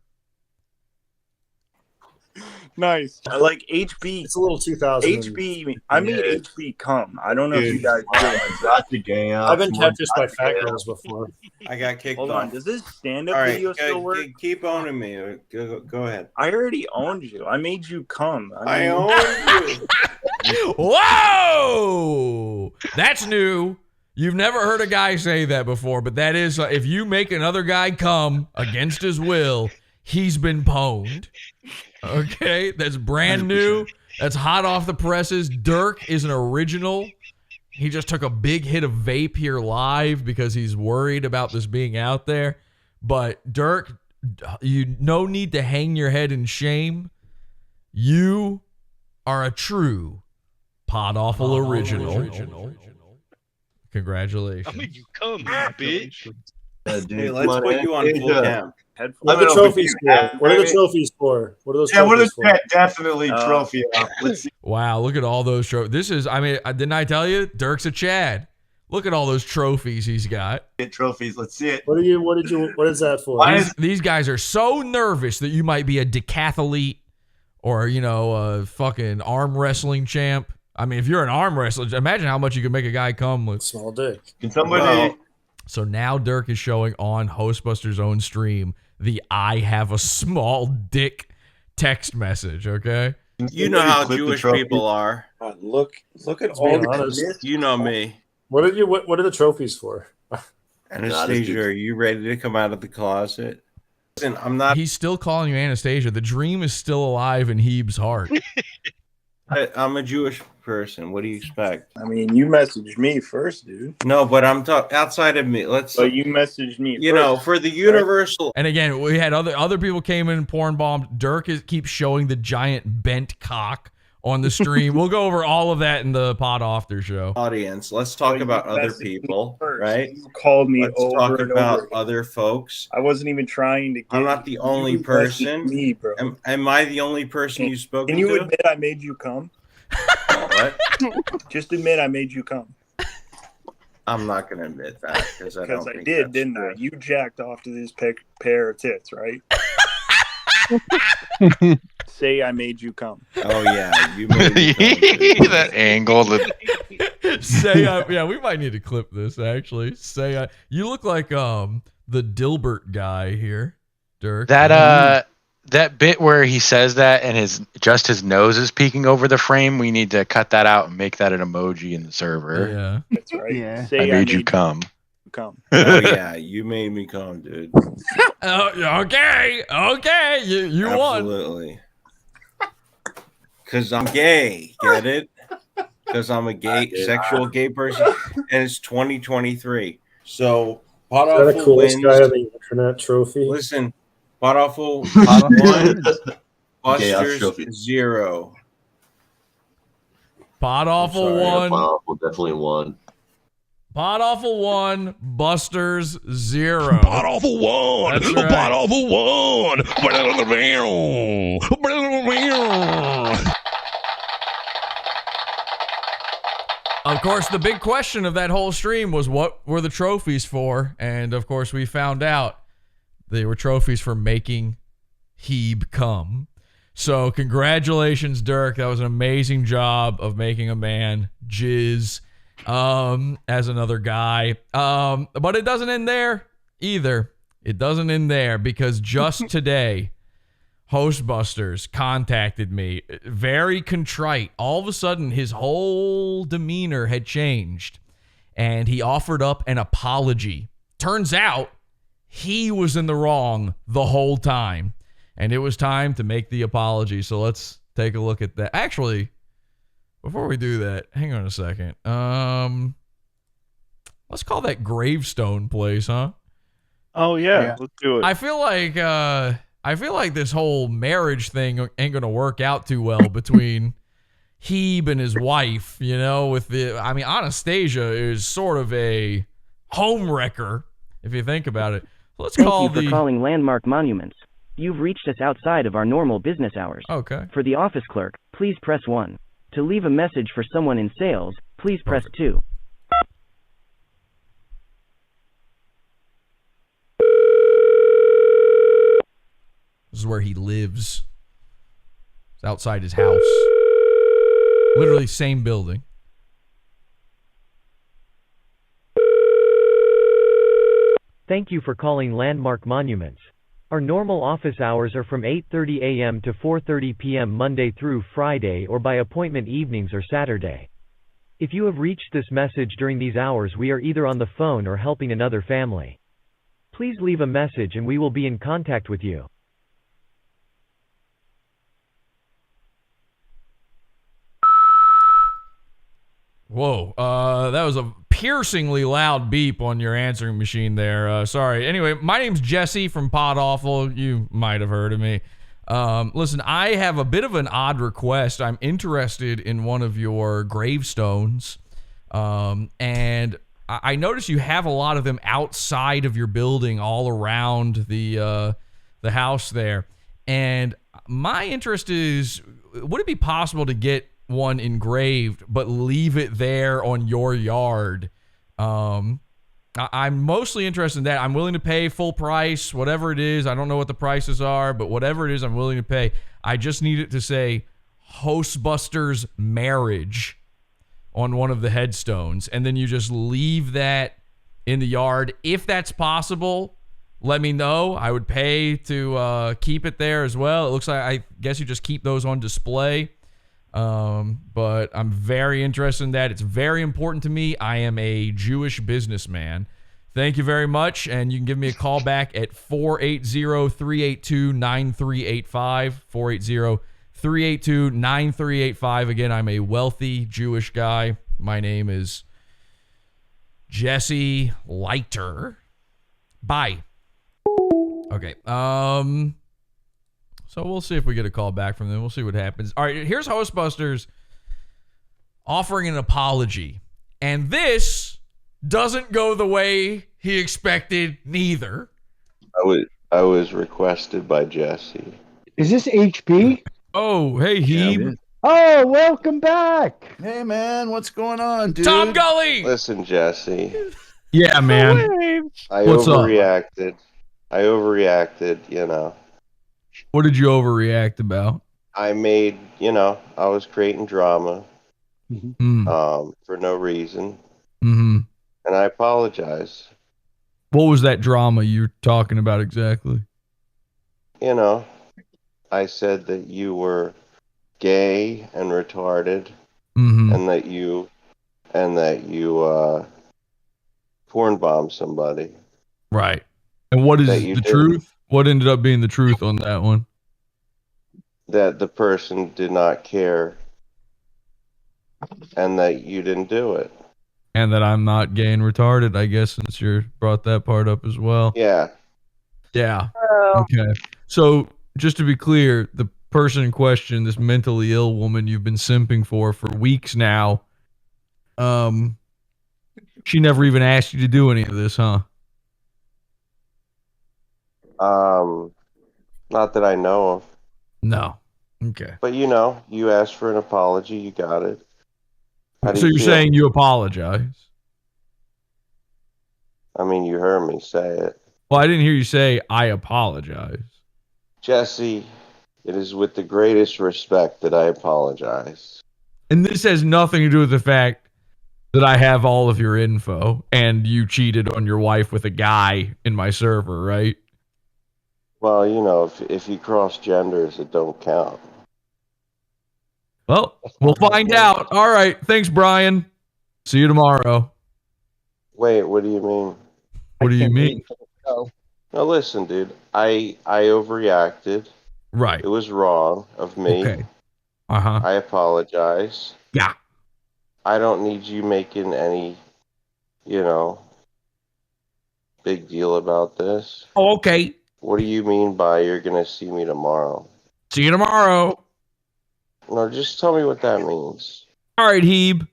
[SPEAKER 22] Nice. I like HB.
[SPEAKER 20] It's a little 2000.
[SPEAKER 22] HB. I made HB come. I don't know if you guys realize
[SPEAKER 19] That's the game.
[SPEAKER 20] I've been catfished by fat girls before.
[SPEAKER 21] I got kicked
[SPEAKER 22] Hold
[SPEAKER 21] off.
[SPEAKER 22] on. Does this stand-up
[SPEAKER 21] All right,
[SPEAKER 22] video still work?
[SPEAKER 21] Keep owning me. Go ahead.
[SPEAKER 22] I already owned you. I made you come.
[SPEAKER 21] I owned you.
[SPEAKER 1] Whoa! That's new. You've never heard a guy say that before, but that is, if you make another guy come against his will, he's been pwned. Okay? That's brand new. That's hot off the presses. Dirk is an original. He just took a big hit of vape here live because he's worried about this being out there. But Dirk, you no need to hang your head in shame. You are a true Podawful original. Congratulations.
[SPEAKER 10] I mean, you come, bitch.
[SPEAKER 21] Hey, let's put you on full cam.
[SPEAKER 20] What are the trophies for? What are the trophies for? What are those trophies for?
[SPEAKER 19] Definitely trophy up. Let's see.
[SPEAKER 1] Wow, look at all those trophies. This is, didn't I tell you? Dirk's a Chad. Look at all those trophies he's got.
[SPEAKER 19] Get trophies. Let's see it.
[SPEAKER 20] What is that for?
[SPEAKER 1] These guys are so nervous that you might be a decathlete or a fucking arm wrestling champ. I mean, if you're an arm wrestler, imagine how much you could make a guy come with.
[SPEAKER 20] Small dick.
[SPEAKER 19] Can somebody?
[SPEAKER 1] So now Dirk is showing on Hostbusters' own stream the "I have a small dick" text message. Okay.
[SPEAKER 21] You know how Jewish people are.
[SPEAKER 19] Look at
[SPEAKER 20] Let's
[SPEAKER 19] all
[SPEAKER 20] be
[SPEAKER 19] the
[SPEAKER 20] honest.
[SPEAKER 19] mist.
[SPEAKER 21] You know me.
[SPEAKER 20] What are the trophies for?
[SPEAKER 21] Anastasia, are you ready to come out of the closet? Listen, I'm not.
[SPEAKER 1] He's still calling you Anastasia. The dream is still alive in Heeb's heart.
[SPEAKER 21] I'm a Jewish person. What do you expect?
[SPEAKER 22] I mean, you messaged me first, dude.
[SPEAKER 21] No, but I'm talking outside of me.
[SPEAKER 22] But you messaged me.
[SPEAKER 21] You know, for the universal.
[SPEAKER 1] And again, we had other people came in and porn bombed. Dirk keeps showing the giant bent cock on the stream. We'll go over all of that in the Pod After show.
[SPEAKER 21] Audience, let's talk about other people, right?
[SPEAKER 22] You called me
[SPEAKER 21] Let's
[SPEAKER 22] over
[SPEAKER 21] talk
[SPEAKER 22] and
[SPEAKER 21] about
[SPEAKER 22] over.
[SPEAKER 21] other folks.
[SPEAKER 22] I wasn't even trying to.
[SPEAKER 21] I'm not the only person.
[SPEAKER 22] Me, bro.
[SPEAKER 21] Am I the only person you spoke to?
[SPEAKER 22] Can you admit I made you come?
[SPEAKER 21] What?
[SPEAKER 22] Just admit I made you come.
[SPEAKER 21] I'm not going to admit that because I don't think
[SPEAKER 22] did,
[SPEAKER 21] that's
[SPEAKER 22] didn't
[SPEAKER 21] true.
[SPEAKER 22] I? You jacked off to this pair of tits, right? Say I made you come.
[SPEAKER 21] Oh yeah, you made me come.
[SPEAKER 16] That angle.
[SPEAKER 1] Yeah, we might need to clip this actually. You look like the Dilbert guy here, Dirk.
[SPEAKER 16] That bit where he says that and his nose is peeking over the frame, we need to cut that out and make that an emoji in the server.
[SPEAKER 1] Yeah.
[SPEAKER 22] That's right.
[SPEAKER 23] Yeah.
[SPEAKER 22] Say
[SPEAKER 16] I made you come.
[SPEAKER 22] Come.
[SPEAKER 21] Oh yeah, you made me come, dude.
[SPEAKER 1] Okay, you won.
[SPEAKER 21] Absolutely. Because I'm gay, get it? Because I'm a sexual gay person, and it's 2023. So
[SPEAKER 20] Is that the
[SPEAKER 21] Podawful
[SPEAKER 20] coolest
[SPEAKER 21] wins.
[SPEAKER 20] guy on the internet trophy?
[SPEAKER 21] Listen, Podawful 1,
[SPEAKER 19] Gay ass
[SPEAKER 21] Busters
[SPEAKER 19] trophy.
[SPEAKER 21] 0.
[SPEAKER 1] Podawful 1.
[SPEAKER 19] Podawful definitely won.
[SPEAKER 1] Podawful 1. Busters 0.
[SPEAKER 16] Podawful 1.
[SPEAKER 1] That's right.
[SPEAKER 16] Podawful 1.
[SPEAKER 1] Of course, the big question of that whole stream was what were the trophies for? And of course, we found out they were trophies for making Heeb come. So congratulations, Dirk. That was an amazing job of making a man jizz as another guy. But it doesn't end there either. It doesn't end there because just today, Hostbusters contacted me, very contrite. All of a sudden, his whole demeanor had changed, and he offered up an apology. Turns out, he was in the wrong the whole time, and it was time to make the apology. So let's take a look at that. Actually, before we do that, hang on a second. Let's call that Gravestone place, huh?
[SPEAKER 22] Oh yeah, let's do it.
[SPEAKER 1] I feel like this whole marriage thing ain't gonna work out too well between Heeb and his wife. Anastasia is sort of a home wrecker if you think about it. Let's call
[SPEAKER 3] Thank you for calling Landmark Monuments. You've reached us outside of our normal business hours.
[SPEAKER 1] Okay.
[SPEAKER 3] For the office clerk, please press 1. To leave a message for someone in sales, please press 2.
[SPEAKER 1] This is where he lives. It's outside his house. Literally same building.
[SPEAKER 6] Thank you for calling Landmark Monuments. Our normal office hours are from 8:30 a.m. to 4:30 p.m. Monday through Friday or by appointment evenings or Saturday. If you have reached this message during these hours, we are either on the phone or helping another family. Please leave a message and we will be in contact with you.
[SPEAKER 1] Whoa, that was a piercingly loud beep on your answering machine there. Sorry. Anyway, my name's Jesse from Podawful. You might have heard of me. Listen, I have a bit of an odd request. I'm interested in one of your gravestones. And I notice you have a lot of them outside of your building all around the house there. And my interest is, would it be possible to get one engraved but leave it there on your yard? I'm mostly interested in that. I'm willing to pay full price, whatever it is. I don't know what the prices are, but whatever it is, I'm willing to pay. I just need it to say Hostbusters marriage on one of the headstones. And then you just leave that in the yard. If that's possible, let me know. I would pay to keep it there as well. It looks like, I guess you just keep those on display. But I'm very interested in that. It's very important to me. I am a Jewish businessman. Thank you very much. And you can give me a call back at 480-382-9385. 480-382-9385. Again, I'm a wealthy Jewish guy. My name is Jesse Leiter. Bye. Okay. So we'll see if we get a call back from them. We'll see what happens. All right, here's Hostbusters offering an apology. And this doesn't go the way he expected neither.
[SPEAKER 13] I was requested by Jesse.
[SPEAKER 23] Is this HP?
[SPEAKER 1] Oh, hey, Hebe.
[SPEAKER 23] Oh, welcome back.
[SPEAKER 4] Hey, man, what's going on, dude?
[SPEAKER 1] Tom Gully!
[SPEAKER 13] Listen, Jesse.
[SPEAKER 1] Yeah, man.
[SPEAKER 13] I
[SPEAKER 1] What's up?
[SPEAKER 13] overreacted. I overreacted, you know.
[SPEAKER 1] What did you overreact about?
[SPEAKER 13] I made, I was creating drama for no reason.
[SPEAKER 1] Mm-hmm.
[SPEAKER 13] And I apologize.
[SPEAKER 1] What was that drama you're talking about exactly?
[SPEAKER 13] I said that you were gay and retarded,
[SPEAKER 1] Mm-hmm.
[SPEAKER 13] and that you porn bombed somebody.
[SPEAKER 1] Right. And what is
[SPEAKER 13] That
[SPEAKER 1] the
[SPEAKER 13] you did.
[SPEAKER 1] truth? What ended up being the truth on that one?
[SPEAKER 13] That the person did not care, and that you didn't do it.
[SPEAKER 1] And that I'm not gay and retarded, I guess, since you brought that part up as well.
[SPEAKER 13] Yeah.
[SPEAKER 1] Yeah. Okay. So just to be clear, the person in question, this mentally ill woman you've been simping for weeks now, she never even asked you to do any of this, huh?
[SPEAKER 13] Not that I know of.
[SPEAKER 1] No. Okay.
[SPEAKER 13] But you asked for an apology, you got it. How do
[SPEAKER 1] So
[SPEAKER 13] you
[SPEAKER 1] you're
[SPEAKER 13] feel?
[SPEAKER 1] saying you apologize?
[SPEAKER 13] I mean, you heard me say it.
[SPEAKER 1] Well, I didn't hear you say I apologize.
[SPEAKER 13] Jesse, it is with the greatest respect that I apologize.
[SPEAKER 1] And this has nothing to do with the fact that I have all of your info and you cheated on your wife with a guy in my server, right?
[SPEAKER 13] Well, if you cross genders, it don't count.
[SPEAKER 1] Well, we'll find out. All right. Thanks, Brian. See you tomorrow.
[SPEAKER 13] Wait, what do you mean?
[SPEAKER 1] What do you mean?
[SPEAKER 13] No, listen, dude. I overreacted.
[SPEAKER 1] Right.
[SPEAKER 13] It was wrong of me.
[SPEAKER 1] Okay. Uh-huh.
[SPEAKER 13] I apologize.
[SPEAKER 1] Yeah.
[SPEAKER 13] I don't need you making any, big deal about this.
[SPEAKER 1] Oh, okay.
[SPEAKER 13] What do you mean by you're going to see me tomorrow?
[SPEAKER 1] See you tomorrow.
[SPEAKER 13] No, just tell me what that means.
[SPEAKER 1] All right, Hebe.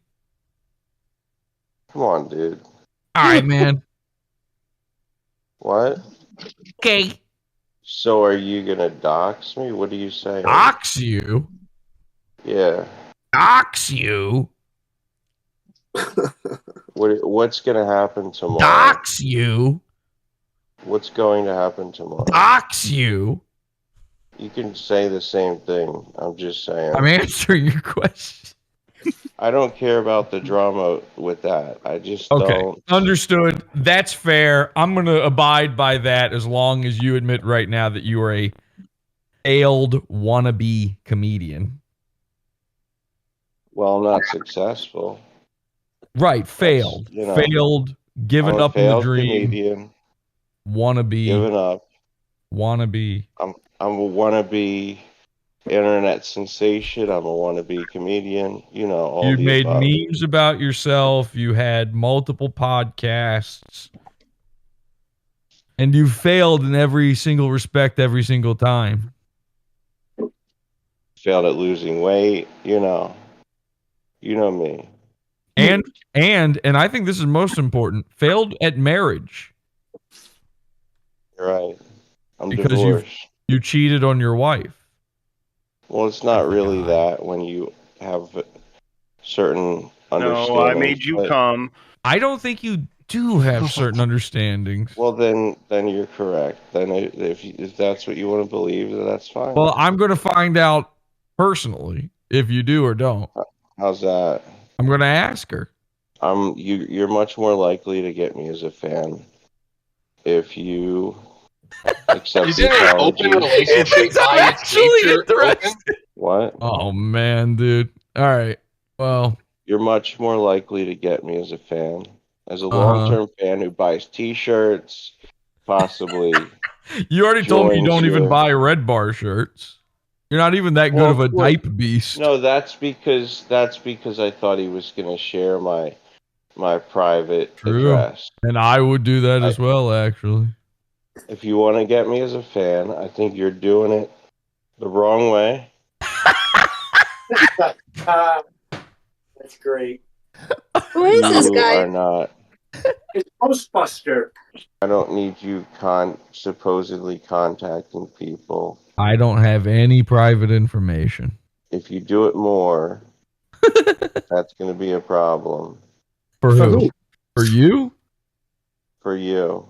[SPEAKER 13] Come on, dude.
[SPEAKER 1] All right, man.
[SPEAKER 13] What?
[SPEAKER 1] Okay.
[SPEAKER 13] So are you going to dox me? What are you saying?
[SPEAKER 1] Dox you?
[SPEAKER 13] Yeah.
[SPEAKER 1] Dox you?
[SPEAKER 13] What's going to happen tomorrow?
[SPEAKER 1] Dox you?
[SPEAKER 13] What's going to happen tomorrow?
[SPEAKER 1] Dox you?
[SPEAKER 13] You can say the same thing. I'm just saying.
[SPEAKER 1] I'm answering your question.
[SPEAKER 13] I don't care about the drama with that. I just
[SPEAKER 1] Okay.
[SPEAKER 13] don't.
[SPEAKER 1] Understood. That's fair. I'm going to abide by that as long as you admit right now that you are a failed wannabe comedian.
[SPEAKER 13] Well, I'm not successful.
[SPEAKER 1] Right. Failed.
[SPEAKER 13] you know,
[SPEAKER 1] Failed. Given
[SPEAKER 13] I'm a
[SPEAKER 1] up on the
[SPEAKER 13] failed
[SPEAKER 1] dream.
[SPEAKER 13] comedian.
[SPEAKER 1] Wannabe.
[SPEAKER 13] Given up.
[SPEAKER 1] Wannabe.
[SPEAKER 13] I'm a wannabe internet sensation. I'm a wannabe comedian. All
[SPEAKER 1] You
[SPEAKER 13] the
[SPEAKER 1] made
[SPEAKER 13] above.
[SPEAKER 1] memes about yourself. You had multiple podcasts. And you failed in every single respect every single time.
[SPEAKER 13] Failed at losing weight. You know me.
[SPEAKER 1] And I think this is most important, failed at marriage.
[SPEAKER 13] You're right. I'm
[SPEAKER 1] Because
[SPEAKER 13] divorced.
[SPEAKER 1] you cheated on your wife.
[SPEAKER 13] Well, it's not really that when you have certain understandings.
[SPEAKER 5] No, I made you
[SPEAKER 13] but
[SPEAKER 5] come.
[SPEAKER 1] I don't think you do have certain understandings.
[SPEAKER 13] Well, then you're correct. Then if that's what you want to believe, then that's fine.
[SPEAKER 1] Well, I'm going to find out personally if you do or don't.
[SPEAKER 13] How's that?
[SPEAKER 1] I'm going to ask her.
[SPEAKER 13] You're much more likely to get me as a fan if you accept
[SPEAKER 16] Is
[SPEAKER 13] the
[SPEAKER 16] it an
[SPEAKER 13] apology.
[SPEAKER 16] open relationship by its nature? Open?
[SPEAKER 13] What?
[SPEAKER 1] Oh man, dude. All right. Well,
[SPEAKER 13] you're much more likely to get me as a fan, as a long-term fan who buys T-shirts, possibly.
[SPEAKER 1] You already told me you don't
[SPEAKER 13] joins
[SPEAKER 1] even
[SPEAKER 13] your-
[SPEAKER 1] buy Redbar shirts. You're not even that good of a Diapebeast.
[SPEAKER 13] No, that's because I thought he was going to share my private
[SPEAKER 1] True.
[SPEAKER 13] address.
[SPEAKER 1] And I would do that as well, actually.
[SPEAKER 13] If you want to get me as a fan, I think you're doing it the wrong way.
[SPEAKER 20] That's great.
[SPEAKER 7] Who is this
[SPEAKER 13] You
[SPEAKER 7] guy?
[SPEAKER 13] are not.
[SPEAKER 20] It's Hostbusters.
[SPEAKER 13] I don't need you supposedly contacting people.
[SPEAKER 1] I don't have any private information.
[SPEAKER 13] If you do it more, that's going to be a problem
[SPEAKER 1] For who? For you?
[SPEAKER 13] for you.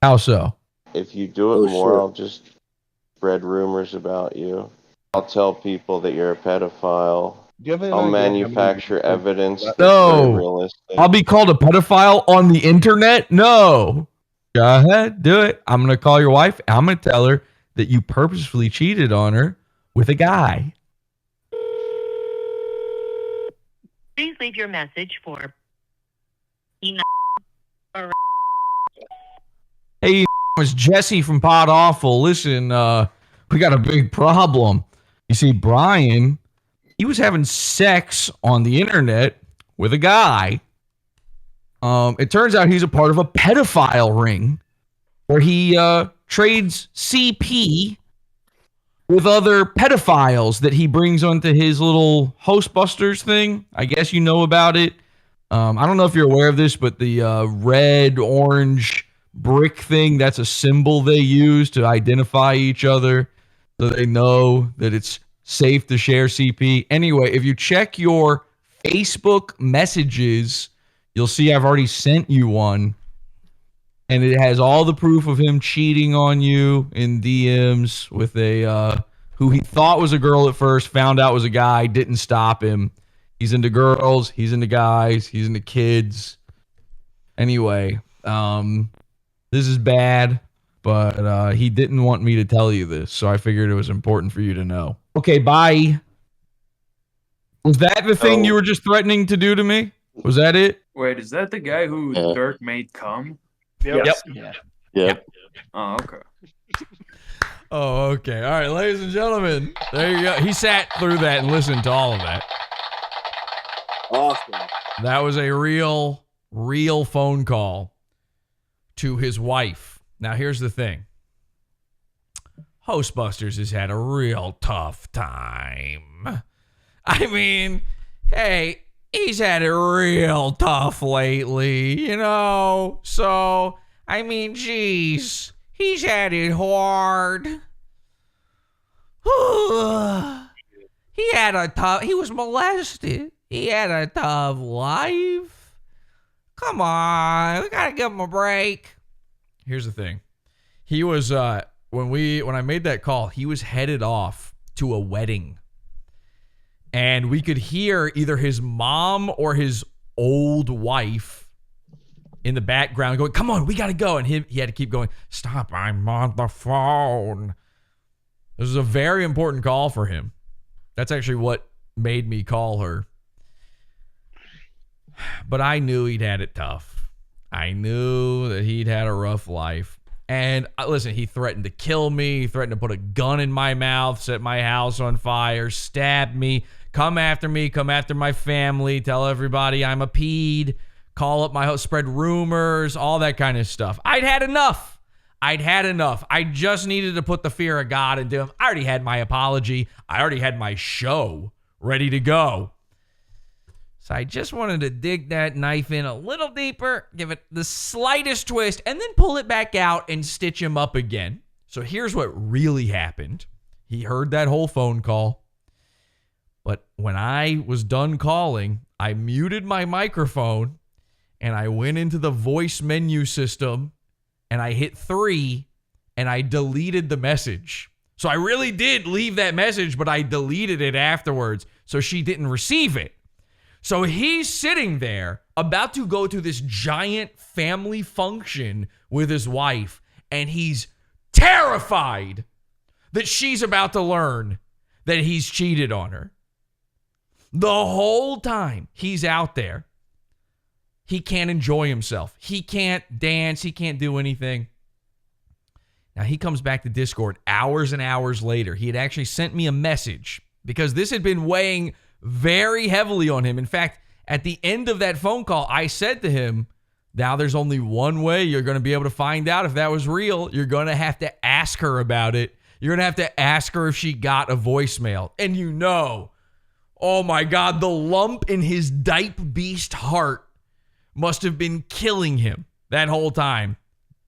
[SPEAKER 1] How so?
[SPEAKER 13] If you do it more, I'll just spread rumors about you. I'll tell people that you're a pedophile. I'll manufacture evidence that's very
[SPEAKER 1] No.
[SPEAKER 13] realistic.
[SPEAKER 1] I'll be called a pedophile on the internet? No. Go ahead, do it. I'm going to call your wife. I'm going to tell her that you purposefully cheated on her with a guy.
[SPEAKER 8] Please leave your message for
[SPEAKER 1] Hey, it's Jesse from Podawful. Listen, we got a big problem. You see, Brian, he was having sex on the internet with a guy. It turns out he's a part of a pedophile ring where he trades CP with other pedophiles that he brings onto his little Hostbusters thing. I guess you know about it. I don't know if you're aware of this, but the red, orange brick thing, that's a symbol they use to identify each other so they know that it's safe to share CP. Anyway, if you check your Facebook messages, you'll see I've already sent you one. And it has all the proof of him cheating on you in DMs with a who he thought was a girl at first, found out was a guy, didn't stop him. He's into girls, he's into guys, he's into kids. Anyway, this is bad, but he didn't want me to tell you this, so I figured it was important for you to know. Okay, bye. Was that the thing you were just threatening to do to me? Was that it?
[SPEAKER 14] Wait, is that the guy who Dirk made come?
[SPEAKER 1] Yep.
[SPEAKER 14] Yep. Oh, okay.
[SPEAKER 1] Oh, okay. All right, ladies and gentlemen. There you go. He sat through that and listened to all of that.
[SPEAKER 19] Awesome.
[SPEAKER 1] That was a real phone call to his wife. Now, here's the thing. Hostbusters has had a real tough time. I mean, hey, he's had it real tough lately, you know? So, I mean, geez, he's had it hard. He was molested. He had a tough life. Come on, we gotta give him a break. Here's the thing. He was, when I made that call, he was headed off to a wedding. And we could hear either his mom or his old wife in the background going, come on, we got to go. And he had to keep going, stop, I'm on the phone. This was a very important call for him. That's actually what made me call her. But I knew he'd had it tough. I knew that he'd had a rough life. And listen, he threatened to kill me. He threatened to put a gun in my mouth, set my house on fire, stab me. Come after me, come after my family, tell everybody I'm a pede, call up my host, spread rumors, all that kind of stuff. I'd had enough. I just needed to put the fear of God into him. I already had my apology. I already had my show ready to go. So I just wanted to dig that knife in a little deeper, give it the slightest twist, and then pull it back out and stitch him up again. So here's what really happened. He heard that whole phone call. But when I was done calling, I muted my microphone and I went into the voice menu system and I hit 3 and I deleted the message. So I really did leave that message, but I deleted it afterwards so she didn't receive it. So he's sitting there about to go to this giant family function with his wife, and he's terrified that she's about to learn that he's cheated on her. The whole time he's out there, he can't enjoy himself. He can't dance. He can't do anything. Now, he comes back to Discord hours and hours later. He had actually sent me a message because this had been weighing very heavily on him. In fact, at the end of that phone call, I said to him, now there's only one way you're going to be able to find out if that was real. You're going to have to ask her about it. You're going to have to ask her if she got a voicemail. And you know, oh my God, the lump in his Diapebeast heart must have been killing him that whole time,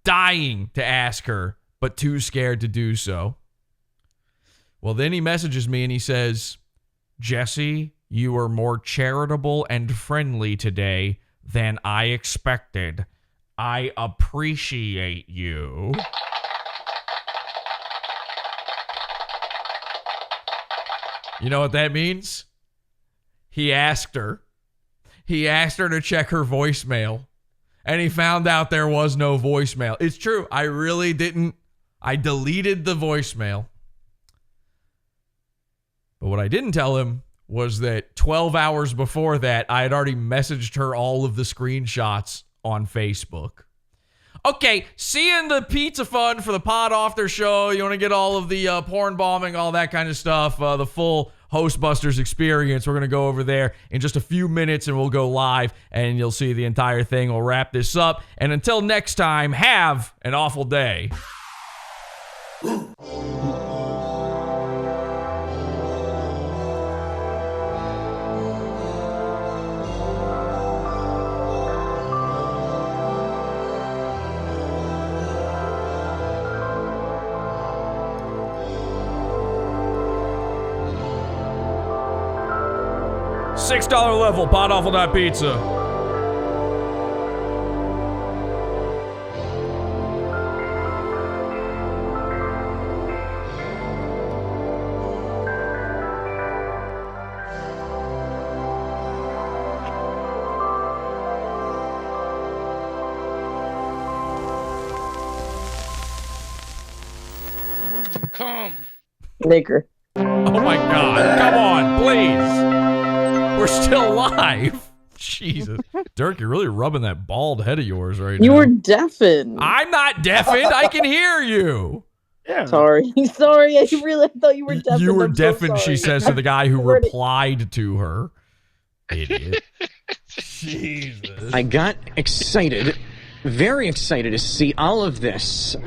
[SPEAKER 1] dying to ask her, but too scared to do so. Well, then he messages me and he says, Jesse, you were more charitable and friendly today than I expected. I appreciate you. You know what that means? He asked her. He asked her to check her voicemail, and he found out there was no voicemail. It's true. I really didn't. I deleted the voicemail. But what I didn't tell him was that 12 hours before that, I had already messaged her all of the screenshots on Facebook. Okay, see you in the pizza fund for the Pod After show. You want to get all of the porn bombing, all that kind of stuff, the full Hostbusters experience. We're going to go over there in just a few minutes, and we'll go live, and you'll see the entire thing. We'll wrap this up. And until next time, have an awful day. $6 level, Podawful.pizza.
[SPEAKER 10] Come.
[SPEAKER 7] Nigger.
[SPEAKER 1] Oh my God. Come on, please. We're still live. Jesus. Dirk, you're really rubbing that bald head of yours right now.
[SPEAKER 7] You were deafened.
[SPEAKER 1] I'm not deafened. I can hear you.
[SPEAKER 7] Yeah. Sorry. Sorry. I really thought you were deafened.
[SPEAKER 1] You were
[SPEAKER 7] I'm
[SPEAKER 1] deafened,
[SPEAKER 7] so
[SPEAKER 1] she
[SPEAKER 7] sorry.
[SPEAKER 1] says to the guy who replied to her. Idiot. Jesus.
[SPEAKER 11] I got excited, very excited to see all of this.